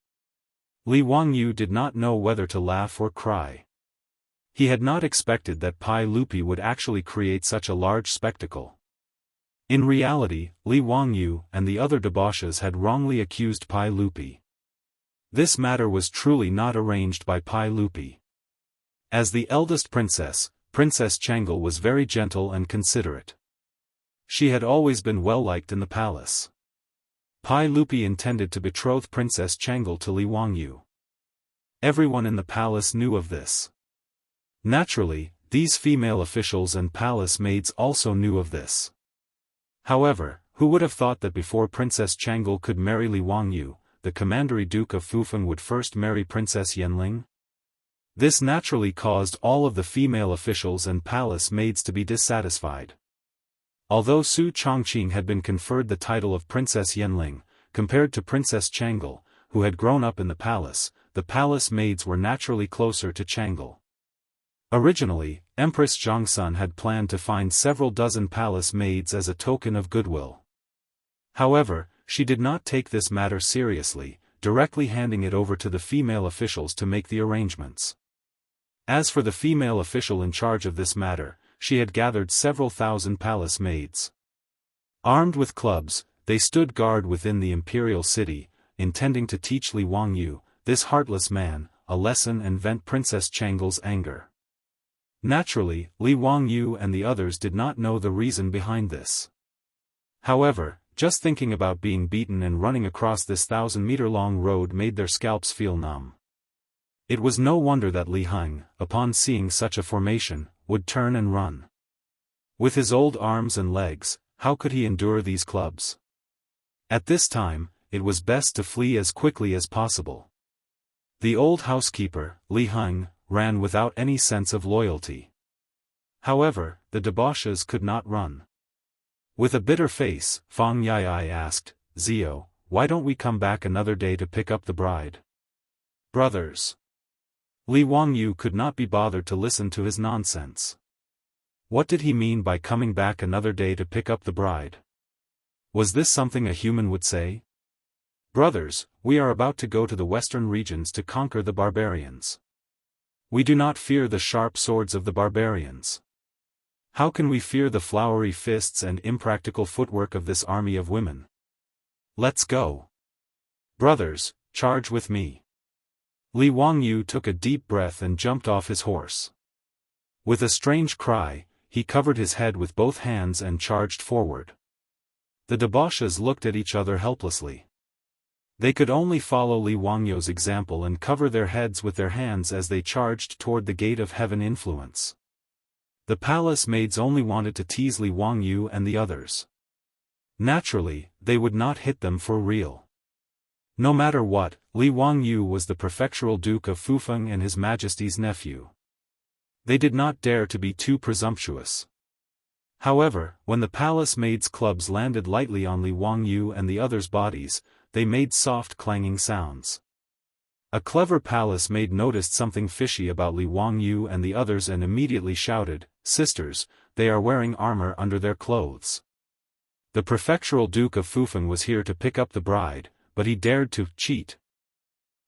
Li Wangyu did not know whether to laugh or cry. He had not expected that Pai Lupi would actually create such a large spectacle. In reality, Li Wangyu and the other debauches had wrongly accused Pai Lupi. This matter was truly not arranged by Pai Lupi. As the eldest princess, Princess Changel was very gentle and considerate. She had always been well-liked in the palace. Pai Lupi intended to betroth Princess Changel to Li Wangyu. Everyone in the palace knew of this. Naturally, these female officials and palace maids also knew of this. However, who would have thought that before Princess Changel could marry Li Wangyu, the Commandery Duke of Fufeng would first marry Princess Yanling? This naturally caused all of the female officials and palace maids to be dissatisfied. Although Su Chongqing had been conferred the title of Princess Yanling, compared to Princess Changel, who had grown up in the palace maids were naturally closer to Changel. Originally, Empress Zhongsun had planned to find several dozen palace maids as a token of goodwill. However, she did not take this matter seriously, directly handing it over to the female officials to make the arrangements. As for the female official in charge of this matter, she had gathered several thousand palace maids. Armed with clubs, they stood guard within the imperial city, intending to teach Li Wangyu, this heartless man, a lesson and vent Princess Changel's anger. Naturally, Li Wangyu and the others did not know the reason behind this. However, just thinking about being beaten and running across this 1,000-meter-long road made their scalps feel numb. It was no wonder that Li Heng, upon seeing such a formation, would turn and run. With his old arms and legs, how could he endure these clubs? At this time, it was best to flee as quickly as possible. The old housekeeper, Li Heng, ran without any sense of loyalty. However, the debauches could not run. With a bitter face, Fang Yai asked, "Zio, why don't we come back another day to pick up the bride?" Brothers. Li Wangyu could not be bothered to listen to his nonsense. What did he mean by coming back another day to pick up the bride? Was this something a human would say? Brothers, we are about to go to the western regions to conquer the barbarians. We do not fear the sharp swords of the barbarians. How can we fear the flowery fists and impractical footwork of this army of women? Let's go. Brothers, charge with me. Li Wangyu took a deep breath and jumped off his horse. With a strange cry, he covered his head with both hands and charged forward. The debauches looked at each other helplessly. They could only follow Li Wangyu's example and cover their heads with their hands as they charged toward the gate of heaven influence. The palace maids only wanted to tease Li Wangyu and the others. Naturally, they would not hit them for real. No matter what, Li Wangyu was the prefectural Duke of Fufeng and His Majesty's nephew. They did not dare to be too presumptuous. However, when the palace maids' clubs landed lightly on Li Wangyu and the others' bodies, they made soft clanging sounds. A clever palace maid noticed something fishy about Li Wangyu and the others and immediately shouted, "Sisters, they are wearing armor under their clothes." The prefectural Duke of Fufeng was here to pick up the bride, but he dared to cheat.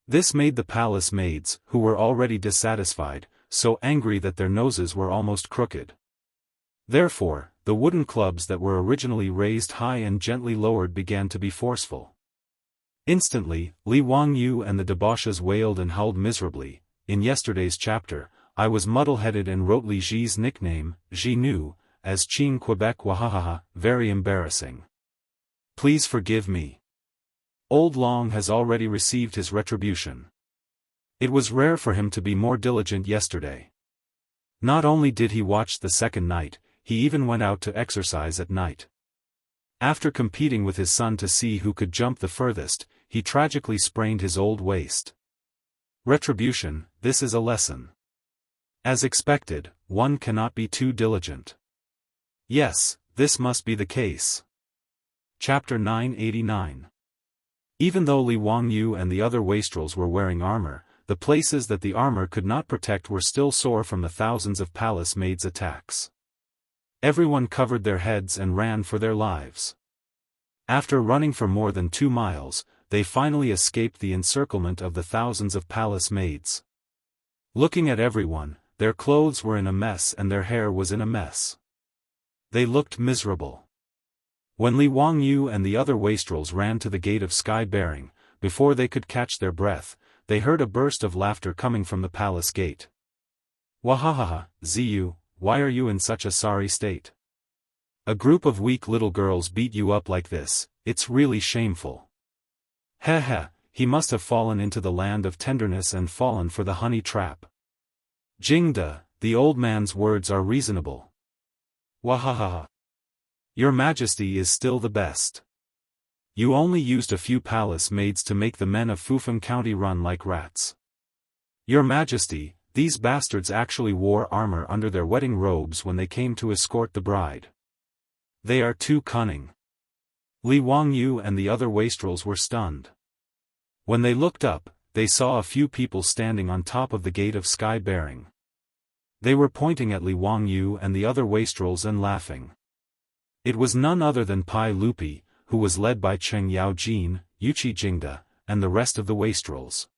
This made the palace maids, who were already dissatisfied, so angry that their noses were almost crooked. Therefore, the wooden clubs that were originally raised high and gently lowered began to be forceful. Instantly, Li Wangyu and the debauches wailed and howled miserably. In yesterday's chapter, I was muddle-headed and wrote Li Ji's nickname, Ji Nu, as Qing Quebec Wahahaha, very embarrassing. Please forgive me. Old Long has already received his retribution. It was rare for him to be more diligent yesterday. Not only did he watch the second night, he even went out to exercise at night. After competing with his son to see who could jump the furthest, he tragically sprained his old waist. Retribution, this is a lesson. As expected, one cannot be too diligent. Yes, this must be the case. Chapter 989. Even though Li Wangyu and the other wastrels were wearing armor, the places that the armor could not protect were still sore from the thousands of palace maids' attacks. Everyone covered their heads and ran for their lives. After running for more than 2 miles, they finally escaped the encirclement of the thousands of palace maids. Looking at everyone, their clothes were in a mess and their hair was in a mess. They looked miserable. When Li Wangyu and the other wastrels ran to the gate of Sky Bearing, before they could catch their breath, they heard a burst of laughter coming from the palace gate. Wahahaha, Ziyu, why are you in such a sorry state? A group of weak little girls beat you up like this, it's really shameful. Heh heh, he must have fallen into the land of tenderness and fallen for the honey trap. Jingda, the old man's words are reasonable. Wahahaha. Your Majesty is still the best. You only used a few palace maids to make the men of Fufeng County run like rats. Your Majesty, these bastards actually wore armor under their wedding robes when they came to escort the bride. They are too cunning. Li Wangyu and the other wastrels were stunned. When they looked up, they saw a few people standing on top of the gate of Sky Bearing. They were pointing at Li Wangyu and the other wastrels and laughing. It was none other than Pai Lupi, who was led by Cheng Yaojin, Yuchi Jingda, and the rest of the wastrels.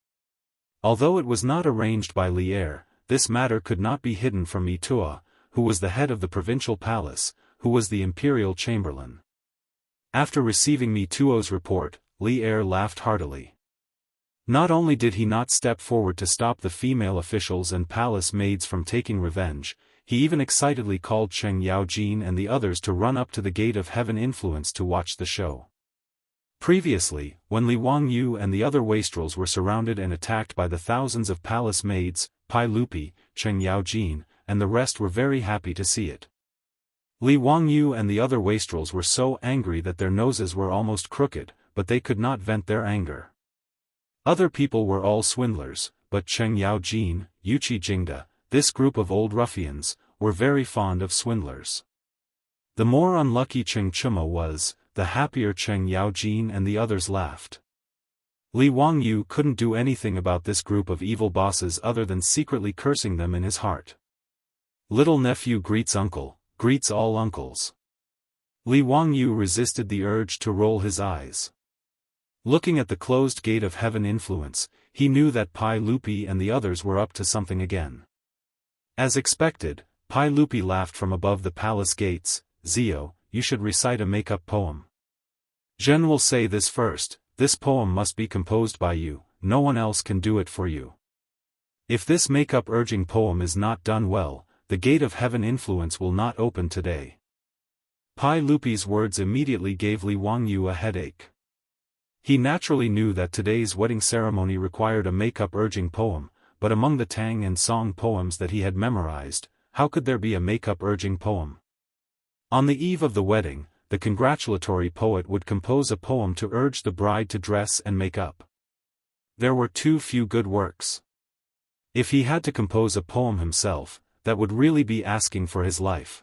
Although it was not arranged by Li Er, this matter could not be hidden from Itua, who was the head of the provincial palace, who was the imperial chamberlain. After receiving Mituo's report, Li Er laughed heartily. Not only did he not step forward to stop the female officials and palace maids from taking revenge, he even excitedly called Cheng Yaojin and the others to run up to the Gate of Heaven Influence to watch the show. Previously, when Li Wangyu and the other wastrels were surrounded and attacked by the thousands of palace maids, Pai Lupi, Cheng Yaojin, and the rest were very happy to see it. Li Wangyu and the other wastrels were so angry that their noses were almost crooked, but they could not vent their anger. Other people were all swindlers, but Cheng Yaojin, Yuchi Jingda, this group of old ruffians, were very fond of swindlers. The more unlucky Cheng Chuma was, the happier Cheng Yaojin and the others laughed. Li Wangyu couldn't do anything about this group of evil bosses other than secretly cursing them in his heart. Little nephew greets uncle, greets all uncles. Li Wangyu resisted the urge to roll his eyes. Looking at the closed Gate of Heaven Influence, he knew that Pai Lupi and the others were up to something again. As expected, Pai Lupi laughed from above the palace gates. Zio, you should recite a make-up poem. Zhen will say this first, this poem must be composed by you, no one else can do it for you. If this make-up urging poem is not done well, the Gate of Heaven Influence will not open today. Pai Lupi's words immediately gave Li Wangyu a headache. He naturally knew that today's wedding ceremony required a make-up urging poem, but among the Tang and Song poems that he had memorized, how could there be a make-up urging poem? On the eve of the wedding, the congratulatory poet would compose a poem to urge the bride to dress and make up. There were too few good works. If he had to compose a poem himself, that would really be asking for his life.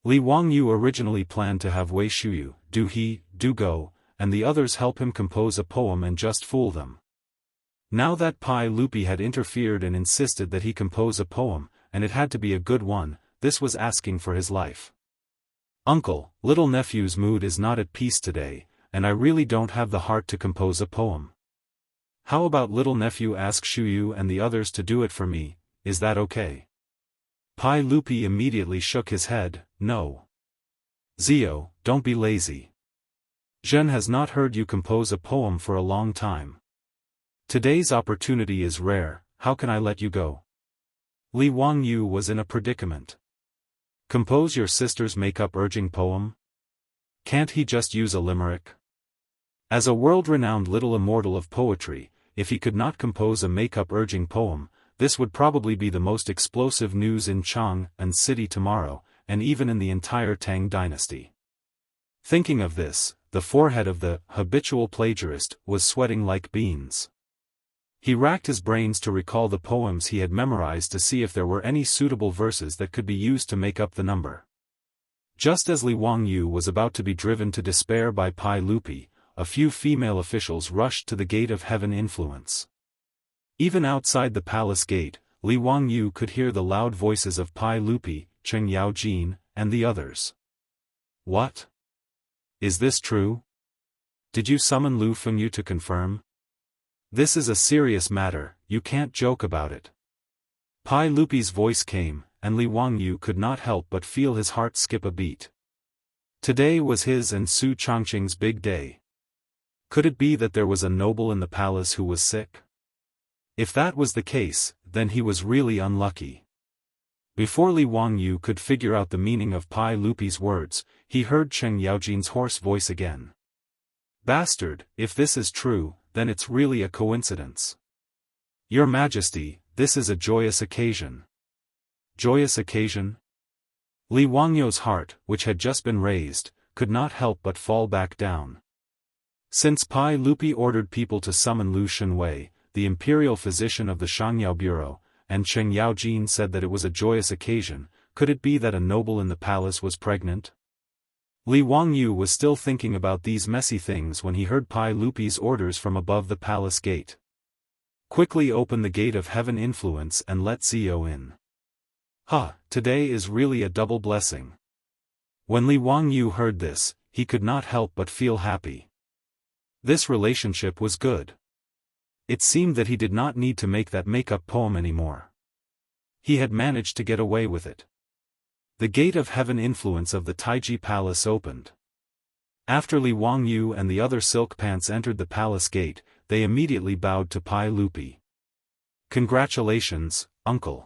Li Wangyu originally planned to have Wei Shuyu, Du He, Du Go, and the others help him compose a poem and just fool them. Now that Pai Lupi had interfered and insisted that he compose a poem, and it had to be a good one, this was asking for his life. Uncle, little nephew's mood is not at peace today, and I really don't have the heart to compose a poem. How about little nephew ask Shuyu and the others to do it for me, is that okay? Pai Lupi immediately shook his head, no. Zio, don't be lazy. Zhen has not heard you compose a poem for a long time. Today's opportunity is rare, how can I let you go? Li Wangyu was in a predicament. Compose your sister's make-up urging poem? Can't he just use a limerick? As a world-renowned little immortal of poetry, if he could not compose a make-up urging poem, this would probably be the most explosive news in Chang'an City tomorrow, and even in the entire Tang dynasty. Thinking of this, the forehead of the habitual plagiarist was sweating like beans. He racked his brains to recall the poems he had memorized to see if there were any suitable verses that could be used to make up the number. Just as Li Wangyu was about to be driven to despair by Pai Lupi, a few female officials rushed to the Gate of Heaven Influence. Even outside the palace gate, Li Wangyu could hear the loud voices of Pai Lupi, Cheng Yaojin, and the others. What? Is this true? Did you summon Lu Fengyu to confirm? This is a serious matter, you can't joke about it. Pai Lupi's voice came, and Li Wangyu could not help but feel his heart skip a beat. Today was his and Su Changqing's big day. Could it be that there was a noble in the palace who was sick? If that was the case, then he was really unlucky. Before Li Wangyu could figure out the meaning of Pai Lupi's words, he heard Cheng Yaojin's hoarse voice again. Bastard, if this is true, then it's really a coincidence. Your Majesty, this is a joyous occasion. Joyous occasion? Li Wangyu's heart, which had just been raised, could not help but fall back down. Since Pai Lupi ordered people to summon Lu Shenwei, the imperial physician of the Shangyao Bureau, and Cheng Yaojin said that it was a joyous occasion, could it be that a noble in the palace was pregnant? Li Wangyu was still thinking about these messy things when he heard Pai Lupi's orders from above the palace gate. Quickly open the gate of heaven influence and let Zio in. Today is really a double blessing. When Li Wangyu heard this, he could not help but feel happy. This relationship was good. It seemed that he did not need to make that make-up poem anymore. He had managed to get away with it. The gate of heaven influence of the Taiji Palace opened. After Li Wangyu and the other silk pants entered the palace gate, they immediately bowed to Pai Lupi. Congratulations, uncle.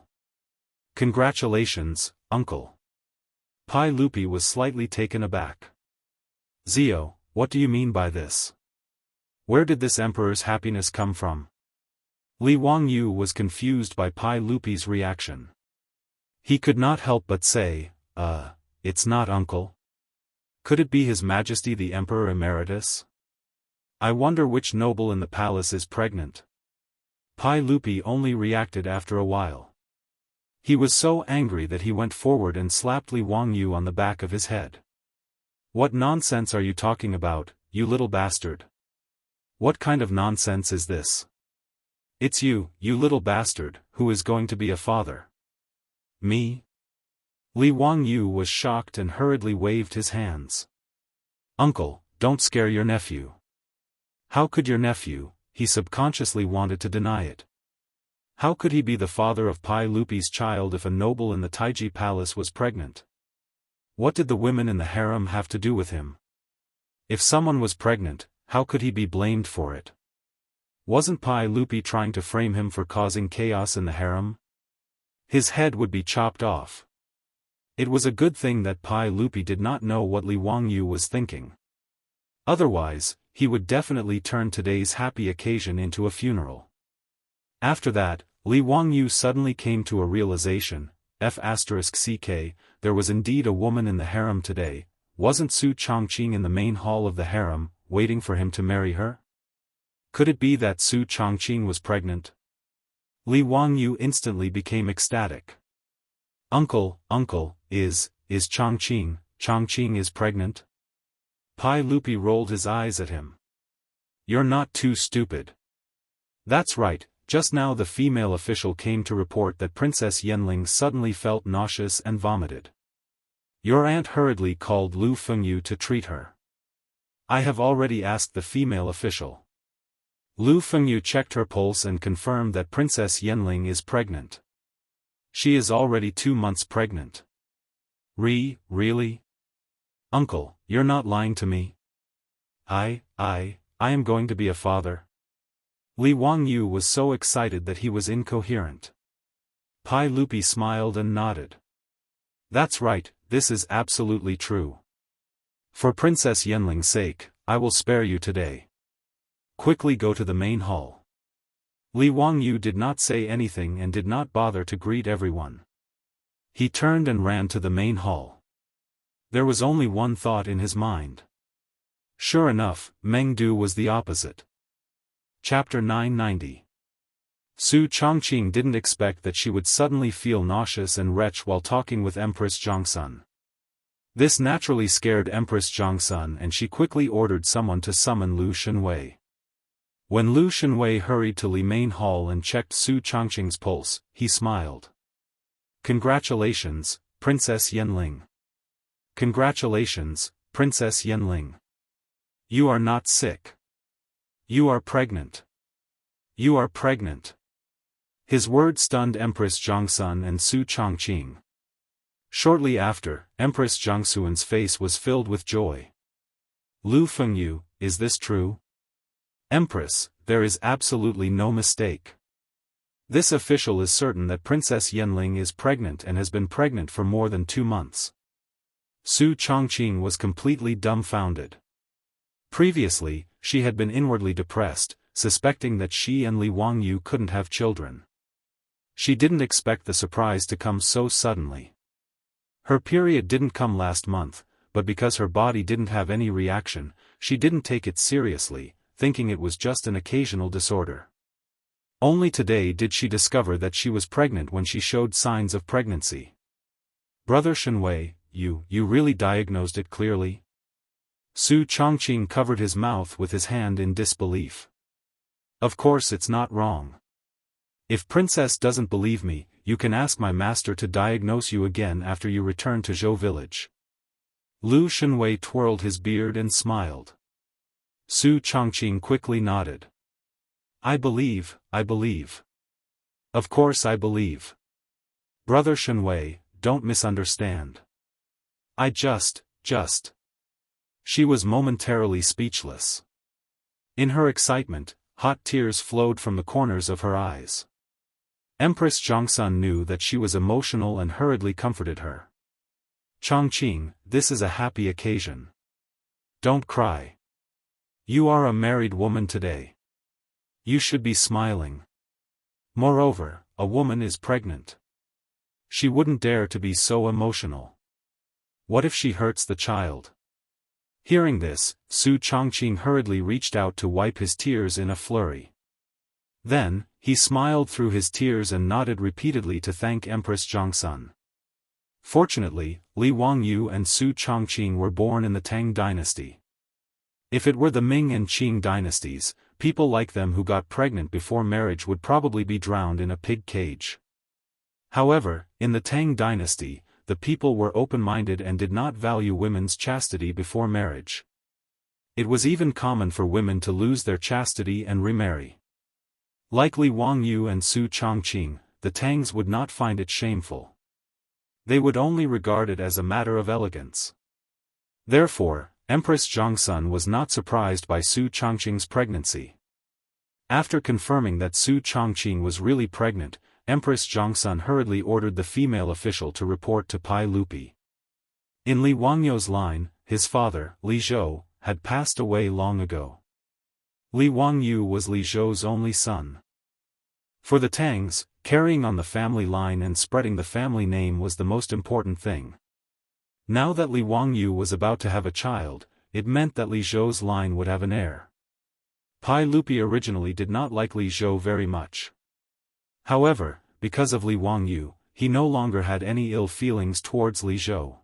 Congratulations, uncle. Pai Lupi was slightly taken aback. Zio, what do you mean by this? Where did this emperor's happiness come from? Li Wangyu was confused by Pai Lupi's reaction. He could not help but say, it's not uncle. Could it be His Majesty the Emperor Emeritus? I wonder which noble in the palace is pregnant. Pai Lupi only reacted after a while. He was so angry that he went forward and slapped Li Wangyu on the back of his head. What nonsense are you talking about, you little bastard? What kind of nonsense is this? It's you little bastard, who is going to be a father. Me? Li Wangyu was shocked and hurriedly waved his hands. Uncle, don't scare your nephew. How could your nephew? He subconsciously wanted to deny it. How could he be the father of Pai Lupi's child if a noble in the Taiji Palace was pregnant? What did the women in the harem have to do with him? If someone was pregnant, how could he be blamed for it? Wasn't Pai Lupi trying to frame him for causing chaos in the harem? His head would be chopped off. It was a good thing that Pai Lupi did not know what Li Wangyu was thinking. Otherwise, he would definitely turn today's happy occasion into a funeral. After that, Li Wangyu suddenly came to a realization, *CK, there was indeed a woman in the harem today. Wasn't Su Changqing in the main hall of the harem, waiting for him to marry her? Could it be that Su Changqing was pregnant? Li Wangyu instantly became ecstatic. Uncle, is Changqing is pregnant? Pai Lupi rolled his eyes at him. You're not too stupid. That's right, just now the female official came to report that Princess Yanling suddenly felt nauseous and vomited. Your aunt hurriedly called Lu Fengyu to treat her. I have already asked the female official. Lu Fengyu checked her pulse and confirmed that Princess Yanling is pregnant. She is already 2 months pregnant. Really? Uncle, you're not lying to me? I am going to be a father. Li Wangyu was so excited that he was incoherent. Pai Lupi smiled and nodded. That's right, this is absolutely true. For Princess Yanling's sake, I will spare you today. Quickly go to the main hall. Li Wangyu did not say anything and did not bother to greet everyone. He turned and ran to the main hall. There was only one thought in his mind. Sure enough, Mengdu was the opposite. Chapter 990. Su Changqing didn't expect that she would suddenly feel nauseous and retch while talking with Empress Zhongsun. This naturally scared Empress Zhongsun and she quickly ordered someone to summon Lu Shenwei. When Lu Shenwei hurried to Li Main Hall and checked Su Changqing's pulse, he smiled. Congratulations, Princess Yanling. Congratulations, Princess Yanling. You are not sick. You are pregnant. You are pregnant. His words stunned Empress Zhongsun and Su Changqing. Shortly after, Empress Jiangxuan's face was filled with joy. Lu Fengyu, is this true? Empress, there is absolutely no mistake. This official is certain that Princess Yanling is pregnant and has been pregnant for more than 2 months. Su Chongqing was completely dumbfounded. Previously, she had been inwardly depressed, suspecting that she and Li Wangyu couldn't have children. She didn't expect the surprise to come so suddenly. Her period didn't come last month, but because her body didn't have any reaction, she didn't take it seriously, thinking it was just an occasional disorder. Only today did she discover that she was pregnant when she showed signs of pregnancy. Brother Shenwei, you really diagnosed it clearly? Su Chongqing covered his mouth with his hand in disbelief. Of course it's not wrong. If Princess doesn't believe me, you can ask my master to diagnose you again after you return to Zhou village. Lu Shenwei twirled his beard and smiled. Su Chongqing quickly nodded. I believe. Of course I believe. Brother Shenwei, don't misunderstand. I just. She was momentarily speechless. In her excitement, hot tears flowed from the corners of her eyes. Empress Zhongxun knew that she was emotional and hurriedly comforted her. Chongqing, this is a happy occasion. Don't cry. You are a married woman today. You should be smiling. Moreover, a woman is pregnant. She wouldn't dare to be so emotional. What if she hurts the child? Hearing this, Su Chongqing hurriedly reached out to wipe his tears in a flurry. Then, he smiled through his tears and nodded repeatedly to thank Empress Zhongxun. Fortunately, Li Wangyu and Su Chongqing were born in the Tang dynasty. If it were the Ming and Qing dynasties, people like them who got pregnant before marriage would probably be drowned in a pig cage. However, in the Tang dynasty, the people were open-minded and did not value women's chastity before marriage. It was even common for women to lose their chastity and remarry. Like Li Wangyu and Su Chongqing, the Tangs would not find it shameful. They would only regard it as a matter of elegance. Therefore, Empress Zhongxun was not surprised by Su Chongqing's pregnancy. After confirming that Su Chongqing was really pregnant, Empress Zhongxun hurriedly ordered the female official to report to Pai Lupi. In Li Wangyu's line, his father, Li Zhou, had passed away long ago. Li Wangyu was Li Zhou's only son. For the Tangs, carrying on the family line and spreading the family name was the most important thing. Now that Li Wangyu was about to have a child, it meant that Li Zhou's line would have an heir. Pai Lupi originally did not like Li Zhou very much. However, because of Li Wangyu, he no longer had any ill feelings towards Li Zhou.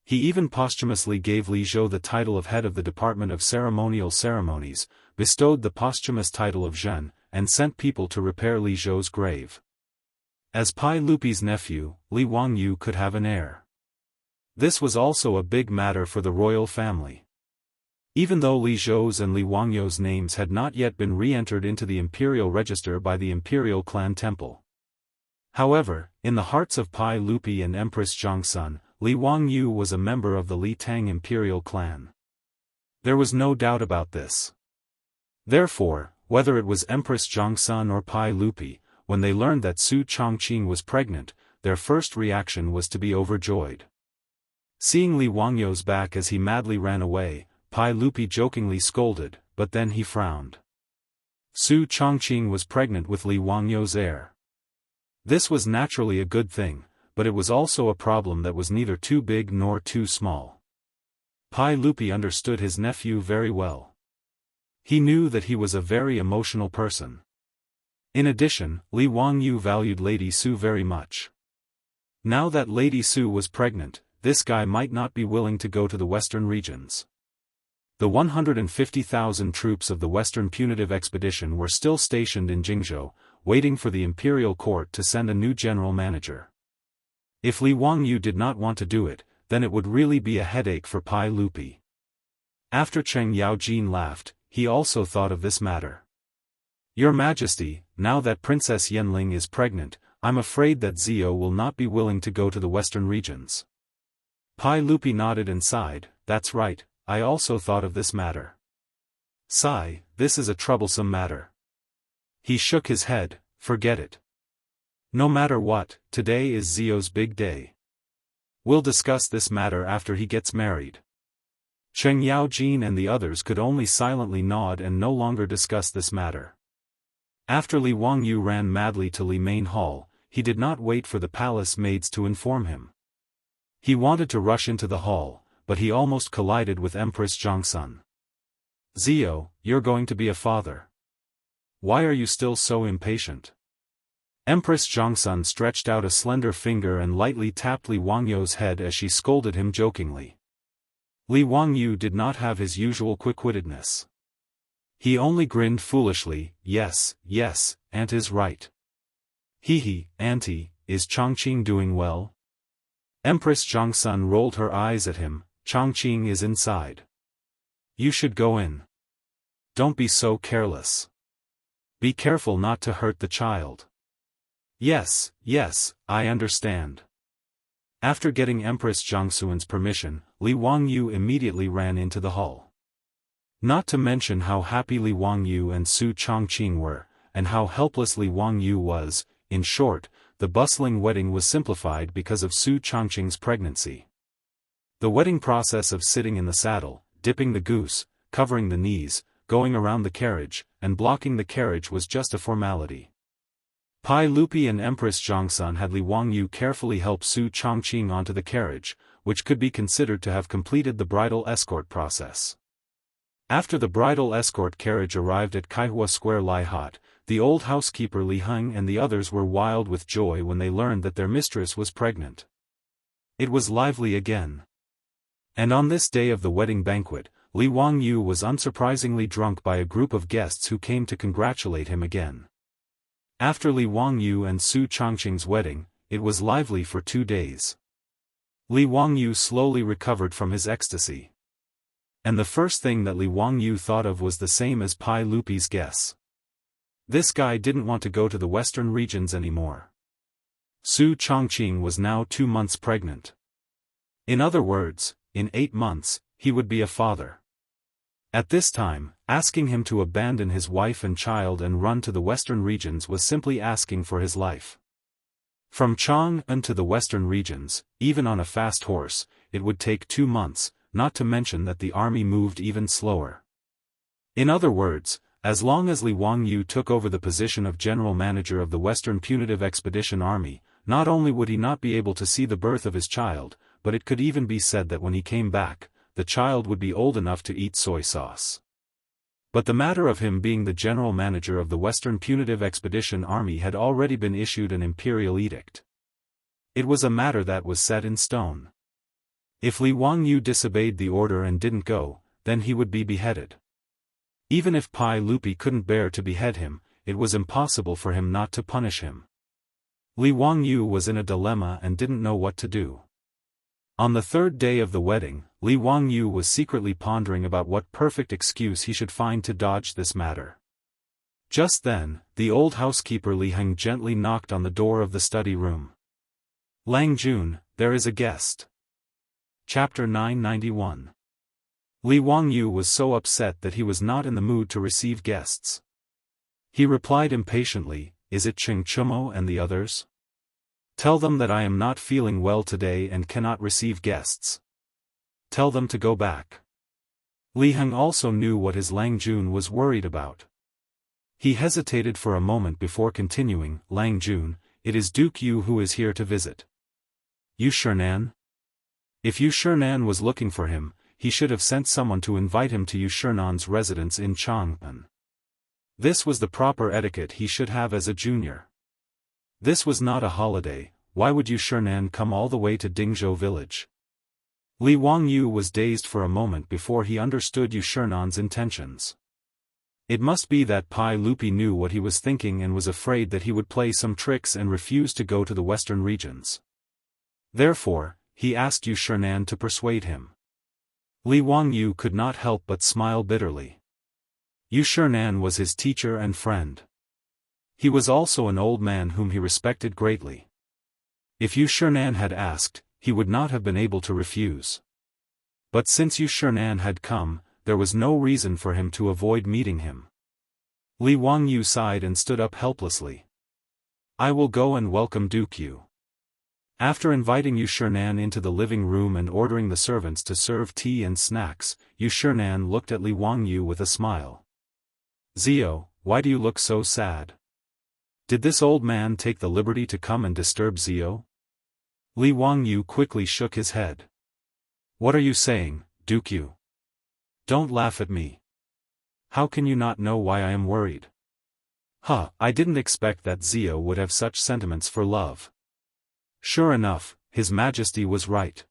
He even posthumously gave Li Zhou the title of head of the Department of Ceremonial Ceremonies, bestowed the posthumous title of Zhen, and sent people to repair Li Zhou's grave. As Pai Lupi's nephew, Li Wangyu could have an heir. This was also a big matter for the royal family. Even though Li Zhou's and Li Wangyu's names had not yet been re-entered into the imperial register by the imperial clan temple. However, in the hearts of Pai Lupi and Empress Zhongxun, Li Wangyu was a member of the Li Tang imperial clan. There was no doubt about this. Therefore, whether it was Empress Zhongxun or Pai Lupi, when they learned that Su Chongqing was pregnant, their first reaction was to be overjoyed. Seeing Li Wangyu's back as he madly ran away, Pai Lupi jokingly scolded, but then he frowned. Su Chongqing was pregnant with Li Wangyu's heir. This was naturally a good thing, but it was also a problem that was neither too big nor too small. Pai Lupi understood his nephew very well. He knew that he was a very emotional person. In addition, Li Wangyu valued Lady Su very much. Now that Lady Su was pregnant, this guy might not be willing to go to the western regions. The 150,000 troops of the Western Punitive Expedition were still stationed in Jianghu, waiting for the imperial court to send a new general manager. If Li Wangyu did not want to do it, then it would really be a headache for Pai Lupi. After Cheng Yaojin laughed, he also thought of this matter. Your Majesty, now that Princess Yanling is pregnant, I'm afraid that Zio will not be willing to go to the western regions. Pai Lupi nodded and sighed, that's right, I also thought of this matter. Sigh, this is a troublesome matter. He shook his head, forget it. No matter what, today is Zio's big day. We'll discuss this matter after he gets married. Cheng Yaojin and the others could only silently nod and no longer discuss this matter. After Li Wangyu ran madly to Li Main Hall, he did not wait for the palace maids to inform him. He wanted to rush into the hall, but he almost collided with Empress Zhangsun. Zio, you're going to be a father. Why are you still so impatient? Empress Zhangsun stretched out a slender finger and lightly tapped Li Wangyu's head as she scolded him jokingly. Li Wangyu did not have his usual quick-wittedness. He only grinned foolishly, yes, Aunt is right. Hee, Auntie, is Chongqing doing well? Empress Zhangsun rolled her eyes at him, Chongqing is inside. You should go in. Don't be so careless. Be careful not to hurt the child. Yes, I understand. After getting Empress Zhangsun's permission, Li Wangyu immediately ran into the hall. Not to mention how happy Li Wangyu and Su Chongqing were, and how helpless Li Wangyu was. In short, the bustling wedding was simplified because of Su Chongqing's pregnancy. The wedding process of sitting in the saddle, dipping the goose, covering the knees, going around the carriage, and blocking the carriage was just a formality. Pai Lupi and Empress Zhangsun had Li Wangyu carefully help Su Chongqing onto the carriage, which could be considered to have completed the bridal escort process. After the bridal escort carriage arrived at Kaihua Square Lai Hot, the old housekeeper Li Heng and the others were wild with joy when they learned that their mistress was pregnant. It was lively again. And on this day of the wedding banquet, Li Wangyu was unsurprisingly drunk by a group of guests who came to congratulate him again. After Li Wangyu and Su Chongqing's wedding, it was lively for 2 days. Li Wangyu slowly recovered from his ecstasy. And the first thing that Li Wangyu thought of was the same as Pai Lupi's guess. This guy didn't want to go to the western regions anymore. Su Chongqing was now 2 months pregnant. In other words, in 8 months, he would be a father. At this time, asking him to abandon his wife and child and run to the western regions was simply asking for his life. From Chang'an to the western regions, even on a fast horse, it would take 2 months, not to mention that the army moved even slower. In other words, as long as Li Wangyu took over the position of general manager of the Western Punitive Expedition Army, not only would he not be able to see the birth of his child, but it could even be said that when he came back, the child would be old enough to eat soy sauce. But the matter of him being the general manager of the Western Punitive Expedition Army had already been issued an imperial edict. It was a matter that was set in stone. If Li Wangyu disobeyed the order and didn't go, then he would be beheaded. Even if Pai Lupi couldn't bear to behead him, it was impossible for him not to punish him. Li Wangyu was in a dilemma and didn't know what to do. On the 3rd day of the wedding, Li Wangyu was secretly pondering about what perfect excuse he should find to dodge this matter. Just then, the old housekeeper Li Heng gently knocked on the door of the study room. Lang Jun, there is a guest. Chapter 991. Li Wangyu was so upset that he was not in the mood to receive guests. He replied impatiently, is it Cheng Chumo and the others? Tell them that I am not feeling well today and cannot receive guests. Tell them to go back. Li Heng also knew what his Lang Jun was worried about. He hesitated for a moment before continuing, Lang Jun, it is Duke Yu who is here to visit. Yu Shernan? If Yu Shernan was looking for him, he should have sent someone to invite him to Yu Shernan's residence in Chang'an. This was the proper etiquette he should have as a junior. This was not a holiday, why would Yu Shernan come all the way to Dingzhou village? Li Wangyu was dazed for a moment before he understood Yu Shernan's intentions. It must be that Pai Lupi knew what he was thinking and was afraid that he would play some tricks and refuse to go to the western regions. Therefore, he asked Yu Shernan to persuade him. Li Wangyu could not help but smile bitterly. Yu Shernan was his teacher and friend. He was also an old man whom he respected greatly. If Yu Shernan had asked, he would not have been able to refuse. But since Yu Shernan had come, there was no reason for him to avoid meeting him. Li Wangyu sighed and stood up helplessly. I will go and welcome Duke Yu. After inviting Yu Shernan into the living room and ordering the servants to serve tea and snacks, Yu Shernan looked at Li Wangyu with a smile. Zio, why do you look so sad? Did this old man take the liberty to come and disturb Zio? Li Wangyu quickly shook his head. What are you saying, Duke Yu? Don't laugh at me. How can you not know why I am worried? I didn't expect that Zio would have such sentiments for love. Sure enough, His Majesty was right.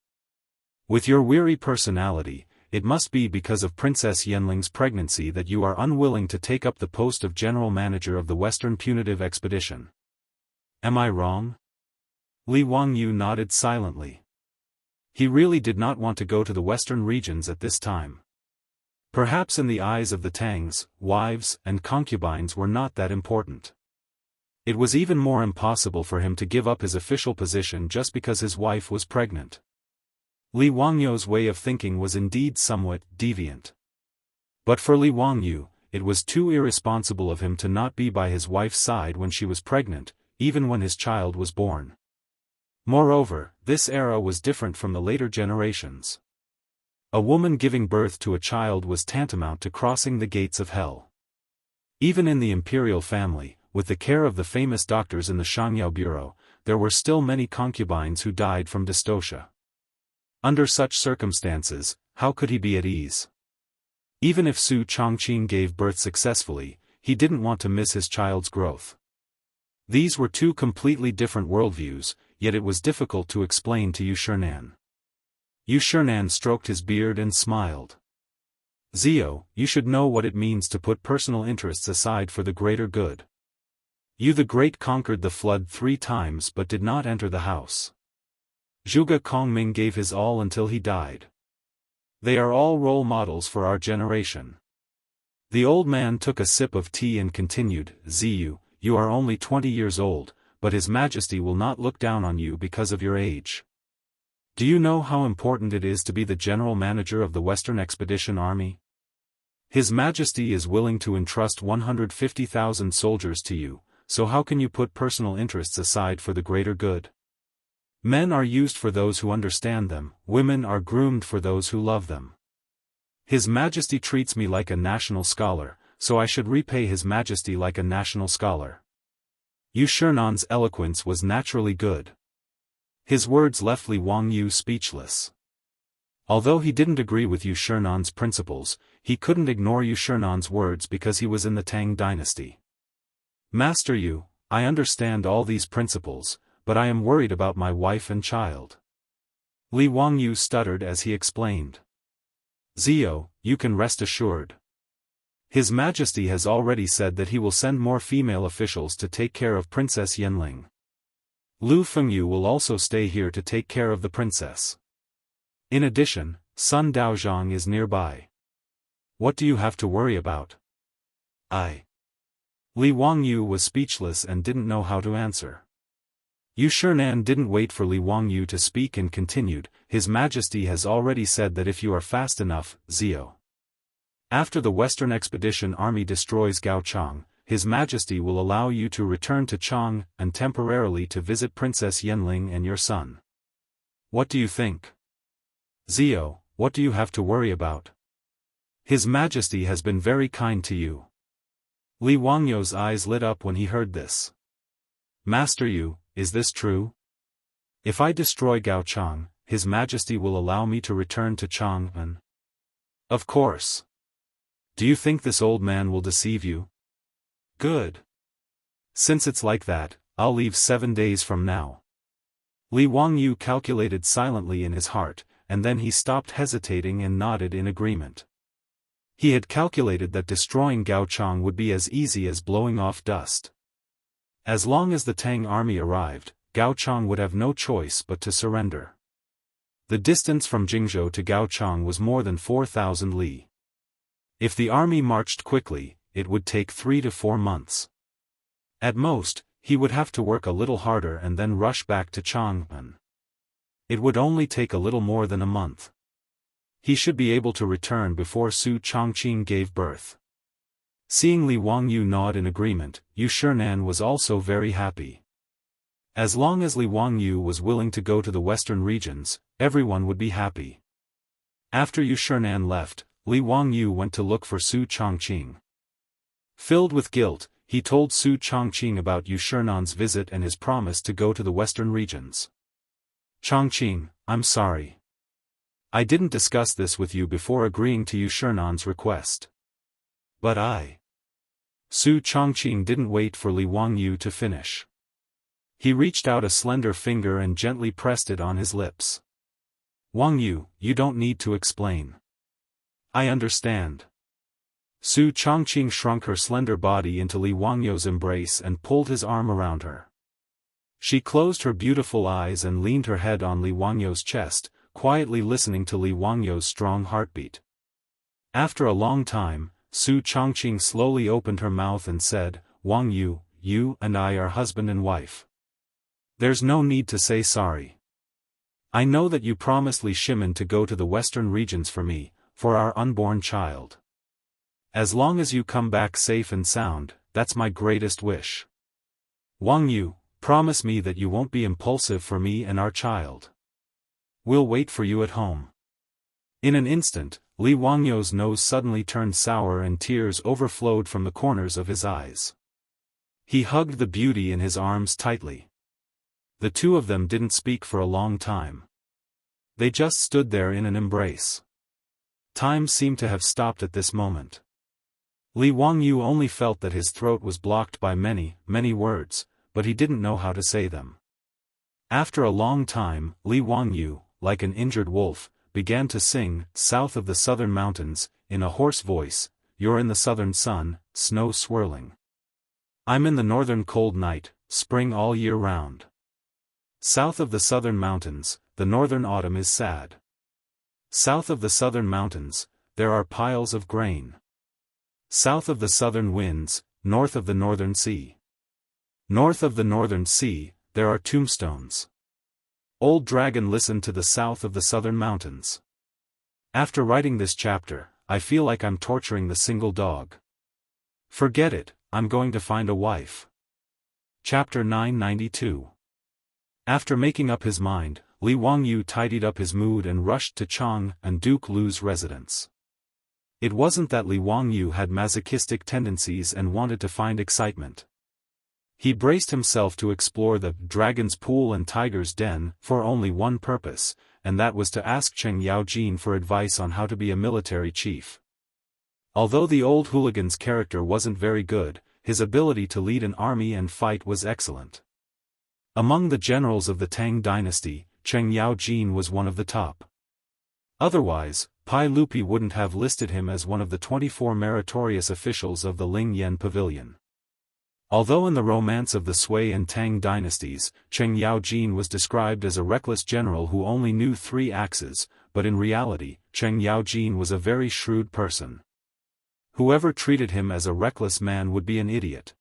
With your weary personality, it must be because of Princess Yanling's pregnancy that you are unwilling to take up the post of General Manager of the Western Punitive Expedition. Am I wrong? Li Wangyu nodded silently. He really did not want to go to the western regions at this time. Perhaps in the eyes of the Tangs, wives and concubines were not that important. It was even more impossible for him to give up his official position just because his wife was pregnant. Li Wangyu's way of thinking was indeed somewhat deviant. But for Li Wangyu, it was too irresponsible of him to not be by his wife's side when she was pregnant, even when his child was born. Moreover, this era was different from the later generations. A woman giving birth to a child was tantamount to crossing the gates of hell. Even in the imperial family, with the care of the famous doctors in the Shangyao Bureau, there were still many concubines who died from dystocia. Under such circumstances, how could he be at ease? Even if Su Chongqing gave birth successfully, he didn't want to miss his child's growth. These were two completely different worldviews, yet it was difficult to explain to Yu Shernan. Yu Shernan stroked his beard and smiled. Zio, you should know what it means to put personal interests aside for the greater good. You the Great conquered the flood 3 times but did not enter the house. Zhuge Kongming gave his all until he died. They are all role models for our generation. The old man took a sip of tea and continued, Ziyu, you are only 20 years old, but His Majesty will not look down on you because of your age. Do you know how important it is to be the general manager of the Western Expedition Army? His Majesty is willing to entrust 150,000 soldiers to you, so how can you put personal interests aside for the greater good? Men are used for those who understand them, women are groomed for those who love them. His Majesty treats me like a national scholar, so I should repay His Majesty like a national scholar. Yu Shernan's eloquence was naturally good. His words left Li Wangyu speechless. Although he didn't agree with Yu Shernan's principles, he couldn't ignore Yu Shernan's words because he was in the Tang dynasty. Master Yu, I understand all these principles, but I am worried about my wife and child. Li Wangyu stuttered as he explained. Zio, you can rest assured. His Majesty has already said that he will send more female officials to take care of Princess Yanling. Lu Fengyu will also stay here to take care of the princess. In addition, Sun Daozhang is nearby. What do you have to worry about? Li Wangyu was speechless and didn't know how to answer. Yu Shernan didn't wait for Li Wangyu to speak and continued, His Majesty has already said that if you are fast enough, Zio. After the Western Expedition Army destroys Gaochang, His Majesty will allow you to return to Chang and temporarily to visit Princess Yanling and your son. What do you think? Zio, what do you have to worry about? His Majesty has been very kind to you. Li Wangyu's eyes lit up when he heard this. Master Yu, is this true? If I destroy Gaochang, His Majesty will allow me to return to Chang'an? Of course. Do you think this old man will deceive you? Good. Since it's like that, I'll leave 7 days from now. Li Wangyu calculated silently in his heart, and then he stopped hesitating and nodded in agreement. He had calculated that destroying Gaochang would be as easy as blowing off dust. As long as the Tang army arrived, Gaochang would have no choice but to surrender. The distance from Jingzhou to Gaochang was more than 4,000 li. If the army marched quickly, it would take 3 to 4 months. At most, he would have to work a little harder and then rush back to Chang'an. It would only take a little more than a month. He should be able to return before Su Chongqing gave birth. Seeing Li Wangyu nod in agreement, Yu Shinan was also very happy. As long as Li Wangyu was willing to go to the western regions, everyone would be happy. After Yu Shinan left, Li Wangyu went to look for Su Chongqing. Filled with guilt, he told Su Chongqing about Yu Shinan's visit and his promise to go to the western regions. Chongqing, I'm sorry. I didn't discuss this with you before agreeing to Yu Shinan's request. But Su Chongqing didn't wait for Li Wangyu to finish. He reached out a slender finger and gently pressed it on his lips. Wangyu, you don't need to explain. I understand. Su Chongqing shrunk her slender body into Li Wangyu's embrace and pulled his arm around her. She closed her beautiful eyes and leaned her head on Li Wangyu's chest, quietly listening to Li Wangyu's strong heartbeat. After a long time, Su Chongqing slowly opened her mouth and said, Wangyu, you and I are husband and wife. There's no need to say sorry. I know that you promised Li Shimin to go to the western regions for me, for our unborn child. As long as you come back safe and sound, that's my greatest wish. Wangyu, promise me that you won't be impulsive for me and our child. We'll wait for you at home. In an instant, Li Wangyu's nose suddenly turned sour and tears overflowed from the corners of his eyes. He hugged the beauty in his arms tightly. The two of them didn't speak for a long time. They just stood there in an embrace. Time seemed to have stopped at this moment. Li Wangyu only felt that his throat was blocked by many, many words, but he didn't know how to say them. After a long time, Li Wangyu, like an injured wolf, began to sing, South of the southern mountains, in a hoarse voice, you're in the southern sun, snow swirling. I'm in the northern cold night, spring all year round. South of the southern mountains, the northern autumn is sad. South of the southern mountains, there are piles of grain. South of the southern winds, north of the northern sea. North of the northern sea, there are tombstones. Old Dragon listened to the south of the southern mountains. After writing this chapter, I feel like I'm torturing the single dog. Forget it, I'm going to find a wife. Chapter 992. After making up his mind, Li Wangyu tidied up his mood and rushed to Chang and Duke Lu's residence. It wasn't that Li Wangyu had masochistic tendencies and wanted to find excitement. He braced himself to explore the Dragon's Pool and Tiger's Den for only one purpose, and that was to ask Cheng Yaojin for advice on how to be a military chief. Although the old hooligan's character wasn't very good, his ability to lead an army and fight was excellent. Among the generals of the Tang dynasty, Cheng Yaojin was one of the top. Otherwise, Pai Lupi wouldn't have listed him as one of the 24 meritorious officials of the Ling Yan Pavilion. Although in the romance of the Sui and Tang dynasties, Cheng Yaojin was described as a reckless general who only knew 3 axes, but in reality, Cheng Yaojin was a very shrewd person. Whoever treated him as a reckless man would be an idiot.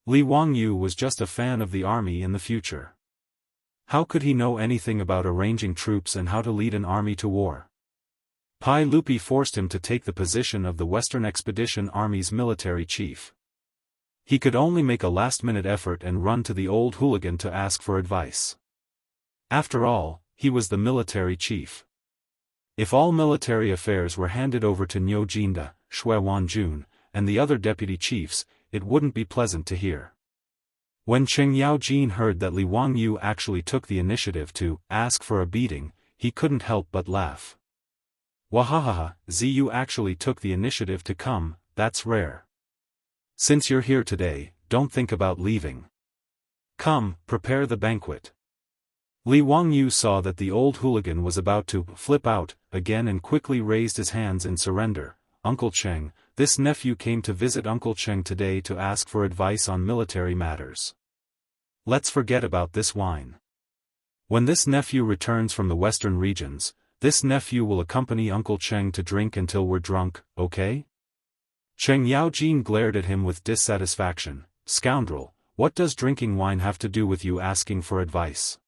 Li Wangyu was just a fan of the army in the future. How could he know anything about arranging troops and how to lead an army to war? Pai Lupi forced him to take the position of the Western Expedition Army's military chief. He could only make a last-minute effort and run to the old hooligan to ask for advice. After all, he was the military chief. If all military affairs were handed over to Niu Jinda, Shui Wanjun, and the other deputy chiefs, it wouldn't be pleasant to hear. When Cheng Yaojin heard that Li Wangyu actually took the initiative to ask for a beating, he couldn't help but laugh. Wahahaha, you actually took the initiative to come, that's rare. Since you're here today, don't think about leaving. Come, prepare the banquet. Li Wangyu saw that the old hooligan was about to flip out again and quickly raised his hands in surrender. Uncle Cheng, this nephew came to visit Uncle Cheng today to ask for advice on military matters. Let's forget about this wine. When this nephew returns from the western regions, this nephew will accompany Uncle Cheng to drink until we're drunk, okay? Cheng Yaojin glared at him with dissatisfaction. scoundrel, what does drinking wine have to do with you asking for advice?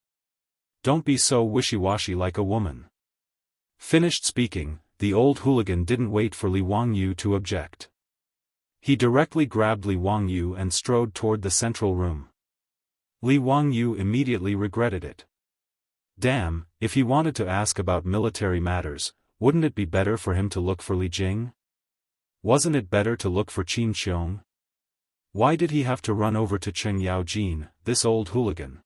Don't be so wishy-washy like a woman." Finished speaking, the old hooligan didn't wait for Li Wangyu to object. He directly grabbed Li Wangyu and strode toward the central room. Li Wangyu immediately regretted it. Damn, if he wanted to ask about military matters, wouldn't it be better for him to look for Li Jing? Wasn't it better to look for Qin Qiong? Why did he have to run over to Cheng Yaojin, this old hooligan?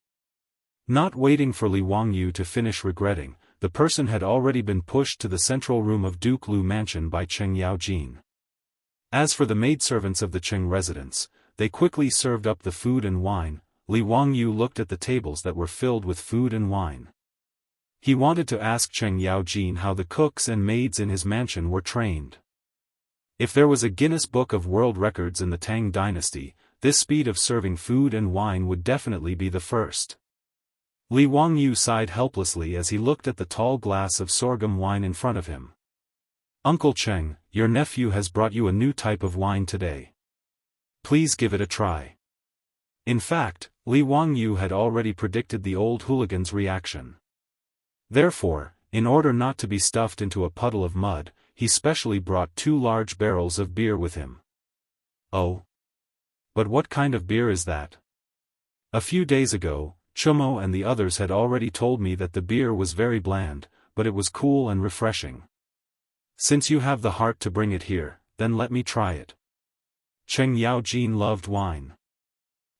Not waiting for Li Wangyu to finish regretting, the person had already been pushed to the central room of Duke Lu Mansion by Cheng Yaojin. As for the maidservants of the Cheng residence, they quickly served up the food and wine. Li Wangyu looked at the tables that were filled with food and wine. He wanted to ask Cheng Yaojin how the cooks and maids in his mansion were trained. If there was a Guinness Book of World Records in the Tang dynasty, this speed of serving food and wine would definitely be the first. Li Wangyu sighed helplessly as he looked at the tall glass of sorghum wine in front of him. "Uncle Cheng, your nephew has brought you a new type of wine today. Please give it a try." In fact, Li Wangyu had already predicted the old hooligan's reaction. Therefore, in order not to be stuffed into a puddle of mud, he specially brought 2 large barrels of beer with him. "Oh? But what kind of beer is that?" A few days ago, Chumo and the others had already told me that the beer was very bland, but it was cool and refreshing. "Since you have the heart to bring it here, then let me try it." Cheng Yaojin loved wine.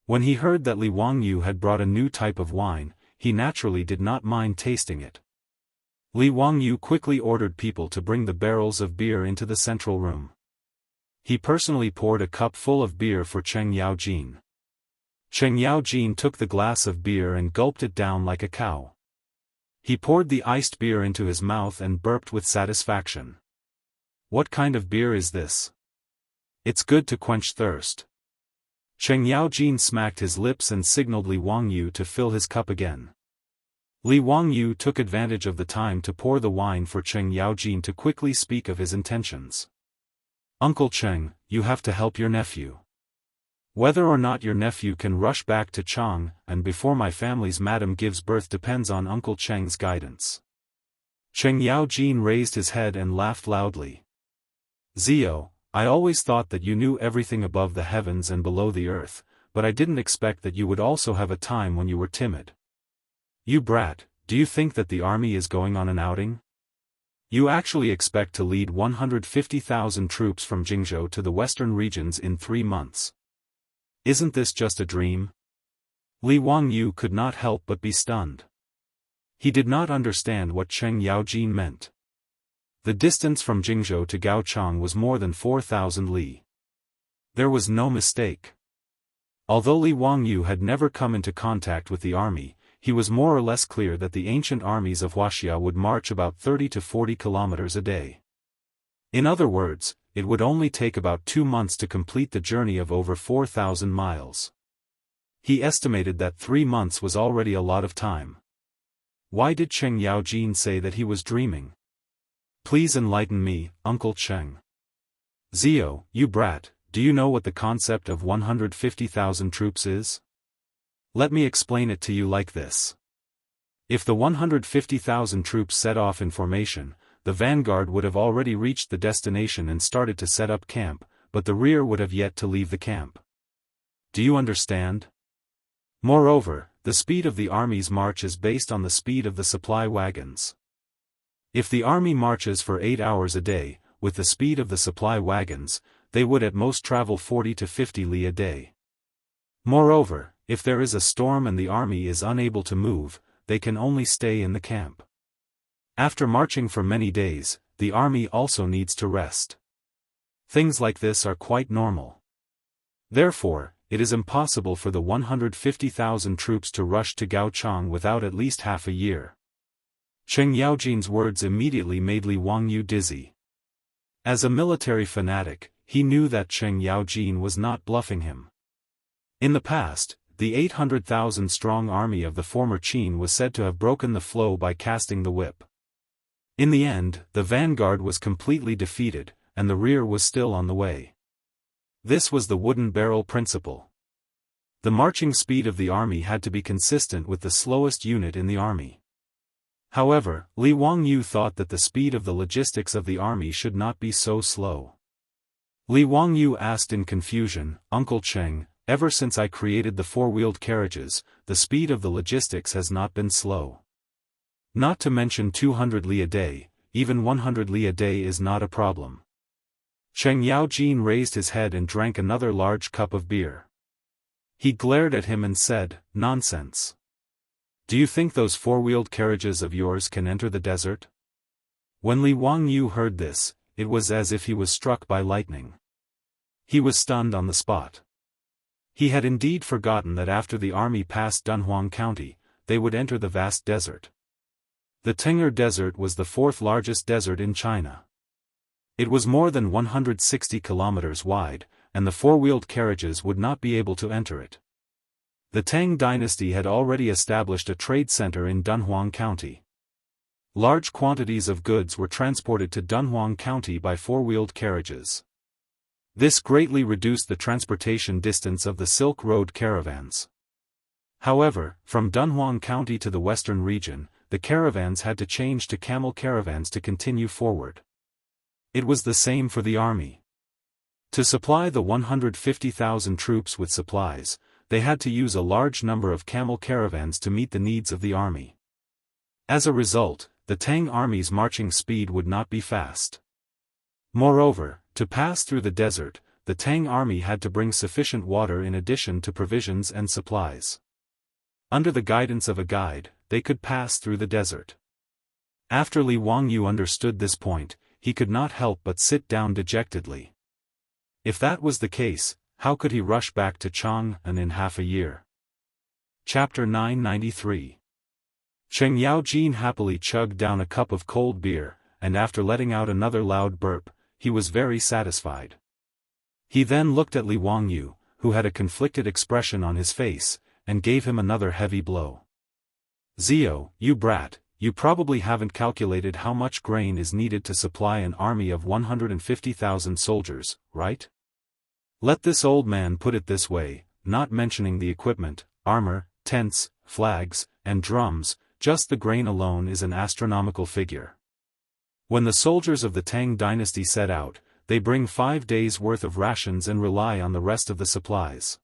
When he heard that Li Wangyu had brought a new type of wine, he naturally did not mind tasting it. Li Wangyu quickly ordered people to bring the barrels of beer into the central room. He personally poured a cup full of beer for Cheng Yaojin. Cheng Yaojin took the glass of beer and gulped it down like a cow. He poured the iced beer into his mouth and burped with satisfaction. "What kind of beer is this? It's good to quench thirst." Cheng Yaojin smacked his lips and signaled Li Wangyu to fill his cup again. Li Wangyu took advantage of the time to pour the wine for Cheng Yaojin to quickly speak of his intentions. "Uncle Cheng, you have to help your nephew. Whether or not your nephew can rush back to Chang and before my family's madam gives birth depends on Uncle Cheng's guidance." Cheng Yaojin raised his head and laughed loudly. "Zio, I always thought that you knew everything above the heavens and below the earth, but I didn't expect that you would also have a time when you were timid. You brat, do you think that the army is going on an outing? You actually expect to lead 150,000 troops from Jingzhou to the western regions in 3 months. Isn't this just a dream?" Li Wangyu could not help but be stunned. He did not understand what Cheng Yaojin meant. The distance from Jingzhou to Gaochang was more than 4,000 li. There was no mistake. Although Li Wangyu had never come into contact with the army, he was more or less clear that the ancient armies of Wuxia would march about 30 to 40 kilometers a day. In other words, it would only take about 2 months to complete the journey of over 4,000 miles. He estimated that 3 months was already a lot of time. Why did Cheng Yaojin say that he was dreaming? Please enlighten me, Uncle Cheng. Zio, you brat, do you know what the concept of 150,000 troops is? Let me explain it to you like this. If the 150,000 troops set off in formation, the vanguard would have already reached the destination and started to set up camp, but the rear would have yet to leave the camp. Do you understand? Moreover, the speed of the army's march is based on the speed of the supply wagons. If the army marches for 8 hours a day, with the speed of the supply wagons, they would at most travel 40 to 50 li a day. Moreover, if there is a storm and the army is unable to move, they can only stay in the camp. After marching for many days, the army also needs to rest. Things like this are quite normal. Therefore, it is impossible for the 150,000 troops to rush to Gaochang without at least half a year. Cheng Yaojin's words immediately made Li Wangyu dizzy. As a military fanatic, he knew that Cheng Yaojin was not bluffing him. In the past, the 800,000-strong army of the former Qin was said to have broken the flow by casting the whip. In the end, the vanguard was completely defeated, and the rear was still on the way. This was the wooden barrel principle. The marching speed of the army had to be consistent with the slowest unit in the army. However, Li Wangyu thought that the speed of the logistics of the army should not be so slow. Li Wangyu asked in confusion, "Uncle Cheng, ever since I created the four-wheeled carriages, the speed of the logistics has not been slow. Not to mention 200 li a day, even 100 li a day is not a problem." Cheng Yaojin raised his head and drank another large cup of beer. He glared at him and said, "Nonsense. Do you think those four-wheeled carriages of yours can enter the desert?" When Li Wangyu heard this, it was as if he was struck by lightning. He was stunned on the spot. He had indeed forgotten that after the army passed Dunhuang County, they would enter the vast desert. The Tengger Desert was the fourth largest desert in China. It was more than 160 kilometers wide, and the four-wheeled carriages would not be able to enter it. The Tang dynasty had already established a trade center in Dunhuang County. Large quantities of goods were transported to Dunhuang County by four-wheeled carriages. This greatly reduced the transportation distance of the Silk Road caravans. However, from Dunhuang County to the western region, the caravans had to change to camel caravans to continue forward. It was the same for the army. To supply the 150,000 troops with supplies, they had to use a large number of camel caravans to meet the needs of the army. As a result, the Tang army's marching speed would not be fast. Moreover, to pass through the desert, the Tang army had to bring sufficient water in addition to provisions and supplies. Under the guidance of a guide, they could pass through the desert. After Li Wangyu understood this point, he could not help but sit down dejectedly. If that was the case, how could he rush back to Chang'an in half a year? Chapter 993. Cheng Yaojin happily chugged down a cup of cold beer, and after letting out another loud burp, he was very satisfied. He then looked at Li Wangyu, who had a conflicted expression on his face, and gave him another heavy blow. "Zio, you brat, you probably haven't calculated how much grain is needed to supply an army of 150,000 soldiers, right? Let this old man put it this way, not mentioning the equipment, armor, tents, flags, and drums, just the grain alone is an astronomical figure. When the soldiers of the Tang dynasty set out, they bring 5 days' worth of rations and rely on the rest of the supplies.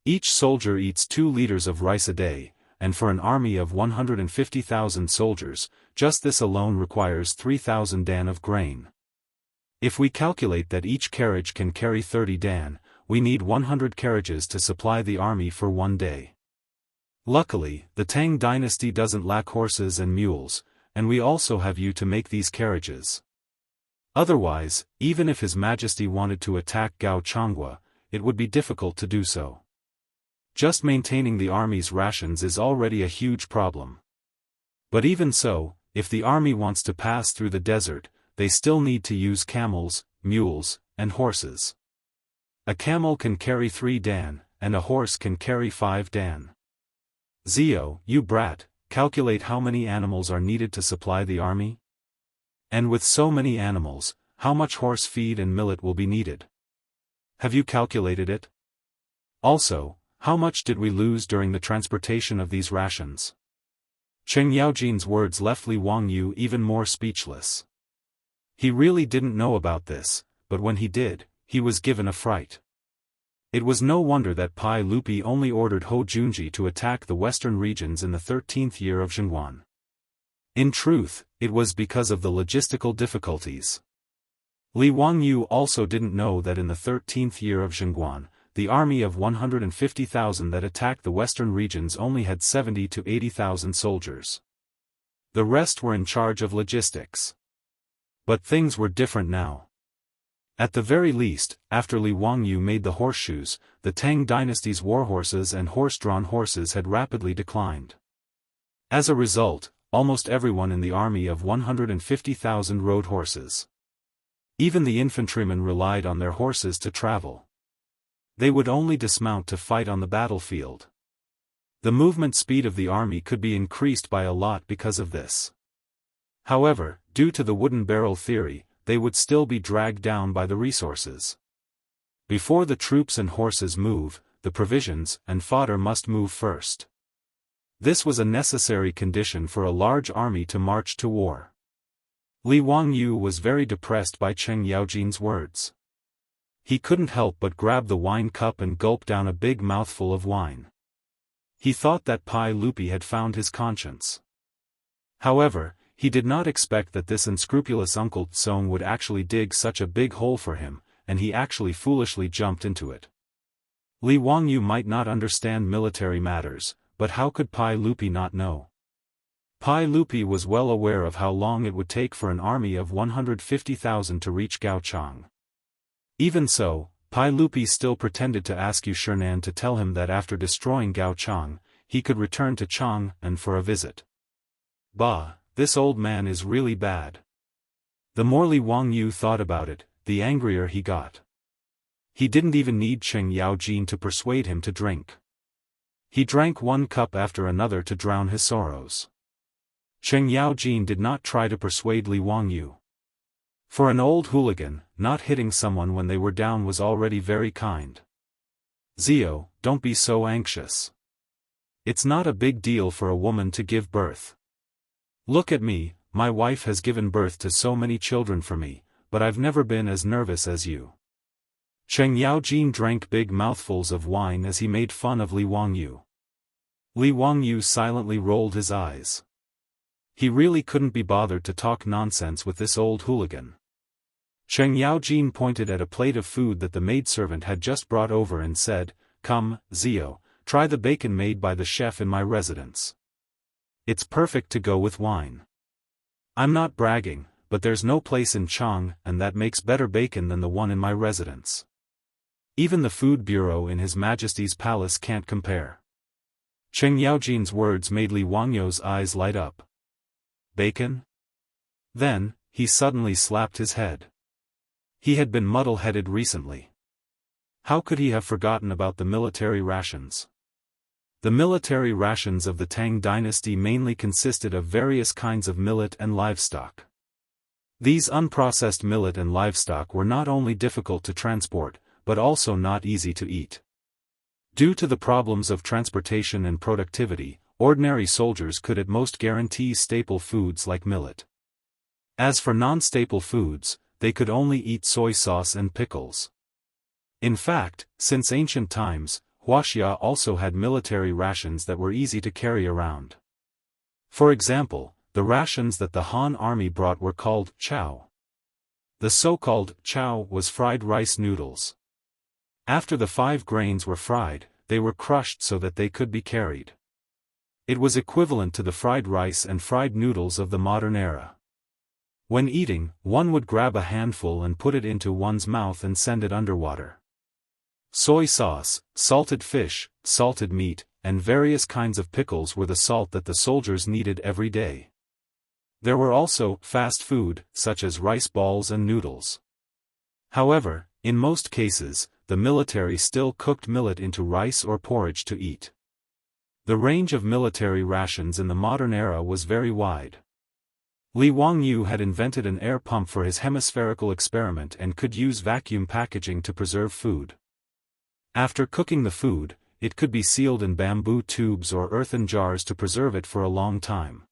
Each soldier eats 2 liters of rice a day, and for an army of 150,000 soldiers, just this alone requires 3,000 dan of grain. If we calculate that each carriage can carry 30 dan, we need 100 carriages to supply the army for 1 day. Luckily, the Tang dynasty doesn't lack horses and mules, and we also have you to make these carriages. Otherwise, even if His Majesty wanted to attack Gao Changhua, it would be difficult to do so. Just maintaining the army's rations is already a huge problem. But even so, if the army wants to pass through the desert, they still need to use camels, mules, and horses. A camel can carry 3 dan, and a horse can carry 5 dan. Zio, you brat, calculate how many animals are needed to supply the army? And with so many animals, how much horse feed and millet will be needed? Have you calculated it? Also, how much did we lose during the transportation of these rations? Cheng Yaojin's words left Li Wangyu even more speechless. He really didn't know about this, but when he did, he was given a fright. It was no wonder that Pai Lupi only ordered Ho Junji to attack the western regions in the 13th year of Zhengguan. In truth, it was because of the logistical difficulties. Li Wangyu also didn't know that in the 13th year of Zhengguan, the army of 150,000 that attacked the western regions only had 70 to 80,000 soldiers. The rest were in charge of logistics. But things were different now. At the very least, after Li Wangyu made the horseshoes, the Tang dynasty's warhorses and horse-drawn horses had rapidly declined. As a result, almost everyone in the army of 150,000 rode horses. Even the infantrymen relied on their horses to travel. They would only dismount to fight on the battlefield. The movement speed of the army could be increased by a lot because of this. However, due to the wooden barrel theory, they would still be dragged down by the resources. Before the troops and horses move, the provisions and fodder must move first. This was a necessary condition for a large army to march to war. Li Wangyu was very depressed by Cheng Yaojin's words. He couldn't help but grab the wine cup and gulp down a big mouthful of wine. He thought that Pai Lupi had found his conscience. However, he did not expect that this unscrupulous Uncle Tsong would actually dig such a big hole for him, and he actually foolishly jumped into it. Li Wangyu might not understand military matters, but how could Pai Lupi not know? Pai Lupi was well aware of how long it would take for an army of 150,000 to reach Gaochang. Even so, Pai Lupi still pretended to ask Yu Shinan to tell him that after destroying Gaochang, he could return to Chang'an for a visit. Bah, this old man is really bad. The more Li Wangyu thought about it, the angrier he got. He didn't even need Cheng Yaojin to persuade him to drink. He drank one cup after another to drown his sorrows. Cheng Yaojin did not try to persuade Li Wangyu. For an old hooligan, not hitting someone when they were down was already very kind. Zio, don't be so anxious. It's not a big deal for a woman to give birth. Look at me, my wife has given birth to so many children for me, but I've never been as nervous as you. Cheng Yaojin drank big mouthfuls of wine as he made fun of Li Wangyu. Li Wangyu silently rolled his eyes. He really couldn't be bothered to talk nonsense with this old hooligan. Cheng Yaojin pointed at a plate of food that the maidservant had just brought over and said, "Come, Zio, try the bacon made by the chef in my residence. It's perfect to go with wine. I'm not bragging, but there's no place in Chang'an that makes better bacon than the one in my residence. Even the food bureau in His Majesty's palace can't compare." Cheng Yaojin's words made Li Wangyu's eyes light up. Bacon? Then, he suddenly slapped his head. He had been muddle-headed recently. How could he have forgotten about the military rations? The military rations of the Tang dynasty mainly consisted of various kinds of millet and livestock. These unprocessed millet and livestock were not only difficult to transport, but also not easy to eat. Due to the problems of transportation and productivity, ordinary soldiers could at most guarantee staple foods like millet. As for non-staple foods, they could only eat soy sauce and pickles. In fact, since ancient times, Wuxia also had military rations that were easy to carry around. For example, the rations that the Han army brought were called chow. The so-called chow was fried rice noodles. After the 5 grains were fried, they were crushed so that they could be carried. It was equivalent to the fried rice and fried noodles of the modern era. When eating, one would grab a handful and put it into one's mouth and send it underwater. Soy sauce, salted fish, salted meat, and various kinds of pickles were the salt that the soldiers needed every day. There were also fast food, such as rice balls and noodles. However, in most cases, the military still cooked millet into rice or porridge to eat. The range of military rations in the modern era was very wide. Li Wangyu had invented an air pump for his hemispherical experiment and could use vacuum packaging to preserve food. After cooking the food, it could be sealed in bamboo tubes or earthen jars to preserve it for a long time.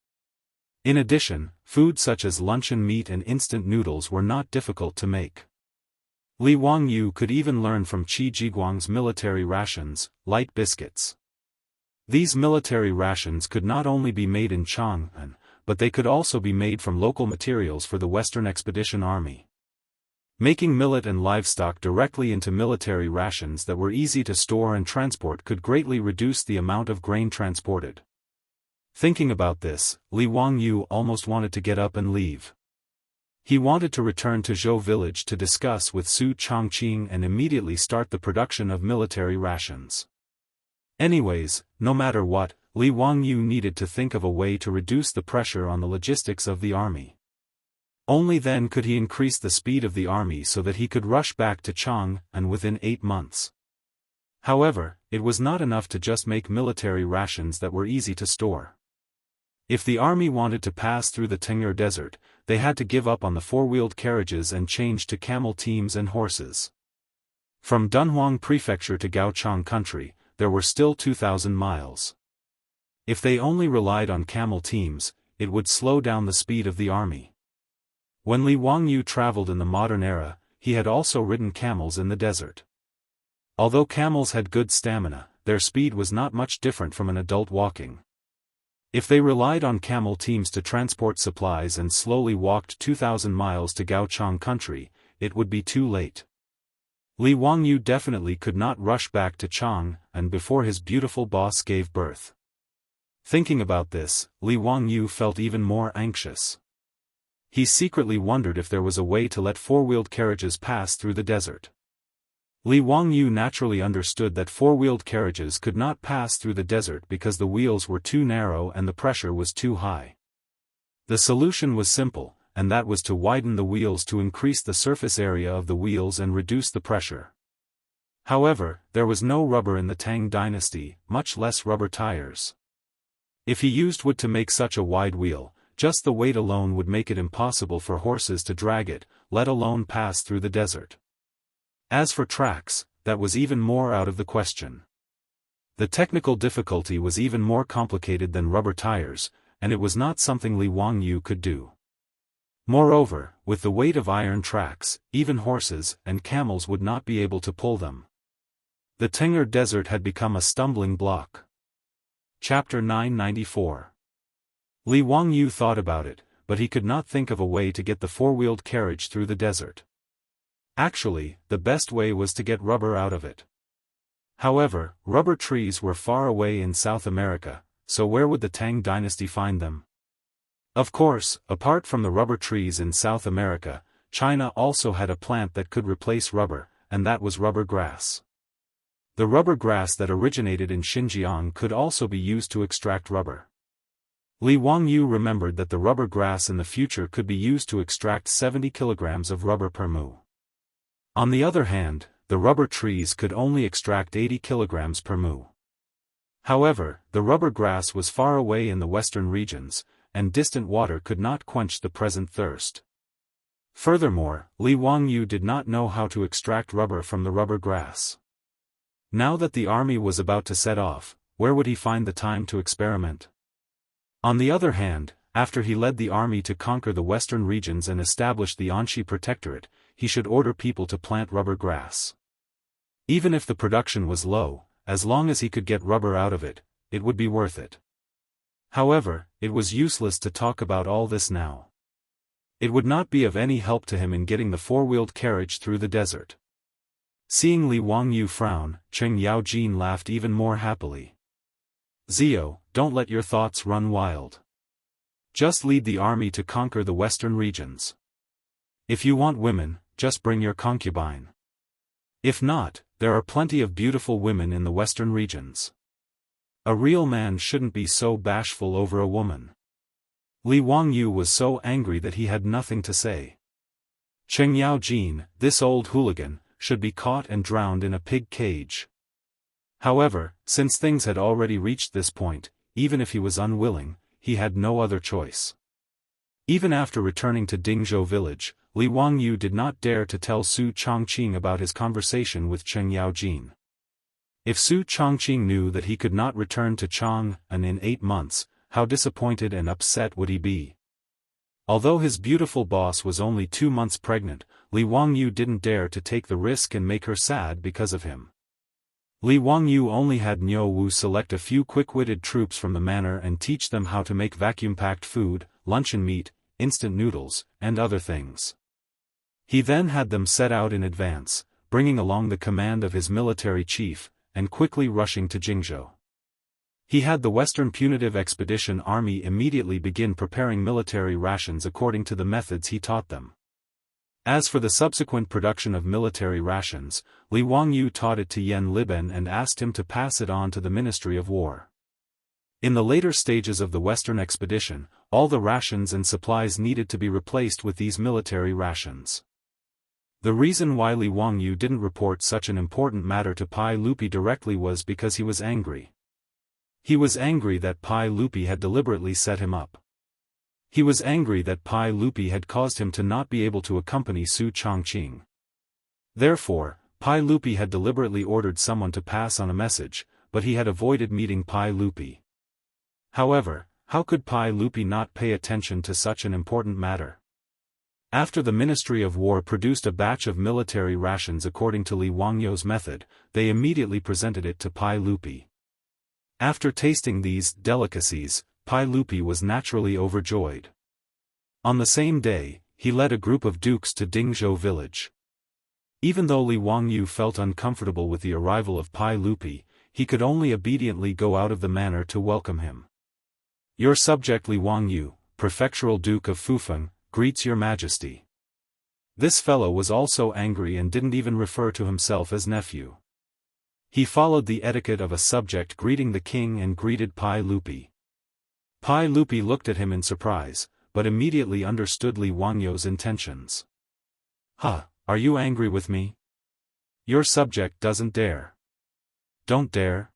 In addition, food such as luncheon meat and instant noodles were not difficult to make. Li Wangyu could even learn from Qi Jiguang's military rations, light biscuits. These military rations could not only be made in Chang'an, but they could also be made from local materials for the Western Expedition Army. Making millet and livestock directly into military rations that were easy to store and transport could greatly reduce the amount of grain transported. Thinking about this, Li Wangyu almost wanted to get up and leave. He wanted to return to Zhou village to discuss with Su Chongqing and immediately start the production of military rations. Anyways, no matter what, Li Wangyu needed to think of a way to reduce the pressure on the logistics of the army. Only then could he increase the speed of the army so that he could rush back to Chang'an within 8 months. However, it was not enough to just make military rations that were easy to store. If the army wanted to pass through the Tengger Desert, they had to give up on the 4-wheeled carriages and change to camel teams and horses. From Dunhuang Prefecture to Gaochang Country, there were still 2,000 miles. If they only relied on camel teams, it would slow down the speed of the army. When Li Wangyu traveled in the modern era, he had also ridden camels in the desert. Although camels had good stamina, their speed was not much different from an adult walking. If they relied on camel teams to transport supplies and slowly walked 2,000 miles to Gaochang Country, it would be too late. Li Wangyu definitely could not rush back to Chang, and before his beautiful boss gave birth. Thinking about this, Li Wangyu felt even more anxious. He secretly wondered if there was a way to let four-wheeled carriages pass through the desert. Li Wangyu naturally understood that four-wheeled carriages could not pass through the desert because the wheels were too narrow and the pressure was too high. The solution was simple, and that was to widen the wheels to increase the surface area of the wheels and reduce the pressure. However, there was no rubber in the Tang dynasty, much less rubber tires. If he used wood to make such a wide wheel, just the weight alone would make it impossible for horses to drag it, let alone pass through the desert. As for tracks, that was even more out of the question. The technical difficulty was even more complicated than rubber tires, and it was not something Li Wangyu could do. Moreover, with the weight of iron tracks, even horses and camels would not be able to pull them. The Tengger Desert had become a stumbling block. Chapter 994. Li Wangyu thought about it, but he could not think of a way to get the four-wheeled carriage through the desert. Actually, the best way was to get rubber out of it. However, rubber trees were far away in South America, so where would the Tang dynasty find them? Of course, apart from the rubber trees in South America, China also had a plant that could replace rubber, and that was rubber grass. The rubber grass that originated in Xinjiang could also be used to extract rubber. Li Wangyu remembered that the rubber grass in the future could be used to extract 70 kilograms of rubber per mu. On the other hand, the rubber trees could only extract 80 kilograms per mu. However, the rubber grass was far away in the western regions, and distant water could not quench the present thirst. Furthermore, Li Wangyu did not know how to extract rubber from the rubber grass. Now that the army was about to set off, where would he find the time to experiment? On the other hand, after he led the army to conquer the western regions and establish the Anxi Protectorate, he should order people to plant rubber grass. Even if the production was low, as long as he could get rubber out of it, it would be worth it. However, it was useless to talk about all this now. It would not be of any help to him in getting the four-wheeled carriage through the desert. Seeing Li Wangyu frown, Cheng Yaojin laughed even more happily. Zio, don't let your thoughts run wild. Just lead the army to conquer the western regions. If you want women, just bring your concubine. If not, there are plenty of beautiful women in the western regions. A real man shouldn't be so bashful over a woman. Li Wangyu was so angry that he had nothing to say. Cheng Yaojin, this old hooligan, should be caught and drowned in a pig cage. However, since things had already reached this point, even if he was unwilling, he had no other choice. Even after returning to Dingzhou village, Li Wangyu did not dare to tell Su Chongqing about his conversation with Cheng Yaojin. If Su Chongqing knew that he could not return to Chang'an in 8 months, how disappointed and upset would he be? Although his beautiful boss was only 2 months pregnant, Li Wangyu didn't dare to take the risk and make her sad because of him. Li Wangyu only had Niu Wu select a few quick-witted troops from the manor and teach them how to make vacuum-packed food, luncheon meat, instant noodles, and other things. He then had them set out in advance, bringing along the command of his military chief, and quickly rushing to Jingzhou. He had the Western Punitive Expedition Army immediately begin preparing military rations according to the methods he taught them. As for the subsequent production of military rations, Li Wangyu taught it to Yan Liben and asked him to pass it on to the Ministry of War. In the later stages of the Western expedition, all the rations and supplies needed to be replaced with these military rations. The reason why Li Wangyu didn't report such an important matter to Pai Lupi directly was because he was angry. He was angry that Pai Lupi had deliberately set him up. He was angry that Pai Lupi had caused him to not be able to accompany Su Chongqing. Therefore, Pai Lupi had deliberately ordered someone to pass on a message, but he had avoided meeting Pai Lupi. However, how could Pai Lupi not pay attention to such an important matter? After the Ministry of War produced a batch of military rations according to Li Wangyou's method, they immediately presented it to Pai Lupi. After tasting these delicacies, Pai Lupi was naturally overjoyed. On the same day, he led a group of dukes to Dingzhou village. Even though Li Wangyou felt uncomfortable with the arrival of Pai Lupi, he could only obediently go out of the manor to welcome him. Your subject Li Wangyou, Prefectural Duke of Fufeng, greets your majesty. This fellow was also angry and didn't even refer to himself as nephew. He followed the etiquette of a subject greeting the king and greeted Pai Lupi. Pai Lupi looked at him in surprise, but immediately understood Li Wangyou's intentions. Huh, are you angry with me? Your subject doesn't dare. Don't dare?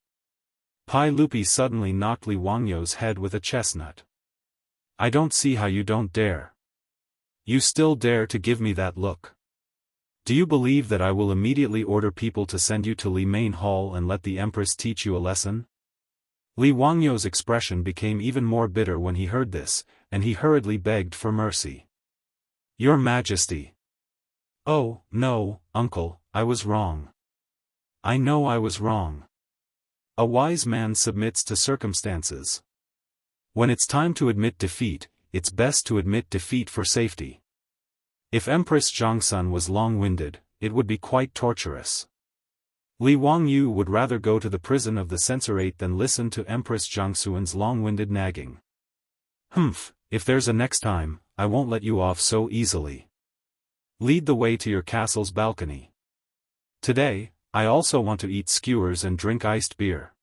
Pai Lupi suddenly knocked Li Wangyou's head with a chestnut. I don't see how you don't dare. You still dare to give me that look. Do you believe that I will immediately order people to send you to Li Main Hall and let the Empress teach you a lesson? Li Wangyou's expression became even more bitter when he heard this, and he hurriedly begged for mercy. Your Majesty. Oh, no, uncle, I was wrong. I know I was wrong. A wise man submits to circumstances. When it's time to admit defeat, it's best to admit defeat for safety. If Empress Zhongsun was long-winded, it would be quite torturous. Li Wangyou would rather go to the prison of the censorate than listen to Empress Zhongsun's long-winded nagging. Humph, if there's a next time, I won't let you off so easily. Lead the way to your castle's balcony. Today, I also want to eat skewers and drink iced beer.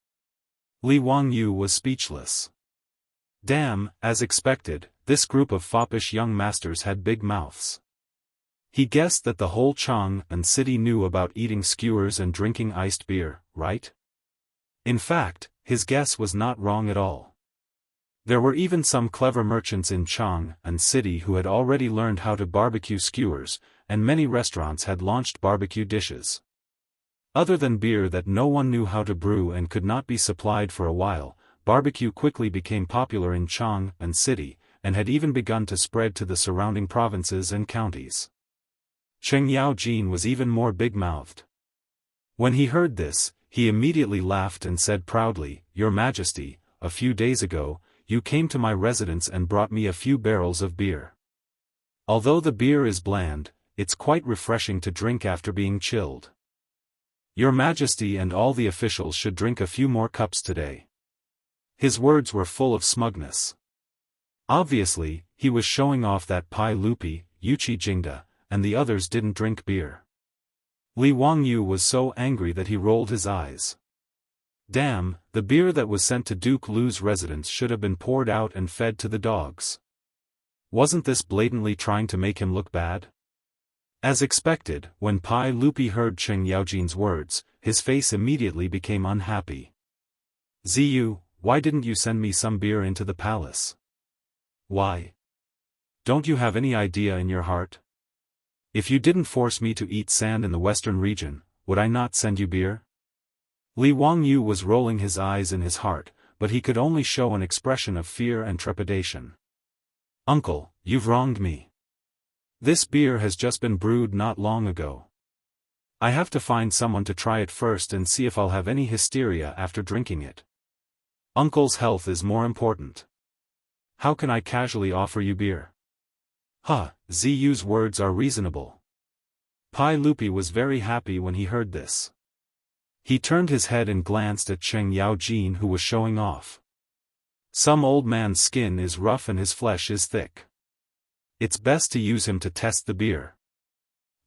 Li Wangyou was speechless. Damn, as expected, this group of foppish young masters had big mouths. He guessed that the whole Chang'an city knew about eating skewers and drinking iced beer, right? In fact, his guess was not wrong at all. There were even some clever merchants in Chang'an city who had already learned how to barbecue skewers, and many restaurants had launched barbecue dishes. Other than beer that no one knew how to brew and could not be supplied for a while, barbecue quickly became popular in Chang'an city, and had even begun to spread to the surrounding provinces and counties. Cheng Yaojin was even more big-mouthed. When he heard this, he immediately laughed and said proudly, Your Majesty, a few days ago, you came to my residence and brought me a few barrels of beer. Although the beer is bland, it's quite refreshing to drink after being chilled. Your Majesty and all the officials should drink a few more cups today. His words were full of smugness. Obviously, he was showing off that Pai Lupi, Yuqi Jingda, and the others didn't drink beer. Li Wangyou was so angry that he rolled his eyes. Damn, the beer that was sent to Duke Lu's residence should have been poured out and fed to the dogs. Wasn't this blatantly trying to make him look bad? As expected, when Pai Lupi heard Cheng Yaojin's words, his face immediately became unhappy. Ziyu, why didn't you send me some beer into the palace? Why? Don't you have any idea in your heart? If you didn't force me to eat sand in the western region, would I not send you beer? Li Wangyou was rolling his eyes in his heart, but he could only show an expression of fear and trepidation. Uncle, you've wronged me. This beer has just been brewed not long ago. I have to find someone to try it first and see if I'll have any hysteria after drinking it. Uncle's health is more important. How can I casually offer you beer? Ziyu's words are reasonable. Pai Lupi was very happy when he heard this. He turned his head and glanced at Cheng Yaojin, who was showing off. Some old man's skin is rough and his flesh is thick. It's best to use him to test the beer.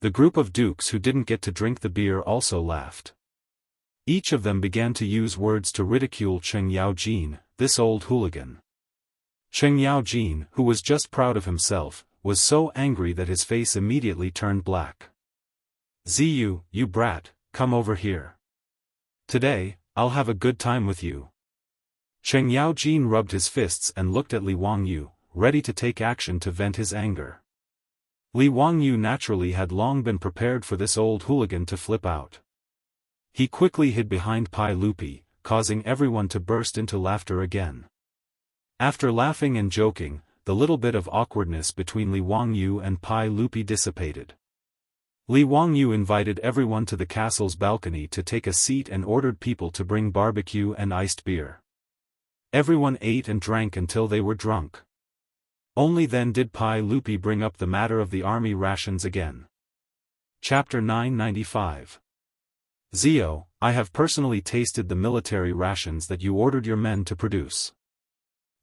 The group of dukes who didn't get to drink the beer also laughed. Each of them began to use words to ridicule Cheng Yaojin, this old hooligan. Cheng Yaojin, who was just proud of himself, was so angry that his face immediately turned black. Ziyu, you brat, come over here. Today, I'll have a good time with you. Cheng Yaojin rubbed his fists and looked at Li Wangyou, ready to take action to vent his anger. Li Wangyu naturally had long been prepared for this old hooligan to flip out. He quickly hid behind Pai Lupi, causing everyone to burst into laughter again. After laughing and joking, the little bit of awkwardness between Li Wangyu and Pai Lupi dissipated. Li Wangyu invited everyone to the castle's balcony to take a seat and ordered people to bring barbecue and iced beer. Everyone ate and drank until they were drunk. Only then did Pai Lupi bring up the matter of the army rations again. Chapter 995. Zio, I have personally tasted the military rations that you ordered your men to produce.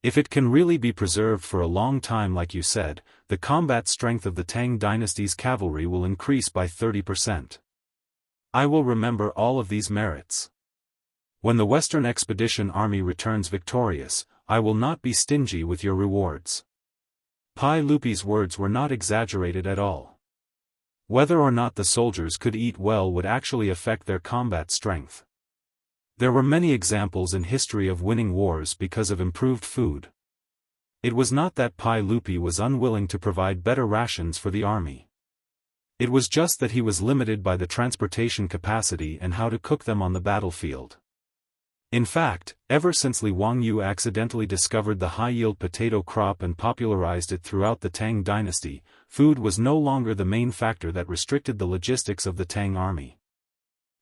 If it can really be preserved for a long time like you said, the combat strength of the Tang dynasty's cavalry will increase by 30%. I will remember all of these merits. When the Western Expedition Army returns victorious, I will not be stingy with your rewards. Pai Lupi's words were not exaggerated at all. Whether or not the soldiers could eat well would actually affect their combat strength. There were many examples in history of winning wars because of improved food. It was not that Pai Lupi was unwilling to provide better rations for the army. It was just that he was limited by the transportation capacity and how to cook them on the battlefield. In fact, ever since Li Wangyu accidentally discovered the high-yield potato crop and popularized it throughout the Tang dynasty, food was no longer the main factor that restricted the logistics of the Tang army.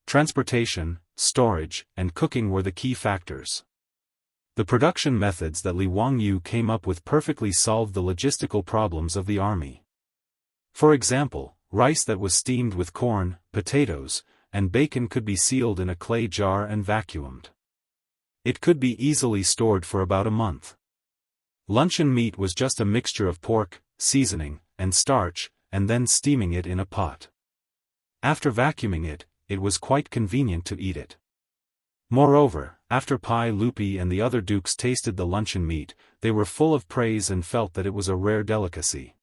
Transportation, storage, and cooking were the key factors. The production methods that Li Wangyu came up with perfectly solved the logistical problems of the army. For example, rice that was steamed with corn, potatoes, and bacon could be sealed in a clay jar and vacuumed. It could be easily stored for about a month. Luncheon meat was just a mixture of pork, seasoning, and starch, and then steaming it in a pot. After vacuuming it, it was quite convenient to eat it. Moreover, after Pai Lupi and the other dukes tasted the luncheon meat, they were full of praise and felt that it was a rare delicacy.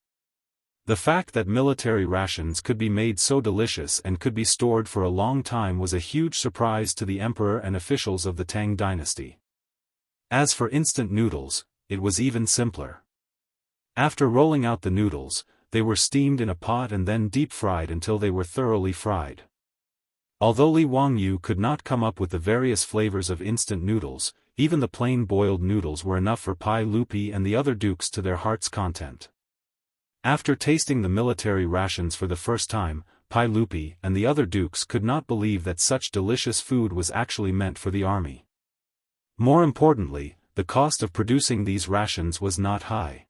The fact that military rations could be made so delicious and could be stored for a long time was a huge surprise to the emperor and officials of the Tang dynasty. As for instant noodles, it was even simpler. After rolling out the noodles, they were steamed in a pot and then deep-fried until they were thoroughly fried. Although Li Wangyu could not come up with the various flavors of instant noodles, even the plain boiled noodles were enough for Pai Lupi and the other dukes to their heart's content. After tasting the military rations for the first time, Pai Lupi and the other dukes could not believe that such delicious food was actually meant for the army. More importantly, the cost of producing these rations was not high.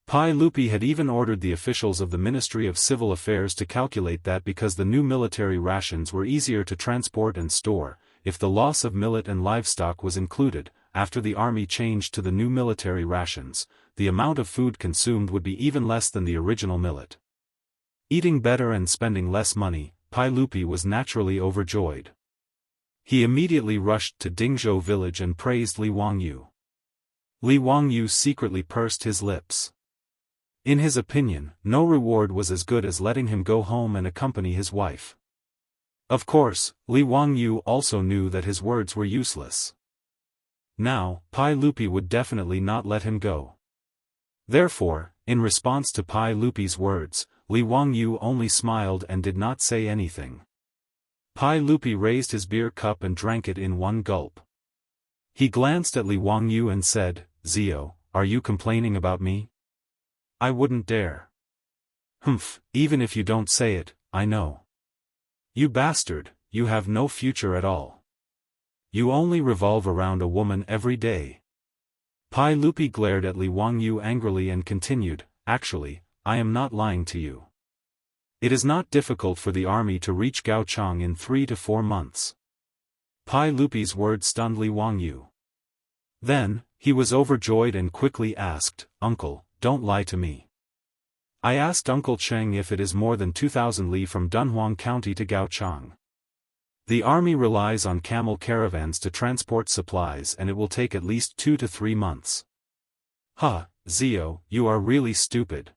Pai Lupi had even ordered the officials of the Ministry of Civil Affairs to calculate that because the new military rations were easier to transport and store, if the loss of millet and livestock was included, after the army changed to the new military rations, the amount of food consumed would be even less than the original millet. Eating better and spending less money, Pai Lupi was naturally overjoyed. He immediately rushed to Dingzhou village and praised Li Wangyu. Li Wangyu secretly pursed his lips. In his opinion, no reward was as good as letting him go home and accompany his wife. Of course, Li Wangyu also knew that his words were useless. Now, Pai Lupi would definitely not let him go. Therefore, in response to Pai Lupi's words, Li Wangyu only smiled and did not say anything. Pai Lupi raised his beer cup and drank it in one gulp. He glanced at Li Wangyu and said, "Zio, are you complaining about me? I wouldn't dare." "Humph, even if you don't say it, I know. You bastard, you have no future at all. You only revolve around a woman every day." Pai Lupi glared at Li Wangyu angrily and continued, "Actually, I am not lying to you. It is not difficult for the army to reach Gaochang in 3 to 4 months." Pai Lupi's words stunned Li Wangyu. Then, he was overjoyed and quickly asked, "Uncle, don't lie to me. I asked Uncle Cheng if it is more than 2,000 li from Dunhuang County to Gaochang. The army relies on camel caravans to transport supplies and it will take at least 2 to 3 months. Huh, Zio, you are really stupid.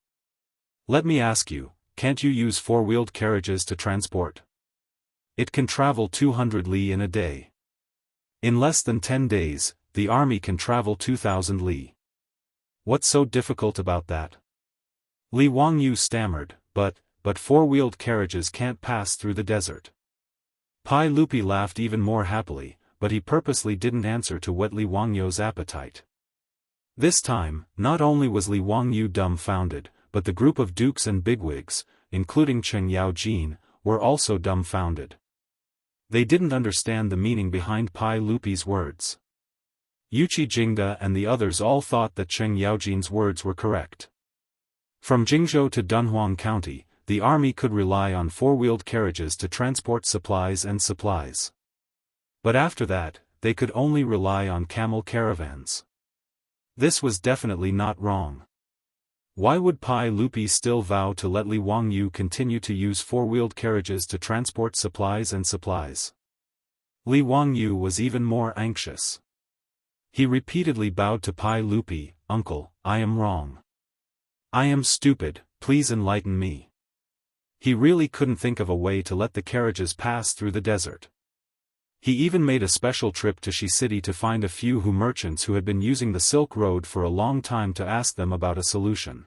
Let me ask you, can't you use 4-wheeled carriages to transport? It can travel 200 li in a day. In less than 10 days, the army can travel 2,000 li. What's so difficult about that?" Li Wangyu stammered, but four-wheeled carriages can't pass through the desert. Pai Lupi laughed even more happily, but he purposely didn't answer to whet Li Wangyu's appetite. This time, not only was Li Wangyu dumbfounded, but the group of dukes and bigwigs, including Cheng Yaojin, were also dumbfounded. They didn't understand the meaning behind Pai Lupi's words. Yuqi Jingda and the others all thought that Cheng Yaojin's words were correct. From Jingzhou to Dunhuang County, the army could rely on four-wheeled carriages to transport supplies and supplies. But after that, they could only rely on camel caravans. This was definitely not wrong. Why would Pai Lupi still vow to let Li Wangyu continue to use four-wheeled carriages to transport supplies and supplies? Li Wangyu was even more anxious. He repeatedly bowed to Pai Lupi, "Uncle, I am wrong. I am stupid, please enlighten me." He really couldn't think of a way to let the carriages pass through the desert. He even made a special trip to Shi City to find a few merchants who had been using the Silk Road for a long time to ask them about a solution.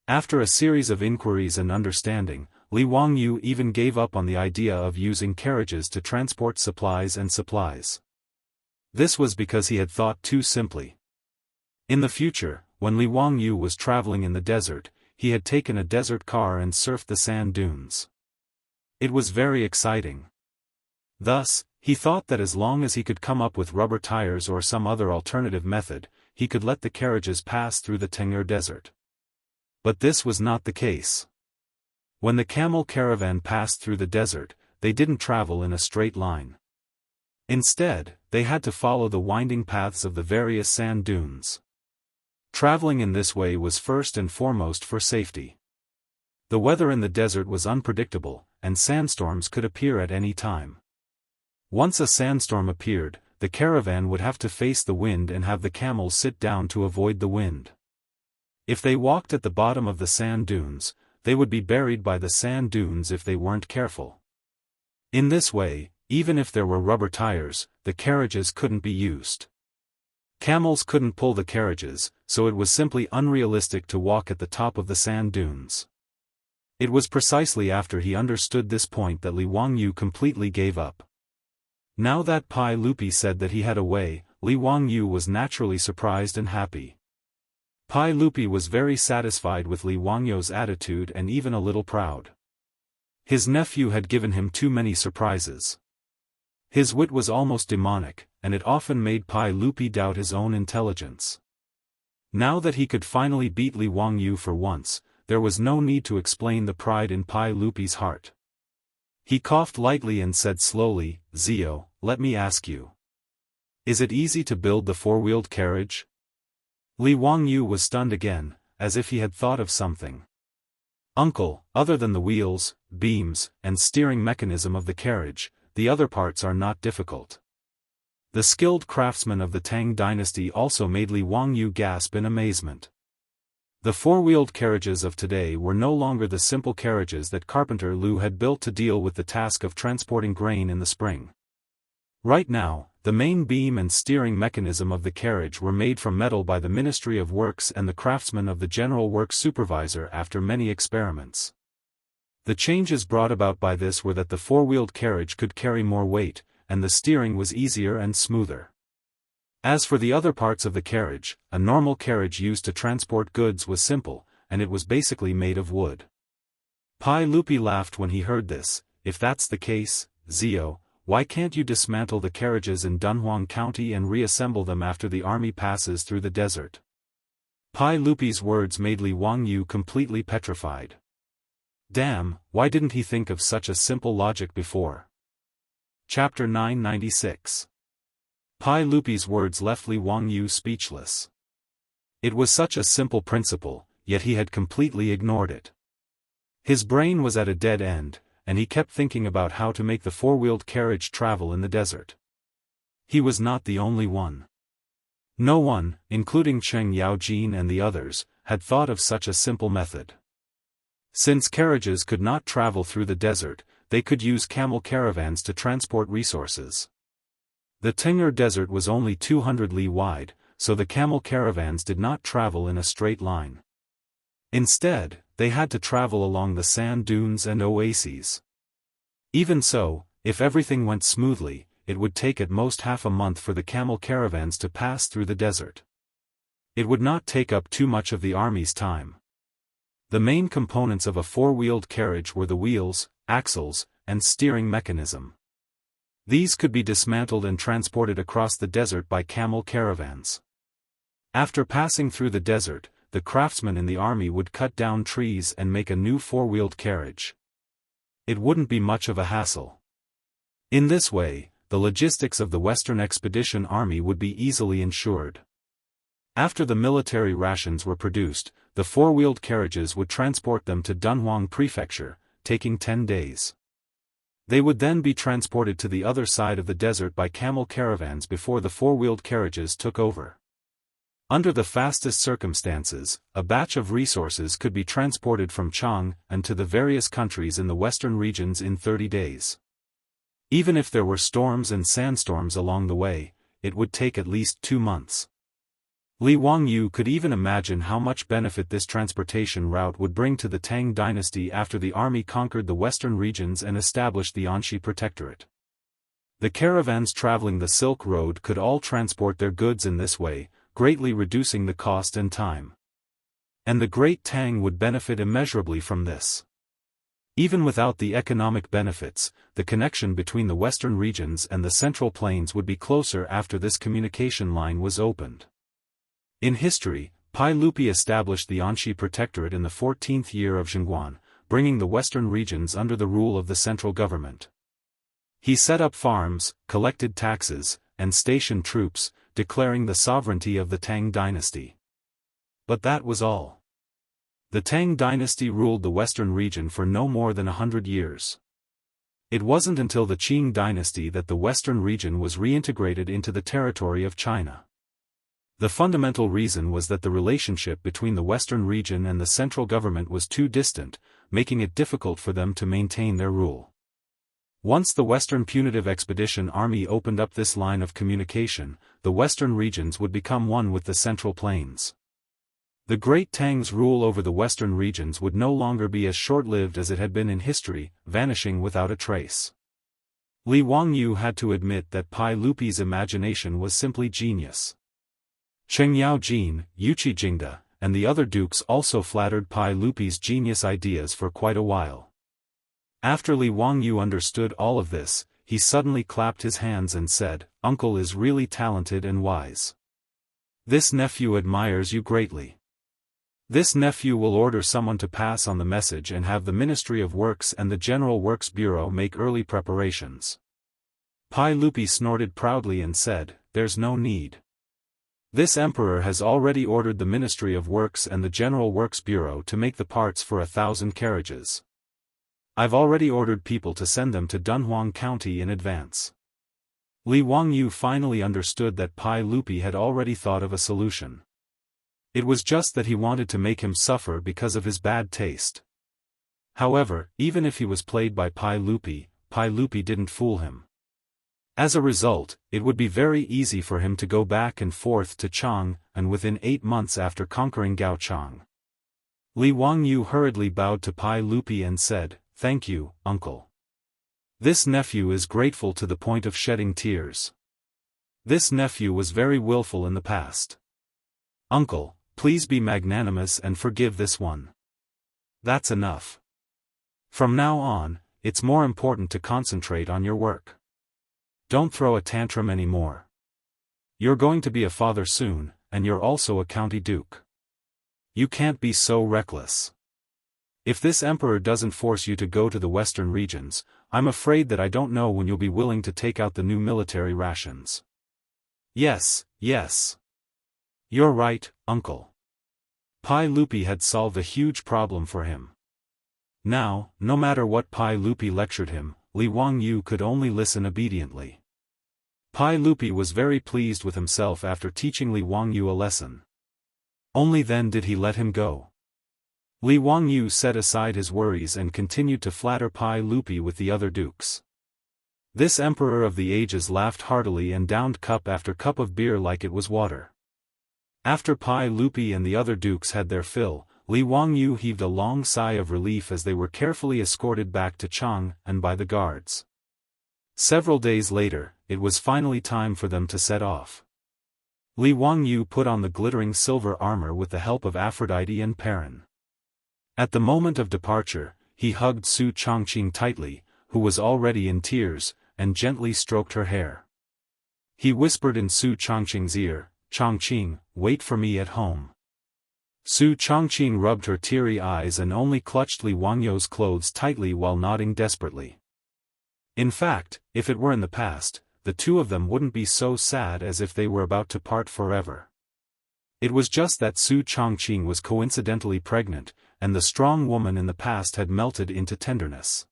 After a series of inquiries and understanding, Li Wangyu even gave up on the idea of using carriages to transport supplies and supplies. This was because he had thought too simply. In the future, when Li Wangyu was traveling in the desert, he had taken a desert car and surfed the sand dunes. It was very exciting. Thus, he thought that as long as he could come up with rubber tires or some other alternative method, he could let the carriages pass through the Tengger Desert. But this was not the case. When the camel caravan passed through the desert, they didn't travel in a straight line. Instead, they had to follow the winding paths of the various sand dunes. Traveling in this way was first and foremost for safety. The weather in the desert was unpredictable, and sandstorms could appear at any time. Once a sandstorm appeared, the caravan would have to face the wind and have the camels sit down to avoid the wind. If they walked at the bottom of the sand dunes, they would be buried by the sand dunes if they weren't careful. In this way, even if there were rubber tires, the carriages couldn't be used. Camels couldn't pull the carriages, so it was simply unrealistic to walk at the top of the sand dunes. It was precisely after he understood this point that Li Wangyu completely gave up. Now that Pai Lupi said that he had a way, Li Wangyu was naturally surprised and happy. Pai Lupi was very satisfied with Li Wangyu's attitude and even a little proud. His nephew had given him too many surprises. His wit was almost demonic, and it often made Pai Lupi doubt his own intelligence. Now that he could finally beat Li Wangyu for once, there was no need to explain the pride in Pai Lupi's heart. He coughed lightly and said slowly, "Zio, let me ask you. Is it easy to build the four-wheeled carriage?" Li Wangyu was stunned again, as if he had thought of something. "Uncle, other than the wheels, beams, and steering mechanism of the carriage, the other parts are not difficult." The skilled craftsmen of the Tang dynasty also made Li Wangyu gasp in amazement. The four-wheeled carriages of today were no longer the simple carriages that Carpenter Liu had built to deal with the task of transporting grain in the spring. Right now, the main beam and steering mechanism of the carriage were made from metal by the Ministry of Works and the craftsmen of the General Works Supervisor after many experiments. The changes brought about by this were that the four-wheeled carriage could carry more weight, and the steering was easier and smoother. As for the other parts of the carriage, a normal carriage used to transport goods was simple, and it was basically made of wood. Pai Lupi laughed when he heard this. "If that's the case, Zio, why can't you dismantle the carriages in Dunhuang County and reassemble them after the army passes through the desert?" Pai Lupi's words made Li Wangyu completely petrified. Damn, why didn't he think of such a simple logic before? Chapter 996. Pai Lupi's words left Li Wangyu speechless. It was such a simple principle, yet he had completely ignored it. His brain was at a dead end, and he kept thinking about how to make the four-wheeled carriage travel in the desert. He was not the only one. No one, including Cheng Yaojin and the others, had thought of such a simple method. Since carriages could not travel through the desert, they could use camel caravans to transport resources. The Tengger Desert was only 200 li wide, so the camel caravans did not travel in a straight line. Instead, they had to travel along the sand dunes and oases. Even so, if everything went smoothly, it would take at most half a month for the camel caravans to pass through the desert. It would not take up too much of the army's time. The main components of a four-wheeled carriage were the wheels, axles, and steering mechanism. These could be dismantled and transported across the desert by camel caravans. After passing through the desert, the craftsmen in the army would cut down trees and make a new four-wheeled carriage. It wouldn't be much of a hassle. In this way, the logistics of the Western Expedition Army would be easily ensured. After the military rations were produced, the four-wheeled carriages would transport them to Dunhuang Prefecture, taking 10 days. They would then be transported to the other side of the desert by camel caravans before the four-wheeled carriages took over. Under the fastest circumstances, a batch of resources could be transported from Chang and to the various countries in the western regions in 30 days. Even if there were storms and sandstorms along the way, it would take at least 2 months. Li Wangyu could even imagine how much benefit this transportation route would bring to the Tang dynasty after the army conquered the western regions and established the Anxi Protectorate. The caravans traveling the Silk Road could all transport their goods in this way, greatly reducing the cost and time. And the Great Tang would benefit immeasurably from this. Even without the economic benefits, the connection between the western regions and the Central Plains would be closer after this communication line was opened. In history, Pai Lupi established the Anxi Protectorate in the 14th year of Zhengguan, bringing the western regions under the rule of the central government. He set up farms, collected taxes, and stationed troops, declaring the sovereignty of the Tang dynasty. But that was all. The Tang dynasty ruled the western region for no more than 100 years. It wasn't until the Qing dynasty that the western region was reintegrated into the territory of China. The fundamental reason was that the relationship between the western region and the central government was too distant, making it difficult for them to maintain their rule. Once the Western Punitive Expedition Army opened up this line of communication, the western regions would become one with the Central Plains. The Great Tang's rule over the western regions would no longer be as short-lived as it had been in history, vanishing without a trace. Li Wangyu had to admit that Pai Lupi's imagination was simply genius. Cheng Yaojin, Yuqi Jingda, and the other dukes also flattered Pai Lupi's genius ideas for quite a while. After Li Wangyu understood all of this, he suddenly clapped his hands and said, "Uncle is really talented and wise. This nephew admires you greatly. This nephew will order someone to pass on the message and have the Ministry of Works and the General Works Bureau make early preparations." Pai Lupi snorted proudly and said, "There's no need. This emperor has already ordered the Ministry of Works and the General Works Bureau to make the parts for 1,000 carriages. I've already ordered people to send them to Dunhuang County in advance." Li Wangyu finally understood that Pai Lupi had already thought of a solution. It was just that he wanted to make him suffer because of his bad taste. However, even if he was played by Pai Lupi didn't fool him. As a result, it would be very easy for him to go back and forth to Chang, and within 8 months after conquering Gaochang. Li Wangyu hurriedly bowed to Pai Lupi and said, "Thank you, uncle. This nephew is grateful to the point of shedding tears. This nephew was very willful in the past. Uncle, please be magnanimous and forgive this one. That's enough. From now on, it's more important to concentrate on your work. Don't throw a tantrum anymore. You're going to be a father soon, and you're also a county duke. You can't be so reckless. If this emperor doesn't force you to go to the western regions, I'm afraid that I don't know when you'll be willing to take out the new military rations." Yes. You're right, uncle." Pai Lupi had solved a huge problem for him. Now, no matter what Pai Lupi lectured him, Li Wangyu could only listen obediently. Pai Lupi was very pleased with himself after teaching Li Wangyu a lesson. Only then did he let him go. Li Wangyu set aside his worries and continued to flatter Pai Lupi with the other dukes. This emperor of the ages laughed heartily and downed cup after cup of beer like it was water. After Pai Lupi and the other dukes had their fill, Li Wangyu heaved a long sigh of relief as they were carefully escorted back to Chang and by the guards. Several days later, it was finally time for them to set off. Li Wangyu put on the glittering silver armor with the help of Aphrodite and Perrin. At the moment of departure, he hugged Su Chongqing tightly, who was already in tears, and gently stroked her hair. He whispered in Su Chongqing's ear, "Chongqing, wait for me at home." Su Chongqing rubbed her teary eyes and only clutched Li Wangyu's clothes tightly while nodding desperately. In fact, if it were in the past, the two of them wouldn't be so sad as if they were about to part forever. It was just that Su Chongqing was coincidentally pregnant, and the strong woman in the past had melted into tenderness.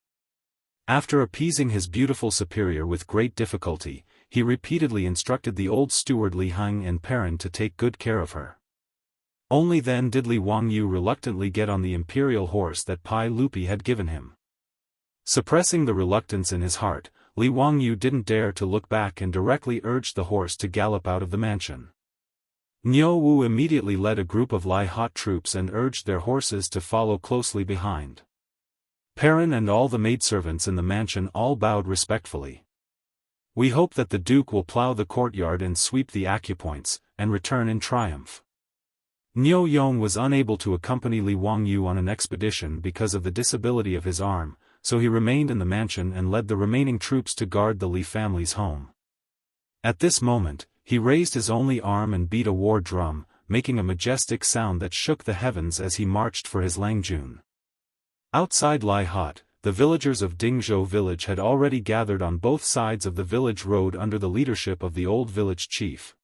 After appeasing his beautiful superior with great difficulty, he repeatedly instructed the old steward Li Heng and Perrin to take good care of her. Only then did Li Wangyu reluctantly get on the imperial horse that Pai Lupi had given him. Suppressing the reluctance in his heart, Li Wangyu didn't dare to look back and directly urged the horse to gallop out of the mansion. Niu Wu immediately led a group of Lai hot troops and urged their horses to follow closely behind. Perrin and all the maidservants in the mansion all bowed respectfully. "We hope that the Duke will plow the courtyard and sweep the acupoints, and return in triumph." Niu Yong was unable to accompany Li Wangyu on an expedition because of the disability of his arm, so he remained in the mansion and led the remaining troops to guard the Li family's home. At this moment, he raised his only arm and beat a war drum, making a majestic sound that shook the heavens as he marched for his Langjun. Outside Lai Hot, the villagers of Dingzhou village had already gathered on both sides of the village road under the leadership of the old village chief.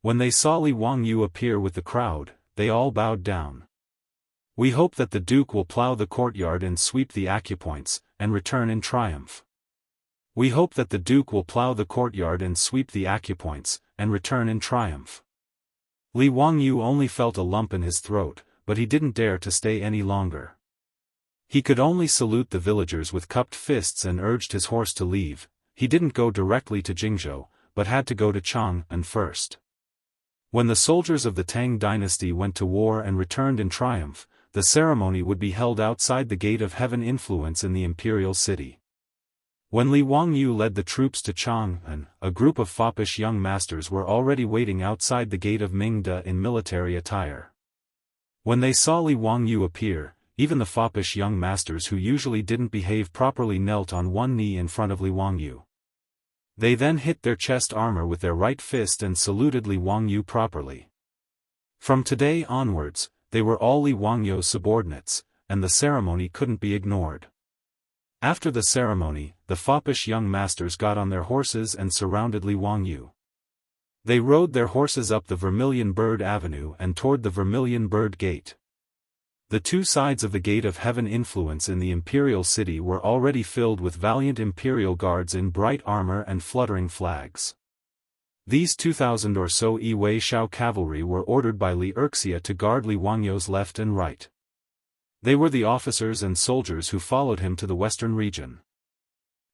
When they saw Li Wangyu appear with the crowd, they all bowed down. "We hope that the Duke will plow the courtyard and sweep the acupoints, and return in triumph." "We hope that the Duke will plow the courtyard and sweep the acupoints, and return in triumph." Li Wangyu only felt a lump in his throat, but he didn't dare to stay any longer. He could only salute the villagers with cupped fists and urged his horse to leave. He didn't go directly to Jingzhou, but had to go to Chang'an first. When the soldiers of the Tang dynasty went to war and returned in triumph, the ceremony would be held outside the Gate of Heaven influence in the imperial city. When Li Wangyu led the troops to Chang'an, a group of foppish young masters were already waiting outside the Gate of Mingda in military attire. When they saw Li Wangyu appear, even the foppish young masters who usually didn't behave properly knelt on one knee in front of Li Wangyu. They then hit their chest armor with their right fist and saluted Li Wangyu properly. From today onwards, they were all Li Wangyu's subordinates, and the ceremony couldn't be ignored. After the ceremony, the foppish young masters got on their horses and surrounded Li Wangyu. They rode their horses up the Vermilion Bird Avenue and toward the Vermilion Bird Gate. The two sides of the Gate of Heaven influence in the imperial city were already filled with valiant imperial guards in bright armor and fluttering flags. These 2,000 or so Yi Shao cavalry were ordered by Li Wuxia to guard Li Wangyu's left and right. They were the officers and soldiers who followed him to the western region.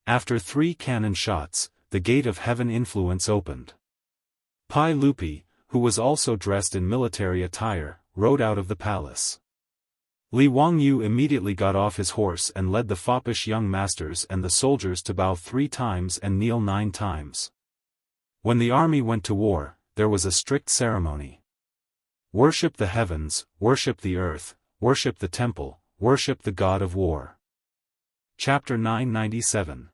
After 3 cannon shots, the Gate of Heaven influence opened. Pai Lupi, who was also dressed in military attire, rode out of the palace. Li Wangyu immediately got off his horse and led the foppish young masters and the soldiers to bow 3 times and kneel 9 times. When the army went to war, there was a strict ceremony. Worship the heavens, worship the earth, worship the temple, worship the god of war. Chapter 997.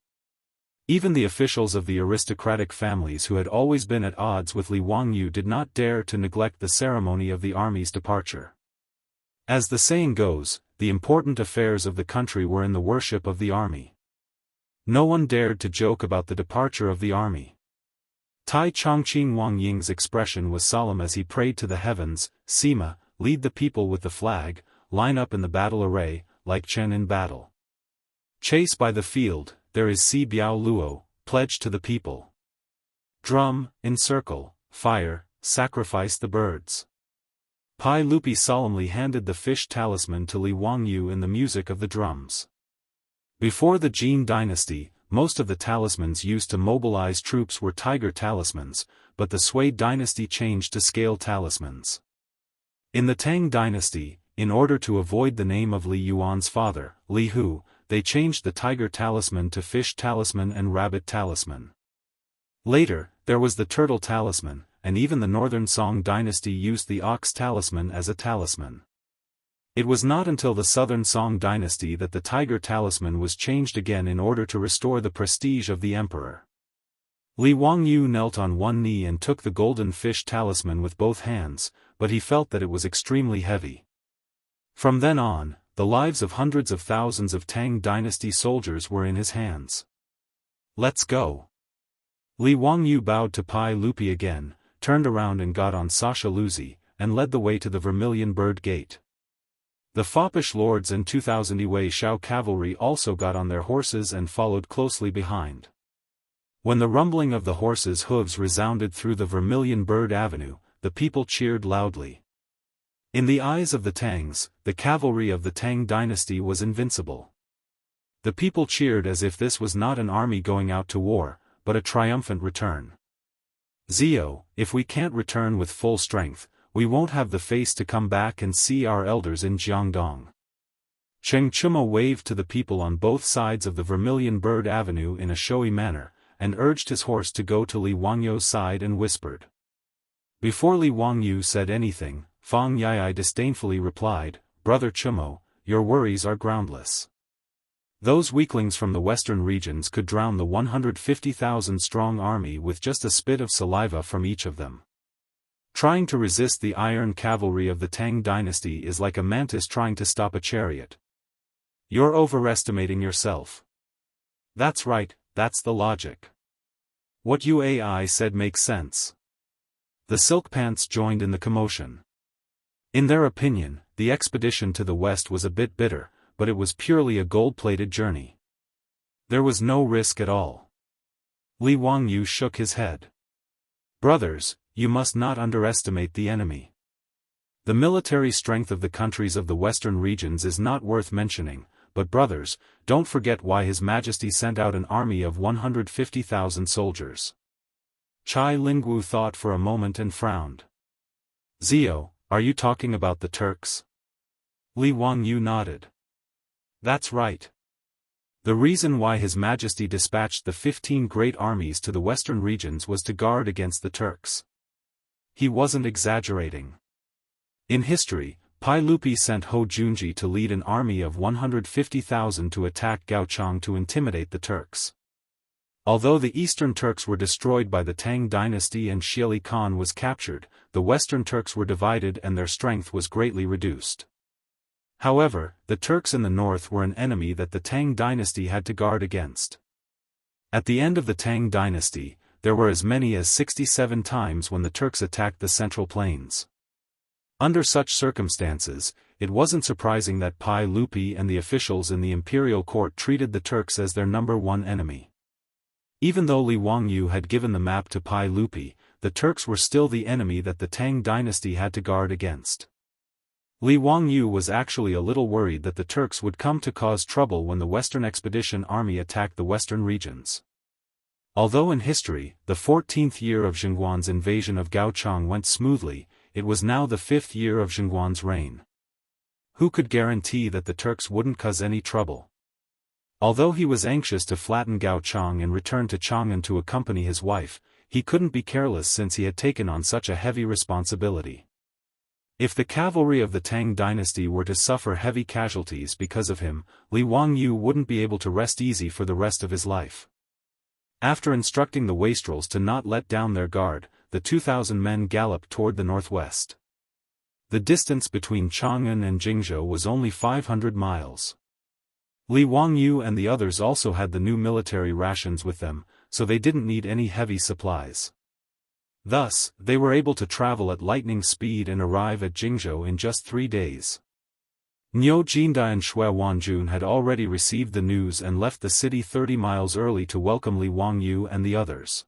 Even the officials of the aristocratic families who had always been at odds with Li Wangyu did not dare to neglect the ceremony of the army's departure. As the saying goes, the important affairs of the country were in the worship of the army. No one dared to joke about the departure of the army. Tai Chongqing Wang Ying's expression was solemn as he prayed to the heavens, Sima, lead the people with the flag, line up in the battle array, like Chen in battle. Chase by the field, there is Si Biao Luo, pledge to the people. Drum, encircle, fire, sacrifice the birds. Pai Lupi solemnly handed the fish talisman to Li Wangyu in the music of the drums. Before the Jin dynasty, most of the talismans used to mobilize troops were tiger talismans, but the Sui dynasty changed to scale talismans. In the Tang dynasty, in order to avoid the name of Li Yuan's father, Li Hu, they changed the tiger talisman to fish talisman and rabbit talisman. Later, there was the turtle talisman, and even the Northern Song dynasty used the ox talisman as a talisman. It was not until the Southern Song dynasty that the tiger talisman was changed again in order to restore the prestige of the emperor. Li Wangyu knelt on one knee and took the golden fish talisman with both hands, but he felt that it was extremely heavy. From then on, the lives of hundreds of thousands of Tang dynasty soldiers were in his hands. "Let's go." Li Wangyu bowed to Pai Lupi again, turned around and got on Sasha Luzi, and led the way to the Vermilion Bird Gate. The foppish lords and 2,000 Wei Shao cavalry also got on their horses and followed closely behind. When the rumbling of the horses' hooves resounded through the Vermilion Bird Avenue, the people cheered loudly. In the eyes of the Tangs, the cavalry of the Tang dynasty was invincible. The people cheered as if this was not an army going out to war, but a triumphant return. "Zio, if we can't return with full strength, we won't have the face to come back and see our elders in Jiangdong." Cheng Chuma waved to the people on both sides of the Vermilion Bird Avenue in a showy manner, and urged his horse to go to Li Wangyu's side and whispered. Before Li Wangyu said anything, Fang Yai disdainfully replied, "Brother Chumo, your worries are groundless. Those weaklings from the western regions could drown the 150,000-strong army with just a spit of saliva from each of them. Trying to resist the iron cavalry of the Tang dynasty is like a mantis trying to stop a chariot. You're overestimating yourself." "That's right, that's the logic. What UAI said makes sense." The Silk Pants joined in the commotion. In their opinion, the expedition to the west was a bit bitter, but it was purely a gold-plated journey. There was no risk at all. Li Wangyu shook his head. "Brothers, you must not underestimate the enemy. The military strength of the countries of the western regions is not worth mentioning, but brothers, don't forget why His Majesty sent out an army of 150,000 soldiers." Chai Lingwu thought for a moment and frowned. "Zio, are you talking about the Turks?" Li Wangyu nodded. "That's right. The reason why His Majesty dispatched the 15 great armies to the western regions was to guard against the Turks. He wasn't exaggerating. In history, Pai Lupi sent Ho Junji to lead an army of 150,000 to attack Gaochang to intimidate the Turks. Although the Eastern Turks were destroyed by the Tang dynasty and Xieli Khan was captured, the Western Turks were divided and their strength was greatly reduced. However, the Turks in the north were an enemy that the Tang dynasty had to guard against. At the end of the Tang dynasty, there were as many as 67 times when the Turks attacked the Central Plains. Under such circumstances, it wasn't surprising that Pai Lupi and the officials in the imperial court treated the Turks as their number one enemy. Even though Li Wangyu had given the map to Pai Lupi, the Turks were still the enemy that the Tang dynasty had to guard against. Li Wangyu was actually a little worried that the Turks would come to cause trouble when the Western Expedition Army attacked the western regions. Although in history, the 14th year of Zhengguan's invasion of Gaochang went smoothly, it was now the 5th year of Zhengguan's reign. Who could guarantee that the Turks wouldn't cause any trouble? Although he was anxious to flatten Gaochang and return to Chang'an to accompany his wife, he couldn't be careless since he had taken on such a heavy responsibility. If the cavalry of the Tang dynasty were to suffer heavy casualties because of him, Li Wangyu wouldn't be able to rest easy for the rest of his life. After instructing the wastrels to not let down their guard, the 2,000 men galloped toward the northwest. The distance between Chang'an and Jingzhou was only 500 miles. Li Wangyu and the others also had the new military rations with them, so they didn't need any heavy supplies. Thus, they were able to travel at lightning speed and arrive at Jingzhou in just 3 days. Niu Jinda and Xue Wanjun had already received the news and left the city 30 miles early to welcome Li Wangyu and the others.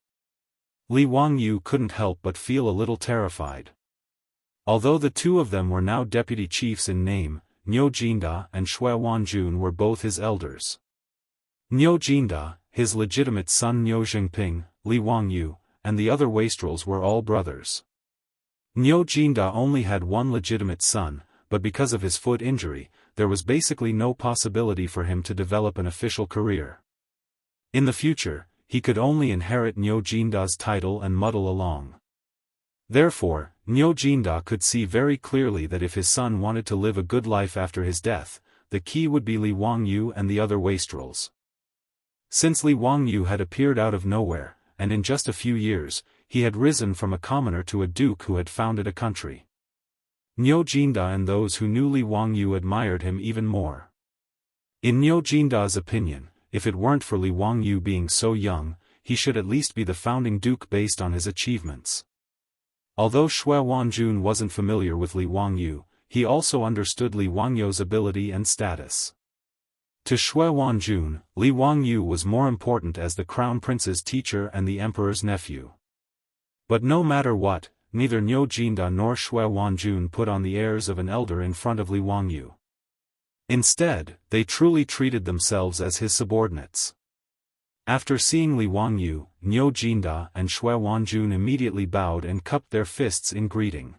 Li Wangyu couldn't help but feel a little terrified. Although the two of them were now deputy chiefs in name, Niu Jinda and Xue Wanjun were both his elders. Niu Jinda, his legitimate son Niu Jingping, Li Wangyu, and the other wastrels were all brothers. Niu Jinda only had one legitimate son, but because of his foot injury, there was basically no possibility for him to develop an official career. In the future, he could only inherit Niu Jinda's title and muddle along. Therefore, Niu Jinda could see very clearly that if his son wanted to live a good life after his death, the key would be Li Wangyu and the other wastrels. Since Li Wangyu had appeared out of nowhere, and in just a few years, he had risen from a commoner to a duke who had founded a country. Niu Jinda and those who knew Li Wangyu admired him even more. In Niu Jinda's opinion, if it weren't for Li Wangyu being so young, he should at least be the founding duke based on his achievements. Although Xue Wanjun wasn't familiar with Li Wangyu, he also understood Li Wangyu's ability and status. To Xue Wanjun, Li Wangyu was more important as the crown prince's teacher and the emperor's nephew. But no matter what, neither Niu Jinda nor Xue Wanjun put on the airs of an elder in front of Li Wangyu. Instead, they truly treated themselves as his subordinates. After seeing Li Wangyu, Niu Jinda and Xue Wanjun immediately bowed and cupped their fists in greeting.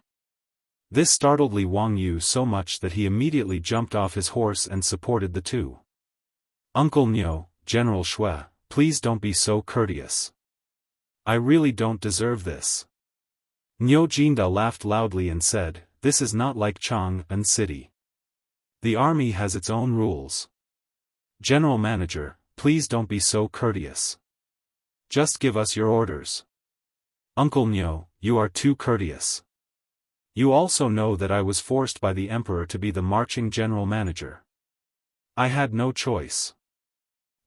This startled Li Wangyu so much that he immediately jumped off his horse and supported the two. "Uncle Niu, General Xue, please don't be so courteous. I really don't deserve this." Niu Jinda laughed loudly and said, "This is not like Chang'an City. The army has its own rules. General Manager, please don't be so courteous. Just give us your orders." "Uncle Niu, you are too courteous. You also know that I was forced by the emperor to be the marching general manager. I had no choice.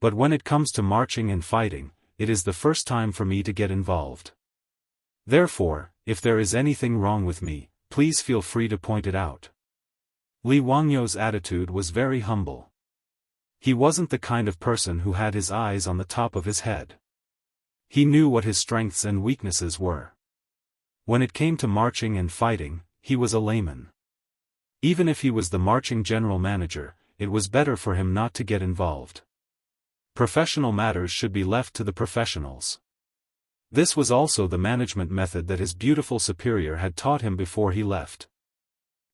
But when it comes to marching and fighting, it is the first time for me to get involved. Therefore, if there is anything wrong with me, please feel free to point it out." Li Wangyu's attitude was very humble. He wasn't the kind of person who had his eyes on the top of his head. He knew what his strengths and weaknesses were. When it came to marching and fighting, he was a layman. Even if he was the marching general manager, it was better for him not to get involved. Professional matters should be left to the professionals. This was also the management method that his beautiful superior had taught him before he left.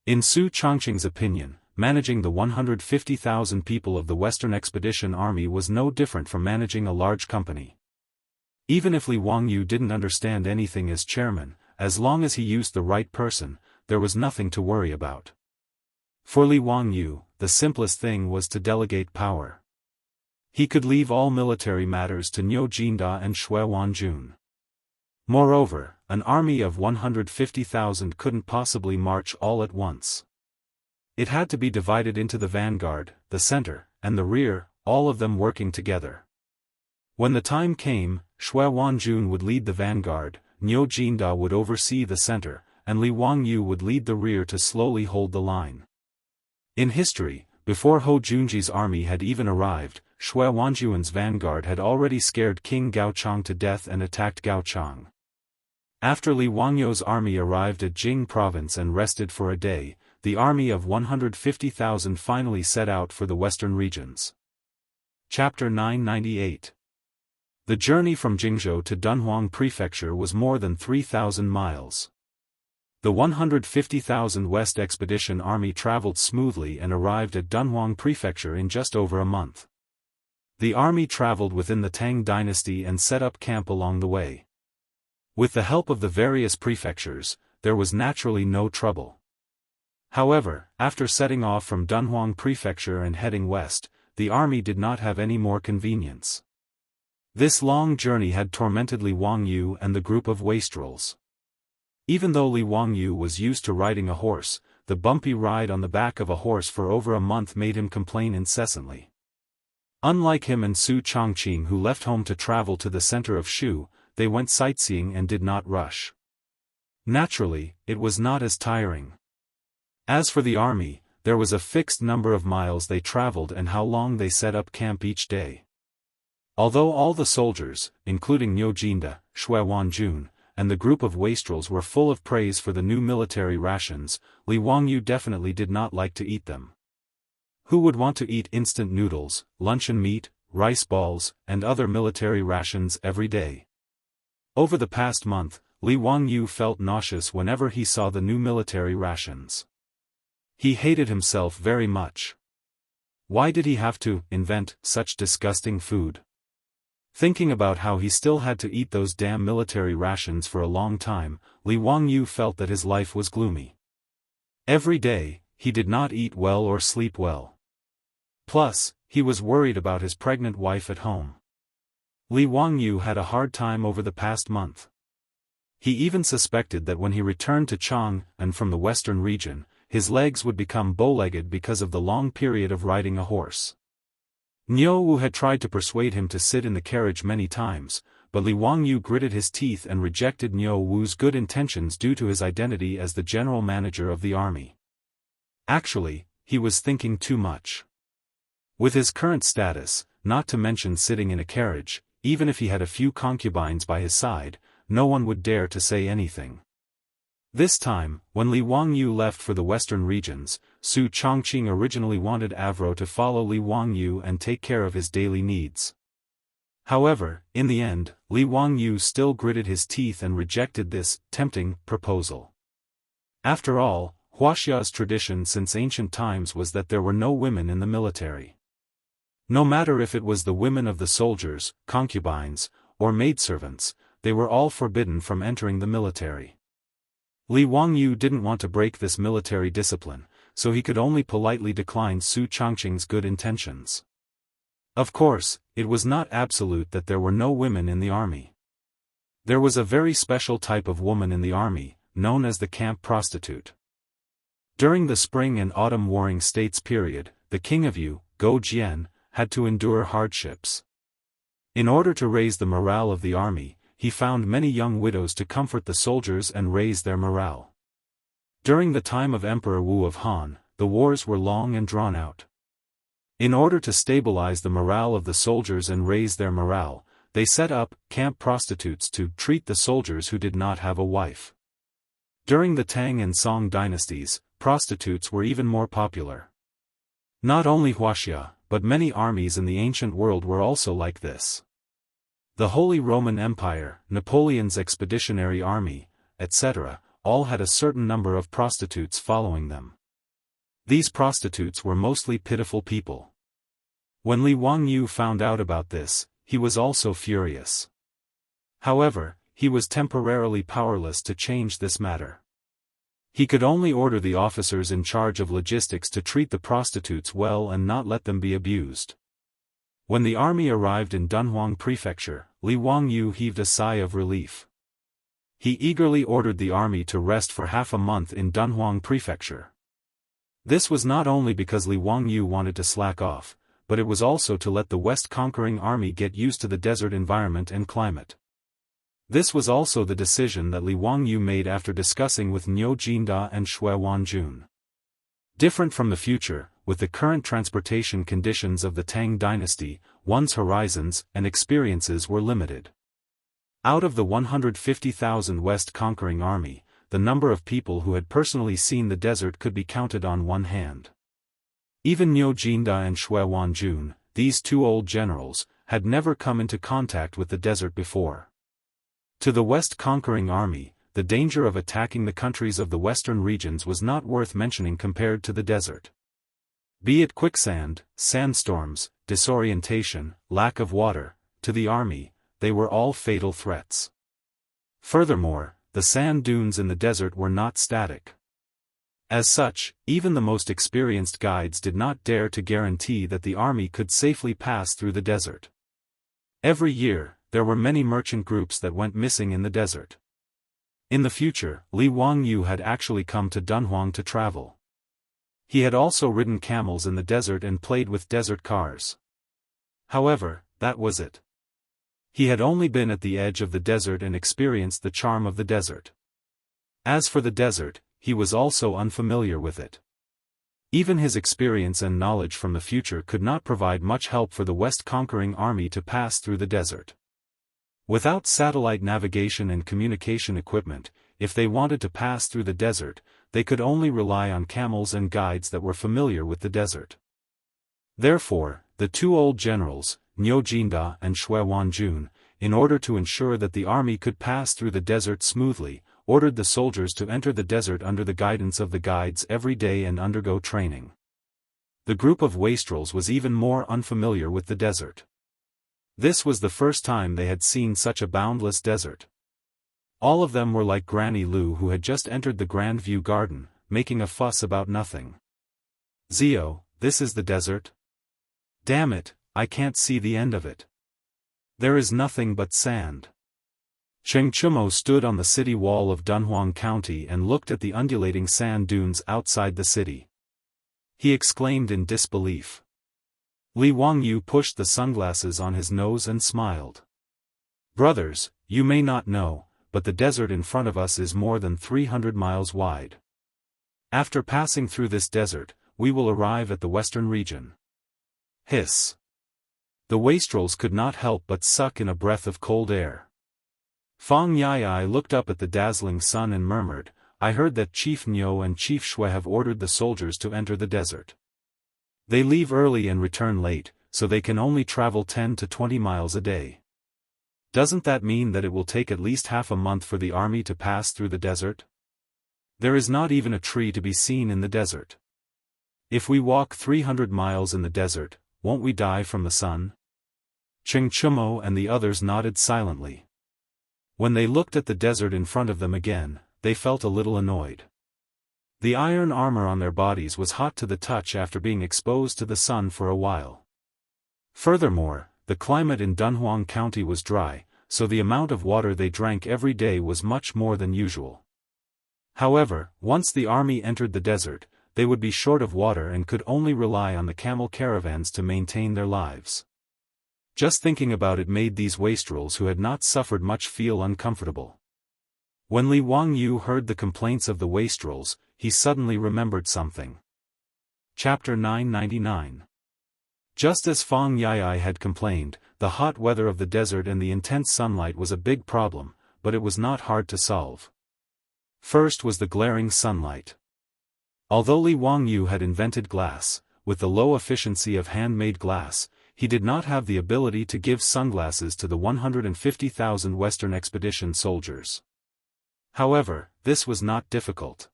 In Su Chongqing's opinion, managing the 150,000 people of the Western Expedition Army was no different from managing a large company. Even if Li Wangyu didn't understand anything as chairman, as long as he used the right person, there was nothing to worry about. For Li Wangyu, the simplest thing was to delegate power. He could leave all military matters to Niu Jinda and Xue Wanjun. Moreover, an army of 150,000 couldn't possibly march all at once. It had to be divided into the vanguard, the center, and the rear, all of them working together. When the time came, Xue Wanjun would lead the vanguard, Niu Jinda would oversee the center, and Li Wangyu would lead the rear to slowly hold the line. In history, before Hou Junji's army had even arrived, Xue Wanjun's vanguard had already scared King Gaochang to death and attacked Gaochang. After Li Wangyu's army arrived at Jing province and rested for a day, the army of 150,000 finally set out for the western regions. Chapter 998. The journey from Jingzhou to Dunhuang Prefecture was more than 3,000 miles. The 150,000 West Expedition Army traveled smoothly and arrived at Dunhuang Prefecture in just over a month. The army traveled within the Tang dynasty and set up camp along the way. With the help of the various prefectures, there was naturally no trouble. However, after setting off from Dunhuang Prefecture and heading west, the army did not have any more convenience. This long journey had tormented Li Wangyu and the group of wastrels. Even though Li Wangyu was used to riding a horse, the bumpy ride on the back of a horse for over a month made him complain incessantly. Unlike him and Su Chongqing, who left home to travel to the center of Shu, they went sightseeing and did not rush. Naturally, it was not as tiring. As for the army, there was a fixed number of miles they traveled and how long they set up camp each day. Although all the soldiers, including Niu Jinda, Xue Wanjun, and the group of wastrels were full of praise for the new military rations, Li Wangyu definitely did not like to eat them. Who would want to eat instant noodles, luncheon meat, rice balls, and other military rations every day? Over the past month, Li Wangyu felt nauseous whenever he saw the new military rations. He hated himself very much. Why did he have to invent such disgusting food? Thinking about how he still had to eat those damn military rations for a long time, Li Wangyu felt that his life was gloomy. Every day, he did not eat well or sleep well. Plus, he was worried about his pregnant wife at home. Li Wangyu had a hard time over the past month. He even suspected that when he returned to Chang and from the western region, his legs would become bow-legged because of the long period of riding a horse. Niu Wu had tried to persuade him to sit in the carriage many times, but Li Wangyu gritted his teeth and rejected Niu Wu's good intentions due to his identity as the general manager of the army. Actually, he was thinking too much. With his current status, not to mention sitting in a carriage, even if he had a few concubines by his side, no one would dare to say anything. This time, when Li Wangyu left for the western regions, Su Chongqing originally wanted Avro to follow Li Wangyu and take care of his daily needs. However, in the end, Li Wangyu still gritted his teeth and rejected this tempting proposal. After all, Huaxia's tradition since ancient times was that there were no women in the military. No matter if it was the women of the soldiers, concubines, or maidservants, they were all forbidden from entering the military. Li Wangyu didn't want to break this military discipline, so he could only politely decline Su Chongqing's good intentions. Of course, it was not absolute that there were no women in the army. There was a very special type of woman in the army, known as the camp prostitute. During the spring and autumn warring states period, the king of Yu, Go Jian, had to endure hardships. In order to raise the morale of the army, he found many young widows to comfort the soldiers and raise their morale. During the time of Emperor Wu of Han, the wars were long and drawn out. In order to stabilize the morale of the soldiers and raise their morale, they set up camp prostitutes to treat the soldiers who did not have a wife. During the Tang and Song dynasties, prostitutes were even more popular. Not only Huaxia, but many armies in the ancient world were also like this. The Holy Roman Empire, Napoleon's expeditionary army, etc., all had a certain number of prostitutes following them. These prostitutes were mostly pitiful people. When Li Wangyu found out about this, he was also furious. However, he was temporarily powerless to change this matter. He could only order the officers in charge of logistics to treat the prostitutes well and not let them be abused. When the army arrived in Dunhuang Prefecture, Li Wangyu heaved a sigh of relief. He eagerly ordered the army to rest for half a month in Dunhuang Prefecture. This was not only because Li Wangyu wanted to slack off, but it was also to let the West conquering army get used to the desert environment and climate. This was also the decision that Li Wangyu made after discussing with Niu Jinda and Xue Wanjun. Different from the future, with the current transportation conditions of the Tang dynasty, one's horizons and experiences were limited. Out of the 150,000 West conquering army, the number of people who had personally seen the desert could be counted on one hand. Even Niu Jinda and Xue Wanjun, these two old generals, had never come into contact with the desert before. To the West conquering army, the danger of attacking the countries of the western regions was not worth mentioning compared to the desert. Be it quicksand, sandstorms, disorientation, lack of water, to the army, they were all fatal threats. Furthermore, the sand dunes in the desert were not static. As such, even the most experienced guides did not dare to guarantee that the army could safely pass through the desert. Every year, there were many merchant groups that went missing in the desert. In the future, Li Wangyu had actually come to Dunhuang to travel. He had also ridden camels in the desert and played with desert cars. However, that was it. He had only been at the edge of the desert and experienced the charm of the desert. As for the desert, he was also unfamiliar with it. Even his experience and knowledge from the future could not provide much help for the West conquering army to pass through the desert. Without satellite navigation and communication equipment, if they wanted to pass through the desert, they could only rely on camels and guides that were familiar with the desert. Therefore, the two old generals, Niu Jinda and Xue Wanjun, in order to ensure that the army could pass through the desert smoothly, ordered the soldiers to enter the desert under the guidance of the guides every day and undergo training. The group of wastrels was even more unfamiliar with the desert. This was the first time they had seen such a boundless desert. All of them were like Granny Lu, who had just entered the Grand View Garden, making a fuss about nothing. "Zio, this is the desert? Damn it, I can't see the end of it. There is nothing but sand." Cheng Chumo stood on the city wall of Dunhuang County and looked at the undulating sand dunes outside the city. He exclaimed in disbelief. Li Wangyu pushed the sunglasses on his nose and smiled. "Brothers, you may not know, but the desert in front of us is more than 300 miles wide. After passing through this desert, we will arrive at the western region." Hiss. The wastrels could not help but suck in a breath of cold air. Fang Yai looked up at the dazzling sun and murmured, "I heard that Chief Nyo and Chief Shui have ordered the soldiers to enter the desert. They leave early and return late, so they can only travel 10 to 20 miles a day. Doesn't that mean that it will take at least half a month for the army to pass through the desert? There is not even a tree to be seen in the desert. If we walk 300 miles in the desert, won't we die from the sun?" Cheng Chumo and the others nodded silently. When they looked at the desert in front of them again, they felt a little annoyed. The iron armor on their bodies was hot to the touch after being exposed to the sun for a while. Furthermore, the climate in Dunhuang County was dry, so the amount of water they drank every day was much more than usual. However, once the army entered the desert, they would be short of water and could only rely on the camel caravans to maintain their lives. Just thinking about it made these wastrels who had not suffered much feel uncomfortable. When Li Wangyu heard the complaints of the wastrels, he suddenly remembered something. Chapter 999. Just as Fang Yai had complained, the hot weather of the desert and the intense sunlight was a big problem, but it was not hard to solve. First was the glaring sunlight. Although Li Wangyu had invented glass, with the low efficiency of handmade glass, he did not have the ability to give sunglasses to the 150,000 Western Expedition soldiers. However, this was not difficult.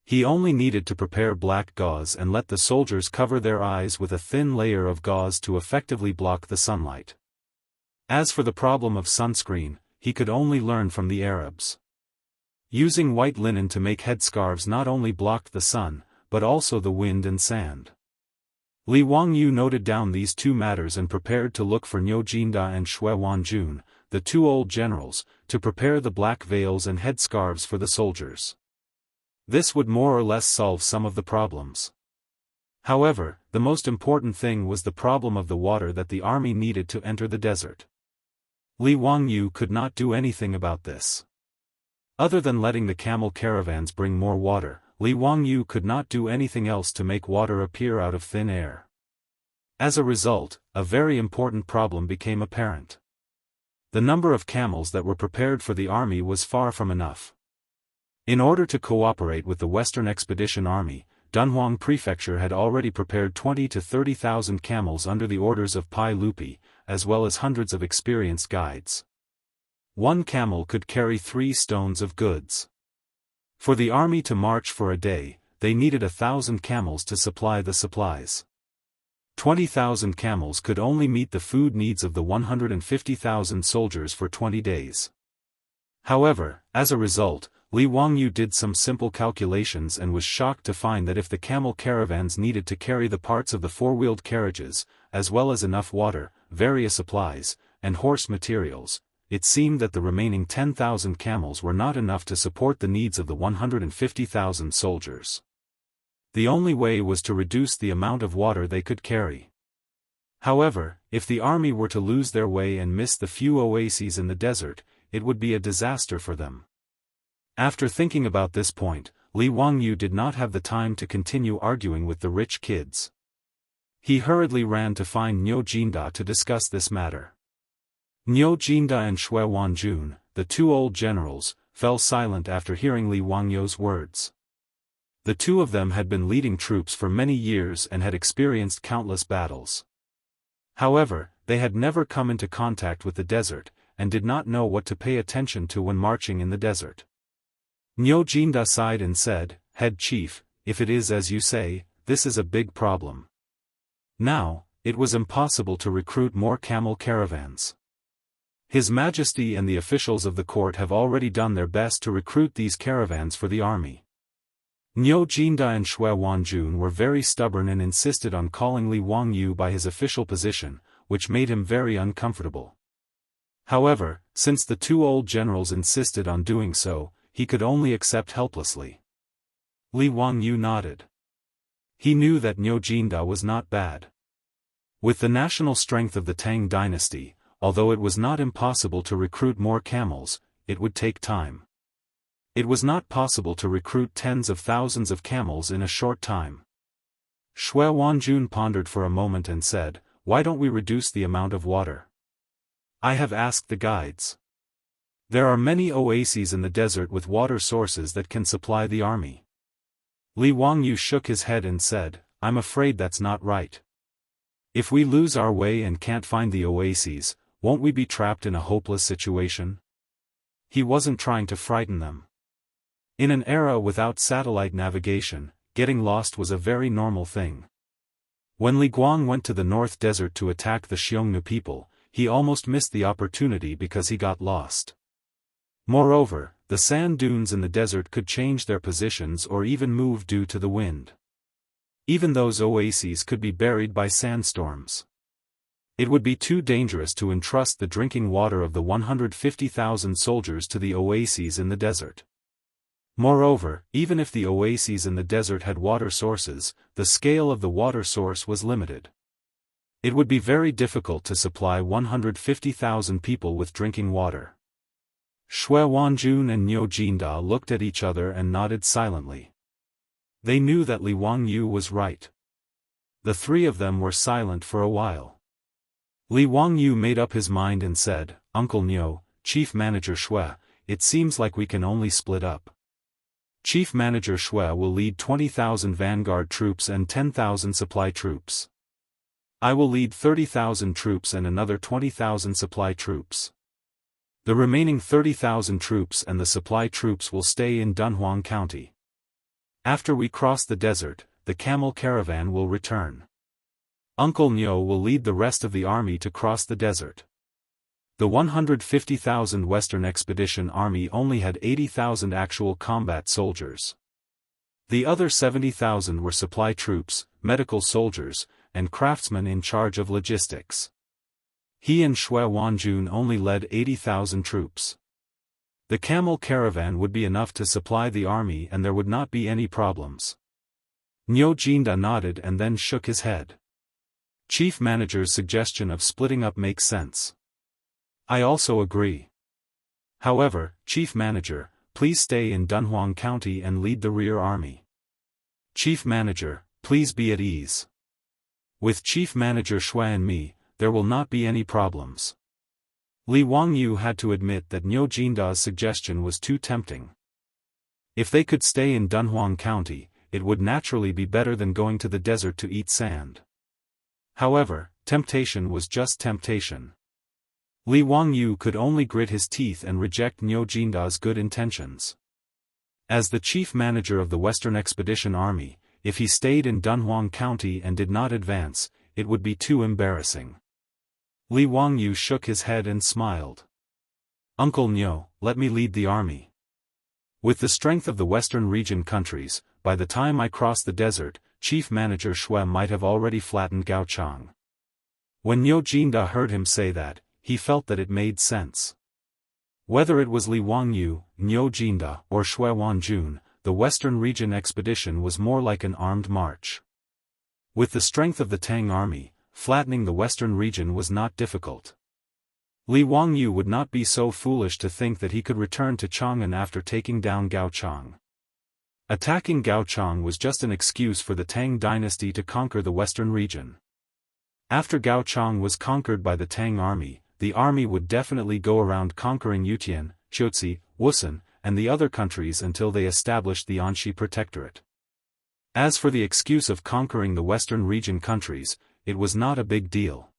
He only needed to prepare black gauze and let the soldiers cover their eyes with a thin layer of gauze to effectively block the sunlight. As for the problem of sunscreen, he could only learn from the Arabs. Using white linen to make headscarves not only blocked the sun, but also the wind and sand. Li Wangyu noted down these two matters and prepared to look for Niu Jinda and Shui Wanjun, the two old generals, to prepare the black veils and headscarves for the soldiers. This would more or less solve some of the problems. However, the most important thing was the problem of the water that the army needed to enter the desert. Li Wangyu could not do anything about this. Other than letting the camel caravans bring more water, Li Wangyu could not do anything else to make water appear out of thin air. As a result, a very important problem became apparent. The number of camels that were prepared for the army was far from enough. In order to cooperate with the Western Expedition Army, Dunhuang Prefecture had already prepared 20 to 30,000 camels under the orders of Pai Lupi, as well as hundreds of experienced guides. One camel could carry 3 stones of goods. For the army to march for a day, they needed 1,000 camels to supply the supplies. 20,000 camels could only meet the food needs of the 150,000 soldiers for 20 days. However, as a result, Li Wangyu did some simple calculations and was shocked to find that if the camel caravans needed to carry the parts of the four-wheeled carriages, as well as enough water, various supplies, and horse materials, it seemed that the remaining 10,000 camels were not enough to support the needs of the 150,000 soldiers. The only way was to reduce the amount of water they could carry. However, if the army were to lose their way and miss the few oases in the desert, it would be a disaster for them. After thinking about this point, Li Wangyu did not have the time to continue arguing with the rich kids. He hurriedly ran to find Niu Jinda to discuss this matter. Niu Jinda and Shui Wanjun, the two old generals, fell silent after hearing Li Wangyu's words. The two of them had been leading troops for many years and had experienced countless battles. However, they had never come into contact with the desert, and did not know what to pay attention to when marching in the desert. Niu Jinda sighed and said, "Head chief, if it is as you say, this is a big problem. Now, it was impossible to recruit more camel caravans. His Majesty and the officials of the court have already done their best to recruit these caravans for the army." Niu Jinda and Xue Wanjun were very stubborn and insisted on calling Li Wangyu by his official position, which made him very uncomfortable. However, since the two old generals insisted on doing so, he could only accept helplessly. Li Wangyu nodded. He knew that Niu Jinda was not bad. With the national strength of the Tang dynasty, although it was not impossible to recruit more camels, it would take time. It was not possible to recruit tens of thousands of camels in a short time. Xue Wanjun pondered for a moment and said, "Why don't we reduce the amount of water? I have asked the guides. There are many oases in the desert with water sources that can supply the army." Li Wangyu shook his head and said, "I'm afraid that's not right. If we lose our way and can't find the oases, won't we be trapped in a hopeless situation?" He wasn't trying to frighten them. In an era without satellite navigation, getting lost was a very normal thing. When Li Guang went to the North Desert to attack the Xiongnu people, he almost missed the opportunity because he got lost. Moreover, the sand dunes in the desert could change their positions or even move due to the wind. Even those oases could be buried by sandstorms. It would be too dangerous to entrust the drinking water of the 150,000 soldiers to the oases in the desert. Moreover, even if the oases in the desert had water sources, the scale of the water source was limited. It would be very difficult to supply 150,000 people with drinking water. Xue Wanjun and Niu Jinda looked at each other and nodded silently. They knew that Li Wangyu was right. The three of them were silent for a while. Li Wangyu made up his mind and said, "Uncle Niu, Chief Manager Xue, it seems like we can only split up. Chief Manager Xue will lead 20,000 vanguard troops and 10,000 supply troops. I will lead 30,000 troops and another 20,000 supply troops. The remaining 30,000 troops and the supply troops will stay in Dunhuang County. After we cross the desert, the camel caravan will return. Uncle Niu will lead the rest of the army to cross the desert." The 150,000 Western Expedition Army only had 80,000 actual combat soldiers. The other 70,000 were supply troops, medical soldiers, and craftsmen in charge of logistics. He and Xue Wanjun only led 80,000 troops. The camel caravan would be enough to supply the army and there would not be any problems. Niu Jinda nodded and then shook his head. Chief Manager's suggestion of splitting up makes sense. I also agree. However, Chief Manager, please stay in Dunhuang County and lead the rear army. Chief Manager, please be at ease. With Chief Manager Xue and me, there will not be any problems. Li Wangyu had to admit that Niu Jinda's suggestion was too tempting. If they could stay in Dunhuang County, it would naturally be better than going to the desert to eat sand. However, temptation was just temptation. Li Wangyu could only grit his teeth and reject Niu Jinda's good intentions. As the chief manager of the Western Expedition Army, if he stayed in Dunhuang County and did not advance, it would be too embarrassing. Li Wangyu shook his head and smiled. "Uncle Niu, let me lead the army. With the strength of the Western region countries, by the time I cross the desert, Chief Manager Xue might have already flattened Gaochang." When Niu Jinda heard him say that, he felt that it made sense. Whether it was Li Wangyu, Niu Jinda, or Xue Wanjun, the Western region expedition was more like an armed march. With the strength of the Tang army, flattening the Western region was not difficult. Li Wangyu would not be so foolish to think that he could return to Chang'an after taking down Gaochang. Attacking Gaochang was just an excuse for the Tang dynasty to conquer the Western region. After Gaochang was conquered by the Tang army, the army would definitely go around conquering Yutian, Qiuzi, Wusun, and the other countries until they established the Anxi Protectorate. As for the excuse of conquering the Western region countries, it was not a big deal.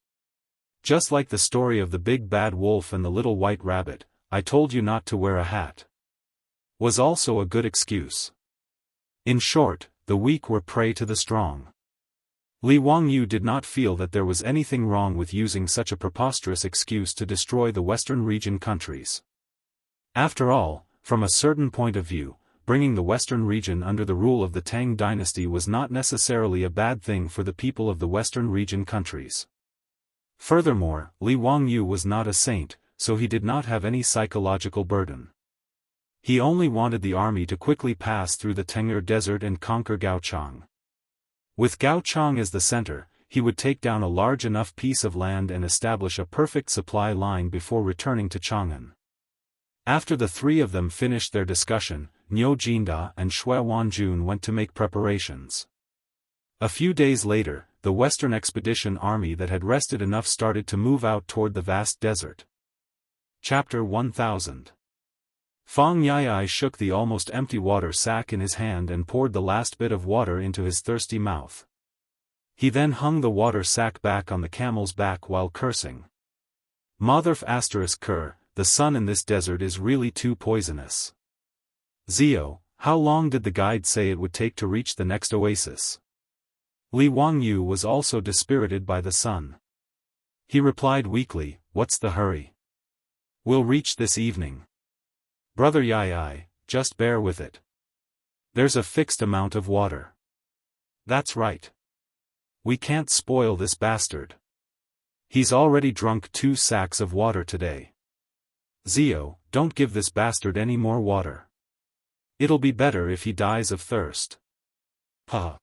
Just like the story of the big bad wolf and the little white rabbit, I told you not to wear a hat. was also a good excuse. In short, the weak were prey to the strong. Li Wangyu did not feel that there was anything wrong with using such a preposterous excuse to destroy the Western region countries. After all, from a certain point of view, bringing the Western region under the rule of the Tang dynasty was not necessarily a bad thing for the people of the Western region countries. Furthermore, Li Wangyu was not a saint, so he did not have any psychological burden. He only wanted the army to quickly pass through the Tengger Desert and conquer Gaochang. With Gaochang as the center, he would take down a large enough piece of land and establish a perfect supply line before returning to Chang'an. After the three of them finished their discussion, Niu Jinda and Xue Wanjun went to make preparations. A few days later, the Western Expedition Army that had rested enough started to move out toward the vast desert. Chapter 1000. Fang Yai shook the almost empty water sack in his hand and poured the last bit of water into his thirsty mouth. He then hung the water sack back on the camel's back while cursing. Motherf *Ker, the sun in this desert is really too poisonous. Zio, how long did the guide say it would take to reach the next oasis? Li Wangyu was also dispirited by the sun. He replied weakly, what's the hurry? We'll reach this evening. Brother Yai, just bear with it. There's a fixed amount of water. That's right. We can't spoil this bastard. He's already drunk 2 sacks of water today. Zio, don't give this bastard any more water. It'll be better if he dies of thirst. Ha!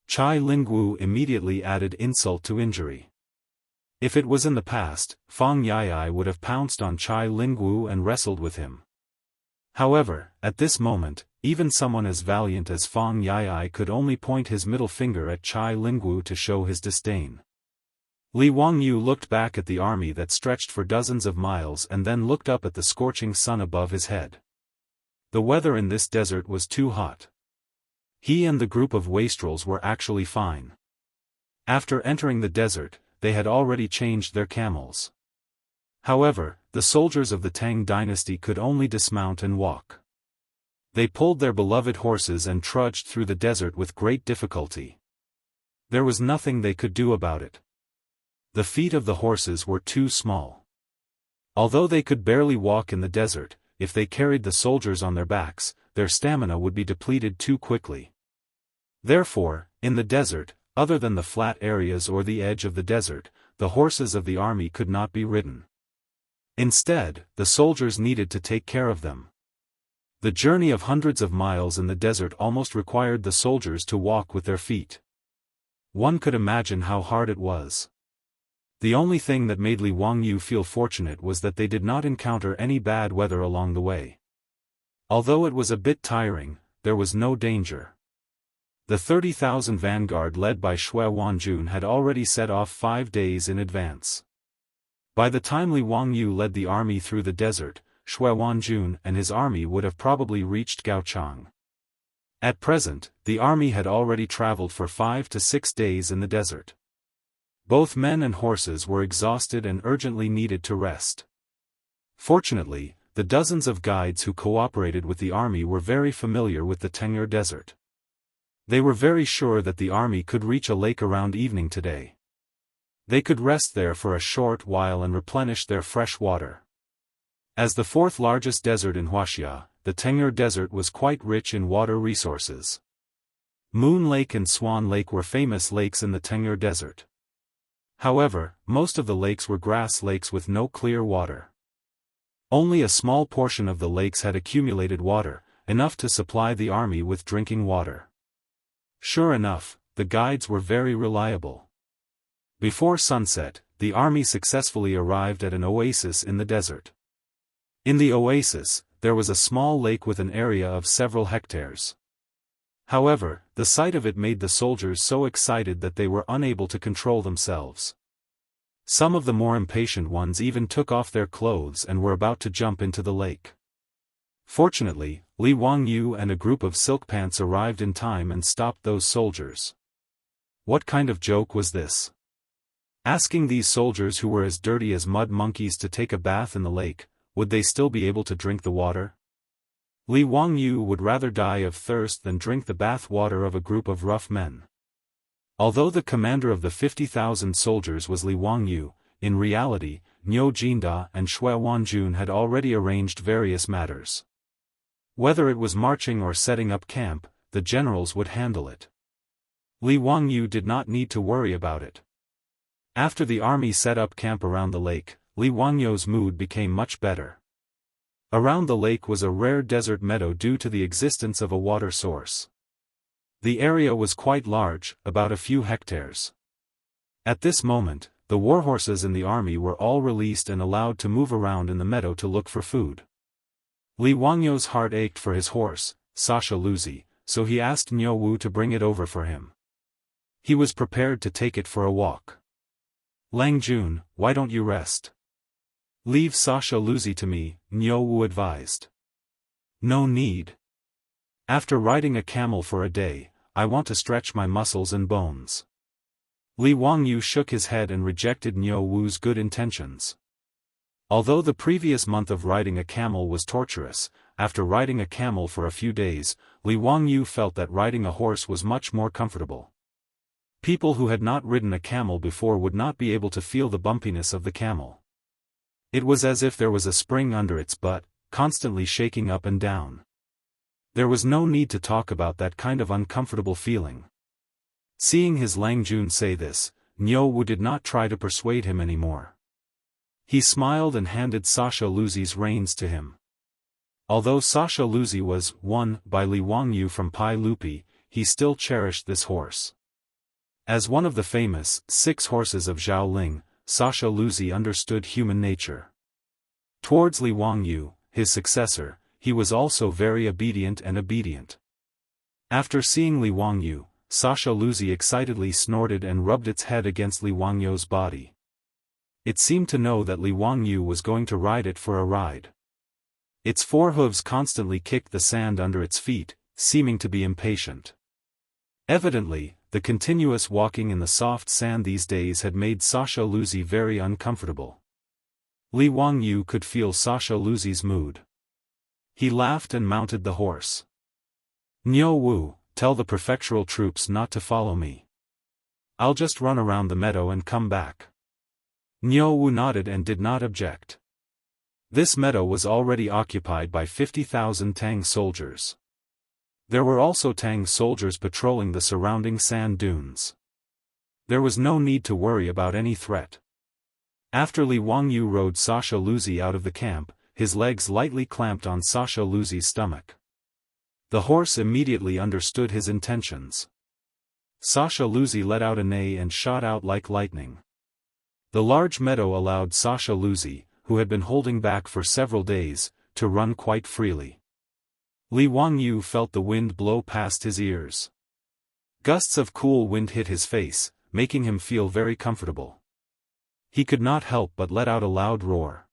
Chai Lingwu immediately added insult to injury. If it was in the past, Fang Yai would have pounced on Chai Lingwu and wrestled with him. However, at this moment, even someone as valiant as Fang Yai could only point his middle finger at Chai Lingwu to show his disdain. Li Wangyu looked back at the army that stretched for dozens of miles and then looked up at the scorching sun above his head. The weather in this desert was too hot. He and the group of wastrels were actually fine. After entering the desert, they had already changed their camels. However, the soldiers of the Tang dynasty could only dismount and walk. They pulled their beloved horses and trudged through the desert with great difficulty. There was nothing they could do about it. The feet of the horses were too small. Although they could barely walk in the desert, if they carried the soldiers on their backs, their stamina would be depleted too quickly. Therefore, in the desert, other than the flat areas or the edge of the desert, the horses of the army could not be ridden. Instead, the soldiers needed to take care of them. The journey of hundreds of miles in the desert almost required the soldiers to walk with their feet. One could imagine how hard it was. The only thing that made Li Wangyu feel fortunate was that they did not encounter any bad weather along the way. Although it was a bit tiring, there was no danger. The 30,000 vanguard led by Xue Wanjun had already set off 5 days in advance. By the time Li Wangyu led the army through the desert, Xue Wanjun and his army would have probably reached Gaochang. At present, the army had already traveled for 5 to 6 days in the desert. Both men and horses were exhausted and urgently needed to rest. Fortunately, the dozens of guides who cooperated with the army were very familiar with the Tengger Desert. They were very sure that the army could reach a lake around evening today. They could rest there for a short while and replenish their fresh water. As the 4th largest desert in Wuxia, the Tengger Desert was quite rich in water resources. Moon Lake and Swan Lake were famous lakes in the Tengger Desert. However, most of the lakes were grass lakes with no clear water. Only a small portion of the lakes had accumulated water, enough to supply the army with drinking water. Sure enough, the guides were very reliable. Before sunset, the army successfully arrived at an oasis in the desert. In the oasis, there was a small lake with an area of several hectares. However, the sight of it made the soldiers so excited that they were unable to control themselves. Some of the more impatient ones even took off their clothes and were about to jump into the lake. Fortunately, Li Wangyu and a group of silk pants arrived in time and stopped those soldiers. What kind of joke was this? Asking these soldiers who were as dirty as mud monkeys to take a bath in the lake, would they still be able to drink the water? Li Wangyu would rather die of thirst than drink the bath water of a group of rough men. Although the commander of the 50,000 soldiers was Li Wangyu, in reality, Niu Jinda and Shui Wanjun had already arranged various matters. Whether it was marching or setting up camp, the generals would handle it. Li Wangyu did not need to worry about it. After the army set up camp around the lake, Li Wangyu's mood became much better. Around the lake was a rare desert meadow due to the existence of a water source. The area was quite large, about a few hectares. At this moment, the warhorses in the army were all released and allowed to move around in the meadow to look for food. Li Wangyu's heart ached for his horse, Sasha Luzi, so he asked Niu Wu to bring it over for him. He was prepared to take it for a walk. Lang Jun, why don't you rest? Leave Sasha Luzi to me, Niu Wu advised. No need. After riding a camel for a day, I want to stretch my muscles and bones. Li Wangyu shook his head and rejected Niu Wu's good intentions. Although the previous month of riding a camel was torturous, after riding a camel for a few days, Li Wangyu felt that riding a horse was much more comfortable. People who had not ridden a camel before would not be able to feel the bumpiness of the camel. It was as if there was a spring under its butt, constantly shaking up and down. There was no need to talk about that kind of uncomfortable feeling. Seeing his Lang Jun say this, Niu Wu did not try to persuade him anymore. He smiled and handed Sasha Luzi's reins to him. Although Sasha Luzi was won by Li Wangyu from Pai Lupi, he still cherished this horse. As one of the famous 6 horses of Zhao Ling, Sasha Luzi understood human nature. Towards Li Wangyu, his successor, he was also very obedient. After seeing Li Wangyu, Sasha Luzi excitedly snorted and rubbed its head against Li Wangyu's body. It seemed to know that Li Wangyu was going to ride it for a ride. Its 4 hooves constantly kicked the sand under its feet, seeming to be impatient. Evidently, the continuous walking in the soft sand these days had made Sasha Luzi very uncomfortable. Li Wangyu could feel Sasha Luzi's mood. He laughed and mounted the horse. Niu Wu, tell the prefectural troops not to follow me. I'll just run around the meadow and come back. Niu Wu nodded and did not object. This meadow was already occupied by 50,000 Tang soldiers. There were also Tang soldiers patrolling the surrounding sand dunes. There was no need to worry about any threat. After Li Wangyu rode Sasha Luzi out of the camp, his legs lightly clamped on Sasha Luzi's stomach. The horse immediately understood his intentions. Sasha Luzi let out a neigh and shot out like lightning. The large meadow allowed Sasha Luzi, who had been holding back for several days, to run quite freely. Li Wangyu felt the wind blow past his ears. Gusts of cool wind hit his face, making him feel very comfortable. He could not help but let out a loud roar.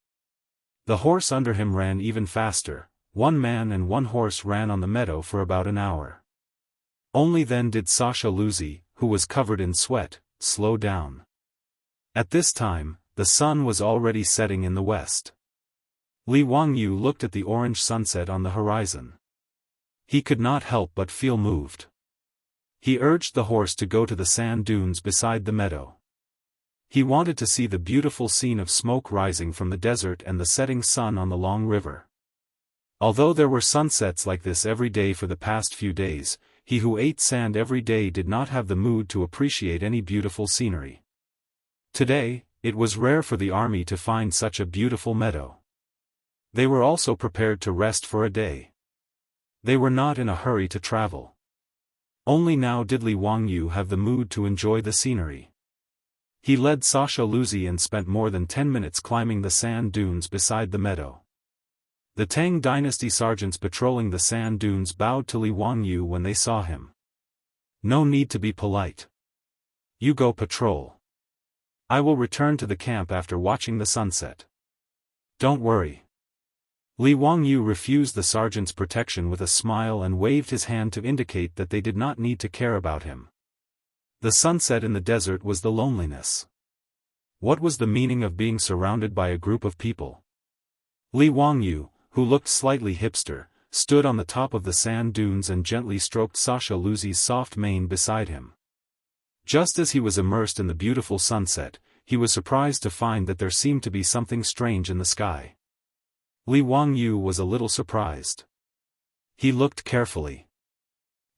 The horse under him ran even faster. 1 man and 1 horse ran on the meadow for about an hour. Only then did Sasha Luzi, who was covered in sweat, slow down. At this time, the sun was already setting in the west. Li Wangyu looked at the orange sunset on the horizon. He could not help but feel moved. He urged the horse to go to the sand dunes beside the meadow. He wanted to see the beautiful scene of smoke rising from the desert and the setting sun on the long river. Although there were sunsets like this every day for the past few days, he who ate sand every day did not have the mood to appreciate any beautiful scenery. Today, it was rare for the army to find such a beautiful meadow. They were also prepared to rest for a day. They were not in a hurry to travel. Only now did Li Wangyu have the mood to enjoy the scenery. He led Sasha Luzi and spent more than 10 minutes climbing the sand dunes beside the meadow. The Tang dynasty sergeants patrolling the sand dunes bowed to Li Wangyu when they saw him. No need to be polite. You go patrol. I will return to the camp after watching the sunset. Don't worry. Li Wangyu refused the sergeant's protection with a smile and waved his hand to indicate that they did not need to care about him. The sunset in the desert was the loneliness. What was the meaning of being surrounded by a group of people? Li Wangyu, who looked slightly hipster, stood on the top of the sand dunes and gently stroked Sasha Luzi's soft mane beside him. Just as he was immersed in the beautiful sunset, he was surprised to find that there seemed to be something strange in the sky. Li Wangyu was a little surprised. He looked carefully.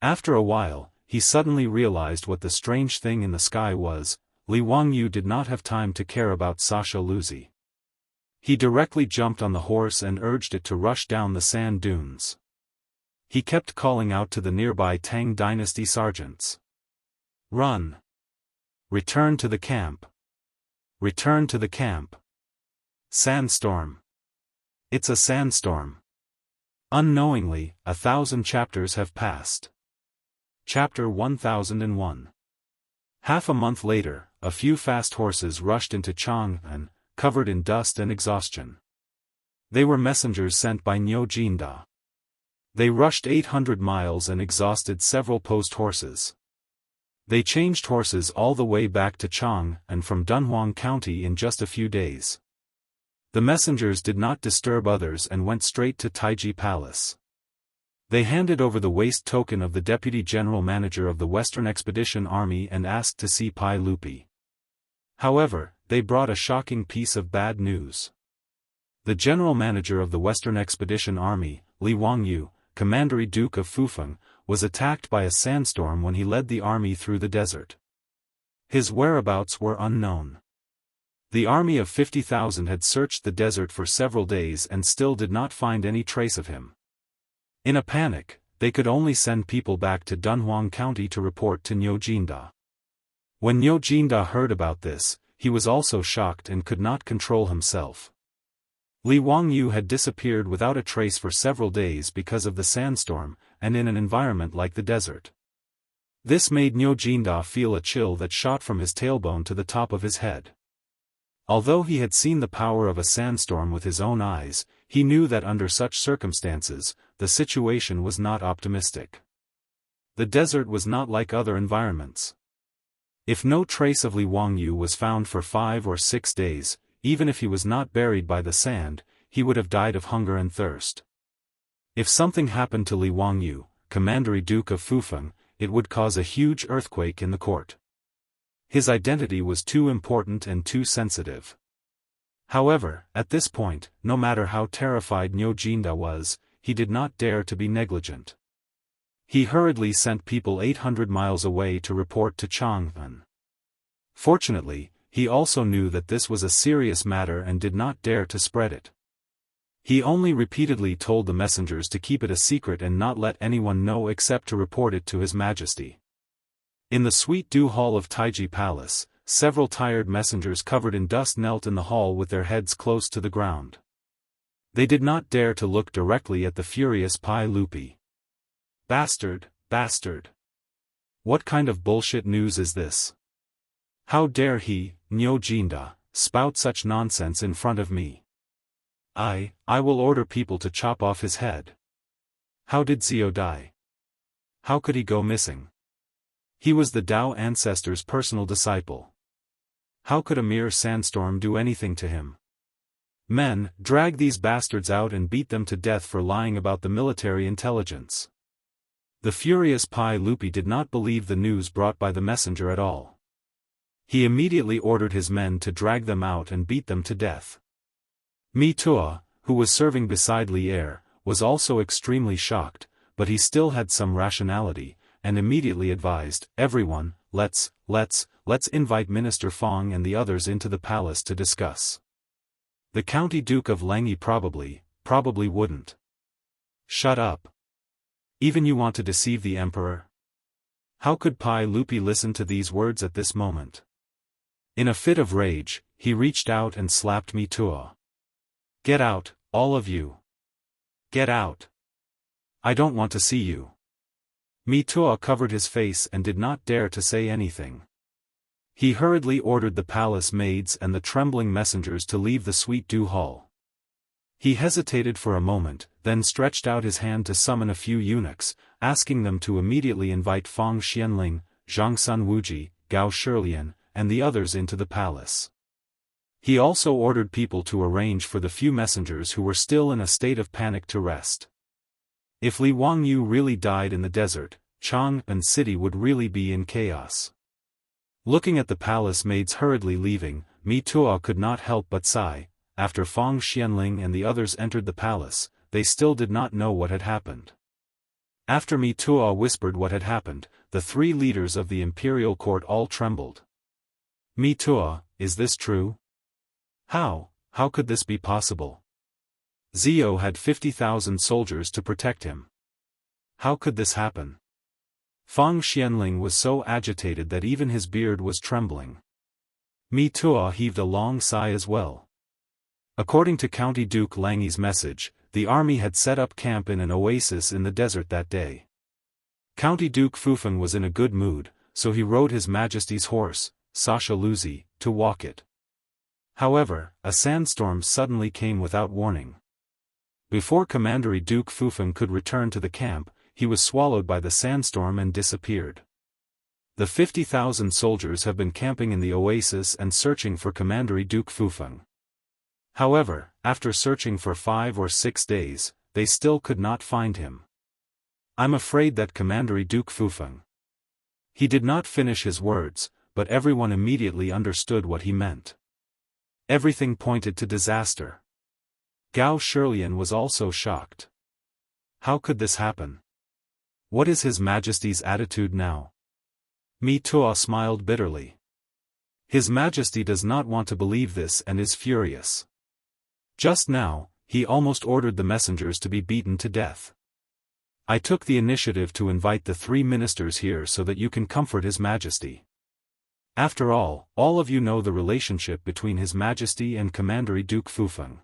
After a while, he suddenly realized what the strange thing in the sky was. Li Wangyu did not have time to care about Sasha Luzi. He directly jumped on the horse and urged it to rush down the sand dunes. He kept calling out to the nearby Tang dynasty sergeants. "Run! Return to the camp! Return to the camp! Sandstorm! It's a sandstorm!" Unknowingly, 1,000 chapters have passed. Chapter 1001. Half a month later, a few fast horses rushed into Jianghu, covered in dust and exhaustion. They were messengers sent by Niu Jinda. They rushed 800 miles and exhausted several post horses. They changed horses all the way back to Chang and from Dunhuang County in just a few days. The messengers did not disturb others and went straight to Taiji Palace. They handed over the waist token of the Deputy General Manager of the Western Expedition Army and asked to see Pai Lupi. However, they brought a shocking piece of bad news. The General Manager of the Western Expedition Army, Li Wangyu, Commandery Duke of Fufeng, was attacked by a sandstorm when he led the army through the desert. His whereabouts were unknown. The army of 50,000 had searched the desert for several days and still did not find any trace of him. In a panic, they could only send people back to Dunhuang County to report to Niu Jinda. When Niu Jinda heard about this, he was also shocked and could not control himself. Li Wangyu had disappeared without a trace for several days because of the sandstorm, and in an environment like the desert. This made Niu Jinda feel a chill that shot from his tailbone to the top of his head. Although he had seen the power of a sandstorm with his own eyes, he knew that under such circumstances, the situation was not optimistic. The desert was not like other environments. If no trace of Li Wangyu was found for 5 or 6 days, even if he was not buried by the sand, he would have died of hunger and thirst. If something happened to Li Wangyu, Commandery Duke of Fufeng, it would cause a huge earthquake in the court. His identity was too important and too sensitive. However, at this point, no matter how terrified Niu Jinda was, he did not dare to be negligent. He hurriedly sent people 800 miles away to report to Chang'an. Fortunately, he also knew that this was a serious matter and did not dare to spread it. He only repeatedly told the messengers to keep it a secret and not let anyone know except to report it to His Majesty. In the Sweet Dew Hall of Taiji Palace, several tired messengers covered in dust knelt in the hall with their heads close to the ground. They did not dare to look directly at the furious Pai Lupi. "Bastard, bastard! What kind of bullshit news is this? How dare he, Niu Jinda, spout such nonsense in front of me? I will order people to chop off his head. How did Xiao die? How could he go missing? He was the Dao ancestor's personal disciple. How could a mere sandstorm do anything to him? Men, drag these bastards out and beat them to death for lying about the military intelligence." The furious Pai Lupi did not believe the news brought by the messenger at all. He immediately ordered his men to drag them out and beat them to death. Mi Tua, who was serving beside Li Er, was also extremely shocked, but he still had some rationality, and immediately advised, "Everyone, let's invite Minister Fong and the others into the palace to discuss." The County Duke of Langyi probably wouldn't. "Shut up. Even you want to deceive the emperor?" How could Pai Lupi listen to these words at this moment? In a fit of rage, he reached out and slapped Mi Tua. "Get out, all of you. Get out. I don't want to see you." Mi Tua covered his face and did not dare to say anything. He hurriedly ordered the palace maids and the trembling messengers to leave the Sweet Dew Hall. He hesitated for a moment, then stretched out his hand to summon a few eunuchs, asking them to immediately invite Fang Xianling, Zhang Sun Wuji, Gao Shilian, and the others into the palace. He also ordered people to arrange for the few messengers who were still in a state of panic to rest. If Li Wangyu really died in the desert, Chang'an City would really be in chaos. Looking at the palace maids hurriedly leaving, Mi Tuo could not help but sigh. After Fang Xianling and the others entered the palace, they still did not know what had happened. After Mi Tuo whispered what had happened, the three leaders of the imperial court all trembled. Mi Tuo, is this true? How could this be possible? Zio had 50,000 soldiers to protect him. How could this happen? Fang Xianling was so agitated that even his beard was trembling. Mi Tuo heaved a long sigh as well. According to County Duke Langyi's message, the army had set up camp in an oasis in the desert that day. County Duke Fufeng was in a good mood, so he rode His Majesty's horse, Sasha Luzi, to walk it. However, a sandstorm suddenly came without warning. Before Commandery Duke Fufeng could return to the camp, he was swallowed by the sandstorm and disappeared. The 50,000 soldiers have been camping in the oasis and searching for Commandery Duke Fufeng. However, after searching for 5 or 6 days, they still could not find him. I'm afraid that Commandery Duke Fufeng. He did not finish his words, but everyone immediately understood what he meant. Everything pointed to disaster. Gao Shirlian was also shocked. How could this happen? What is His Majesty's attitude now? Mi Tuo smiled bitterly. His Majesty does not want to believe this and is furious. Just now, he almost ordered the messengers to be beaten to death. I took the initiative to invite the 3 ministers here so that you can comfort His Majesty. After all of you know the relationship between His Majesty and Commandery Duke Fufeng.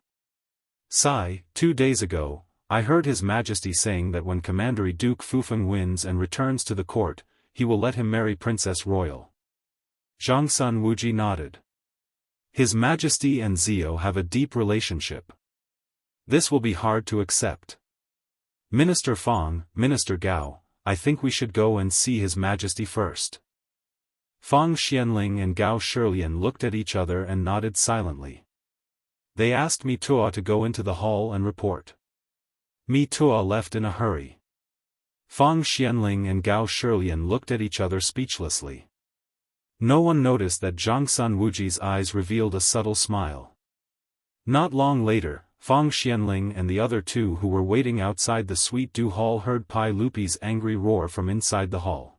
Sigh, 2 days ago, I heard His Majesty saying that when Commandery Duke Fufeng wins and returns to the court, he will let him marry Princess Royal. Zhangsun Wuji nodded. His Majesty and Zio have a deep relationship. This will be hard to accept. Minister Fang, Minister Gao, I think we should go and see His Majesty first. Fang Xianling and Gao Shirlian looked at each other and nodded silently. They asked Mi Tuo to go into the hall and report. Mi Tuo left in a hurry. Fang Xianling and Gao Shirlian looked at each other speechlessly. No one noticed that Zhangsun Wuji's eyes revealed a subtle smile. Not long later, Fang Xianling and the other 2 who were waiting outside the Sweet Dew Hall heard Pai Lupi's angry roar from inside the hall.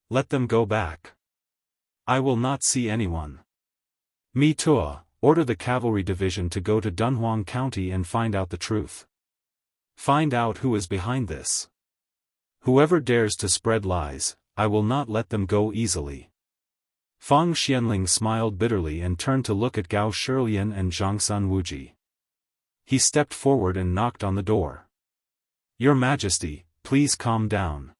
Let them go back. I will not see anyone. Mi Tuo, order the cavalry division to go to Dunhuang County and find out the truth. Find out who is behind this. Whoever dares to spread lies, I will not let them go easily. Fang Xianling smiled bitterly and turned to look at Gao Shirlian and Zhangsun Wuji. He stepped forward and knocked on the door. Your Majesty, please calm down.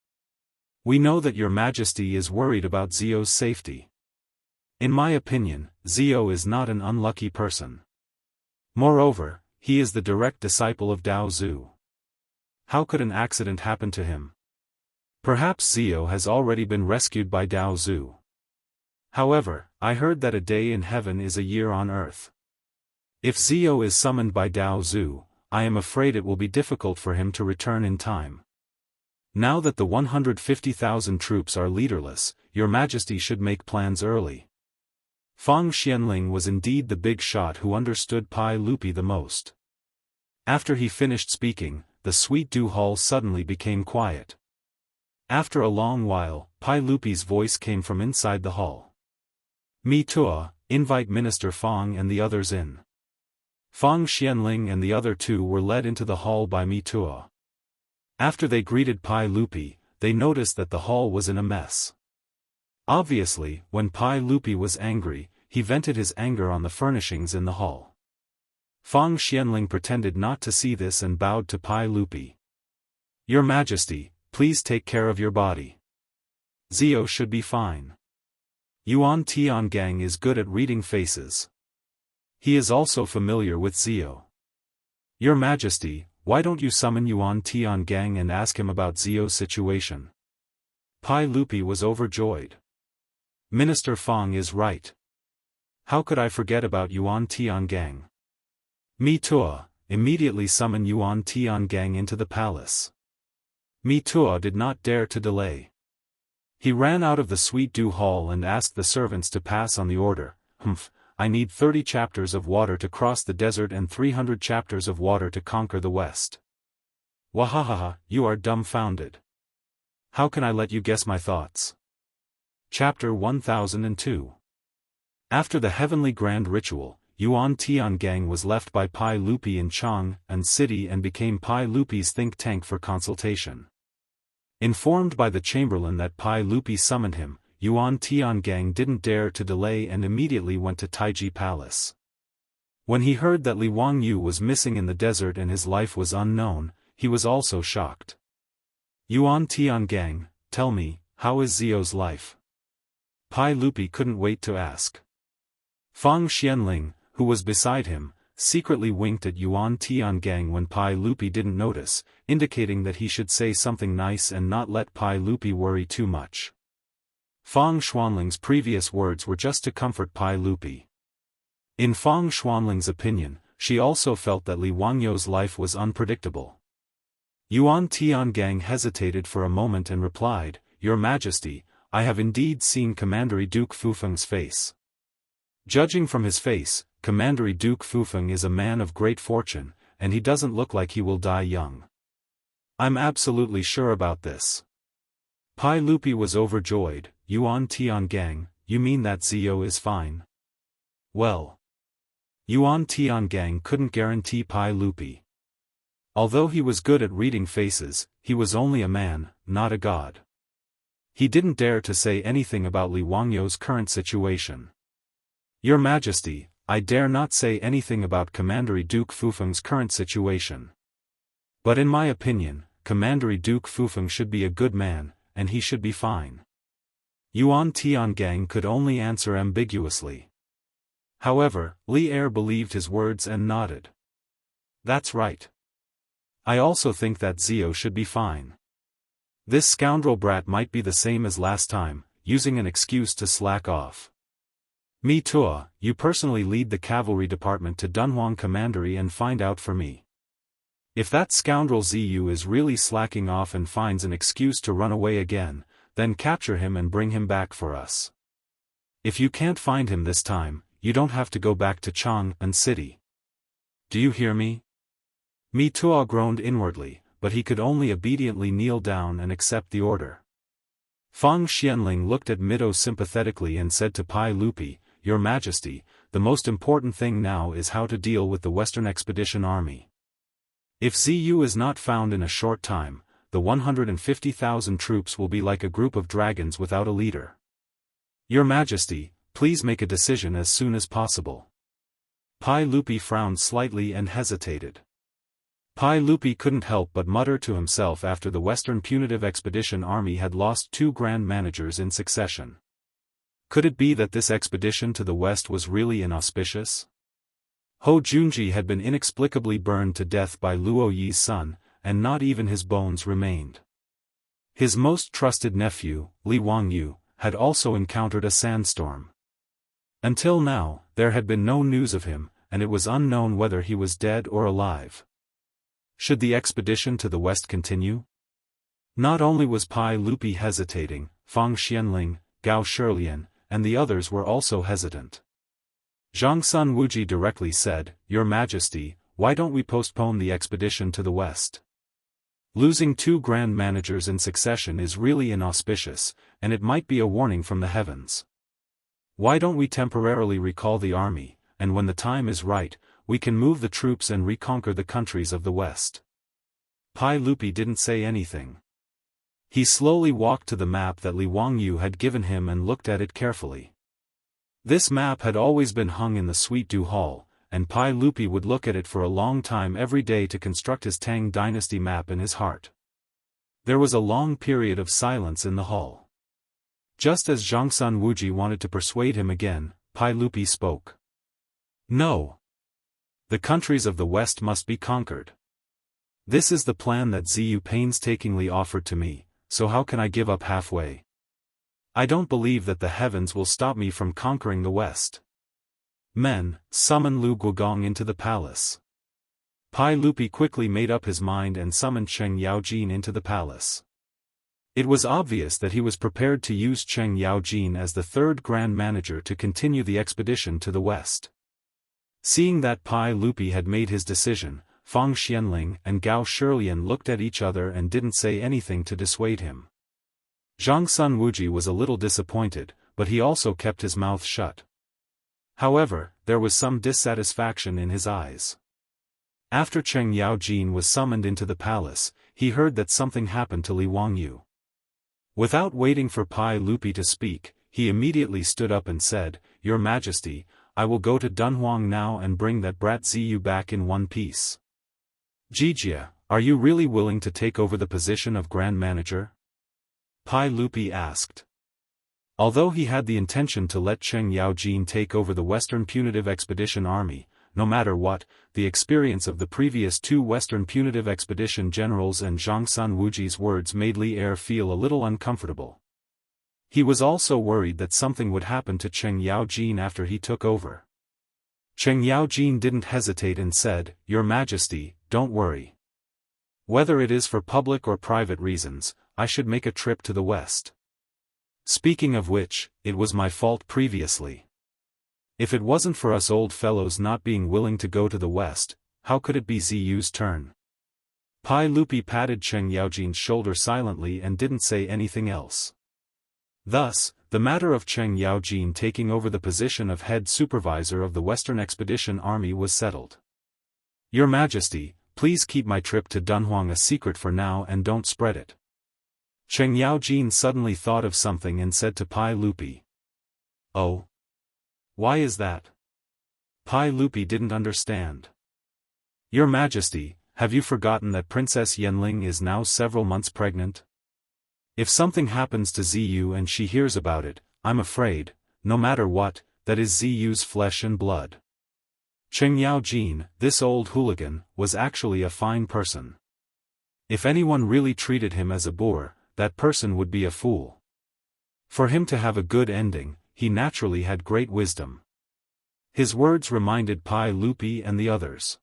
We know that Your Majesty is worried about Zio's safety. In my opinion, Zio is not an unlucky person. Moreover, he is the direct disciple of Dao Zhu. How could an accident happen to him? Perhaps Zio has already been rescued by Dao Zhu. However, I heard that a day in heaven is a year on earth. If Zio is summoned by Dao Zhu, I am afraid it will be difficult for him to return in time. Now that the 150,000 troops are leaderless, Your Majesty should make plans early. Fang Xianling was indeed the big shot who understood Pai Lupi the most. After he finished speaking, the Sweet Dew Hall suddenly became quiet. After a long while, Pai Lupi's voice came from inside the hall. Mi Tuo, invite Minister Fang and the others in. Fang Xianling and the other 2 were led into the hall by Mi Tuo. After they greeted Pai Lupi, they noticed that the hall was in a mess. Obviously, when Pai Lupi was angry, he vented his anger on the furnishings in the hall. Fang Xianling pretended not to see this and bowed to Pai Lupi. Your Majesty, please take care of your body. Zio should be fine. Yuan Tiangang is good at reading faces. He is also familiar with Zio. Your Majesty, why don't you summon Yuan Tiangang and ask him about Zio's situation? Pai Lupi was overjoyed. Minister Fang is right. How could I forget about Yuan Tiangang? Mi Tuo, immediately summon Yuan Tiangang into the palace. Tuo did not dare to delay. He ran out of the Sweet Dew Hall and asked the servants to pass on the order. I need 30 chapters of water to cross the desert and 300 chapters of water to conquer the West. Wahahaha, you are dumbfounded. How can I let you guess my thoughts? Chapter 1002. After the heavenly grand ritual, Yuan Tiangang was left by Pai Lupi in Chang'an City and became Pai Lupi's think tank for consultation. Informed by the chamberlain that Pai Lupi summoned him, Yuan Tiangang didn't dare to delay and immediately went to Taiji Palace. When he heard that Li Wangyu was missing in the desert and his life was unknown, he was also shocked. Yuan Tiangang, tell me, how is Zio's life? Pai Lupi couldn't wait to ask. Fang Xianling, who was beside him, secretly winked at Yuan Tiangang when Pai Lupi didn't notice, indicating that he should say something nice and not let Pai Lupi worry too much. Fang Xuanling's previous words were just to comfort Pai Lupi. In Fang Xuanling's opinion, she also felt that Li Wangyu's life was unpredictable. Yuan Tiangang hesitated for a moment and replied, Your Majesty, I have indeed seen Commandery Duke Fufeng's face. Judging from his face, Commandery Duke Fufeng is a man of great fortune, and he doesn't look like he will die young. I'm absolutely sure about this. Pai Lupi was overjoyed. Yuan Tiangang, you mean that Zio is fine? Well. Yuan Tiangang couldn't guarantee Pai Lupi. Although he was good at reading faces, he was only a man, not a god. He didn't dare to say anything about Li Wangyu's current situation. Your Majesty, I dare not say anything about Commandery Duke Fufeng's current situation. But in my opinion, Commandery Duke Fufeng should be a good man, and he should be fine. Yuan Tiangang could only answer ambiguously. However, Li Er believed his words and nodded. That's right. I also think that Zio should be fine. This scoundrel brat might be the same as last time, using an excuse to slack off. Tuo, you personally lead the cavalry department to Dunhuang Commandery and find out for me. If that scoundrel Ziyu is really slacking off and finds an excuse to run away again, then capture him and bring him back for us. If you can't find him this time, you don't have to go back to Chang'an City. Do you hear me? Tuo groaned inwardly, but he could only obediently kneel down and accept the order. Fang Xianling looked at Mito sympathetically and said to Pai Lupi, Your Majesty, the most important thing now is how to deal with the Western Expedition Army. If Ziyu is not found in a short time, the 150,000 troops will be like a group of dragons without a leader. Your Majesty, please make a decision as soon as possible. Pai Lupi frowned slightly and hesitated. Pai Lupi couldn't help but mutter to himself after the Western Punitive Expedition Army had lost 2 grand managers in succession. Could it be that this expedition to the west was really inauspicious? Ho Junji had been inexplicably burned to death by Luo Yi's son, and not even his bones remained. His most trusted nephew, Li Wangyu, had also encountered a sandstorm. Until now, there had been no news of him, and it was unknown whether he was dead or alive. Should the expedition to the west continue? Not only was Pai Lupi hesitating, Fang Xianling, Gao Shilian, and the others were also hesitant. Zhangsun Wuji directly said, Your Majesty, why don't we postpone the expedition to the west? Losing 2 grand managers in succession is really inauspicious, and it might be a warning from the heavens. Why don't we temporarily recall the army, and when the time is right, we can move the troops and reconquer the countries of the west? Pai Lupi didn't say anything. He slowly walked to the map that Li Wangyu had given him and looked at it carefully. This map had always been hung in the Sweet Dew Hall, and Pai Lupi would look at it for a long time every day to construct his Tang dynasty map in his heart. There was a long period of silence in the hall. Just as Zhangsun Wuji wanted to persuade him again, Pai Lupi spoke. No. The countries of the west must be conquered. This is the plan that Ziyu painstakingly offered to me, so how can I give up halfway? I don't believe that the heavens will stop me from conquering the west. Men, summon Lu Guogong into the palace. Pai Lupi quickly made up his mind and summoned Cheng Yaojin into the palace. It was obvious that he was prepared to use Cheng Yaojin as the third Grand Manager to continue the expedition to the west. Seeing that Pai Lupi had made his decision, Fang Xianling and Gao Shilian looked at each other and didn't say anything to dissuade him. Zhang Sun Wuji was a little disappointed, but he also kept his mouth shut. However, there was some dissatisfaction in his eyes. After Cheng Yaojin was summoned into the palace, he heard that something happened to Li Wangyu. Without waiting for Pai Lupi to speak, he immediately stood up and said, "Your Majesty, I will go to Dunhuang now and bring that brat Ziyu back in one piece." "Jijia, are you really willing to take over the position of Grand Manager?" Pai Lupi asked. Although he had the intention to let Cheng Yaojin take over the Western Punitive Expedition Army, no matter what, the experience of the previous two Western Punitive Expedition generals and Zhang Sun Wuji's words made Li Er feel a little uncomfortable. He was also worried that something would happen to Cheng Yaojin after he took over. Cheng Yaojin didn't hesitate and said, "Your Majesty, don't worry. Whether it is for public or private reasons, I should make a trip to the west. Speaking of which, it was my fault previously. If it wasn't for us old fellows not being willing to go to the west, how could it be Ziyu's turn?" Pai Lupi patted Cheng Yaojin's shoulder silently and didn't say anything else. Thus, the matter of Cheng Yaojin taking over the position of head supervisor of the Western Expedition Army was settled. "Your Majesty, please keep my trip to Dunhuang a secret for now and don't spread it." Cheng Yaojin suddenly thought of something and said to Pai Lupi. "Oh? Why is that?" Pai Lupi didn't understand. "Your Majesty, have you forgotten that Princess Yanling is now several months pregnant? If something happens to Ziyu and she hears about it, I'm afraid, no matter what, that is Ziyu's flesh and blood." Cheng Yaojin, this old hooligan, was actually a fine person. If anyone really treated him as a boor, that person would be a fool. For him to have a good ending, he naturally had great wisdom. His words reminded Pai Lupi and the others.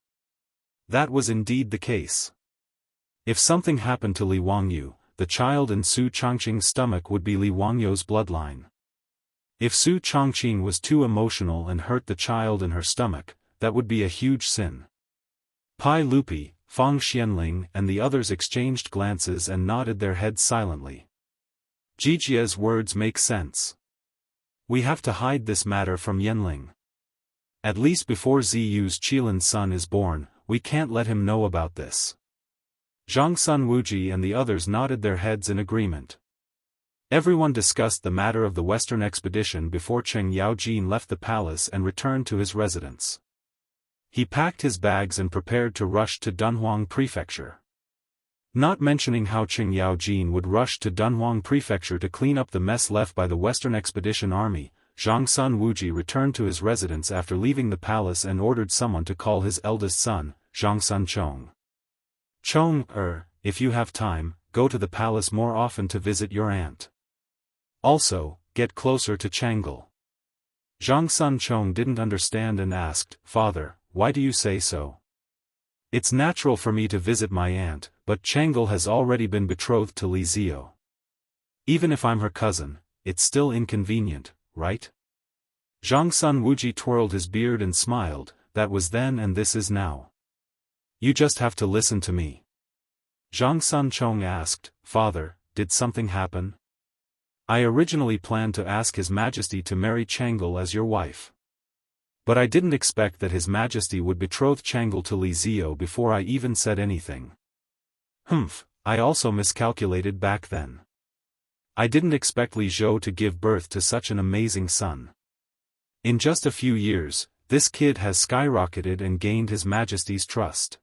That was indeed the case. If something happened to Li Wangyu, the child in Su Changqing's stomach would be Li Wangyu's bloodline. If Su Changqing was too emotional and hurt the child in her stomach, that would be a huge sin. Pai Lupi, Fang Xianling and the others exchanged glances and nodded their heads silently. Jijia's words make sense. We have to hide this matter from Yanling. At least before Ziyu's Qilin son is born, we can't let him know about this. Zhang Sun Wuji and the others nodded their heads in agreement. Everyone discussed the matter of the Western expedition before Cheng Yaojin left the palace and returned to his residence. He packed his bags and prepared to rush to Dunhuang Prefecture. Not mentioning how Cheng Yaojin would rush to Dunhuang Prefecture to clean up the mess left by the Western Expedition Army, Zhang Sun Wuji returned to his residence after leaving the palace and ordered someone to call his eldest son, Zhang Sun Chong. "Chong, if you have time, go to the palace more often to visit your aunt. Also, get closer to Changle." Zhang Sun Chong didn't understand and asked, "Father, why do you say so?" "It's natural for me to visit my aunt, but Changle has already been betrothed to Li Zio. Even if I'm her cousin, it's still inconvenient, right?" Zhang Sun Wuji twirled his beard and smiled, "That was then and this is now. You just have to listen to me." Zhang Sun Chong asked, "Father, did something happen? I originally planned to ask His Majesty to marry Changle as your wife. But I didn't expect that His Majesty would betroth Changle to Li Zio before I even said anything. I also miscalculated back then. I didn't expect Li Zhou to give birth to such an amazing son. In just a few years, this kid has skyrocketed and gained His Majesty's trust.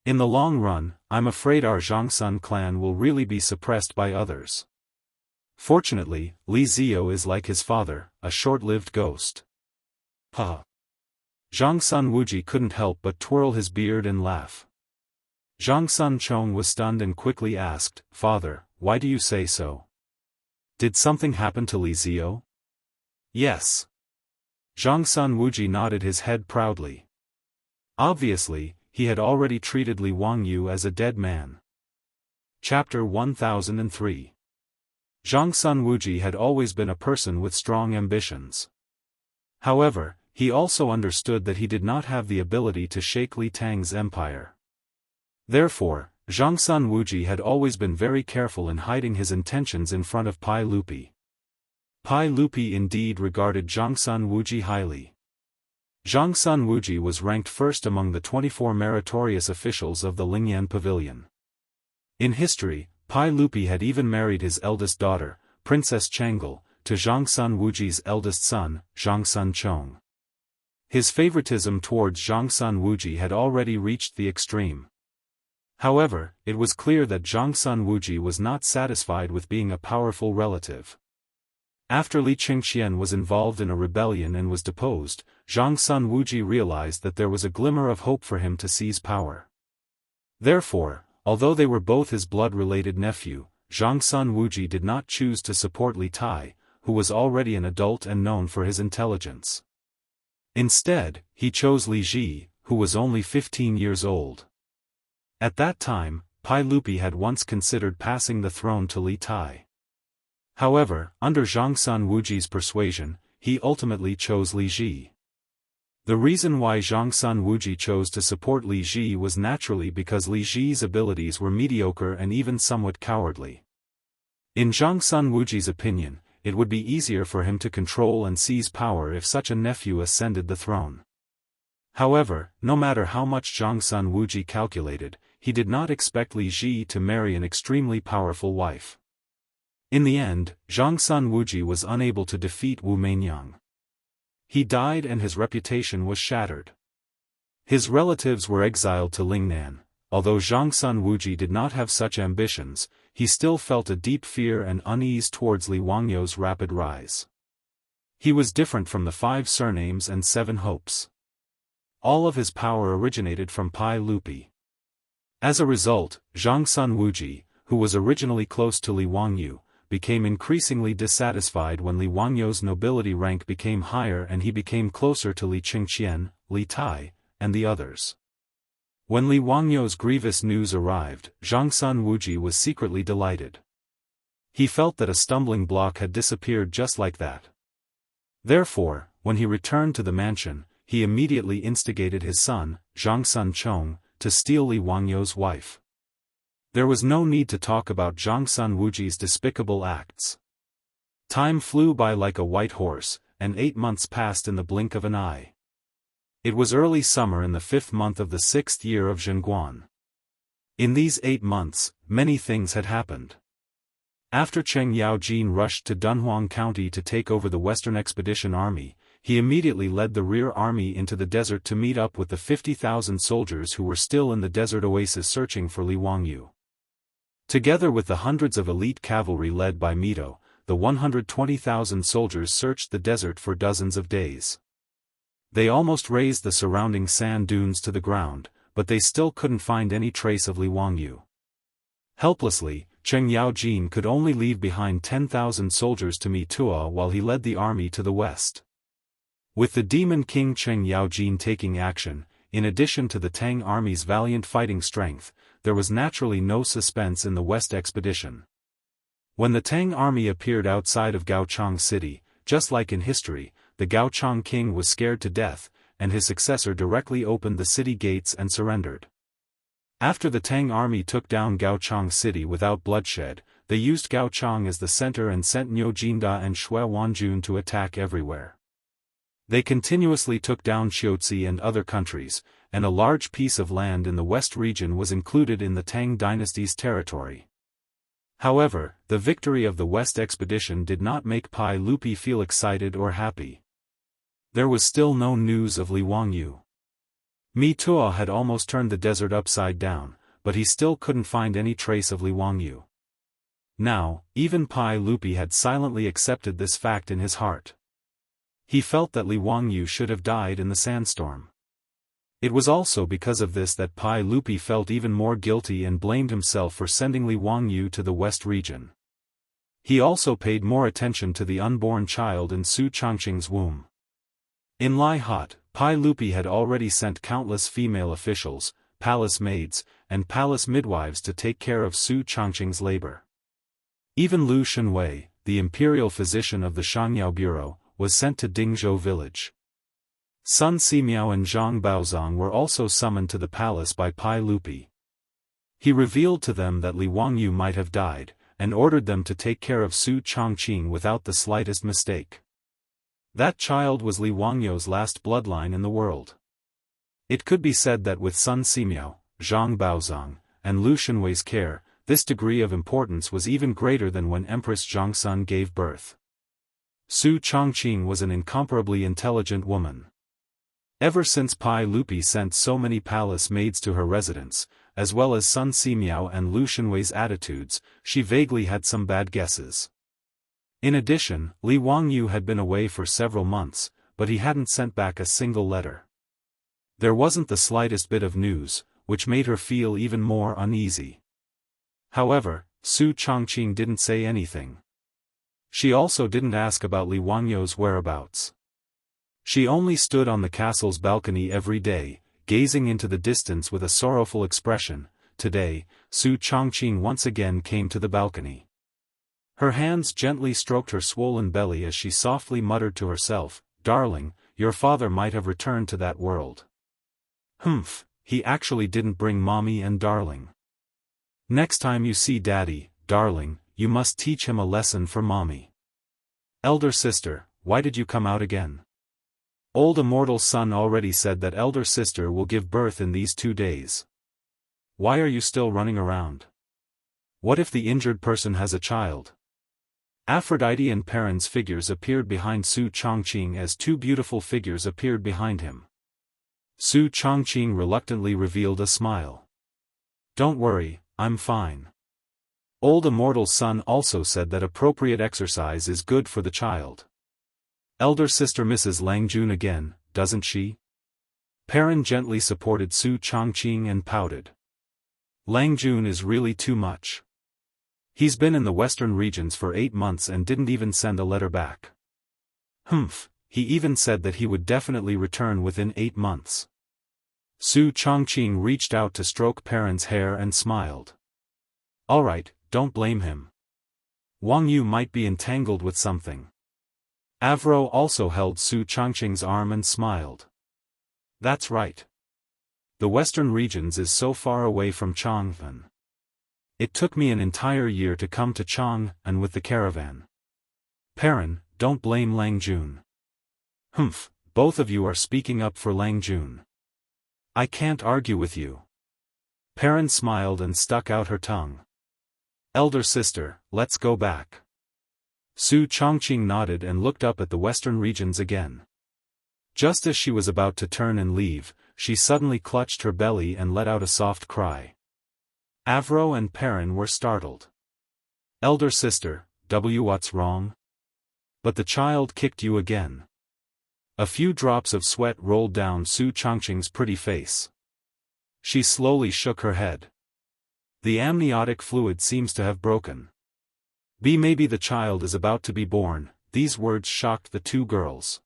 In the long run, I'm afraid our Zhangsun clan will really be suppressed by others. Fortunately, Li Zio is like his father, a short-lived ghost." Zhang Sun Wuji couldn't help but twirl his beard and laugh. Zhang Sun Chong was stunned and quickly asked, "Father, why do you say so? Did something happen to Li Zio?" "Yes." Zhang Sun Wuji nodded his head proudly. Obviously, he had already treated Li Wangyu as a dead man. Chapter 1003. Zhangsun Wuji had always been a person with strong ambitions. However, he also understood that he did not have the ability to shake Li Tang's empire. Therefore, Zhangsun Wuji had always been very careful in hiding his intentions in front of Pai Lupi. Pai Lupi indeed regarded Zhangsun Wuji highly. Zhangsun Wuji was ranked first among the 24 meritorious officials of the Lingyan Pavilion. In history, Pai Lupi had even married his eldest daughter, Princess Changel, to Zhangsun Wuji's eldest son, Zhangsun Chong. His favoritism towards Zhangsun Wuji had already reached the extreme. However, it was clear that Zhangsun Wuji was not satisfied with being a powerful relative. After Li Qingxian was involved in a rebellion and was deposed, Zhangsun Wuji realized that there was a glimmer of hope for him to seize power. Therefore, although they were both his blood-related nephew, Zhangsun Wuji did not choose to support Li Tai, who was already an adult and known for his intelligence. Instead, he chose Li Ji, who was only 15 years old. At that time, Pai Lupi had once considered passing the throne to Li Tai. However, under Zhangsun Wuji's persuasion, he ultimately chose Li Ji. The reason why Zhangsun Wuji chose to support Li Ji was naturally because Li Ji's abilities were mediocre and even somewhat cowardly. In Zhangsun Wuji's opinion, it would be easier for him to control and seize power if such a nephew ascended the throne. However, no matter how much Zhangsun Wuji calculated, he did not expect Li Ji to marry an extremely powerful wife. In the end, Zhangsun Wuji was unable to defeat Wu Meinyang. He died and his reputation was shattered. His relatives were exiled to Lingnan. Although Zhangsun Wuji did not have such ambitions, he still felt a deep fear and unease towards Li Wangyu's rapid rise. He was different from the 5 surnames and 7 hopes. All of his power originated from Pai Lupi. As a result, Zhangsun Wuji, who was originally close to Li Wangyu, became increasingly dissatisfied when Li Wangyu's nobility rank became higher and he became closer to Li Qingxian, Li Tai, and the others. When Li Wangyu's grievous news arrived, Zhangsun Wuji was secretly delighted. He felt that a stumbling block had disappeared just like that. Therefore, when he returned to the mansion, he immediately instigated his son, Zhangsun Chong, to steal Li Wangyu's wife. There was no need to talk about Zhangsun Wuji's despicable acts. Time flew by like a white horse, and 8 months passed in the blink of an eye. It was early summer in the 5th month of the 6th year of Zhenguan. In these 8 months, many things had happened. After Cheng Yaojin rushed to Dunhuang County to take over the Western Expedition Army, he immediately led the rear army into the desert to meet up with the 50,000 soldiers who were still in the desert oasis searching for Li Wangyu. Together with the hundreds of elite cavalry led by Mito, the 120,000 soldiers searched the desert for dozens of days. They almost razed the surrounding sand dunes to the ground, but they still couldn't find any trace of Li Wangyu. Helplessly, Cheng Yaojin could only leave behind 10,000 soldiers to meet Tua while he led the army to the west. With the demon king Cheng Yaojin taking action, in addition to the Tang army's valiant fighting strength, there was naturally no suspense in the West expedition. When the Tang army appeared outside of Gaochang city, just like in history, the Gaochang king was scared to death, and his successor directly opened the city gates and surrendered. After the Tang army took down Gaochang city without bloodshed, they used Gaochang as the center and sent Niu Jinda and Shui Wanjun to attack everywhere. They continuously took down Xiuzi and other countries, and a large piece of land in the west region was included in the Tang dynasty's territory. However, the victory of the West expedition did not make Pai Lupi feel excited or happy. There was still no news of Li Wangyu. Mi Tuo had almost turned the desert upside down, but he still couldn't find any trace of Li Wangyu. Now, even Pai Lupi had silently accepted this fact in his heart. He felt that Li Wangyu should have died in the sandstorm. It was also because of this that Pai Lupi felt even more guilty and blamed himself for sending Li Wangyu to the west region. He also paid more attention to the unborn child in Su Changqing's womb. In Lai Hot, Pai Lupi had already sent countless female officials, palace maids, and palace midwives to take care of Su Changqing's labor. Even Lu Shenwei, the imperial physician of the Shangyao Bureau, was sent to Dingzhou village. Sun Simiao and Zhang Baozong were also summoned to the palace by Pai Lupi. He revealed to them that Li Wangyu might have died, and ordered them to take care of Su Changqing without the slightest mistake. That child was Li Wangyu's last bloodline in the world. It could be said that with Sun Simiao, Zhang Baozong, and Lu Shenwei's care, this degree of importance was even greater than when Empress Zhongsun gave birth. Su Changqing was an incomparably intelligent woman. Ever since Pai Lupi sent so many palace maids to her residence, as well as Sun Simiao and Lu Shenwei's attitudes, she vaguely had some bad guesses. In addition, Li Wangyu had been away for several months, but he hadn't sent back a single letter. There wasn't the slightest bit of news, which made her feel even more uneasy. However, Su Changqing didn't say anything. She also didn't ask about Li Wangyu's whereabouts. She only stood on the castle's balcony every day, gazing into the distance with a sorrowful expression. Today, Su Changqing once again came to the balcony. Her hands gently stroked her swollen belly as she softly muttered to herself, "Darling, your father might have returned to that world." Humph, he actually didn't bring mommy and darling. Next time you see daddy, darling, you must teach him a lesson for mommy. Elder sister, why did you come out again? Old Immortal's son already said that elder sister will give birth in these 2 days. Why are you still running around? What if the injured person has a child? Aphrodite and Perrin's figures appeared behind Su Changqing as 2 beautiful figures appeared behind him. Su Changqing reluctantly revealed a smile. Don't worry, I'm fine. Old Immortal's son also said that appropriate exercise is good for the child. Elder sister misses Langjun again, doesn't she? Perrin gently supported Su Changqing and pouted. Langjun is really too much. He's been in the western regions for 8 months and didn't even send a letter back. Humph, he even said that he would definitely return within 8 months. Su Changqing reached out to stroke Perrin's hair and smiled. Alright, don't blame him. Wangyu might be entangled with something. Avro also held Su Changqing's arm and smiled. That's right. The western regions is so far away from Chang'an. It took me an entire year to come to Chang'an with the caravan. Perrin, don't blame Langjun. Humph, both of you are speaking up for Langjun. I can't argue with you. Perrin smiled and stuck out her tongue. Elder sister, let's go back. Su Changqing nodded and looked up at the western regions again. Just as she was about to turn and leave, she suddenly clutched her belly and let out a soft cry. Avro and Perrin were startled. Elder sister, what's wrong? But the child kicked you again. A few drops of sweat rolled down Su Changqing's pretty face. She slowly shook her head. The amniotic fluid seems to have broken. Maybe the child is about to be born. These words shocked the 2 girls.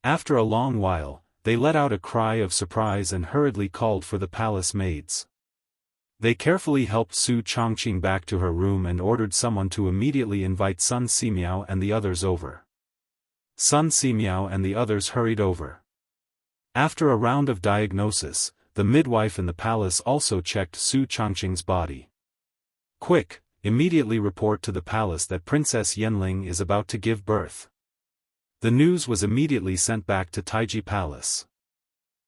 After a long while, they let out a cry of surprise and hurriedly called for the palace maids. They carefully helped Su Changqing back to her room and ordered someone to immediately invite Sun Simiao and the others over. Sun Simiao and the others hurried over. After a round of diagnosis, the midwife in the palace also checked Su Changqing's body. Quick, immediately report to the palace that Princess Yanling is about to give birth. The news was immediately sent back to Taiji Palace.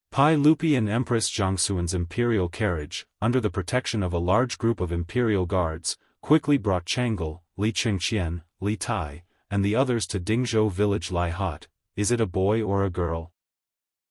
Pai Lupi and Empress Jianghu's imperial carriage, under the protection of a large group of imperial guards, quickly brought Chang'e, Li Qingqian, Li Tai, and the others to Dingzhou village. Lai Hot, is it a boy or a girl?